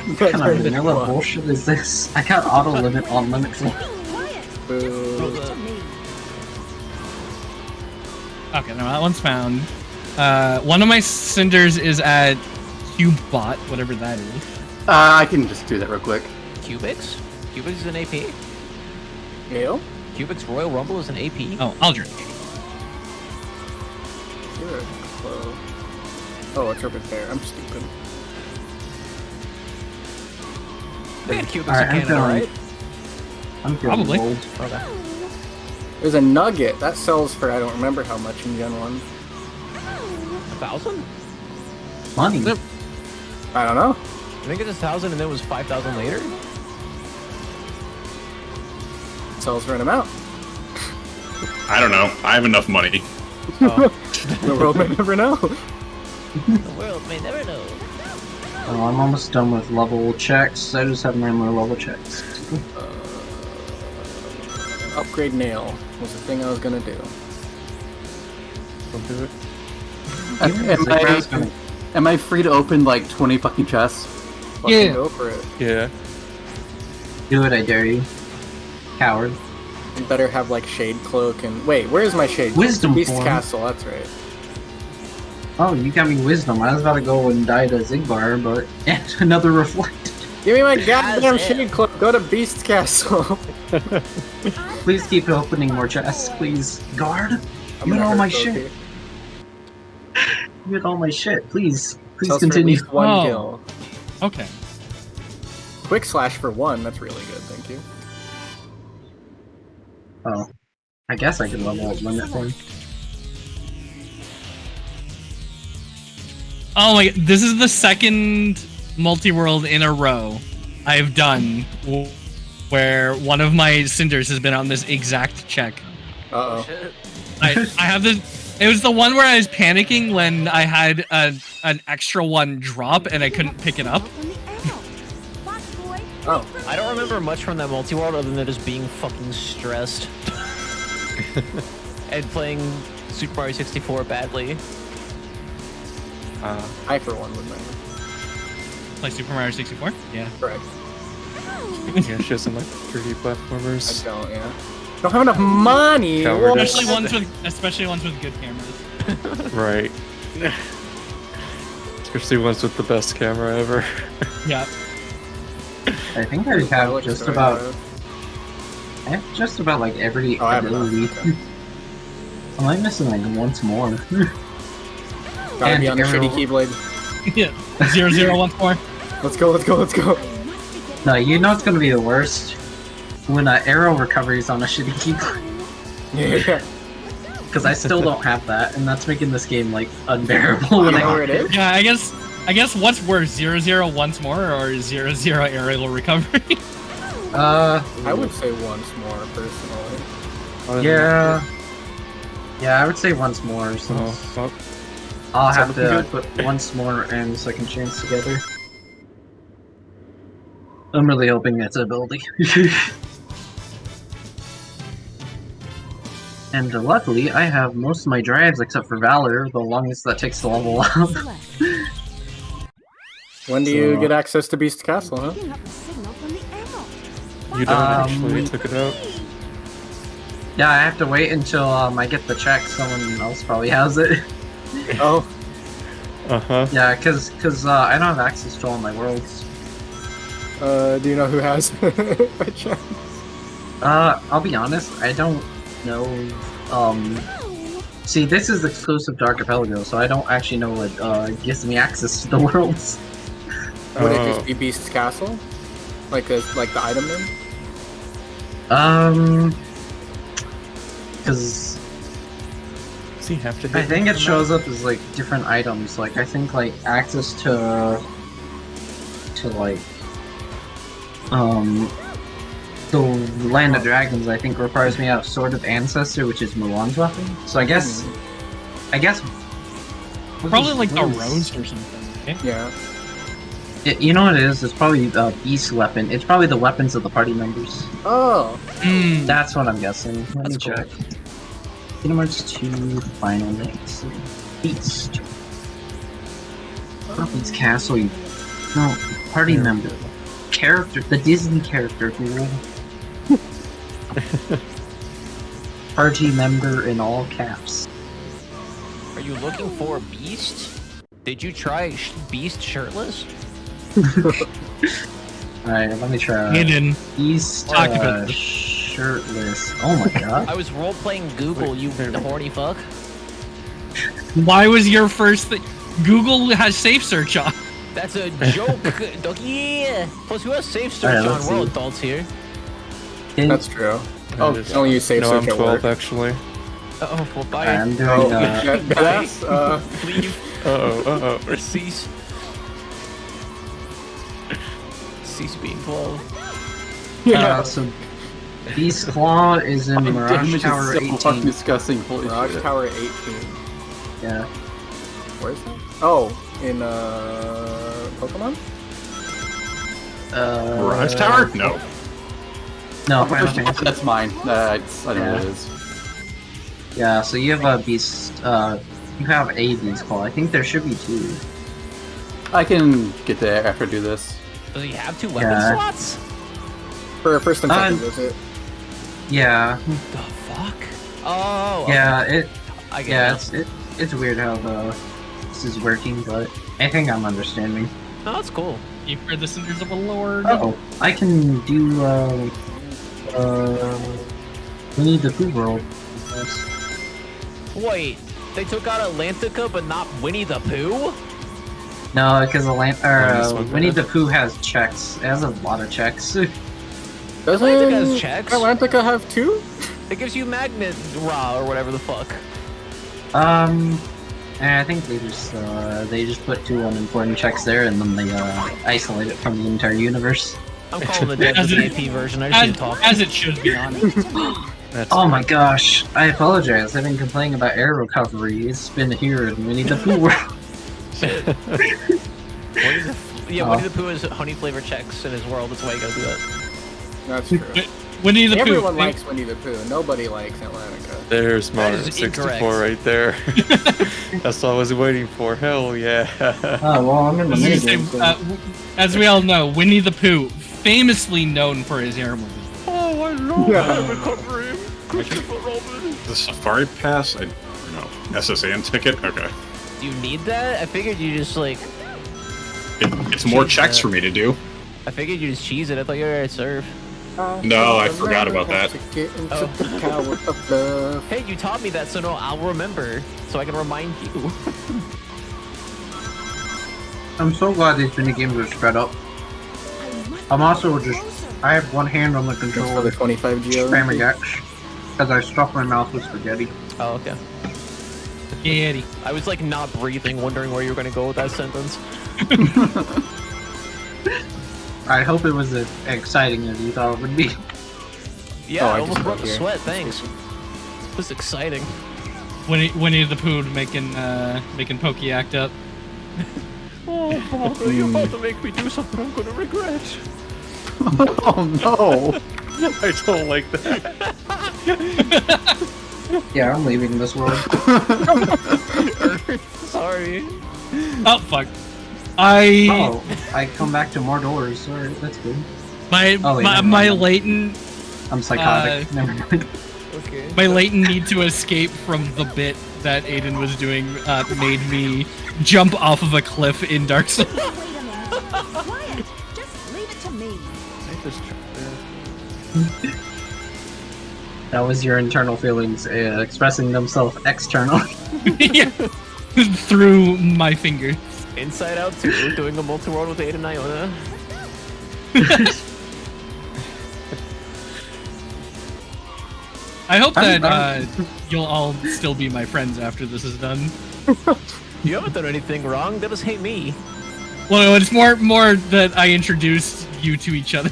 What kind of vanilla bullshit is this? I got auto limit on limit 4. Okay, no, that one's found. One of my cinders is at Cubebot, whatever that is. I can just do that real quick. Cubix? Cubix is an AP? Ale? Cubix Royal Rumble is an AP? Oh, Aldrich. Oh, it's over there. I'm stupid. Man, Cubix Alright, in Canada, right? I'm feeling Probably. old. Okay. There's a nugget. That sells for I don't remember how much in Gen 1. 1,000? Money. I don't know. I think it's 1,000 and then it was 5,000 later? It sells for an amount. I don't know. I have enough money. Oh. The world may never know. The world may never know. Oh, I'm almost done with level checks. I just have normal level checks. Upgrade nail was the thing I was gonna do. Don't do it. Am I free to open like 20 fucking chests? Fucking go for it. Yeah. Do it, I dare you. Coward. You better have like shade cloak and wait, where's my shade cloak? Wisdom Beast form. Castle, that's right. Oh, you got me wisdom. I was about to go and die to Zigbar, but and another reflect. Give me my goddamn shade cloak. Go to Beast's Castle. Please keep opening more chests, please. Guard, you had all my shit. You had all my shit. Please Sells for at continue. least one kill. Okay. Quick slash for 1. That's really good. Thank you. Oh, I guess I could level up limit thing. Oh my, this is the second multi-world in a row I've done where one of my cinders has been on this exact check. Uh-oh. I have this. It was the one where I was panicking when I had an extra one drop and I couldn't pick it up. Oh. I don't remember much from that multi-world other than just being fucking stressed. And playing Super Mario 64 badly. I for one would remember. Play Super Mario 64? Yeah. Correct. Yeah, she doesn't like 3D platformers. I don't, yeah. Don't have enough money! Coward. Especially ones with good cameras. Right. Especially ones with the best camera ever. Yeah. I think I have just about. I have just about like every ability. Am I missing like once more? Gotta be on the shitty keyblade. Yeah. 0-0 once more. Let's go, let's go, let's go. No, you know it's gonna be the worst when arrow recovery is on a shitty keyboard. Yeah. Because I still don't have that, and that's making this game like unbearable. When know where it is? Yeah, I guess what's worse, 0-0 once more or 0-0 aerial recovery? I would say once more personally. Yeah. Yeah, I would say once more. Since I'll have to put once more and second chance together. I'm really hoping that's an ability. And luckily, I have most of my drives except for Valor, the longest that takes to level up. When do you get access to Beast Castle, huh? You don't actually took it out? Yeah, I have to wait until I get the check. Someone else probably has it. Oh. Uh-huh. Yeah, cause I don't have access to all my worlds. Do you know who has it by chance? I'll be honest, I don't know. See, this is exclusive to Archipelago, so I don't actually know what gives me access to the worlds. Would it just be Beast's Castle? Like the item name? Because does he have to? I think it shows up as like different items. Like I think like access to like the Land of Dragons. I think requires me to have Sword of Ancestor, which is Mulan's weapon. So I guess probably like the roast or something. Okay? Yeah. You know what it is? It's probably Beast's weapon. It's probably the weapons of the party members. Oh. That's what I'm guessing. Let me check. Kingdom Hearts 2 final names. Beast. Not Beast Castle. No, party member. Character. The Disney character. Party member in all caps. Are you looking for Beast? Did you try Beast shirtless? Alright, let me try. Hidden. Beast shirtless. Oh my god. I was role-playing Google, you horny fuck. Why was your first thing? Google has safe search on. That's a joke, Duckie. Plus, who has safe search on? We're all adults here. That's true. Oh, don't use safe search I'm at 12 work. actually. Uh-oh, well, bye. I'm doing Yes, Leave. Uh-oh. Cease. Cease being 12. So Beast Claw is in Mirage Tower 18. Fucking disgusting. Holy Mirage shit. Tower 18. Yeah. Where is that? Oh, in Pokemon? Mirage Tower? No. No, Final Fantasy. That's mine. I know what it is. Yeah, so you have a Beast, you have a Beast Claw. I think there should be 2. I can get there after I do this. Does he have 2 weapon slots? For a first and second visit. Yeah. The fuck? Oh. Yeah, okay. I get it. it's weird how this is working, but I think I'm understanding. Oh, that's cool. You heard the Cinders of a Lord. Oh, I can do Winnie the Pooh world. Wait, they took out Atlantica, but not Winnie the Pooh? No, because Winnie the Pooh has checks. It has a lot of checks. Doesn't Atlantica has checks? Atlantica have 2? It gives you Magnet Raw or whatever the fuck. And I think they just put 2 unimportant checks there, and then they isolate it from the entire universe. I'm calling the dev the AP version. I just need to talk. As it should be honest. Oh my gosh, I apologize. I've been complaining about air recovery. It's been here in Winnie the Pooh world. Winnie the Pooh has honey flavored checks in his world. That's why you gotta do that. That's true. Winnie the Pooh. Everyone likes Winnie the Pooh. Nobody likes Atlantica. There's That Mario is 64 incorrect. right there. That's what I was waiting for. Hell yeah. Oh, well, I'm in the minigame. As we all know, Winnie the Pooh, famously known for his air moves. Oh, I love air recovery. Christopher Robin. The Safari Pass? I don't know. SSN ticket? Okay. Do you need that? I figured you just like. It's more checks for me to do. I figured you just cheese it. I thought you were already serve. No, I forgot about that. Hey, you taught me that, so no, I'll remember, so I can remind you. I'm so glad these minigames are spread up. I'm also I have one hand on the controller. For the 25 GO. Spamming X. Because I stuffed my mouth with spaghetti. Oh, okay. Spaghetti. I was like not breathing, wondering where you were gonna go with that sentence. I hope it was as exciting as you thought it would be. Yeah, Oh, I I almost just brought got the here. sweat, thanks. It was exciting. Winnie the Pooh making Pokey act up. Oh, Barbara, you're about to make me do something I'm gonna regret. Oh no! I don't like that. Yeah, I'm leaving this world. Sorry. Oh fuck! I come back to more doors. Alright, that's good. my latent I'm psychotic. Never mind. Okay. my latent need to escape from the bit that Aiden was doing made me jump off of a cliff in Dark Souls. Wait a minute. Quiet. Just leave it to me. That was your internal feelings expressing themselves externally. Yeah. Through my fingers. Inside Out 2, doing a multi-world with Ada and Iona. I hope that you'll all still be my friends after this is done. You haven't done anything wrong. They just hate me. Well, it's more that I introduced you to each other.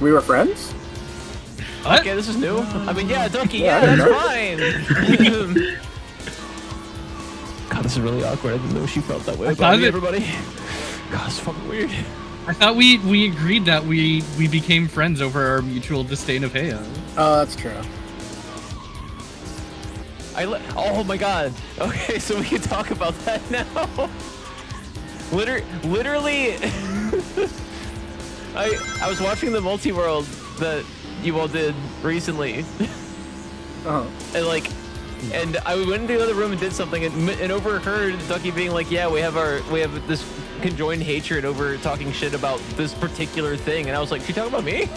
We were friends? What? Okay, this is new. I mean, yeah, Duckie, yeah, that's fine. God, this is really awkward. I didn't know she felt that way about me, everybody. God, it's fucking weird. I thought we agreed that we became friends over our mutual disdain of Heya. Oh, that's true. Oh my god. Okay, so we can talk about that now. Literally, I was watching the multi-world that you all did recently. And I went into the other room and did something and overheard Duckie being like, yeah, we have this conjoined hatred over talking shit about this particular thing, and I was like, she talking about me?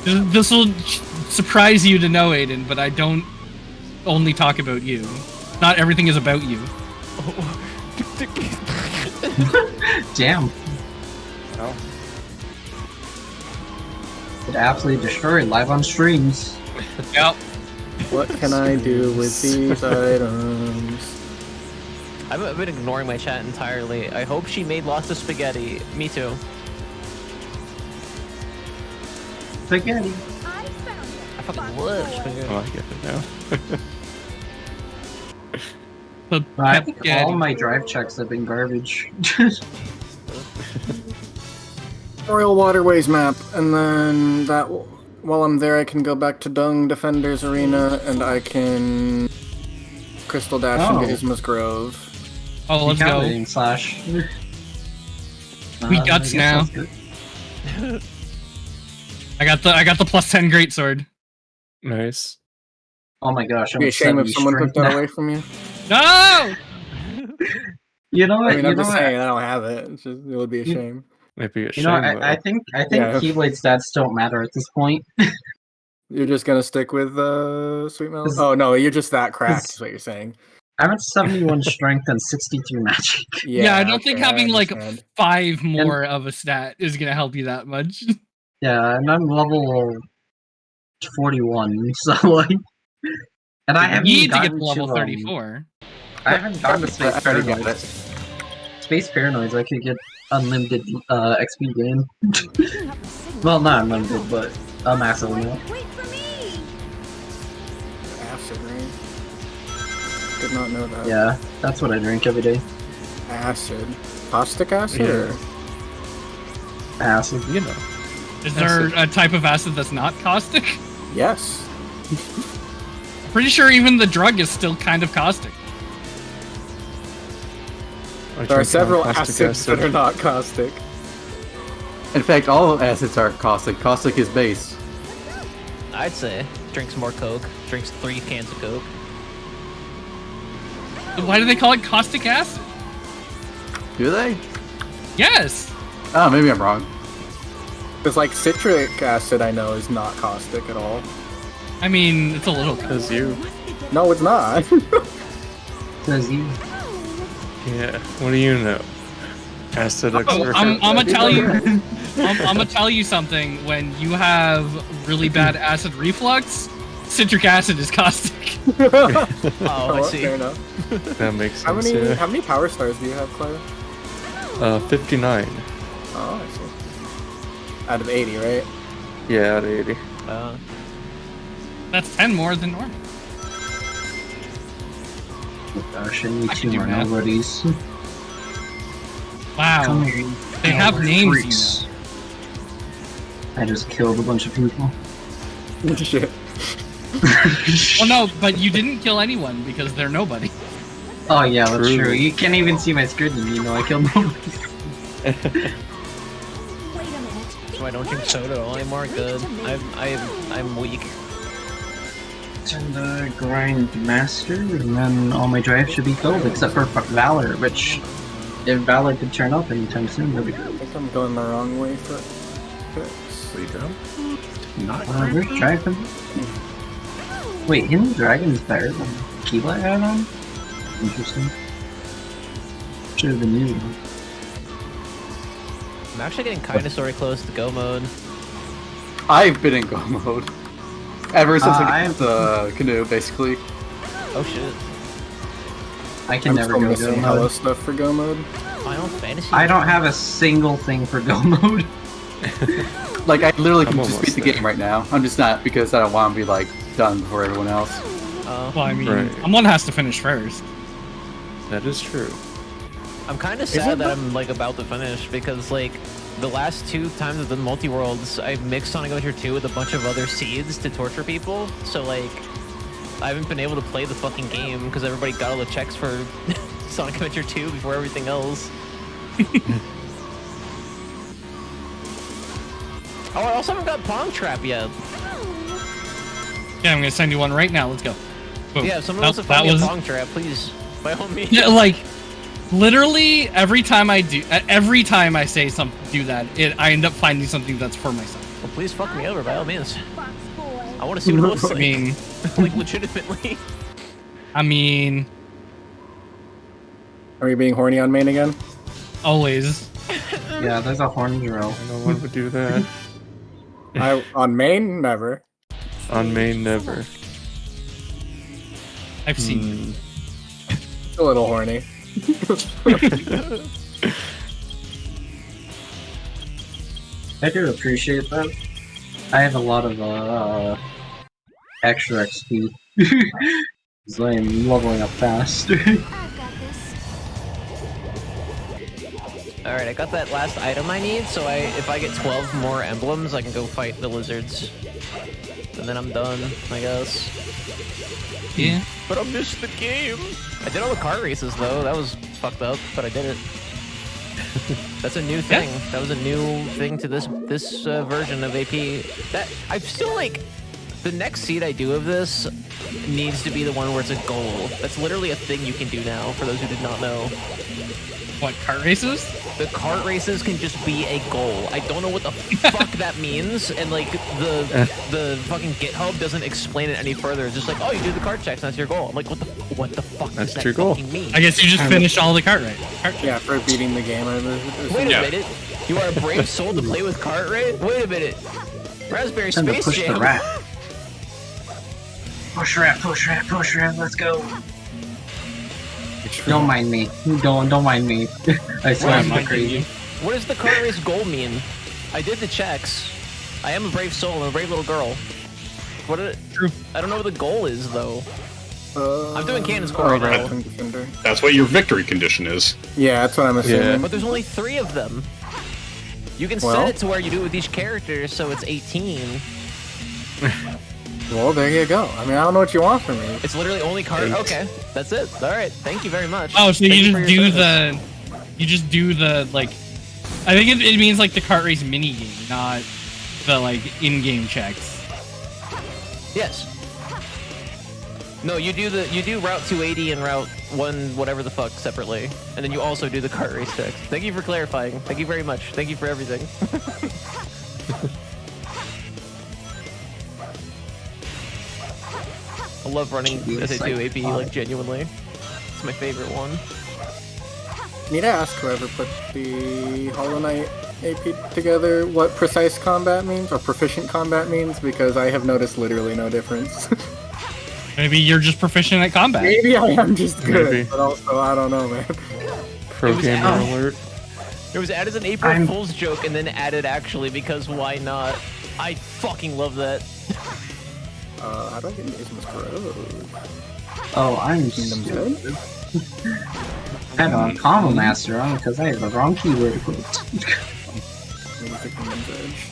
This will surprise you to know, Aiden, but I don't only talk about you. Not everything is about you. Damn. Oh. It absolutely destroyed live on streams. Yep. What can I do with these items? I've been ignoring my chat entirely. I hope she made lots of spaghetti. Me too. Spaghetti. I fucking love spaghetti. Oh, I get it now. I think all my drive checks have been garbage. Royal Waterways map, and then that while I'm there, I can go back to Dung Defenders Arena, and I can Crystal Dash into Gizmo's Grove. Oh, let's go. Slash. We guts now. I got the +10 greatsword. Nice. Oh my gosh! It'd be a shame if someone took that away from you. No. You know what? I mean, I'm just saying I don't have it. It's just, it would be a shame. Maybe a shame. I think Keyblade stats don't matter at this point. You're just gonna stick with Sweet Melody? Oh no, you're just that cracked. Is what you're saying. I'm at 71 strength and 63 magic. Yeah, I don't think having like 5 more of a stat is gonna help you that much. Yeah, and I'm level 41, so like, and I haven't need to get gotten to level 34. I haven't gotten to Space Paranoids. Space Paranoids, I could get unlimited XP gain. Well, not unlimited, but a massive amount. Acid rain. Did not know that. Yeah, that's what I drink every day. Acid. Caustic acid? Or? Acid. You know. Is there a type of acid that's not caustic? Yes. Pretty sure even the drug is still kind of caustic. There are several acids that are not caustic. In fact, all acids are caustic. Caustic is base. I'd say drinks more Coke. Drinks 3 cans of Coke. Why do they call it caustic acid? Do they? Yes. Oh, maybe I'm wrong. Because like citric acid, I know is not caustic at all. I mean, it's a little. Says you. No, it's not. Says you. Yeah. What do you know? Acid expert. I'm gonna tell you. I'm gonna tell you something. When you have really bad acid reflux, citric acid is caustic. Oh, I see. Fair enough. That makes sense. How many power stars do you have, Claro? 59. Oh, I see. Out of 80, right? Yeah, out of 80. That's 10 more than normal. Gosh, I need 2 more nobodies. Wow. They have names, you know. I just killed a bunch of people. Shit. Well, no, but you didn't kill anyone because they're nobody. Oh yeah, that's true. You can't even see my screen and you know I killed nobody. So I don't drink soda anymore. Good. I'm weak. And grind master, and then all my drives should be filled except for Valor, which if Valor could turn up anytime soon, that'd be I good. think I'm going the wrong way for Sleep down. Not where's Dragon? Wait, Hidden Dragon's better than Keyblade add-on? Interesting. Should have been you. I'm actually getting kind of sort of close to go mode. I've been in go mode ever since I got I'm- the canoe, basically. Oh shit. I can I'm never still go missing go Hello mode. stuff for go mode. Final Fantasy. I don't have a single thing for go mode. Like, I literally I'm can just almost beat the there. game right now. I'm just not, because I don't want to be, like, done before everyone else. Oh. Well, I mean, Right. someone has to finish first. That is true. I'm kind of it sad that though? I'm like about to finish because like the last 2 times of the multi-worlds, I mixed Sonic Adventure 2 with a bunch of other seeds to torture people. So like, I haven't been able to play the fucking game because everybody got all the checks for Sonic Adventure 2 before everything else. Oh, I also haven't got Pong Trap yet. Yeah, I'm gonna send you one right now. Let's go. Boom. Yeah, if someone Nope, wants to find me was- a Pong Trap, please, by all means. Yeah, like literally every time I say something, do that, I end up finding something that's for myself. Well, please fuck me over, by all means. Fox boy. I want to see what it looks I like. mean, Like, legitimately. I mean, Are you being horny on main again? always. Yeah, there's a horn drill. No one would do that. On main, never. On main, never. I've seen A little horny. I do appreciate that. I have a lot of extra XP. So I'm leveling up fast. I've got this. All right, I got that last item I need, so if I get 12 more emblems, I can go fight the lizards. And then I'm done, I guess. Yeah. But I missed the game. I did all the car races though. That was fucked up, but I did it. That's a new thing. Yeah. That was a new thing to this version of AP. That I'm still like, the next seed I do of this needs to be the one where it's a goal. That's literally a thing you can do now. For those who did not know. What, kart races? The kart races can just be a goal. I don't know what the fuck that means, and like the fucking GitHub doesn't explain it any further. It's just like, oh, you do the kart checks, and that's your goal. I'm like, what the fuck does that your goal. fucking mean? I guess you just finished all the kart race. Yeah, for beating the game. Wait a minute, you are a brave soul to play with kart race? Wait a minute, Raspberry Time to Space push Jam. the rat. Push rat, push rat, push rat, let's go. Don't mind me. Don't mind me. I swear I'm not crazy. What does the kart race goal mean? I did the checks. I am a brave soul and a brave little girl. What did it? True. I don't know what the goal is though. I'm doing Cannon's Core right now. That's what your victory condition is. Yeah, that's what I'm assuming. But there's only 3 of them. You can Well. set it to where you do it with each character, so it's 18. Well, there you go. I mean, I don't know what you want from me. It's literally only card. Okay, that's it. All right, thank you very much. Oh, so Thank you for just your do service. you just do the like, I think it means like the kart race mini game, not the like in-game checks. Yes. No, you do Route 280 and Route 1 whatever the fuck separately, and then you also do the kart race checks. Thank you for clarifying. Thank you very much. Thank you for everything. I love running SA2 AP, like, genuinely. It's my favorite one. Need to ask whoever put the Hollow Knight AP together what precise combat means, or proficient combat means, because I have noticed literally no difference. Maybe you're just proficient at combat. Maybe I am just good, Maybe. but also, I don't know, man. Pro gamer alert. It was added as an April Fool's joke and then added actually because why not? I fucking love that. How do I get Mazemus Grove? Oh, I'm Kingdom's stupid. I have a combo master on because I have the wrong keyword equipped. Kingdom's Edge.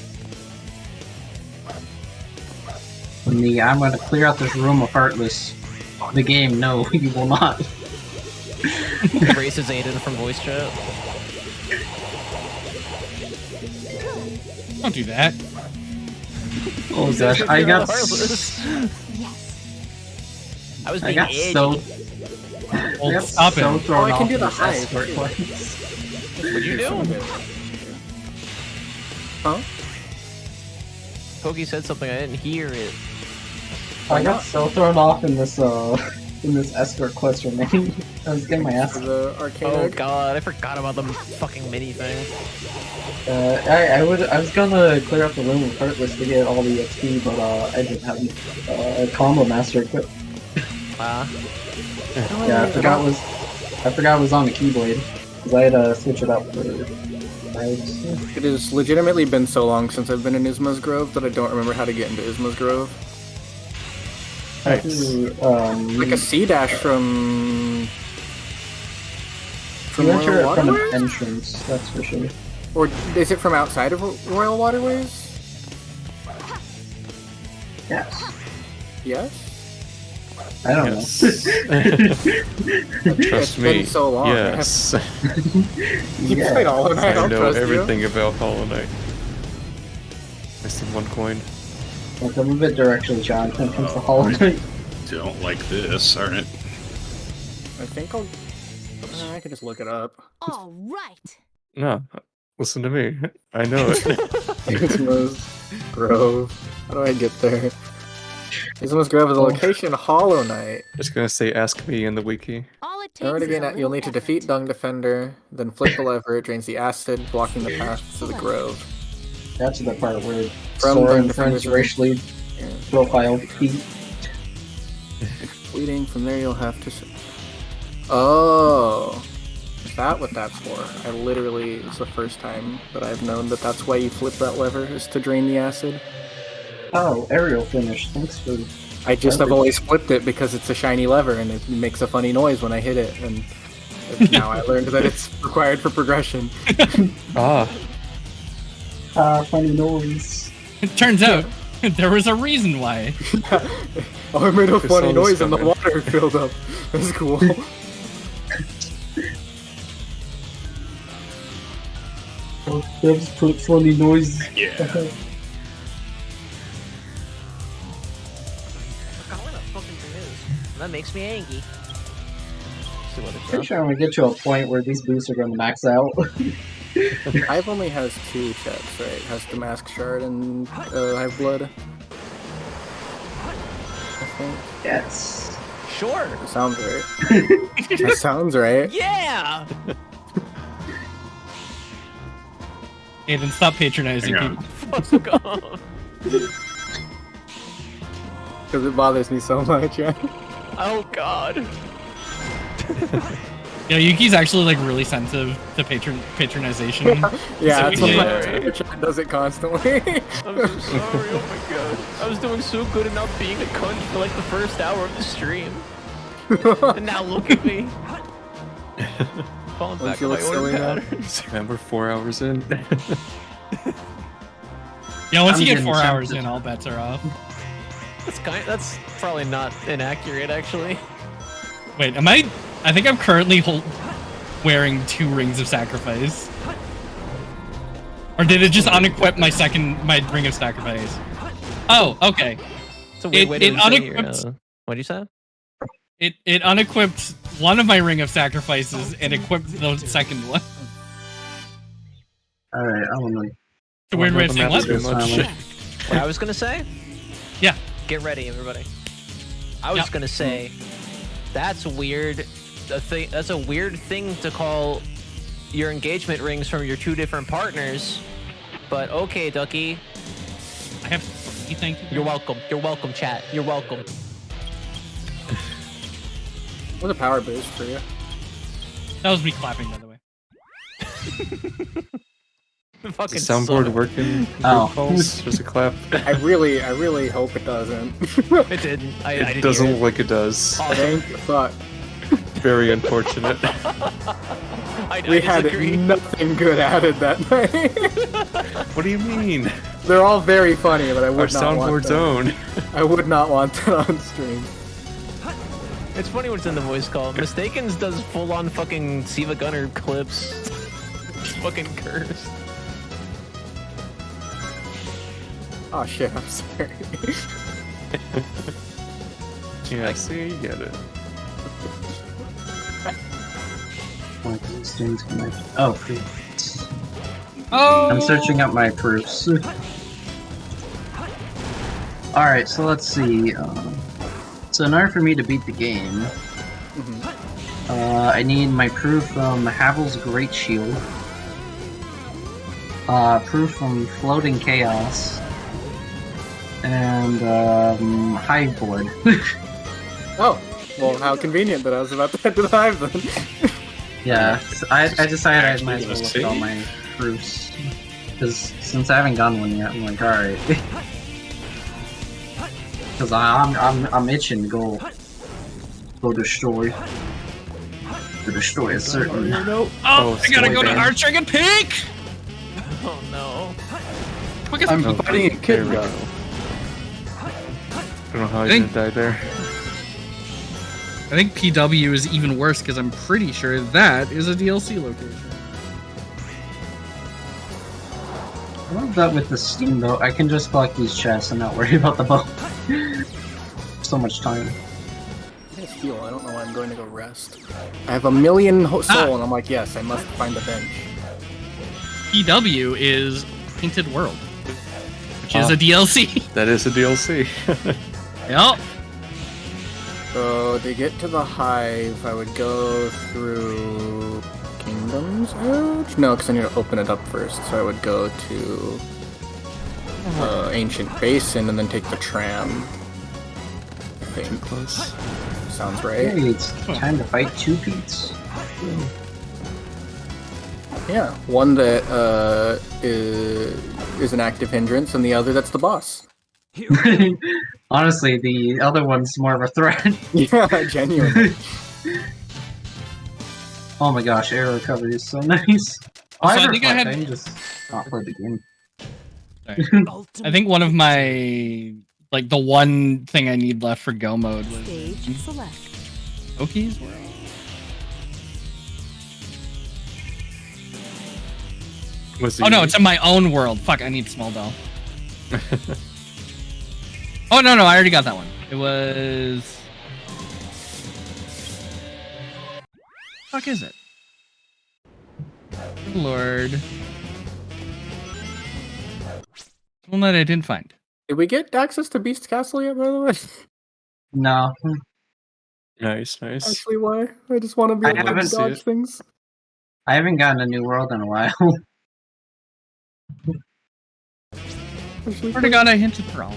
Me, I'm going to clear out this room of Heartless. The game, no, you will not. Races Aiden from voice chat. Don't do that. Oh gosh, I got I was I being got edgy. so Well, I got stop so it. thrown Oh, I can off do the this high, escort too. class. What'd you do? Huh? Pokey said something, I didn't hear it. I got so thrown off in this escort quest for me. I was getting my ass. The arcade. Oh god, I forgot about the fucking mini thing. I was gonna clear up the room with Heartless to get all the XP, but I didn't have a combo master equipped. Yeah, I forgot it was on the Keyblade, because I had to switch it up for knives. It has legitimately been so long since I've been in Isma's Grove that I don't remember how to get into Isma's Grove. Nice. Like a C dash from You enter Royal it from an Waterways? entrance, that's for sure. Or is it from outside of Royal Waterways? Yes. Yes? I don't know. Trust me. Been so long. Yes. You played Hollow Knight, I I'll know trust everything about Hollow Knight. Missing one coin. Look, I'm a bit directionally challenged when it comes to Hollow Knight. Don't like this. All right. I think I can just look it up. All right. No, listen to me. I know it. Isma's Grove. How do I get there? Isma's Grove is a location, Hollow Knight. Just gonna say, ask me in the wiki. In order to gain, you'll need to defeat Dung Defender, then flip the lever, it drains the acid, blocking the path to the grove. That's the part where From Sora Dung and friends Defender's racially profiled feet. Bleeding, from there you'll have to... Oh! Is that what that's for? I literally, it's the first time that I've known that that's why you flip that lever, is to drain the acid. Oh, aerial finish. Thanks for... I just have always flipped it because it's a shiny lever and it makes a funny noise when I hit it, and now I learned that it's required for progression. Funny noise. It turns out there was a reason why. Oh, I made a funny This noise and the coming. water filled up. That's cool. That's pretty funny noise. Yeah. That makes me angry. See what it's Pretty sure I'm gonna get to a point where these boosts are gonna max out. Hive only has 2 checks, right? It has the Mask Shard and Hive Blood. I think. Yes. Sure. That sounds right. That sounds right. Yeah! Aiden, stop patronizing Hang on. people. Fuck off. Because it bothers me so much, right? Oh god. You know, Yuki's actually like really sensitive to patronization. Yeah, So that's he- why my does it constantly. I'm so sorry, oh my god. I was doing so good at not being a cunt for like the first hour of the stream. And now look at me. Falling back on my own patterns. And we're 4 hours in. Yeah, once I'm you get getting 4 hours tempted. in, all bets are off. That's probably not inaccurate, actually. Wait, I think I'm currently wearing 2 rings of sacrifice. Or did it just unequip my ring of sacrifice? Oh, okay. It's a weird way to it say unequipped. what'd you say? It unequipped one of my ring of sacrifices and equipped the second one. Alright, I don't know. It's a weird way of saying what? What I was gonna say? Yeah. Get ready, everybody. I was gonna say, that's weird. That's a weird thing to call your engagement rings from your 2 different partners. But okay, Duckie. I have 3, thank you. You're welcome. You're welcome, chat. You're welcome. What's a power boost for you? That was me clapping, by the way. Fucking Is the soundboard suck. working? Oh. Calls? Just a clap. I really hope it doesn't. It didn't. I It didn't doesn't hear look like it does. Thank fuck. Very unfortunate. We had nothing good added that night. What do you mean? They're all very funny, but I Our would not want soundboard's them. own. I would not want that on stream. It's funny what's in the voice call. Mistakens does full-on fucking Siva Gunner clips. Fucking cursed. Oh shit, I'm sorry. Yeah, see, you get it. point to these things connected. Oh, proofs. Oh! I'm searching up my proofs. Alright, so let's see. So in order for me to beat the game, I need my proof from Havel's Great Shield, proof from Floating Chaos, and Hive Board. Oh, well, how convenient that I was about to head to the Hive then. Yeah, so I decided I might as well look at all my proofs. Because since I haven't gotten one yet, I'm like, alright. Because I'm itching to go destroy. To destroy a certain... Oh, I gotta go to Archer and Pink! Oh no. I'm fighting a kid guy. I don't know how I didn't die there. I think PW is even worse because I'm pretty sure that is a DLC location. I love that with the steamboat, I can just collect these chests and not worry about the boat. So much time. I feel, I don't know why I'm going to go rest. I have a million soul and I'm like, yes, I must find a bench. PW is Painted World, which is a DLC. That is a DLC. Yep. So to get to the Hive, I would go through Kingdom's Edge? No, because I need to open it up first. So I would go to Ancient Basin and then take the tram. I think. Close. Sounds right. Hey, it's time to fight two Pete's. Yeah, one that is an active hindrance, and the other that's the boss. Honestly, the other one's more of a threat. Yeah, genuinely. Oh my gosh, air recovery is so nice. I think I had just not play the game. I think one of my the one thing I need left for go mode was Stage select. Pokey's World. Oh no, it's in my own world. Fuck, I need Small Doll. Oh no, I already got that one. It was... Fuck is it? Good Lord. One that I didn't find. Did we get access to Beast Castle yet, by the way? No. Nice. Actually, why? I just want to be able to dodge things. I haven't gotten a new world in a while. Swear to God, I hinted for all.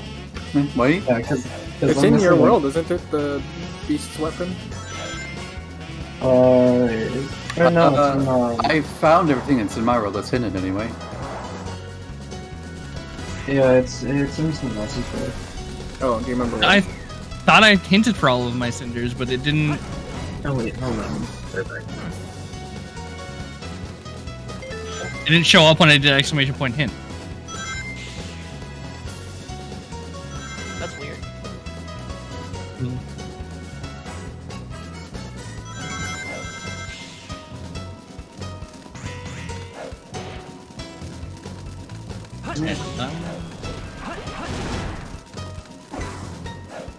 Wait? Yeah, because it's in your world, isn't it? The Beast's weapon? I found everything that's in my world that's hidden anyway. Yeah, it's in some lessons. Oh, do you remember? I thought I hinted for all of my cinders, but it didn't. Oh wait, hold on. It didn't show up when I did exclamation point hint. That's weird.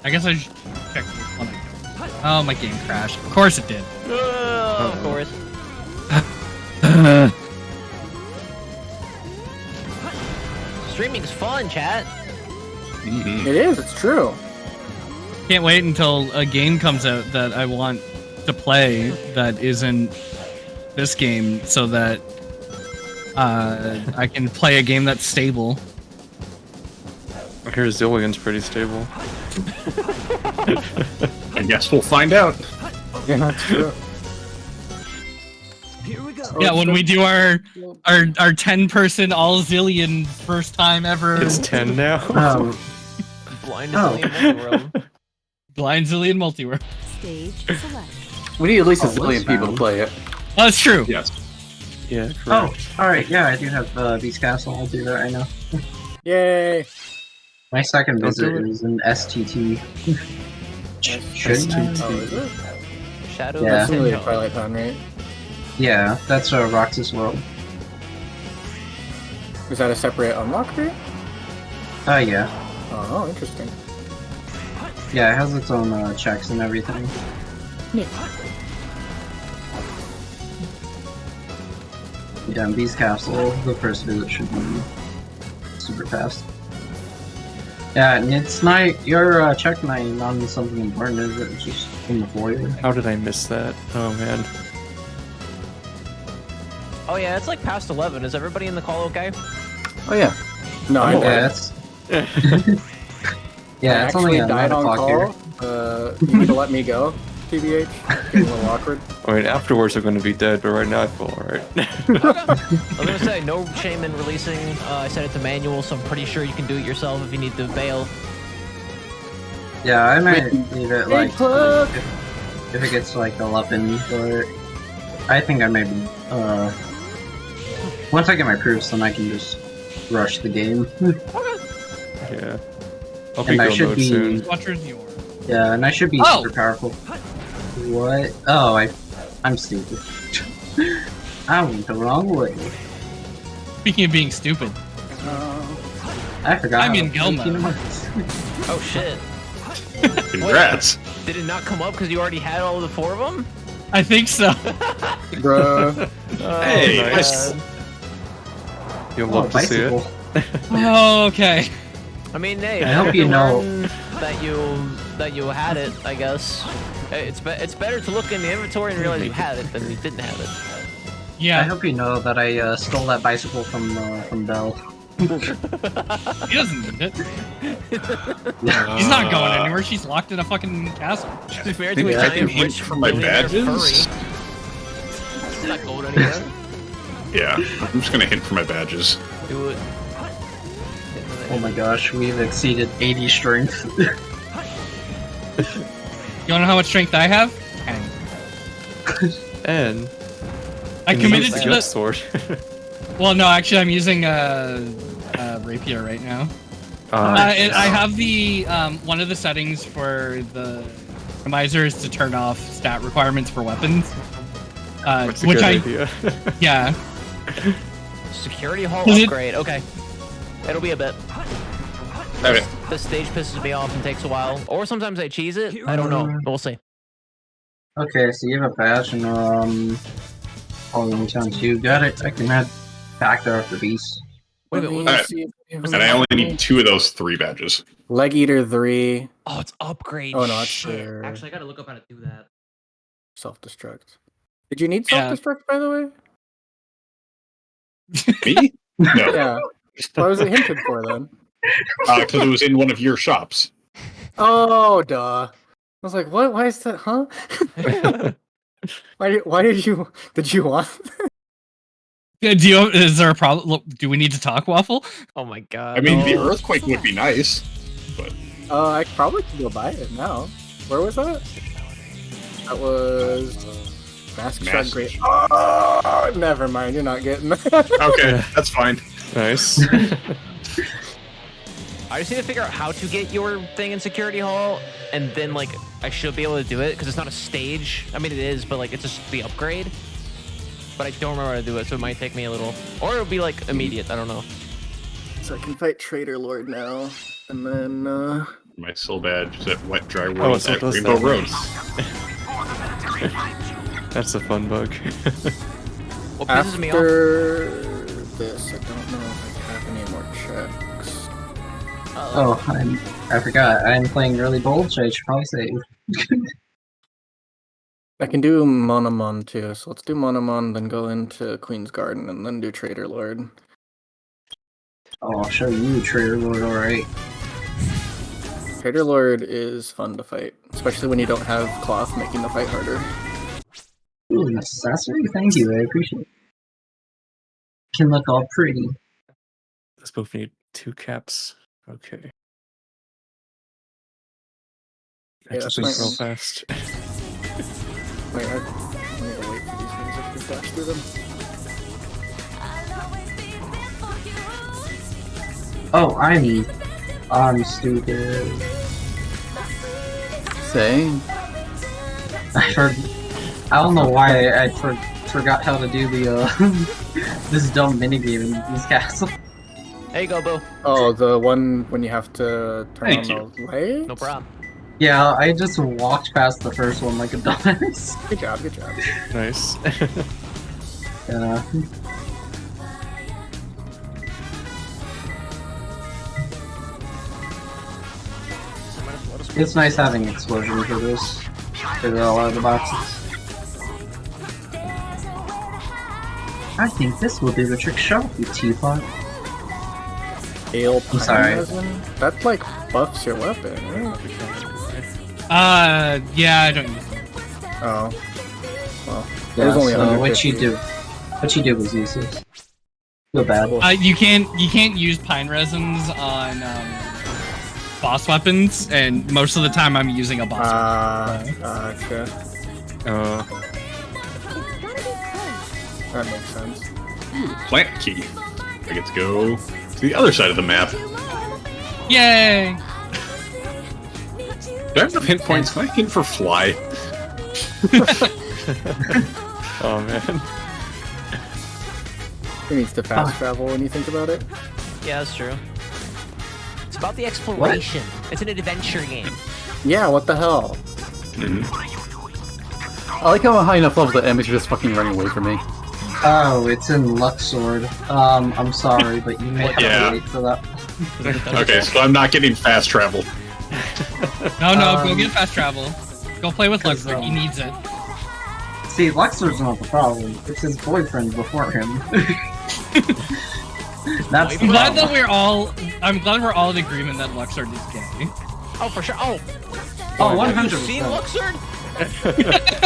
I guess I should check this one. Oh, my game crashed. Of course it did. Of course. Streaming's fun, chat. It is, it's true. Can't wait until a game comes out that I want to play that isn't this game so that I can play a game that's stable. I hear Zillion's pretty stable. I guess we'll find out. Yeah, that's true. Here we go. Yeah, when we do our 10-person all Zillion first time ever. It's 10 now. Blind Zillion Multiworld. Blind Zillion Multiworld. Stage select. We need at least a zillion people to play it. Oh, that's true. Yes. Yeah, correct. Oh, alright, yeah, I do have Beast Castle. I'll do that right now. Yay! My second Don't visit do it. is in STT. STT. Oh, is it? Shadow Yeah. That's of the really a Sinjo. Twilight Town, right? Yeah, that's Roxas World. Is that a separate unlock for it? Yeah. Oh, interesting. Yeah, it has its own checks and everything. Neat. Yeah, and Beast Castle, the first visit should be super fast. Yeah, and it's not your checkmate on something important, is it? It's just in the foyer. How did I miss that? Oh man. Oh yeah, it's like past 11. Is everybody in the call okay? Oh yeah. No, I yeah, it's yeah, it's only died on call. here. You need to let me go, TBH. Getting a little awkward. I mean, afterwards I'm going to be dead, but right now I feel alright. I was gonna say, no shame in releasing. I set it to manual, so I'm pretty sure you can do it yourself if you need to bail. Yeah, I might leave it like if it gets like 11, but I think I may be. Once I get my proofs, then I can just rush the game. Yeah. I'll be go mode soon. Yeah, and I should be super powerful. What? Oh, I'm stupid. I went the wrong way. Speaking of being stupid. I forgot. I'm in Gelma. Oh shit. Congrats. Wait, did it not come up because you already had all of the 4 of them? I think so. Bruh. Hey, nice. You'll love to see it. Oh, okay. I mean, hey, I hope you know that you had it. I guess it's better to look in the inventory and realize you had it than you didn't have it. Yeah. I hope you know that I stole that bicycle from Belle. He doesn't need it. She's not going anywhere. She's locked in a fucking castle. She's married to a giant witch for my badges. She's not going anywhere. Yeah, I'm just gonna hint for my badges. Do it. Oh my gosh, we've exceeded 80 strength. You wanna know how much strength I have? 10. And I committed to the sword. Well, no, actually, I'm using a rapier right now. And I have the one of the settings for the randomizer is to turn off stat requirements for weapons. Which idea. Yeah. Security hall upgrade. Okay, it'll be a bit. Okay. The stage pisses me off and takes a while, or sometimes I cheese it. I don't know. We'll see. Okay, so you have a badge and Halloween Town 2. Got it. I can head back there after Beast. Wait, and I only need 2 of those 3 badges. Leg Eater 3. Oh, it's upgrade. Oh no, it's Shit. for Actually, I gotta look up how to do that. self-destruct. Did you need self-destruct, by the way? Me? No. Yeah. What was it hinted for then? Because it was in one of your shops. Oh, duh. I was like, what? Why is that? Huh? Why did you want? Is there a problem? Look, do we need to talk, Waffle? Oh my god. I mean, the earthquake would be nice, but I probably could go buy it now. Where was that? That was Mask Shot Great. Oh, never mind. You're not getting that. Okay, that's fine. Nice. I just need to figure out how to get your thing in Security Hall, and then, like, I should be able to do it, because it's not a stage. I mean, it is, but, like, it's just the upgrade. But I don't remember how to do it, so it might take me a little... Or it'll be, like, immediate. I don't know. So I can fight Trader Lord now, and then, My soul badge is at Wet Dry World so at does Rainbow that. Road. That's a fun bug. What pisses me off... after this, I don't know if I have any more checks. Oh, I forgot. I'm playing really bold, so I should probably save. I can do Monomon too, so let's do Monomon, then go into Queen's Garden, and then do Trader Lord. Oh, I'll show you Trader Lord, alright. Trader Lord is fun to fight, especially when you don't have cloth making the fight harder. Ooh, an accessory? Thank you, I appreciate it. Can look all pretty. Let's both need 2 caps. Okay. I Yeah, have to think real fast. Wait, I need to wait for these things to dash through them. Oh, I'm stupid. Same. I don't know why I forgot how to do the this dumb minigame in this castle. There you go, Boo. Oh, the one when you have to turn Thank on the light? No problem. Yeah, I just walked past the first one like a dumbass. Good job, good job. Nice. Yeah. It's nice having explosion for this. Get it all out of the boxes. I think this will do the trick shot, you teapot. Ale I'm sorry. resin? That like buffs your weapon, right? Yeah, I don't use it. Oh. Well, Yeah, there's only so 150. what you do was useless. Feel bad. You can't use pine resins on boss weapons, and most of the time I'm using a boss weapon. Okay. That makes sense. Plant key. I get to go to the other side of the map. Yay! Do I have enough hit points? Can I hit for fly? Oh man. It needs to fast travel when you think about it. Yeah, that's true. It's about the exploration. It's an adventure game. Yeah, what the hell? I like how I'm high enough level that enemies are just fucking running away from me. Oh, it's in Luxord. I'm sorry, but you may have Yeah. to wait for that. Okay, so I'm not getting fast travel. No, go get fast travel. Go play with Luxord, he needs it. See, Luxord's not the problem. It's his boyfriend before him. That's I'm glad that we're all in agreement that Luxord is gay. Oh, for sure. Oh, 100%. Have you seen Luxord?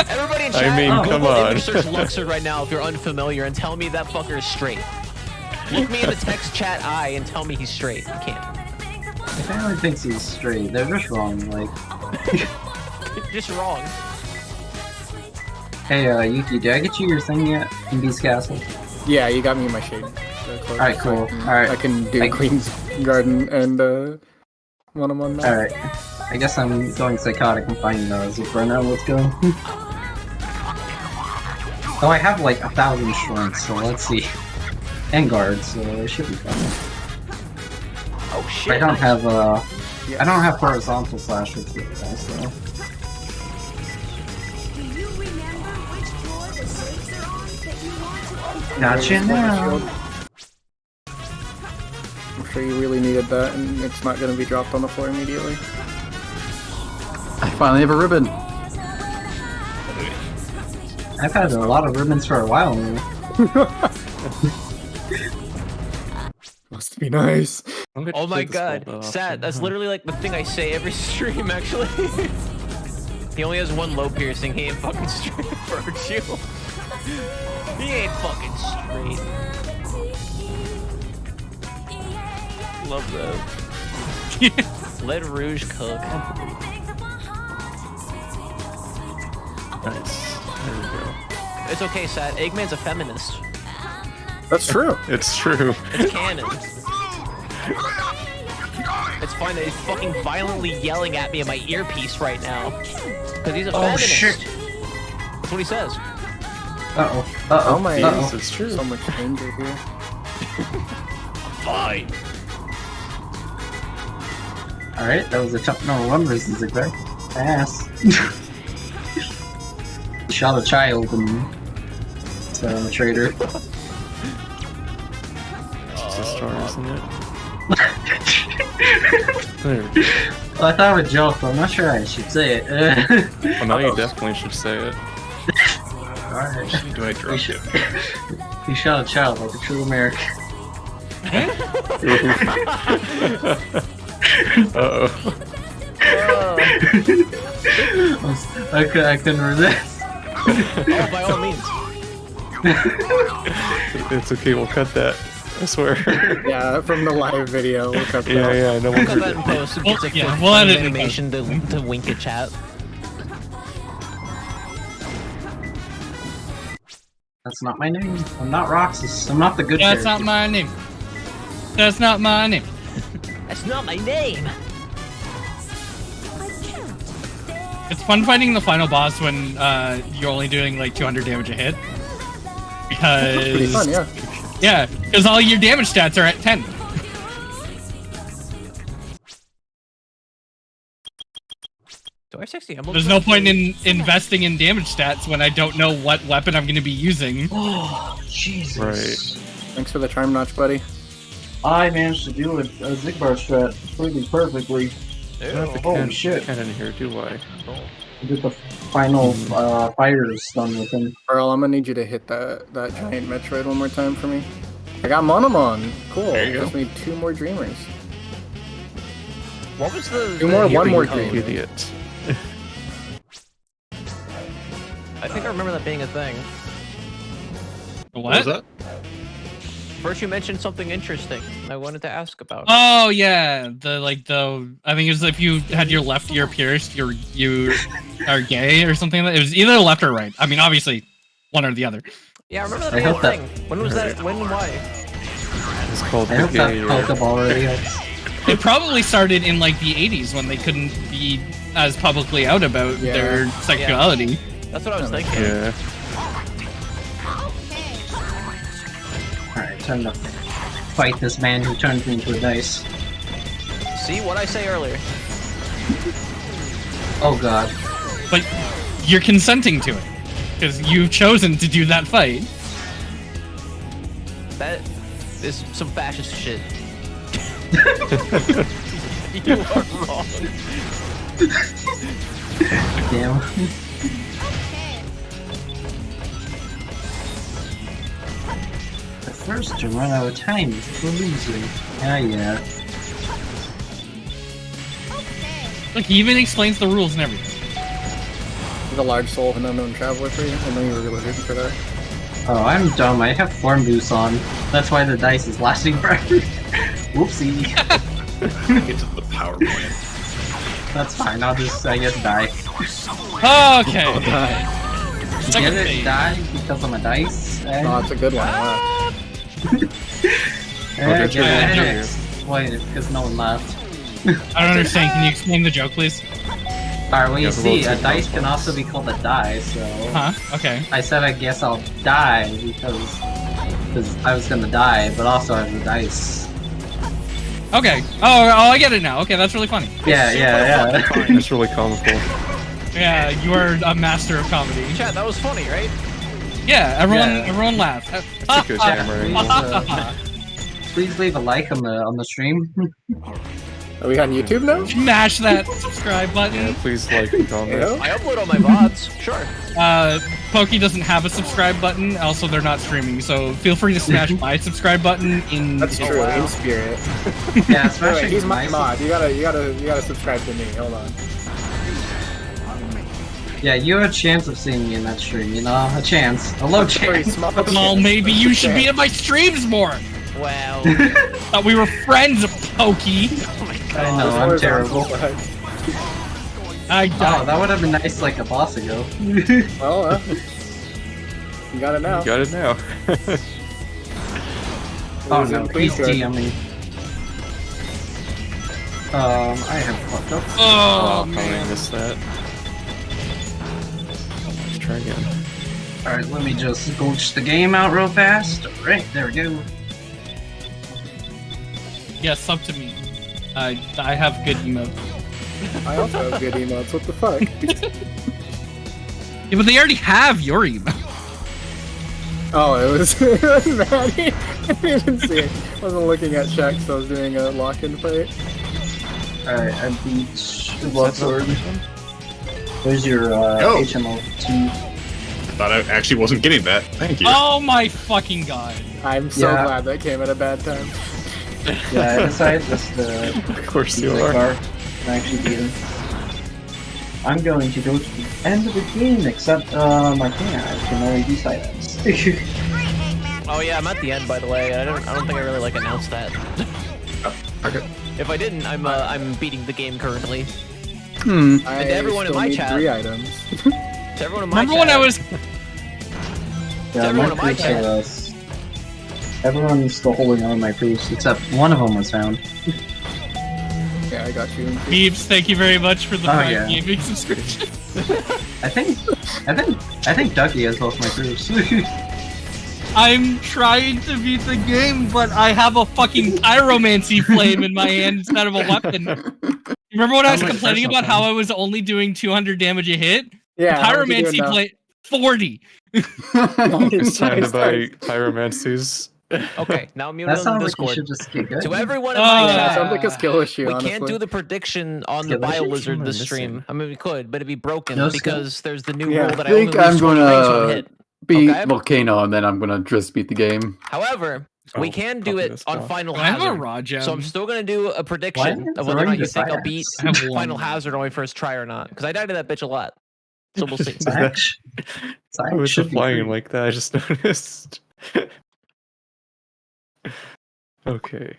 Everybody in chat, I mean, come on. search Luxord right now if you're unfamiliar and tell me that fucker is straight. Look me in the text chat eye and tell me he's straight. You can't. The family thinks he's straight. They're just wrong. Like, just wrong. hey, Yuki, did I get you your thing yet in Beast Castle? Yeah, you got me in my shade. Alright, cool. Alright. I can do Queen's Garden and one-on-one now. Alright. I guess I'm going psychotic and finding those. For now, let's go. Oh, I have like 1,000 shrines, so let's see. And guards, so it should be fun. Oh shit! I don't have I don't have horizontal slash with it, so. Gotcha now. I'm sure you really needed that, and it's not going to be dropped on the floor immediately. I finally have a ribbon. I've had a lot of ribbons for a while now. Must be nice. Oh my god, sad. That's literally like the thing I say every stream, actually. He only has one low piercing. He ain't fucking straight, Virtue. He ain't fucking straight. Love that. Let Rouge cook. Nice. There we go. It's okay, Sad. Eggman's a feminist. That's true. It's true. It's canon. It's fine that he's fucking violently yelling at me in my earpiece right now. Because he's a feminist. Shit. That's what he says. Uh-oh. Uh-oh. Oh my Uh-oh. it's true. So much danger here. Fine. Alright, that was a tough number one versus Zigzag. Ass. He shot a child and so I'm a traitor. It's a star, isn't it? Well, I thought it was a joke, but I'm not sure I should say it. Well, now you definitely should say it. Alright. Do I drop it? He shot a child like a true American. Uh-oh. I couldn't resist. Oh, by all means. It's okay, we'll cut that. I swear. Yeah, from the live video. We'll cut that. Yeah, I know. We'll cut that in post. It's like we'll edit it in animation to wink at chat. That's not my name. I'm not Roxas. I'm not the good That's character. not my name. That's not my name. That's not my name. It's fun fighting the final boss when you're only doing like 200 damage a hit. Because Pretty fun, yeah. yeah, because all your damage stats are at 10. There's no point in investing in damage stats when I don't know what weapon I'm going to be using. Oh, Jesus. Right. Thanks for the charm notch, buddy. I managed to do a Zigbar strat pretty perfectly. I don't have the cannon here, do I? Get the final fires done with him. Earl, I'm gonna need you to hit that giant Metroid one more time for me. I got Monomon. Cool. There you Just go. need 2 more Dreamers. What was the... 2 more, 1 more Dreamer. Dreamer. Idiot. I think I remember that being a thing. What? What was that? First, you mentioned something interesting I wanted to ask about. Oh yeah, I think it was if you had your left ear pierced, you are gay or something. It was either left or right. I mean, obviously, one or the other. Yeah, I remember that being a thing. When was that? When and why? It's called I the hope that gay. Pokeball already. It probably started in like the 80s when they couldn't be as publicly out about their sexuality. That's what I was thinking. Yeah. Alright, time to fight this man who turned me into a dice. See what I say earlier? Oh god. But you're consenting to it because you've chosen to do that fight. That is some fascist shit. You are wrong. Damn. The first to run out of time is the loser. Ah, yeah. Look, he even explains the rules and everything. The large soul of an unknown traveler for you. I know you were really looking for that. Oh, I'm dumb. I have form boost on. That's why the dice is lasting forever. Whoopsie. Get to the power plant. That's fine. I'll just, I guess, die. Okay. Get it? Die because I'm a dice? Oh, that's a good one. Wow. Wait, because no one laughed. I don't understand. Can you explain the joke, please? Alright, well you see, a dice can also be called a die, so... Huh? Okay. I said I guess I'll die because I was gonna die, but also I have the dice. Okay. Oh, I get it now. Okay, that's really funny. Yeah. It's really comical. Yeah, you are a master of comedy. Chat, that was funny, right? Yeah, everyone laughed. It's a good camera. Please leave a like on the stream. Are we on YouTube now? Smash that subscribe button. Yeah, please like and comment. I upload all my VODs, sure. Pokey doesn't have a subscribe button. Also, they're not streaming, so feel free to smash my subscribe button in. That's true. In spirit. Yeah, smash Wait, he's my mod. You gotta subscribe to me. Hold on. Yeah, you have a chance of seeing me in that stream. You know, a chance, a low chance. Well, maybe you should be in my streams more. Wow. Thought we were friends, Pokey. Oh my god. I know, I'm terrible. I Oh, that would have been nice like a boss ago. Well, you got it now. You got it now. Oh no, please DM me. I have fucked up. Oh, I missed that. Let's try again. Alright, let me just glitch the game out real fast. Alright, there we go. Yes, up to me. I have good emotes. I also have good emotes. What the fuck? Yeah, but they already have your emote. Oh, it was Maddie. I didn't even see it. I wasn't looking at checks, so I was doing a lock-in fight. Alright, I beat Waffle. There's your HMO2. I thought I actually wasn't getting that. Thank you. Oh my fucking god. I'm so glad that came at a bad time. Yeah, I decided just Of course you are. And actually beat him. I'm going to go to the end of the game, except my can. I can only do side items. Oh yeah, I'm at the end, by the way. I don't think I really announced that. Okay. If I didn't, I'm beating the game currently. And to everyone in my chat. 3 items. To everyone in my Remember chat. when I was? Yeah, everyone in my chat. Everyone's still holding on my proofs, except one of them was found. Yeah, I got you. Beeps, thank you very much for the Prime yeah. Gaming subscription. I think Duckie has both my proofs. I'm trying to beat the game, but I have a fucking pyromancy flame in my hand instead of a weapon. Remember when I was complaining about how I was only doing 200 damage a hit? Yeah, how much you pyromancy doing now? flame 40. It's time to buy pyromancies. Okay, now I'm muted That on sounds like you Discord. should just get good. To everyone in my chat, sounds like a skill issue, we honestly. can't do the prediction on the Skill issue? Bio-Lizard this stream. I mean, we could, but it'd be broken No skill? because there's the new Yeah, rule that I think only I'm lose 20 rings when gonna hit. beat Okay? Volcano, and then I'm gonna just beat the game. However, we can do it on Final I have a Hazard. raw gem. So I'm still going to do a prediction Why of whether or not you throwing think I'll the beat science? I have Final one. Hazard on my first try or not. Because I died to that bitch a lot. So we'll see. I was flying like that. I just noticed. Okay.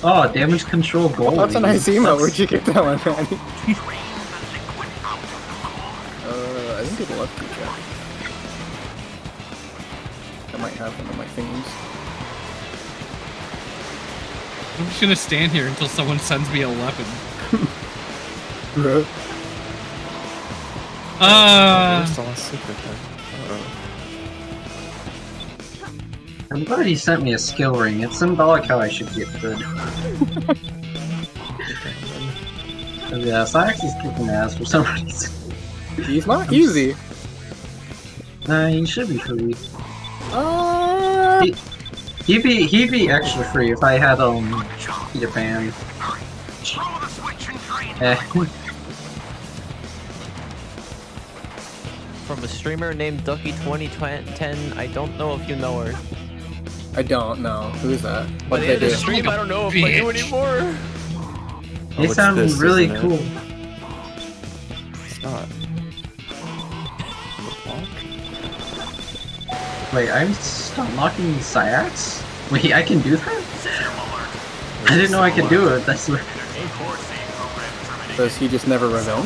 Oh, damage control goal. That's a nice emote. Where'd you get that one, Manny? I think it's left key check. I might have one of my thingies. I'm just gonna stand here until someone sends me a weapon. Where's the last secret then? I'm glad he sent me a skill ring. It's symbolic how I should get good. Yeah, Cyrex is kicking ass for some reason. He's not easy. Nah, he should be free. He'd be extra free if I had Peter Pan. From a streamer named Duckie2010. I don't know if you know her. I don't know. Who is that? By What the did end they of the do? stream, I don't know if I do anymore. They sound really cool. It's not. Wait, I'm unlocking Cyrex? Wait, I can do that? I didn't know I could do it. That's weird. Does he just never reveal?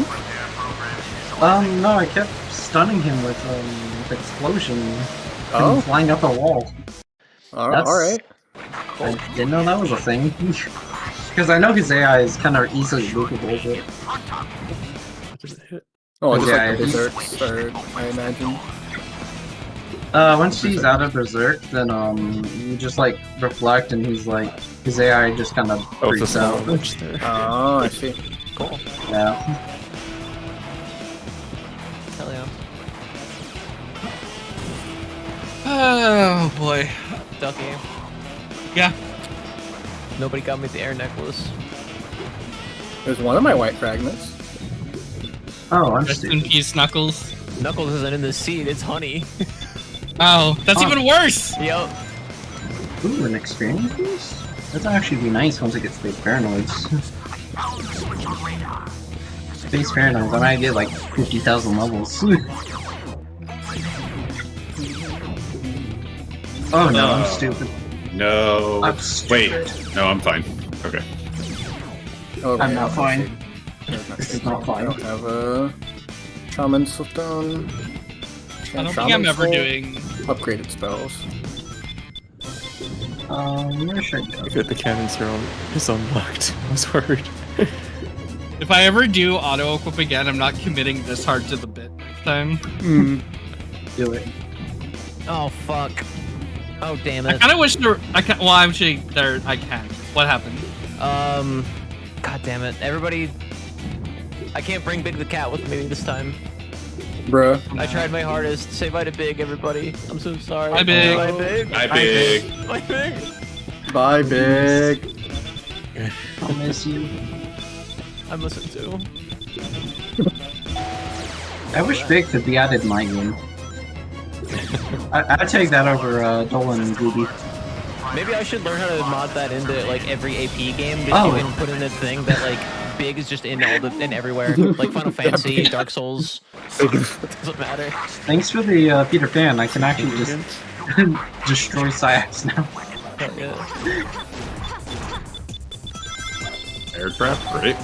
No, I kept stunning him with explosion. Oh. And flying up a wall. Alright. I didn't know that was a thing. Because I know his AI is kind of easily loopable, but... Oh, just Yeah, like the Berserk start, I imagine. Once he's out of Berserk, then you just like reflect and he's like, his AI just kind of freaks out. Oh, I see. Cool. Yeah. Hell yeah. Oh boy. Duckie. Yeah. Nobody got me the air necklace. There's one of my white fragments. Oh, I'm Rest in peace, Knuckles. Knuckles isn't in the seed, it's honey. Oh, that's even worse! Yup. Ooh, an experience boost? That'd actually be nice once it gets Space Paranoids. Space Paranoids, I might get like 50,000 levels. Oh no, I'm stupid. No. I'm stupid. Wait. No, I'm fine. Okay. Oh, I'm not fine. This is not fine. I don't have a Shaman Stone. I don't think I'm ever doing upgraded spells. Where should I go? Good, the cannons is unlocked. I was worried. If I ever do auto equip again, I'm not committing this hard to the bit next time. Do it. Oh, fuck. Oh, damn I it. kind of wish there. Well, actually, there. I can. What happened? God damn it. Everybody. I can't bring Big the Cat with me this time. Bruh. I tried my hardest. Say bye to Big, everybody. I'm so sorry. Bye, Big. Bye, Big. Bye, Big. Bye, Big. Bye, Big. I miss you. I miss it too. I wish Big could be added in my game. I'd take that over Dolan and Gooby. Maybe I should learn how to mod that into like every AP game. Just Oh. you can put in a thing that like Big is just in everywhere. Like Final Fantasy, Dark Souls. Doesn't matter. Thanks for the Peter Pan. I can actually just destroy Cyrex now. Hell yeah. Aircraft, great.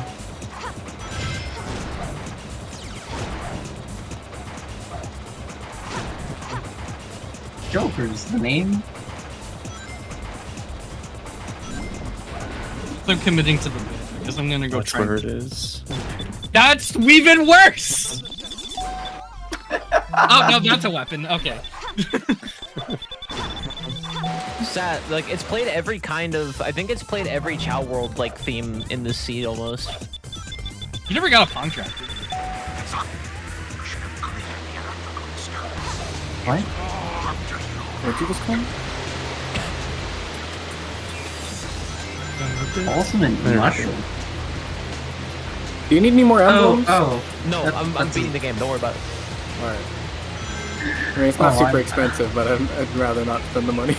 Joker's the name. I'm committing to the bit because I'm gonna go That's try. where it is. That's even worse. Oh no, that's a weapon. Okay. Sad. Like it's played every kind of. I think it's played every Chow World like theme in this seed almost. You never got a Pong Tractor. What? What'd you just call me? Ultimate mushroom. Do you need any more emblems? No, I'm beating the game. Don't worry about it. Alright. I mean, it's not super expensive, but I'd rather not spend the money.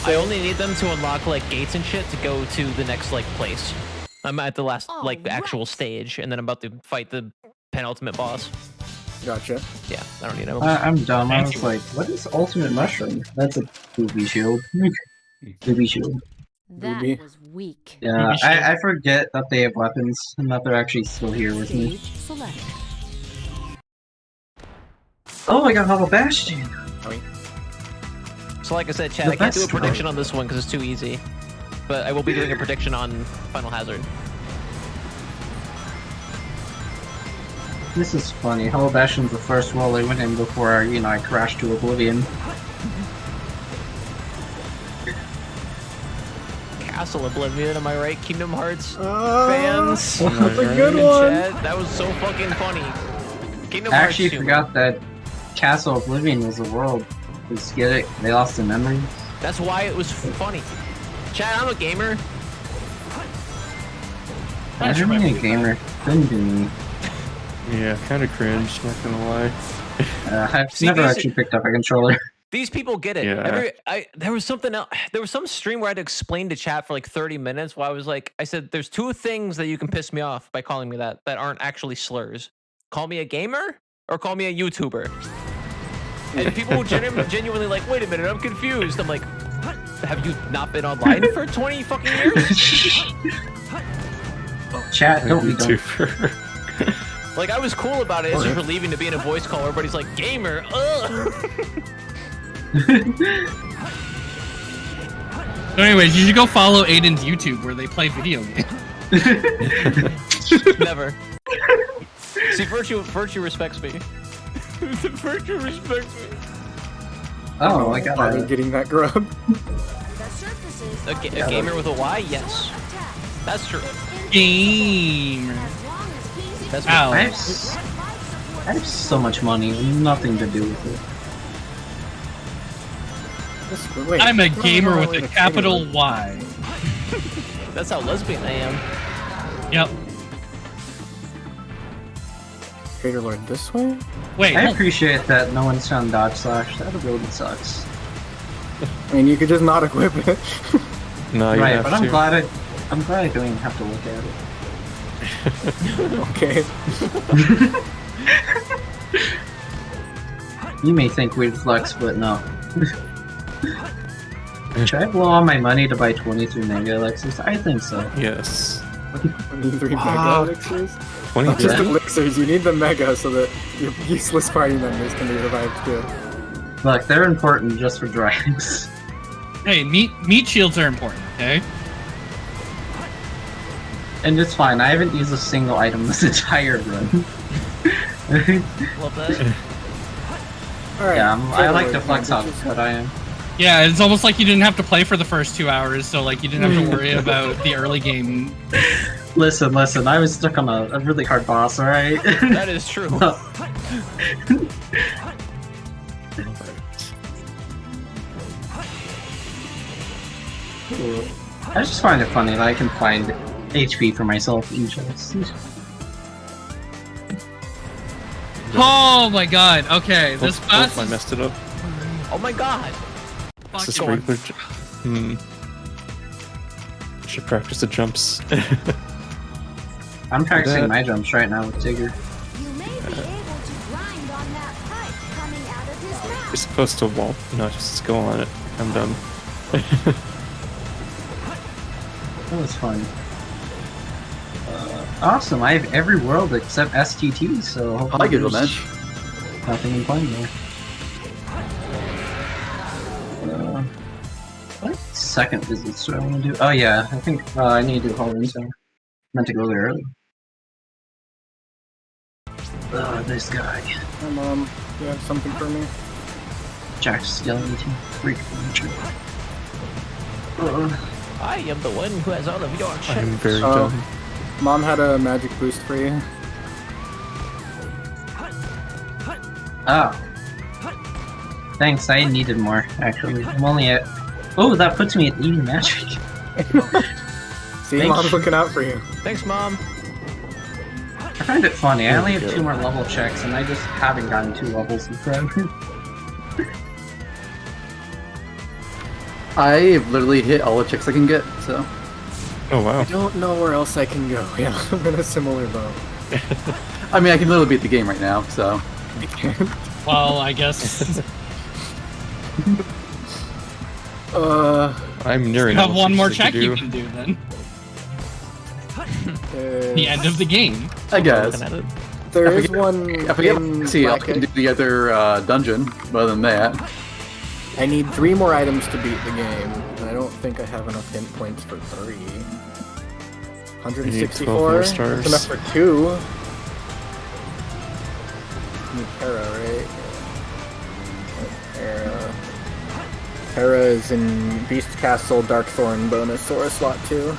I only need them to unlock like gates and shit to go to the next like place. I'm at the last like actual stage, and then I'm about to fight the penultimate boss. Gotcha. Yeah, I don't need them. I'm dumb. I was like, what is ultimate mushroom? That's a booby shield. Booby shield. That was weak. Yeah, I forget that they have weapons and that they're actually still here with me. Select. Oh, I got Hollow Bastion! So like I said, Chad, I can't do a prediction on this one because it's too easy. But I will be doing a prediction on Final Hazard. This is funny. Hollow Bastion's the first world I went in before, I crashed to oblivion. Castle Oblivion, am I right? Kingdom Hearts fans? That's a good one! Chad, that was so fucking funny. Kingdom I Hearts actually forgot that Castle Oblivion was a world. Just get it? They lost the memory. That's why it was funny. Chad, I'm a gamer. I'm a gamer. Couldn't be me. Yeah, kind of cringe, not gonna lie. I've never actually picked up a controller. These people get it. Yeah. There was something else. There was some stream where I had to explain to chat for like 30 minutes while I said, there's two things that you can piss me off by calling me that aren't actually slurs. Call me a gamer or call me a YouTuber. And people were genuinely like, wait a minute, I'm confused. I'm like, have you not been online for 20 fucking years? Chat, don't be dumb. Like, I was cool about it. It's just relieving to be in a voice call. Everybody's like, gamer, ugh. So anyways, you should go follow Aiden's YouTube where they play video games. Never. See, Virtue respects me. Virtue respects me. Oh, I got it. Getting that grub. A gamer with a Y? Yes. That's true. Gamer. That's Ow. I have so much money, nothing to do with it. Wait, I'm a gamer with a capital Y. That's how lesbian I am. Yep. Trader Lord this way? Wait, I appreciate that no one's found Dodge Slash. That really sucks. I mean, you could just not equip it. No, you right, have but to. I'm glad I don't even have to look at it. Okay. You may think weird flex, but no. Should I blow all my money to buy 23 mega elixirs? I think so. Yes. 23 mega elixirs? 23? Not just elixirs, you need the mega so that your useless party members can be revived too. Look, they're important just for dragons. Hey, meat shields are important, okay? And it's fine, I haven't used a single item this entire run. Love that. Alright. Yeah, I like to flex how good I am. Yeah, it's almost like you didn't have to play for the first 2 hours, so like you didn't have to worry about the early game. Listen, I was stuck on a really hard boss, alright? That is true. I just find it funny that I can find HP for myself in chests. Oh my god, okay, this boss I messed it up. Oh my god. Is this regular should practice the jumps. I'm practicing my jumps right now with Tigger. You're supposed to walk, not just go on it. I'm done. That was fun. Awesome, I have every world except STT, so hopefully I give a match. Nothing in playing there. What second visits do I want to do? Oh yeah, I think I need to do Halloween, so meant to go there early. This guy. Hi Mom, you have something for me? Jack Skellington, freak nature. I am the one who has all of your shit. I'm very dumb. Mom had a magic boost for you. Oh. Thanks, I needed more, actually. I'm only at... Oh, that puts me at 80 magic. See, Mom's looking out for you. Thanks, Mom. I find it funny. I only have 2 more level checks, and I just haven't gotten 2 levels in forever. I've literally hit all the checks I can get, so. Oh wow. I don't know where else I can go. Yeah, I'm in a similar boat. I mean, I can literally beat the game right now, so. Well, I guess. I'm nearing. You have one more check you can do then. The end of the game. I guess. There is one. I forget. See, I can do the other dungeon. But other than that, I need 3 more items to beat the game, and I don't think I have enough hint points for 3. 164. That's enough for 2. Need Terra, right? Terra. Terra is in Beast Castle Darkthorn bonus or slot 2.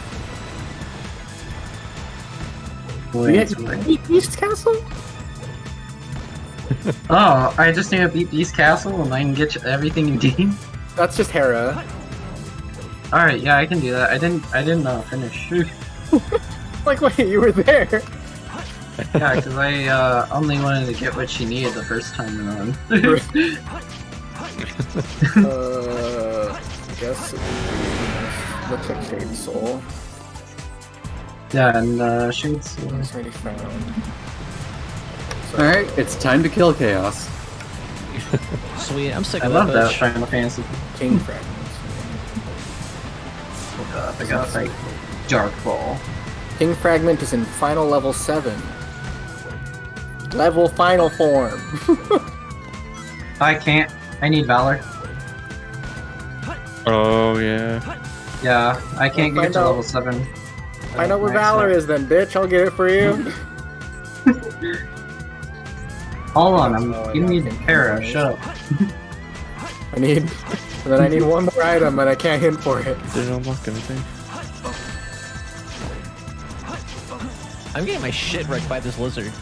Beat Beast Castle? Oh, I just need to beat Beast Castle and I can get everything you need. That's just Hera. Alright, yeah, I can do that. I didn't finish. Like, wait, you were there? Yeah, because I only wanted to get what she needed the first time around. I guess it looks like Shade Soul. Yeah, and Shade Soul is already found. alright, it's time to kill Chaos. Sweet, I'm sick I of love that that Final Fantasy. King Fragments. I gotta fight Dark Ball. King Fragment is in final level 7. Level final form. I can't. I need Valor. Oh yeah. Yeah, I can't get to level 7. Find out where Valor is then, bitch. I'll get it for you. Hold on, you need Terra. Shut up. I need one more item, and I can't hint for it. Didn't unlock anything. I'm getting my shit wrecked by this lizard.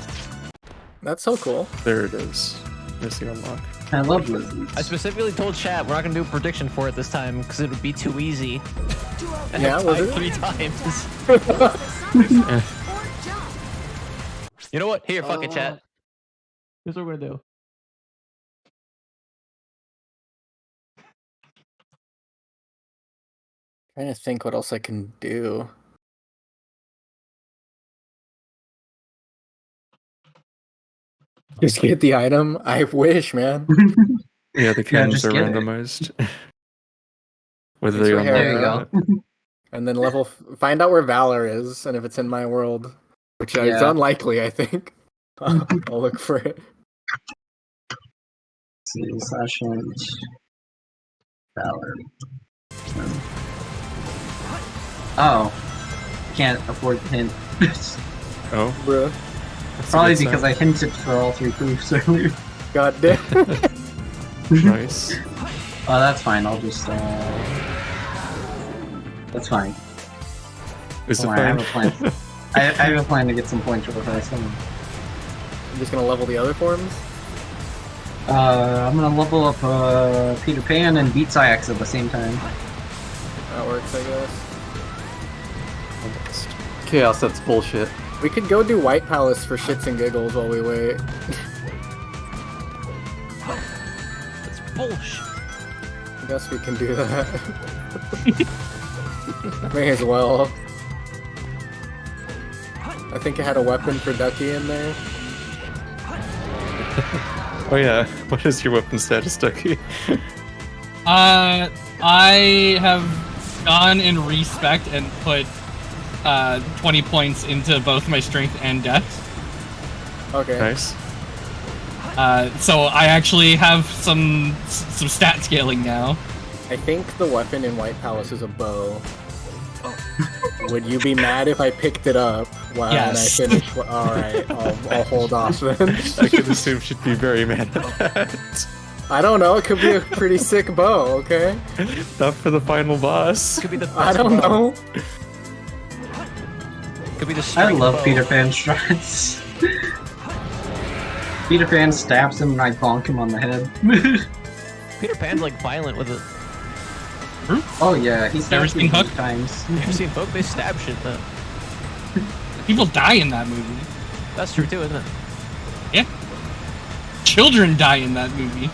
That's so cool. There it is. Missing unlock. I love lizards. I specifically told chat we're not gonna do a prediction for it this time because it would be too easy. And Yeah, I was died it? 3 times. You know what? Here, fuck it, chat. Here's what we're gonna do. Trying to think what else I can do. Just get the item? I wish, man. Yeah, the cannons just are get it. randomized. Whether Thanks they for unlock Hera. There you or go. not. And then find out where Valor is, and if it's in my world, which is Yeah. unlikely, I think. I'll look for it. See, Session. Valor. Oh. Can't afford to hint. Oh, Bruh. that's a Probably good because sign. I hinted for all 3 proofs earlier. God damn. Nice. Oh, that's fine. I'll just. That's fine. Is it Don't worry, I have fine? a plan. I have a plan to get some points with this. I'm just gonna level the other forms. I'm gonna level up Peter Pan and beat Sayax at the same time. That works, I guess. Chaos, that's bullshit. We could go do White Palace for shits and giggles while we wait. That's bullshit. I guess we can do that. May as well. I think I had a weapon for Duckie in there. Oh yeah. What is your weapon status, Duckie? I have gone in respect and put 20 points into both my strength and dex. Okay. Nice. So I actually have some stat scaling now. I think the weapon in White Palace is a bow. Would you be mad if I picked it up while Yes. I finish? Alright, I'll hold off then. I could assume she'd be very mad at that. I don't know, it could be a pretty sick bow, okay? Not for the final boss. Could be the best I don't bow. know. Could be the I strength love bow. Peter Pan strats. Peter Pan stabs him and I bonk him on the head. Peter Pan's like violent with it. Oh yeah, he's never seen Hook times. Never seen Hook? They stab shit though. People die in that movie. That's true too, isn't it? Yeah. Children die in that movie.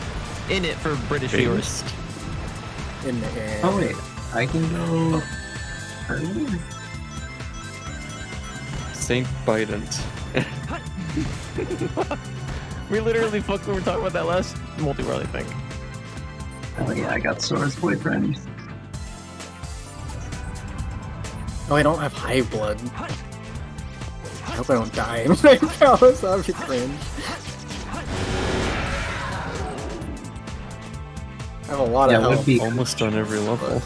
In it for British viewers. In the air. Oh wait, I can go. Saint Bident. We literally were talking about that last multi-world, I think. Oh yeah, I got Sora's boyfriend. Oh, I don't have high blood. I hope I don't die in my palace. That'd be cringe. I have a lot of health. Almost on every level.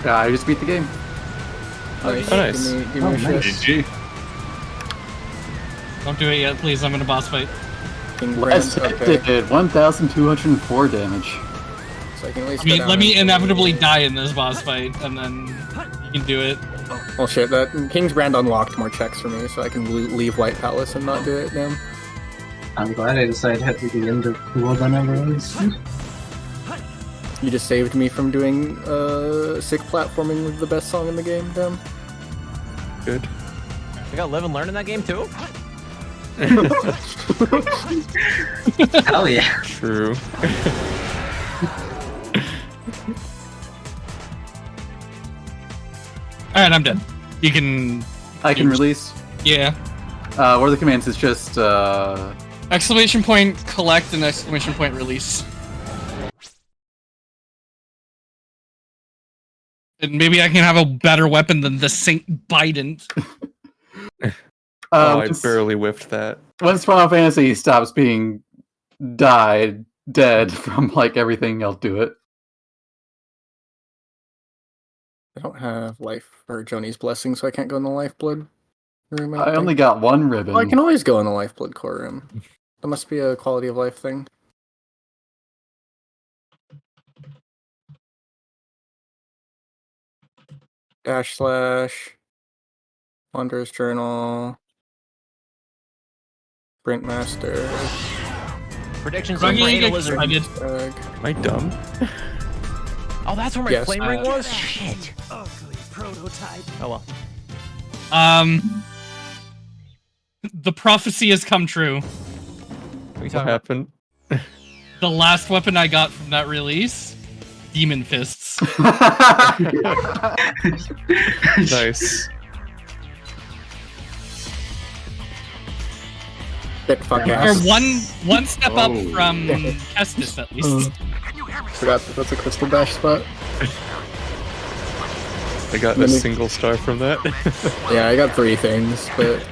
I just beat the game. Nice. Oh, nice. Give me a shit. GG. Don't do it yet, please. I'm in a boss fight. Last did 1,204 damage. So I can at least let me inevitably die in this boss fight, and then you can do it. Well, shit, that King's Brand unlocked more checks for me, so I can leave White Palace and not do it now. I'm glad I decided to head to the end of the world I never was. You just saved me from doing sick platforming with the best song in the game, Dem. Good. You got live and learn in that game too? Hell yeah. True. Alright, I'm done. You can... I can release? Yeah. What are the commands? It's just, Exclamation point collect and exclamation point release. And maybe I can have a better weapon than the Saint Bident. I barely whiffed that. Once Final Fantasy stops being dead from like everything, I'll do it. I don't have life or Joni's blessing, so I can't go in the lifeblood room. I only got one ribbon. Well, I can always go in the lifeblood core room. That must be a quality of life thing. / Wanderer's Journal. Sprint Master. Predictions on Brain Lizard. Am I dumb? Oh, that's where my flame ring was? Shit. Ugly prototype. Oh well. The prophecy has come true. What happened? The last weapon I got from that release, Demon Fists. Nice. Or one step up from Kestis, at least. Forgot that's a crystal dash spot. I got a single star from that. Yeah, I got 3 things, but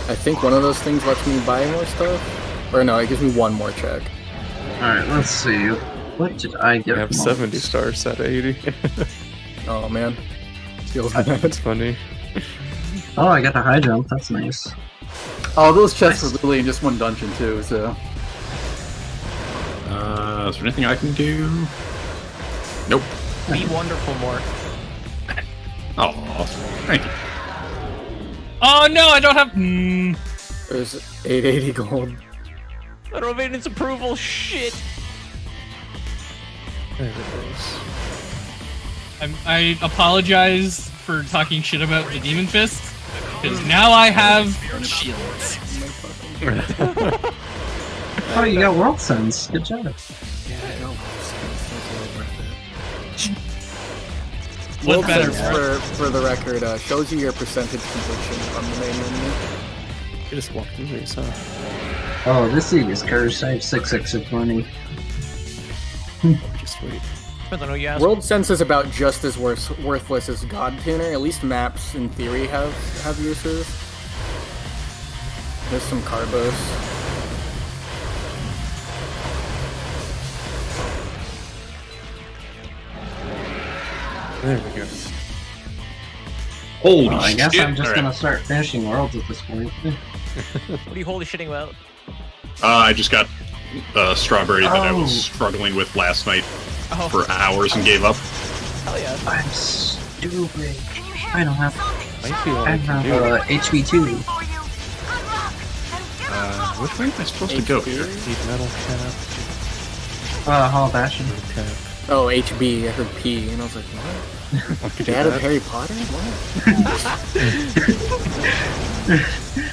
I think one of those things lets me buy more stuff. Or no, it gives me 1 more check. Alright, let's see. What did I get? I have 70 stars out of 80. Oh man. Feels bad. bad. It's funny. Oh, I got the high jump. That's nice. Oh, those chests were really in just one dungeon too, so... Is there anything I can do? Nope. Be wonderful more. Oh, thank you. Oh no, I don't have... There's 880 gold. I don't have Aiden's approval, shit! There it is. I apologize for talking shit about the Demon Fist, because now I have shields. Oh, you got World Sense. Good job. World Sense, for the record, shows you your percentage completion from the main menu. You just walked through these, huh? Oh, this thing is cursed. I have 6 extra money. Just wait. World Sense is about just as worthless as God Tuner. At least maps, in theory, have uses. There's some carbos. There we go. Holy I guess shit. I'm just gonna start finishing worlds at this point. What are you holy shitting about? I just got a strawberry that I was struggling with last night for hours and gave up. Hell yeah. I'm stupid. I don't have. I feel I have HB2. Which way am I supposed to go here? Need metal cap. Hall of Bastion. Oh, HB. I heard P, and I was like, what? Dad of Harry Potter? What?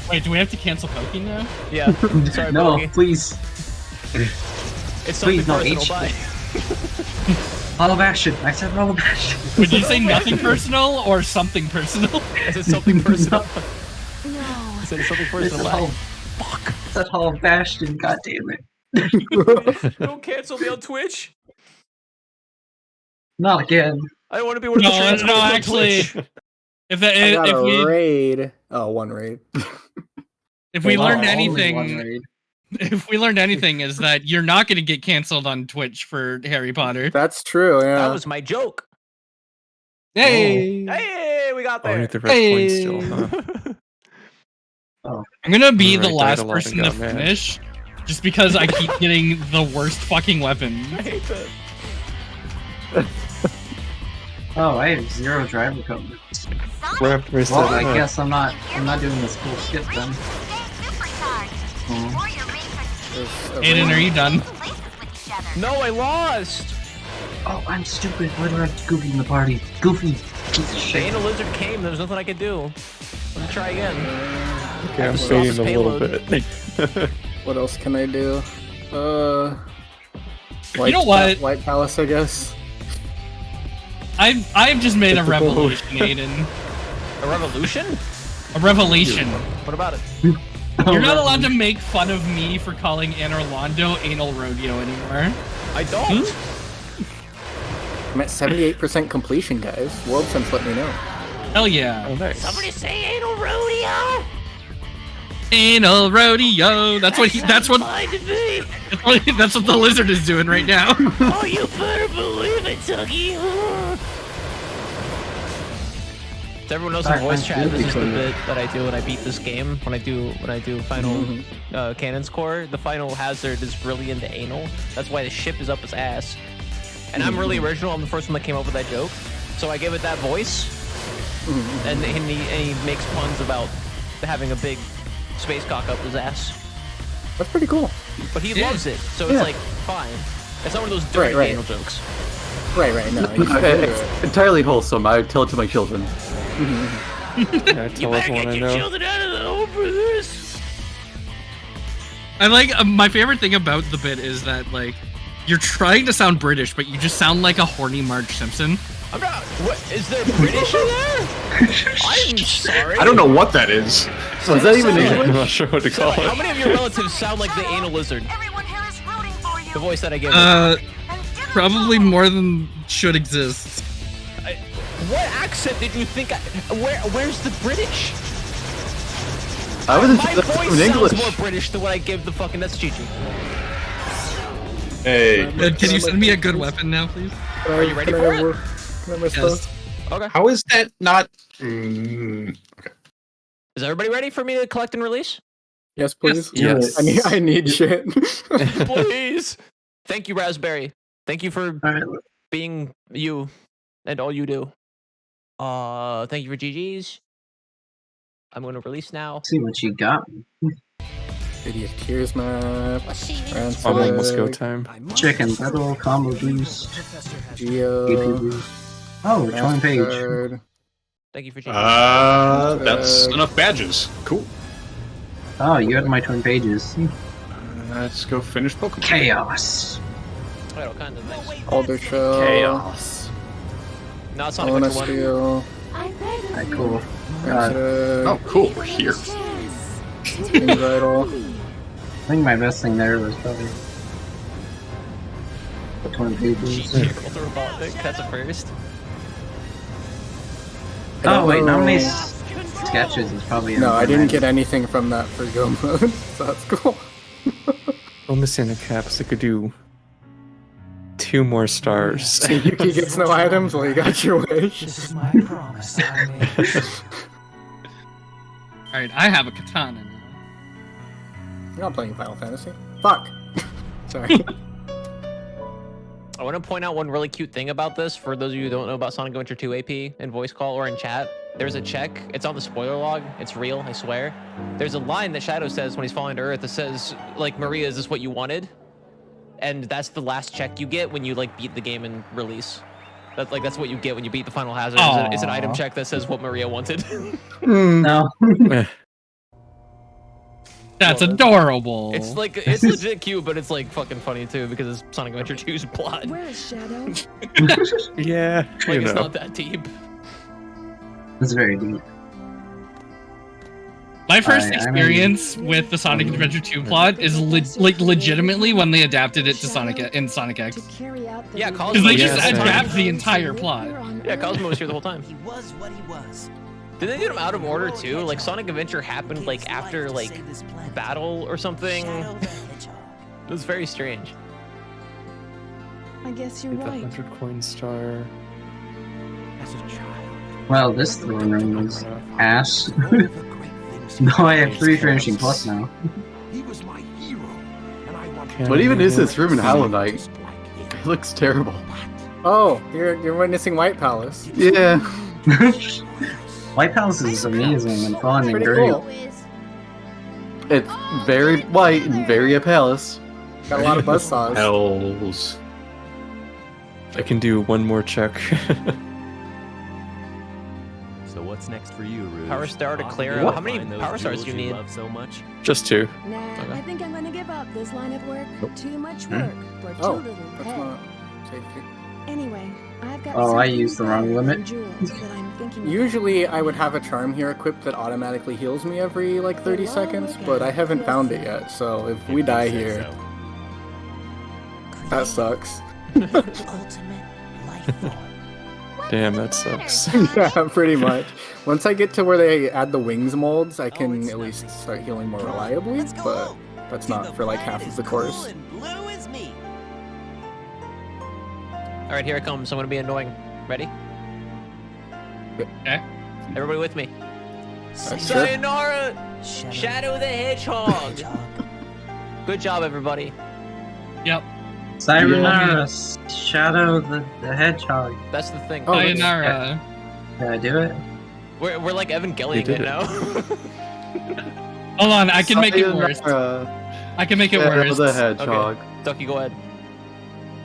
Wait, do we have to cancel Pokey now? Yeah. Sorry, No, Pokey. please. It's something Please, no, personal. H. Bye. Hall of Bastion. I said Hall of Bastion. Would you say nothing personal or something personal? I said something personal. No. I said something It's personal. Hall. Bye. Fuck. It's that Hall of Bastion. God damn it. Don't cancel me on Twitch. Not again. I don't want to be one of the trans no, on actually, Twitch. if I got a we raid. Oh, one raid. if we Wow, learned only one anything, raid. if we learned anything, is that you're not going to get canceled on Twitch for Harry Potter. That's true, yeah. That was my joke. Hey, Hey, we got Oh, you there. have the red point still, huh? I'm gonna be the Alright, died last a lot person and to got mad. finish, just because I keep getting the worst fucking weapon. I hate that. Oh, I have 0 driver code. Wrapped myself Well, I up. guess I'm not doing this cool skip then. Aiden, are you done? No, I lost. Oh, I'm stupid. Why do I have Goofy in the party? Goofy. Piece of The shit. anal lizard came. There was nothing I could do. Let me try again. Okay, I'm Stop his fading a little payload. bit. What else can I do? You know what? White Palace, I guess. I've just made a revolution, Aiden. A revolution? A revelation. What about it? You're not allowed to make fun of me for calling Anne Orlando anal rodeo anymore. I don't. I'm at 78% completion, guys. World Sense let me know. Hell yeah. Oh, nice. Somebody say anal rodeo. Anal rodeo. That's what Fine to me. that's what the lizard is doing right now. Oh, you better believe it, Duckie. So everyone knows in voice chat, this is the bit that I do when I beat this game. When I do final cannon's core, the final hazard is really into anal. That's why the ship is up its ass. And I'm really original. I'm the first one that came up with that joke. So I give it that voice, and he makes puns about having a big space cock up his ass. That's pretty cool. But he loves it, so it's like fine. It's not one of those dirty anal jokes. Right, no. It's entirely wholesome. I tell it to my children. Yeah, I tell everyone I know. Children out of the home for this. I like my favorite thing about the bit is that like you're trying to sound British, but you just sound like a horny Marge Simpson. I'm not. What is there British in there? I'm sorry. I don't know what that is. So is that even English? I'm not sure what to call How it. many of your relatives sound like the anal lizard? The voice that I gave. Probably more than should exist. What accent did you think? Where's the British? I was My voice in English. sounds more British than what I give the fucking. That's Gigi. Hey. Can you send me a good weapon now, please? Are you ready for it? Can I have my stuff? Okay. How is that not? Okay. Is everybody ready for me to collect and release? Yes, please. Yes. I need shit. Please. Thank you, Raspberry. Thank you for being you and all you do. Thank you for GG's. I'm going to release now. See what you got. Idiot Tears map. Almost go time. Chicken Battle Combo Boost. Geo. Oh, Tron Page. Mastercard. Thank you for GG's. That's enough badges. Cool. Oh, you had my twin pages. Let's go finish Pokemon. Chaos. I got all kinds of things. Alder Shell. Chaos. No, it's not Elena a good one. Steel. Alright, cool. Oh, cool. We're here. Vital. I think my best thing there was probably the twin pages. That's a first. Oh wait, how many sketches is probably No, I didn't get anything from that for go mode, so that's cool. I'm missing a caps. I could do 2 more stars. So Yuki gets no items, well you got your wish. This is my promise I made. Alright, I have a katana now. You're not playing Final Fantasy. Fuck. Sorry. I want to point out one really cute thing about this for those of you who don't know about Sonic Adventure 2 AP in voice call or in chat. There's a check. It's on the spoiler log. It's real, I swear. There's a line that Shadow says when he's falling to Earth that says, like, Maria, is this what you wanted? and that's the last check you get when you like beat the game in release. That's what you get when you beat the final hazard. It's an item check that says what Maria wanted. No. That's adorable. It's like it's legit cute, but it's like fucking funny too because it's Sonic Adventure 2's plot. Where is Shadow? Yeah, Like it's not that deep. It's very deep. My first experience with the Sonic Adventure 2 plot is legitimately when they adapted it to Sonic X. Yeah, Cosmo. Because they just adapt the entire plot. Yeah, Cosmo was here the whole time. He was what he was. Did they do them out of order too? Like Sonic Adventure happened like after like battle or something. It was very strange. I guess you're Get that right. 100 coin star. As a child. Well, this throne room was ass. No, I have 3 finishing plus now. He was my hero, and I want What even is this room in Hollow Knight? It looks terrible. Oh, you're witnessing White Palace. Yeah. White Palace is amazing and fun and Pretty great. cool. It's very white and very a palace. Got a lot of buzzsaws. Hells. I can do one more check. So what's next for you, Rouge? Power Star to Claro. How many power stars do you need? Love so much? Just 2. Nah, I think I'm gonna give up this line of work. Too much work for too Oh, little that's pay. not safety. Anyway, I've got Oh, I something used the wrong better limit. than jewels that I'm thinking of. Usually I would have a charm here equipped that automatically heals me every like 30 seconds, but I haven't found it yet, so if we die here, that sucks. Damn, that sucks. Yeah, pretty much. Once I get to where they add the wings molds, I can at least start healing more reliably, but that's not for like half of the course. Blue is me. All right, here it comes. I'm gonna be annoying. Ready? Okay. Everybody with me? Sure. Sayonara, Shadow the Hedgehog. Good job, everybody. Yep. Sayonara, Shadow the Hedgehog. That's the thing. Sayonara. Did I do it? We're like Evangelion it now. Hold on, I can make it worse. I can make it worse. The Hedgehog. Okay. Ducky, go ahead.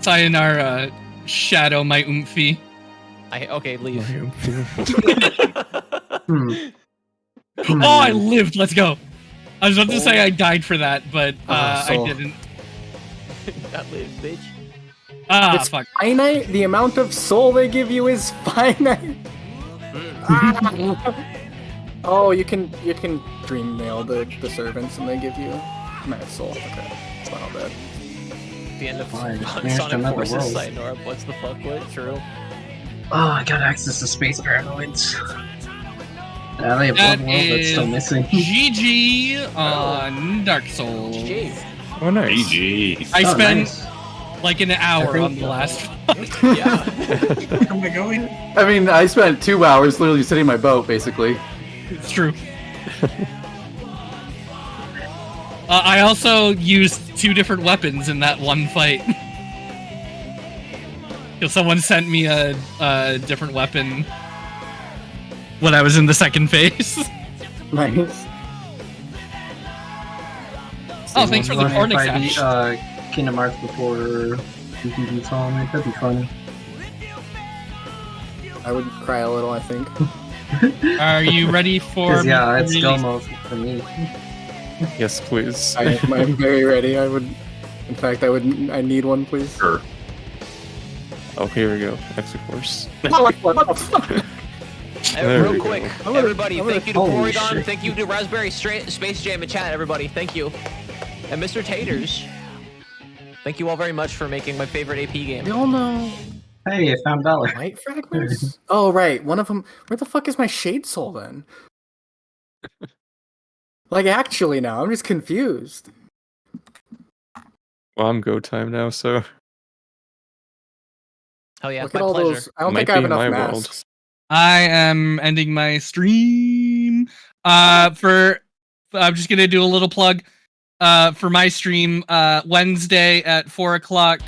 Sayonara, Shadow my oomphy. Okay, leave. Oh, I lived. Let's go. I was about to say I died for that, but I soul. didn't. That live, bitch. Ah, It's fuck. finite. The amount of soul they give you is finite. Oh, you can dream mail the servants and they give you nice soul. Okay, it's not all bad. The end of Smashed Sonic another Forces world. Sayonara. What's the fuck? What? True. Oh, I got access to space paranoids. Now they have That one world that's still is missing. GG on Dark Souls. Oh, nice. GG. I spent nice. like an hour on the last one. Yeah. Where am I going? I mean, I spent 2 hours literally sitting in my boat, basically. It's true. I also used 2 different weapons in that one fight. Because someone sent me a different weapon when I was in the second phase. Nice. Oh, thanks for the Wondering corn if I beat, exash. Kingdom Hearts before you can beat Solomon. That'd be funny. I would cry a little, I think. Are you ready for? Because yeah, it's release? go mode for me. Yes, please. I'm very ready. I would, in fact, I need one, please. Sure. Oh, here we go. Exit course. There Real we quick, go. everybody, thank you to Holy Porygon, shit. thank you to Raspberry Space Jam in chat, everybody, thank you. And Mr. Taters, thank you all very much for making my favorite AP game. We all know. Hey, I found Dollar. White fragments? Oh, right. One of them. Where the fuck is my Shade Soul then? Like, actually, now I'm just confused. Well, I'm go time now, so Oh yeah, Look my at all pleasure. those. I don't Might think I have be enough my masks. I am ending my stream. I'm just gonna do a little plug. For my stream, Wednesday at 4 o'clock,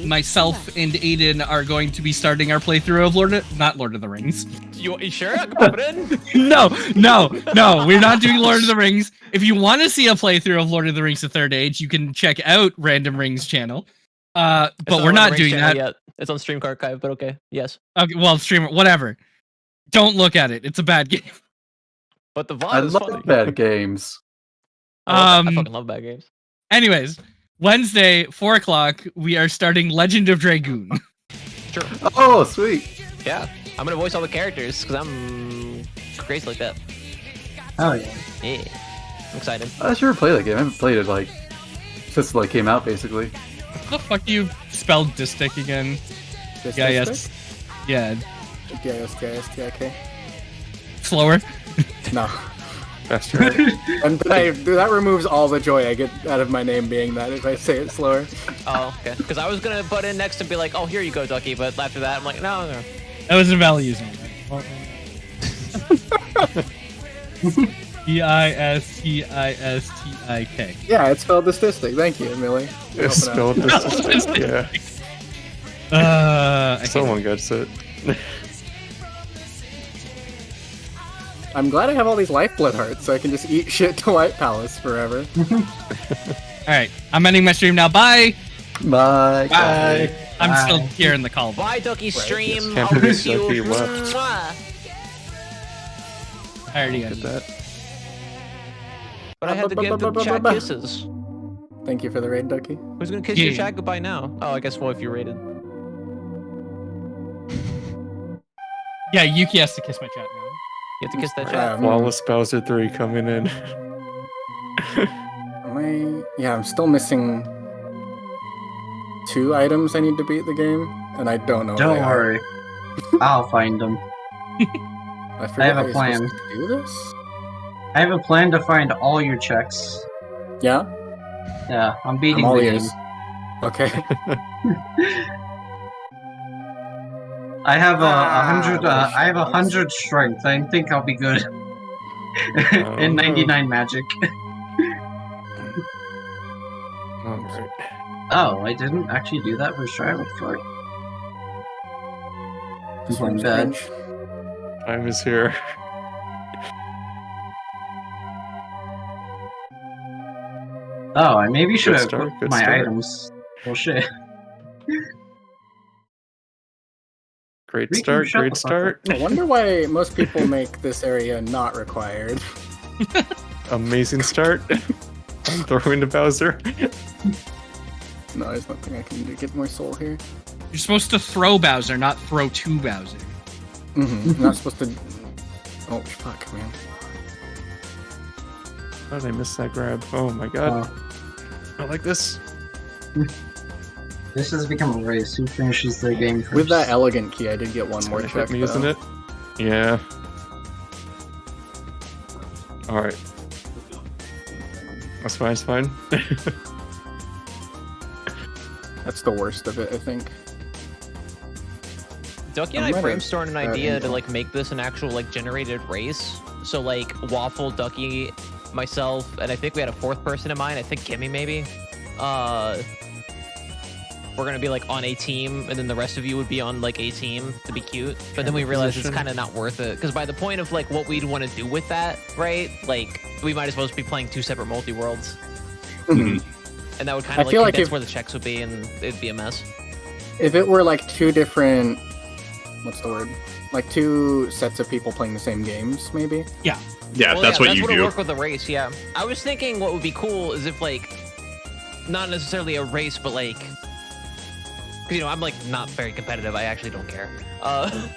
myself and Aiden are going to be starting our playthrough of not Lord of the Rings. You sure? I can pop it in? No, we're not doing Lord of the Rings. If you want to see a playthrough of Lord of the Rings: The Third Age, you can check out Randomrings Channel. But we're not doing that yet. It's on Stream Archive, but okay. Yes. Okay, well, streamer, whatever. Don't look at it. It's a bad game. But the VOD I is love funny. bad games. I fucking love bad games. Anyways, Wednesday, 4 o'clock, we are starting Legend of Dragoon. Sure. Oh, sweet. Yeah. I'm gonna voice all the characters because I'm crazy like that. Oh yeah. Yeah. I'm excited. I sure play that game. I haven't played it like since it came out, basically. How the fuck do you spell distic again? Yeah, yes. Yeah. D-I-S-T-I-S-T-I-K. Slower? No. That's right. And that removes all the joy I get out of my name being that if I say it slower. Oh, okay. Because I was gonna butt in next and be like, "Oh, here you go, Duckie," but after that, I'm like, "No, no." That was a valid using. D-I-S-T-I-S-T-I-K. Yeah, it's spelled dististic. Thank you, Millie. It's spelled dististic. Yeah. Someone gets it. I'm glad I have all these lifeblood hearts, so I can just eat shit to White Palace forever. Alright, I'm ending my stream now. Bye! Bye. Bye. I'm still here in the call. Bye, Duckie stream. Can't I'll believe miss you. Duckie left. Mwah. I already did that. But I had to give the chat kisses. Thank you for the raid, Duckie. Who's gonna kiss your chat goodbye now? Oh, I guess well if you rated. Yeah, Yuki has to kiss my chat now. You have to kiss that chat. Flawless Bowser 3 coming in. Yeah, I'm still missing 2 items I need to beat the game, and I don't know. Don't worry. I'll find them. I have a plan. To do this? I have a plan to find all your checks. Yeah? Yeah, I'm beating all the ears. game. Okay. I have 100. I have 100 strength. I think I'll be good. And 99 magic. Alright. Oh, I didn't actually do that for sure. What the fuck? I'm playing bad. Time is here. Oh, I maybe should have start, put good my start. items. Well, shit. Great Riku, start, shut great the fuck start. I wonder why most people make this area not required. Amazing start. I'm throwing to Bowser. No, there's nothing I can do. Get more soul here. You're supposed to throw Bowser, not throw to Bowser. I'm not supposed to. Oh, fuck, man. How did I miss that grab? Oh my god. I like this. This has become a race. Who finishes their game first? With that elegant key, I did get one more Hit check. me, isn't it? Yeah. Alright. That's fine, it's fine. That's the worst of it, I think. Duckie and I brainstormed an idea to like make this an actual like generated race. So like Waffle, Duckie, myself, and I think we had a 4th person in mind. I think Kimmy maybe. We're gonna be like on a team, and then the rest of you would be on like a team to be cute. But then we realized it's kind of not worth it because by the point of like what we'd want to do with that, right? Like we might as well just be playing 2 separate multi-worlds. And that would kind of like feel like condense if- where the checks would be, and it'd be a mess. If it were like 2 different. What's the word? Like 2 sets of people playing the same games, maybe? Yeah. Yeah, Well, that's what that's you what'll do. work with the race. Yeah, I was thinking what would be cool is if like, not necessarily a race, but like, cause you know I'm like not very competitive. I actually don't care. I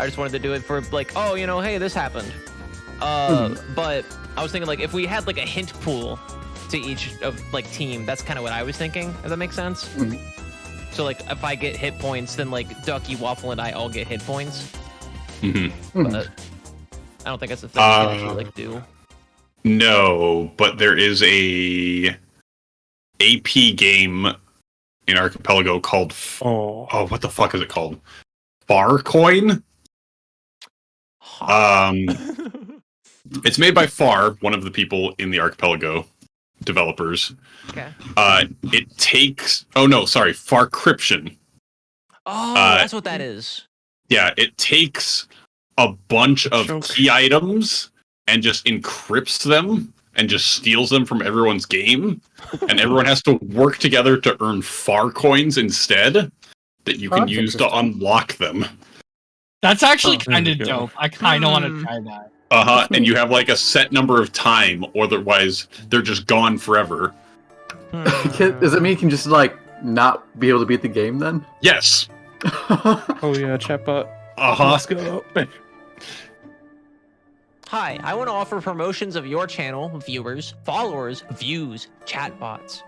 just wanted to do it for like, oh, you know, hey, this happened. But I was thinking like if we had like a hint pool to each of like team, that's kind of what I was thinking. If that makes sense. So like if I get hit points, then like Duckie, Waffle, and I all get hit points. But I don't think that's a thing you can actually like do. No, but there is a AP game in Archipelago called what the fuck is it called? Farcoin? It's made by Far, one of the people in the Archipelago developers. Okay. It takes Farcryption. Oh, that's what that is. Yeah, it takes a bunch of key items and just encrypts them and just steals them from everyone's game, and everyone has to work together to earn far coins instead that you can use to unlock them. That's actually kind of dope. I kind of want to try that. And you have like a set number of time, or otherwise they're just gone forever. Does it mean you can just like not be able to beat the game then? Yes. Oh yeah, chatbot. Let's go. Hi, I want to offer promotions of your channel, viewers, followers, views, chatbots.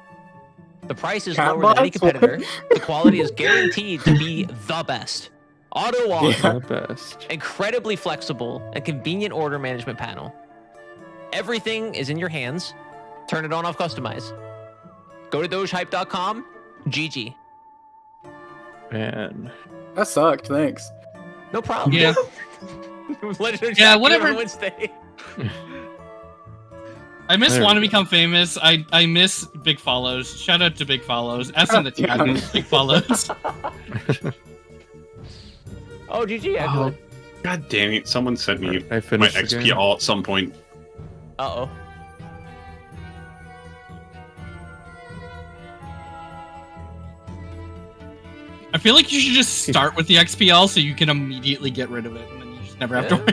The price is lower than any competitor. The quality is guaranteed to be the best. Auto on, The best. incredibly flexible and convenient order management panel. Everything is in your hands. Turn it on, off, customize. Go to dogehype.com. GG. Man. That sucked. Thanks. No problem. Yeah. Yeah, whatever. Wednesday. I miss Want to Become Famous. I miss Big Follows. Shout out to Big Follows. S in the chat. Big Follows. Oh, GG, actually. God damn it! Someone sent me I my finished the XP game. all at some point. Uh-oh. I feel like you should just start with the XPL so you can immediately get rid of it, and then you just never have to worry.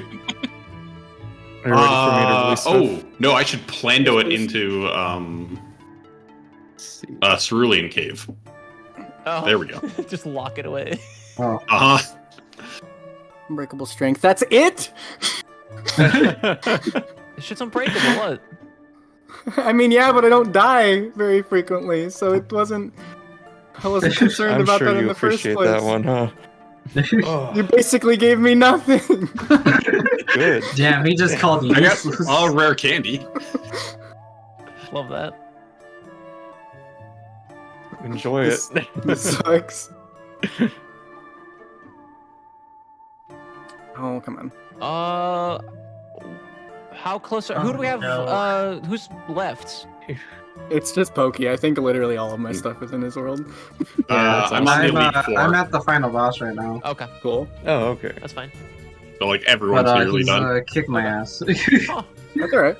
Are you ready for me to release Oh no! I should plando it into Cerulean Cave. Oh. There we go. Just lock it away. Oh. Unbreakable strength. That's it. Shit's unbreakable. What? I mean, yeah, but I don't die very frequently, so it wasn't. I wasn't concerned I'm about sure that in you the first appreciate place. that one, huh? You basically gave me nothing. Good. Damn, he just called you I got useless. all rare candy. Love that. Enjoy it. This sucks. Oh, come on. How close are... Who do we have? Who's left? It's just Pokey. I think literally all of my stuff is in his world. I'm on the Elite Four. I'm at the final boss right now. Okay. Cool. Oh, okay. That's fine. So like everyone's nearly he's, done. Kick my ass. That's alright.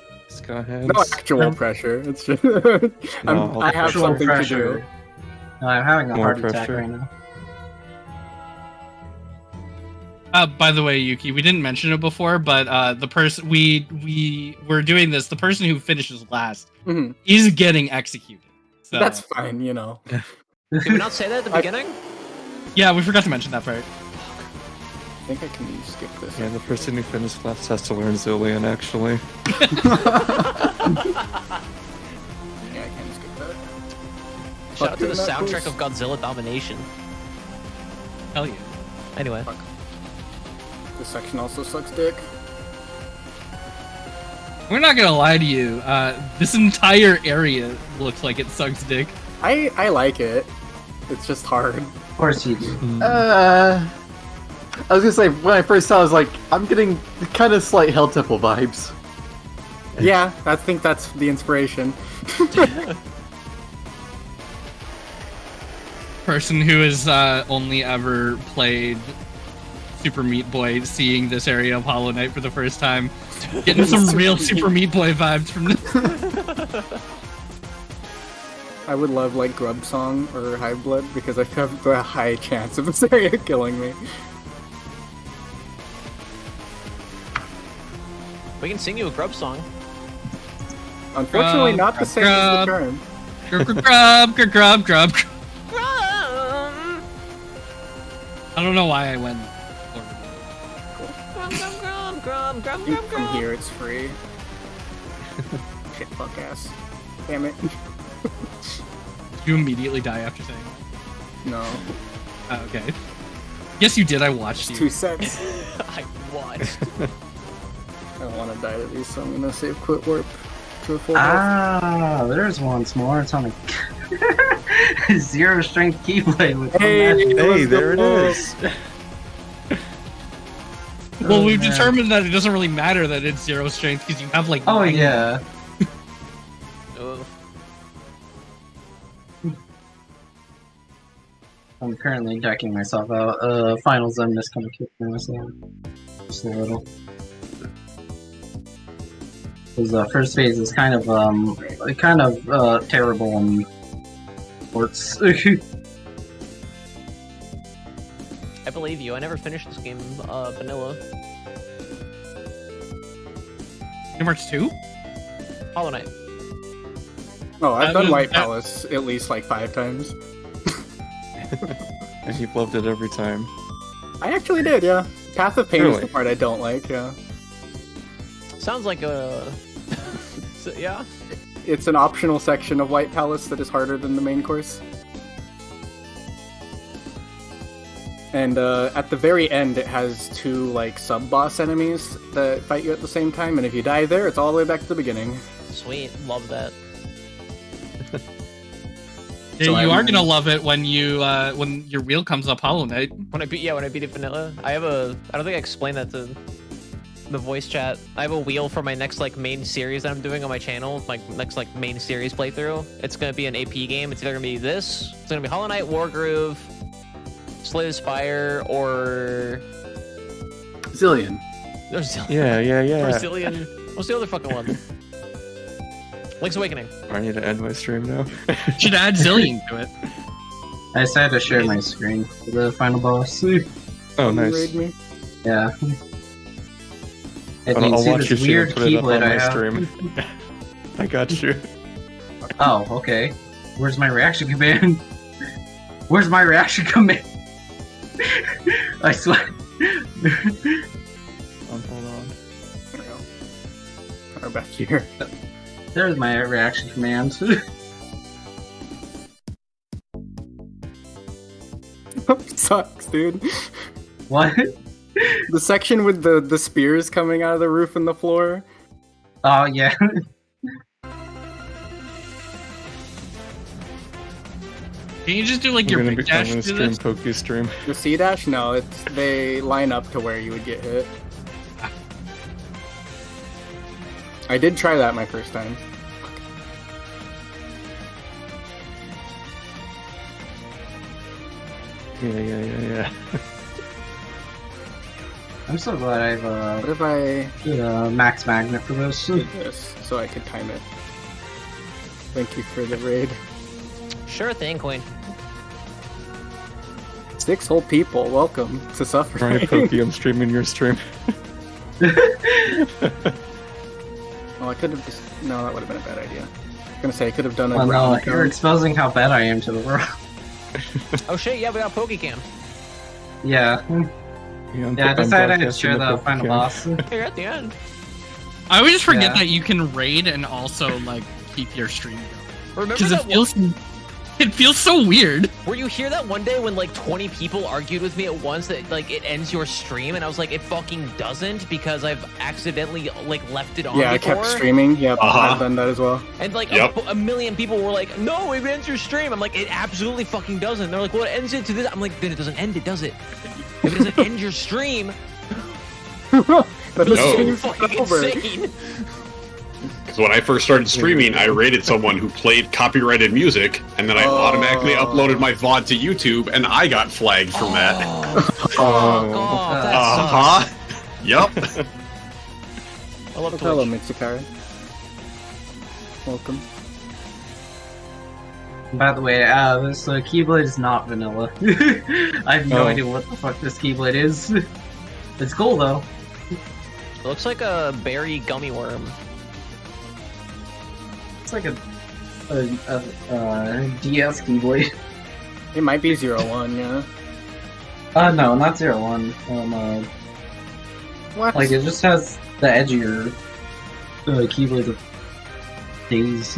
Go ahead. No actual pressure. It's just I have Actual something pressure. to do. No, I'm having a More heart attack pressure. right now. By the way, Yuki, we didn't mention it before, but the person we were doing this, the person who finishes last is getting executed. So. That's fine, you know. Did we not say that at the beginning? Yeah, we forgot to mention that part. I think I can skip this. Yeah, the person who finished last has to learn Zillion, actually. Yeah, I can skip that. Shout out to the doing that, soundtrack please. of Godzilla Domination. Hell yeah. Anyway. Fuck. This section also sucks dick. We're not gonna lie to you. This entire area looks like it sucks dick. I like it. It's just hard. Of course you do. I was gonna say, when I first saw it, I was like, I'm getting kind of slight Hell Temple vibes. Yeah, I think that's the inspiration. Person who has only ever played Super Meat Boy, seeing this area of Hollow Knight for the first time, getting some real Super Meat Boy vibes from this. I would love like Grub Song or Hive Blood because I have a high chance of this area killing me. We can sing you a grub song. Unfortunately, not the same as the term. Grub. I don't know why I went. I think from here it's free. Shit, fuck ass. Damn it. You immediately die after saying that. No. Oh, okay. Yes, you did. I watched you. 2 sets. I watched. I don't want to die to these, so I'm gonna save quit warp to a full Ah, there's once more. It's on a 0 strength keyblade with Hey, there it is. Well, we've determined that it doesn't really matter that it's 0 strength because you have like. Oh 9. yeah. I'm currently decking myself out. Final Zone is gonna kick me, so just a little. Because first phase is kind of terrible in sports. I believe you. I never finished this game vanilla. Kingdom Hearts 2? Hollow Knight. Oh, I've done White Palace at least like 5 times. And you've loved it every time. I actually did, yeah. Path of Pain is the part I don't like, yeah. Sounds like a... yeah? It's an optional section of White Palace that is harder than the main course. And at the very end, it has 2 like sub-boss enemies that fight you at the same time, and if you die there, it's all the way back to the beginning. Sweet, love that. Yeah, so you are gonna love it when you when your wheel comes up Hollow Knight. When I beat it vanilla, I don't think I explained that to the voice chat. I have a wheel for my next like main series that I'm doing on my channel, my next like main series playthrough. It's gonna be an AP game. It's either gonna be this, it's gonna be Hollow Knight, Wargroove, Slay the Spire, or Zillion. Yeah. Or Zillion. What's the other fucking one? Link's Awakening. I need to end my stream now. Should add Zillion to it. I decided to share my screen for the final boss. Oh, nice. Yeah. I'll watch your weird put it up on my I stream. I got you. Oh, okay. Where's my reaction command? Where's my reaction command? I swear. Hold on. There we go. We're back here. There's my reaction command. Sucks, dude. What? The section with the spears coming out of the roof and the floor. Oh, yeah. Can you just do like your big dash to stream this? Pokey stream. The C dash? No, they line up to where you would get hit. I did try that my first time. Yeah. I'm so glad I've what if I did a max magnet for this? did this so I could time it? Thank you for the raid. Sure thing, Queen. 6 whole people, welcome to Suffering. Alright, Pokey, I'm streaming your stream. Oh, I could have just... No, that would have been a bad idea. I was gonna say, I could have done a... Well, no, you're exposing how bad I am to the world. Oh shit, yeah, we got Pokey Cam. Yeah. I decided I'd share the final boss. You're at the end. I always just forget that you can raid and also like keep your stream going. Remember that it feels so weird. Where you hear that one day when like 20 people argued with me at once that like it ends your stream, and I was like, it fucking doesn't because I've accidentally like left it on. Yeah, before. I kept streaming. Yeah, I've done that as well. And like a million people were like, no, it ends your stream. I'm like, it absolutely fucking doesn't. They're like, well, it ends it to this. I'm like, then it doesn't end it, does it? If it doesn't end your stream, that's fucking insane. Because when I first started streaming, I rated someone who played copyrighted music, and then I automatically uploaded my VOD to YouTube, and I got flagged from that. God, that sucks. Yup. I love Hello, Mitsukari. Welcome. By the way, this Keyblade is not vanilla. I have no idea what the fuck this Keyblade is. It's cool though. It looks like a berry gummy worm. It's like a DS Keyblade. It might be 01, yeah. No, not 01. What? Like it just has the edgier Keyblade of days.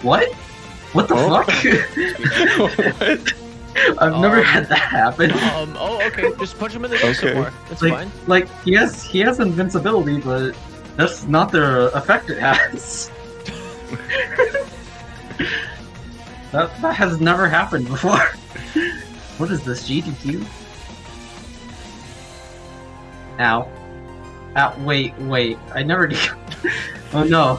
What? What the fuck? What? I've never had that happen. Okay, just punch him in the face some more. It's fine. Like he has invincibility, but that's not the effect it has. that has never happened before. What is this, GTQ? Ow. Ow, wait, I never did. Oh no.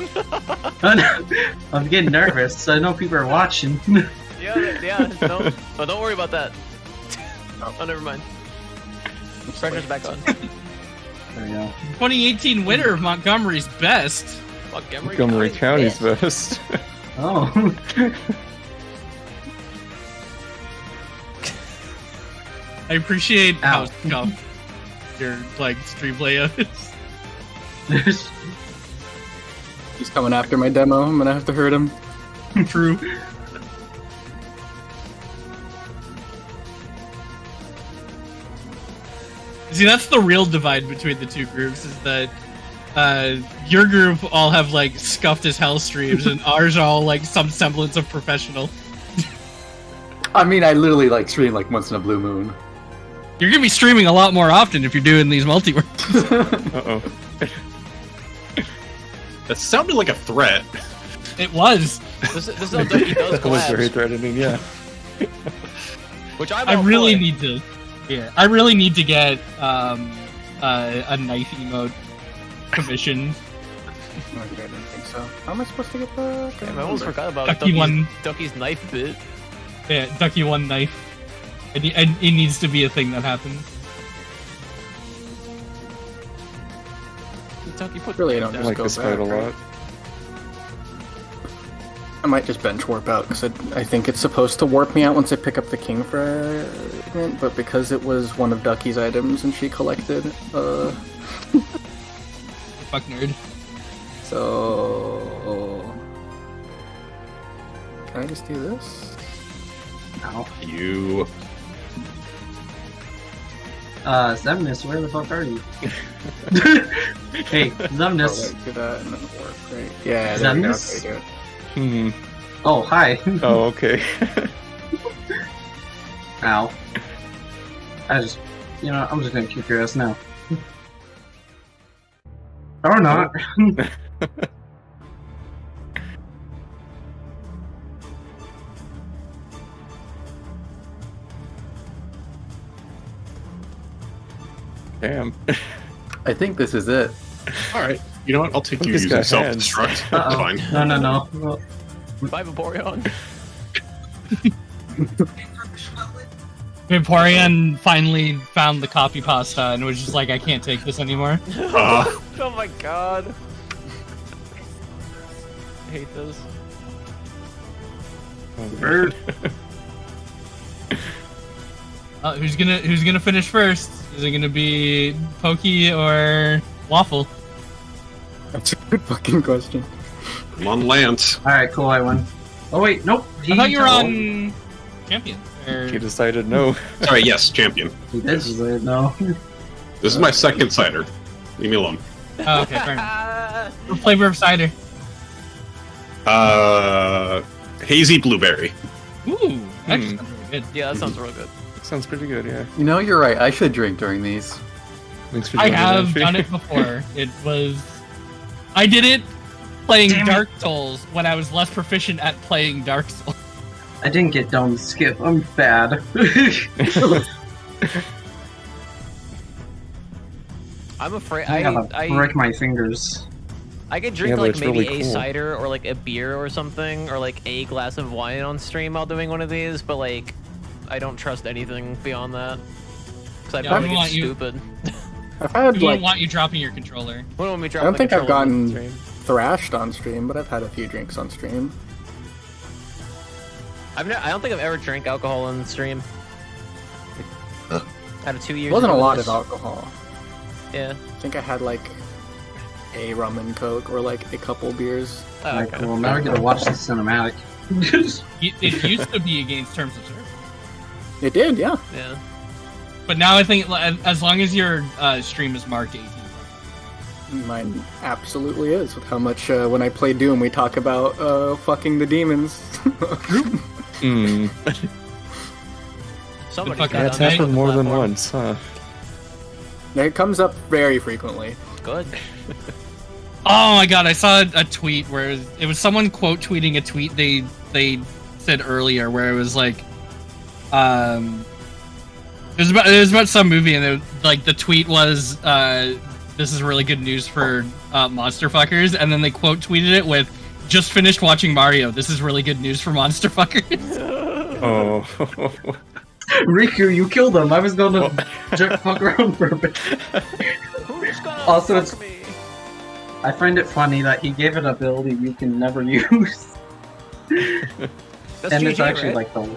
Oh no. I'm getting nervous. I know people are watching. Yeah, don't worry about that. Oh, never mind. Pressure's back on. There you go. 2018 winner of Montgomery's Best. Montgomery County's best. Oh. I appreciate how scuffed your like stream layout is. He's coming after my demo. I'm gonna have to hurt him. True. See, that's the real divide between the two groups, is that your group all have like scuffed as hell streams, and ours are all like some semblance of professional. I mean, I literally like stream like once in a blue moon. You're gonna be streaming a lot more often if you're doing these multi-worlds. Uh-oh. That sounded like a threat. It was. This is how Duckie does That was very collabs. threatening, yeah. Which I'm I all really for. need to. Yeah, I really need to get a knife emote commission. I didn't think so. How am I supposed to get the? Damn, I almost forgot about Duckie's knife bit. Yeah, Duckie one knife. It needs to be a thing that happens. Duckie put Really, I don't I just like go this back. fight a lot. I might just bench warp out because I think it's supposed to warp me out once I pick up the king fragment, but because it was one of Duckie's items and she collected, Fuck nerd. So can I just do this? No. You. Zemnis, where the fuck are you? Hey, Zemnis. Oh, right, do that and then warp, right? Yeah, there we go. Zemnis? Okay, do it. Oh, hi. Oh, okay. Ow. I'm just gonna kick your ass now. Or not. Damn. I think this is it. Alright, you know what? I'll take you He's using got hands. self-destruct. That's fine. No. Bye, Vaporeon. Vaporeon finally found the copy pasta and was just like, I can't take this anymore. Oh my god. I hate this. Bird. Who's gonna finish first? Is it gonna be Pokey or Waffle? That's a good fucking question. I'm on Lance. Alright, cool, I won. Oh wait, nope. I thought you were on Champion. He decided no. Sorry, yes, champion. He did decide no. This is my second cider. Leave me alone. Oh, okay, fair enough. What flavor of cider? Hazy blueberry. Ooh, that sounds really good. Yeah, that sounds real good. Sounds pretty good, yeah. You know, you're right. I should drink during these. Thanks for I doing have that, done it before. I did it playing Dark Souls when I was less proficient at playing Dark Souls. I didn't get dome skip. I'm bad. I'm afraid I break my fingers. I could drink Yeah, but like it's maybe really a cool. cider or like a beer or something, or like a glass of wine on stream while doing one of these, but like I don't trust anything beyond that because I'd probably get stupid. I've had We like don't want you dropping your controller. We don't want me I dropping don't the think I've controller on gotten stream. thrashed on stream, but I've had a few drinks on stream. I don't think I've ever drank alcohol on stream. Out of 2 years. It wasn't a of lot this. of alcohol. Yeah. I think I had like a rum and coke or like a couple beers. Oh, Alright, okay. cool. Now I get to watch the cinematic. It used to be against terms of service, It did, yeah. Yeah. but now I think as long as your stream is marked 18. Mine absolutely is. With how much when I play Doom, we talk about fucking the demons. Somebody fuck got That's on the happened more than platform. once, huh? It comes up very frequently. Good. Oh my god, I saw a tweet where it was someone quote tweeting a tweet they said earlier where it was like, it was about some movie and like the tweet was, this is really good news for monster fuckers, and then they quote tweeted it with, just finished watching Mario, this is really good news for monster fuckers. Oh. Riku, you killed him. I was gonna fuck around for a bit. Who just got Also, I find it funny that he gave it an ability you can never use. That's and GG, it's actually right? like the...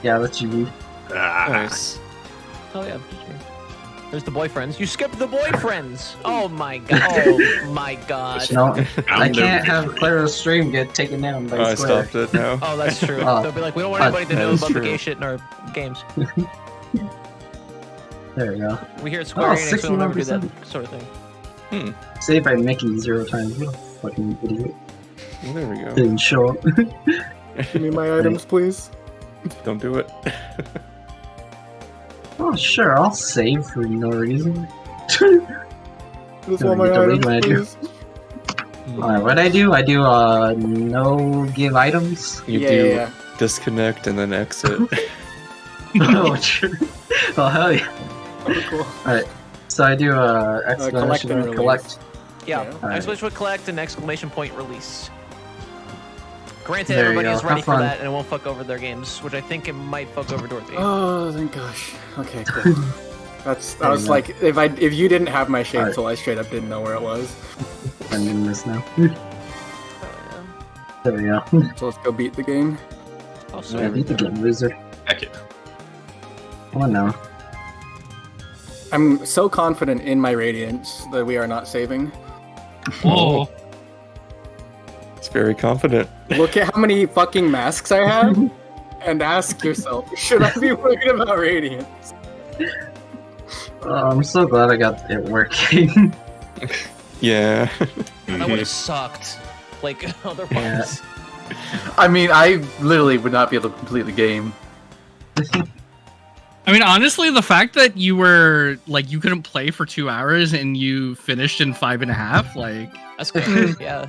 Yeah, that's GG. Nice. Oh yeah, GG. There's the boyfriends. You skipped the boyfriends! Oh my god. Oh my god. No, I can't have Claro's stream get taken down by I Square. stopped it now. Oh, that's true. Oh. They'll be like, we don't want anybody to That know is about the true. gay shit in our games. There we go. We hear Square Enix, we don't ever do that 61%. sort of thing. Save by Mickey 0 times. What a fucking idiot. Well, there we go. Didn't show up. Give me my items, please. Don't do it. Oh, sure, I'll save for no reason. Just No, want my you delete items, my idea. please. Alright, what I do? I do, no give items. You Yeah, do yeah. disconnect and then exit. Oh, true. Oh, hell yeah. Oh, cool. Alright, so I do, collect exclamation and and release. collect. Yeah, Alright. exclamation point collect and exclamation point release. Granted, There you everybody go. is ready Have for fun. that and it won't fuck over their games, which I think it might fuck over Dorothy. Oh, thank gosh. Okay, cool. That's. I was Yeah. like, if you didn't have my shade Alright. tool, I straight up didn't know where it was. I'm in this now. There we go. So let's go beat the game. Oh, So I beat the game, loser. Heck yeah. Come on now. I'm so confident in my radiance that we are not saving. Whoa. It's very confident. Look at how many fucking masks I have, and ask yourself, should I be worried about radiance? I'm so glad I got it working. Yeah. That would have sucked. Like, otherwise. I mean, I literally would not be able to complete the game. I mean, honestly, the fact that you were like you couldn't play for 2 hours and you finished in 5.5, like That's good. Yeah.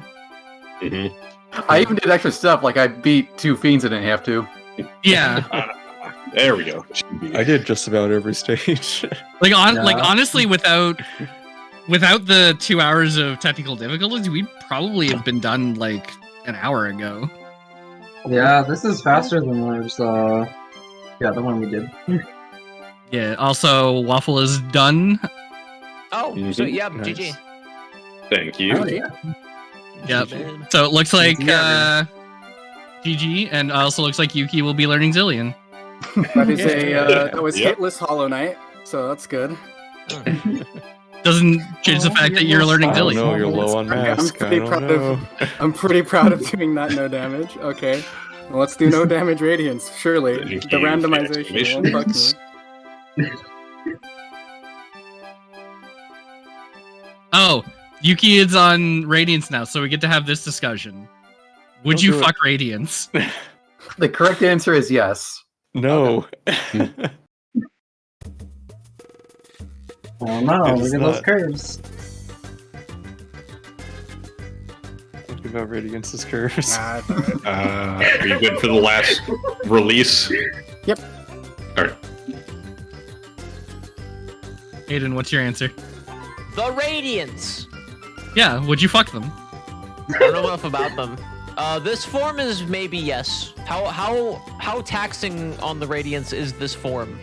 I even did extra stuff, like I beat 2 fiends and didn't have to. yeah, There we go. I did just about every stage. like Yeah. like honestly, without the 2 hours of technical difficulties, we'd probably have been done like an hour ago. Yeah, this is faster than ours, yeah, the one we did. Yeah. Also, Waffle is done. Oh, so yeah, Nice. GG. Thank you. Oh, yeah. Yep. Man. So it looks like Yeah, GG, and also looks like Yuki will be learning Zillion. That is that was Yep. hitless Hollow Knight, so that's good. Doesn't change the fact that you're learning I don't Zillion. know, you're low on mask. I don't know. I'm pretty proud of doing that no damage. Okay. Well, let's do no damage radiance, surely. Thank The you. randomization won't fuck me. Oh, Yuki is on Radiance now, so we get to have this discussion. Would Don't you do it. fuck Radiance? The correct answer is yes. No. Oh no, It's look at those not. curves. Think about Radiance's curves. Nah, it's alright. Are you good for the last release? Yep. Alright. Aiden, what's your answer? The Radiance. Yeah, would you fuck them? I don't know enough about them. This form is maybe yes. How taxing on the Radiance is this form?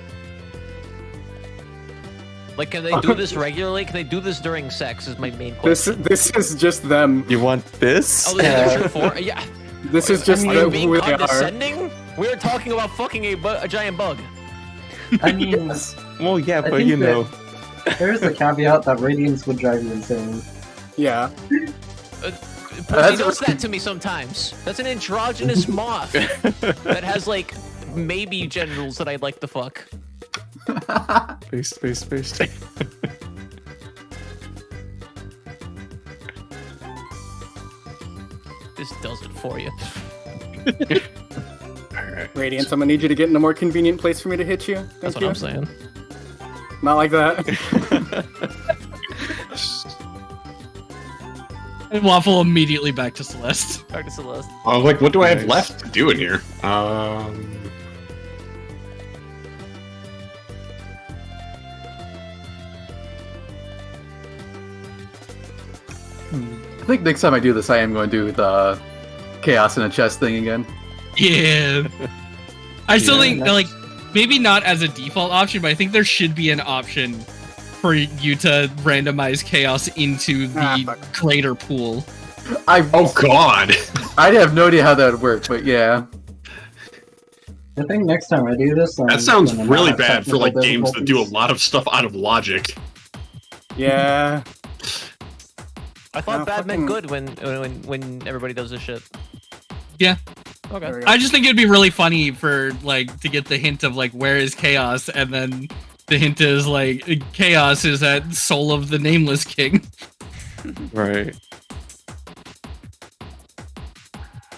Like, can they do this regularly? Can they do this during sex? Is my main question. This is just them. You want this? Oh, this is the true form. Yeah. This is just Are you them being who they are. condescending? We were talking about fucking a giant bug. I mean, Well, yeah, I but think you know. there's the caveat that Radiance would drive you insane. Yeah. Pussy does that to me sometimes. That's an androgynous moth that has like maybe genitals that I'd like to fuck. Paste. This does it for you. Radiance, I'm gonna need you to get in a more convenient place for me to hit you. Thank That's what you. I'm saying. Not like that. And Waffle immediately back to Celeste. Back to Celeste. I was like, what do I have Nice. left to do in here? I think next time I do this, I am going to do the chaos in a chest thing again. Yeah. I still Yeah, think, like, maybe not as a default option, but I think there should be an option for you to randomize chaos into the crater pool. Oh God! I have no idea how that would work, but yeah. I think next time I do this, That sounds really bad for like games that do a lot of stuff out of logic. Yeah. I thought bad meant good when everybody does this shit. Yeah. Okay. I just think it'd be really funny for like to get the hint of like where is chaos, and then the hint is like chaos is at Soul of the Nameless King. Right.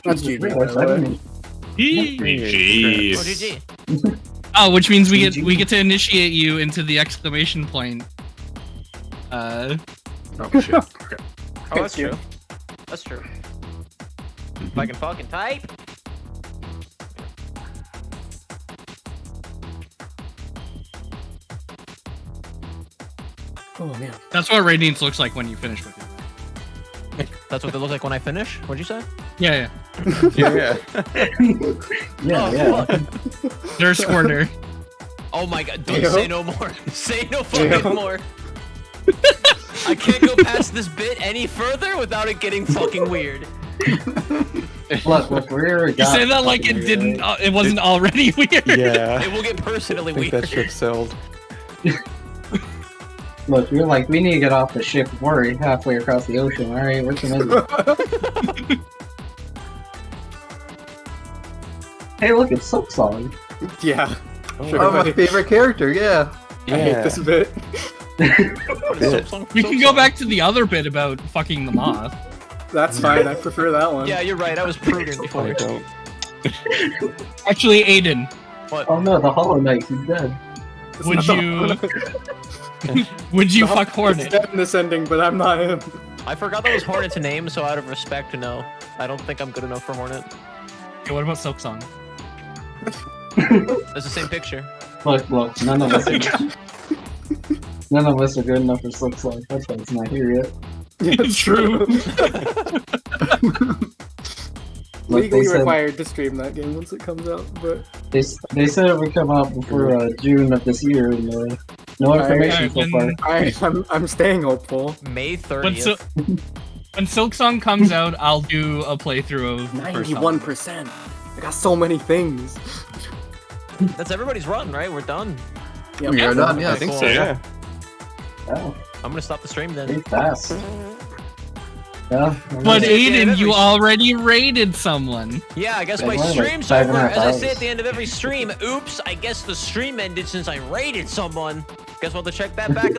That's GG. Jeez. Oh, which means we get to initiate you into the exclamation point. Oh shit. Okay. Oh, that's true. That's true. If I can fucking type. Oh man. That's what Radiance looks like when you finish with it. That's what they look like when I finish? What'd you say? Yeah. Yeah. Yeah. They're a squirter. Oh my god, don't say no more. Say no fucking more. I can't go past this bit any further without it getting fucking weird. Look, we're You say that like it didn't. It wasn't already weird. Yeah. It will get personally I think weird. that ship sailed. Look, you're like, we need to get off the ship. We're already halfway across the ocean. All right, we're committed. Hey, look, it's Silk Song. Yeah. Oh, my favorite character, yeah. I hate this bit. We can go back to the other bit about fucking the moth. That's fine, I prefer that one. Yeah, you're right. I was prudent before. I don't. Actually, Aiden. What? Oh no, the Hollow Knight, he's dead. Would you? Would you fuck Hornet? He's dead in this ending, but I'm not him. I forgot that was Hornet's name, so out of respect, no. I don't think I'm good enough for Hornet. Okay, what about Silk Song? It's the same picture. Look, none of us are good enough for Silk Song. That's why it's not here yet. It's true. Legally required to stream that game once it comes out, but they said it would come out before June of this year, and no information so far. I'm staying hopeful. May 30th. When Silk Song comes out, I'll do a playthrough of 91%. I got so many things. That's everybody's run, right? We're done. Yep. We are done, yeah. I think so, yeah. Oh, I'm gonna stop the stream then. pretty fast. Yeah. But Aiden, you already raided someone. Yeah, I guess my Like stream's 5.5 over. As I hours. say at the end of every stream, oops, I guess the stream ended since I raided someone. Guess we'll have to check that back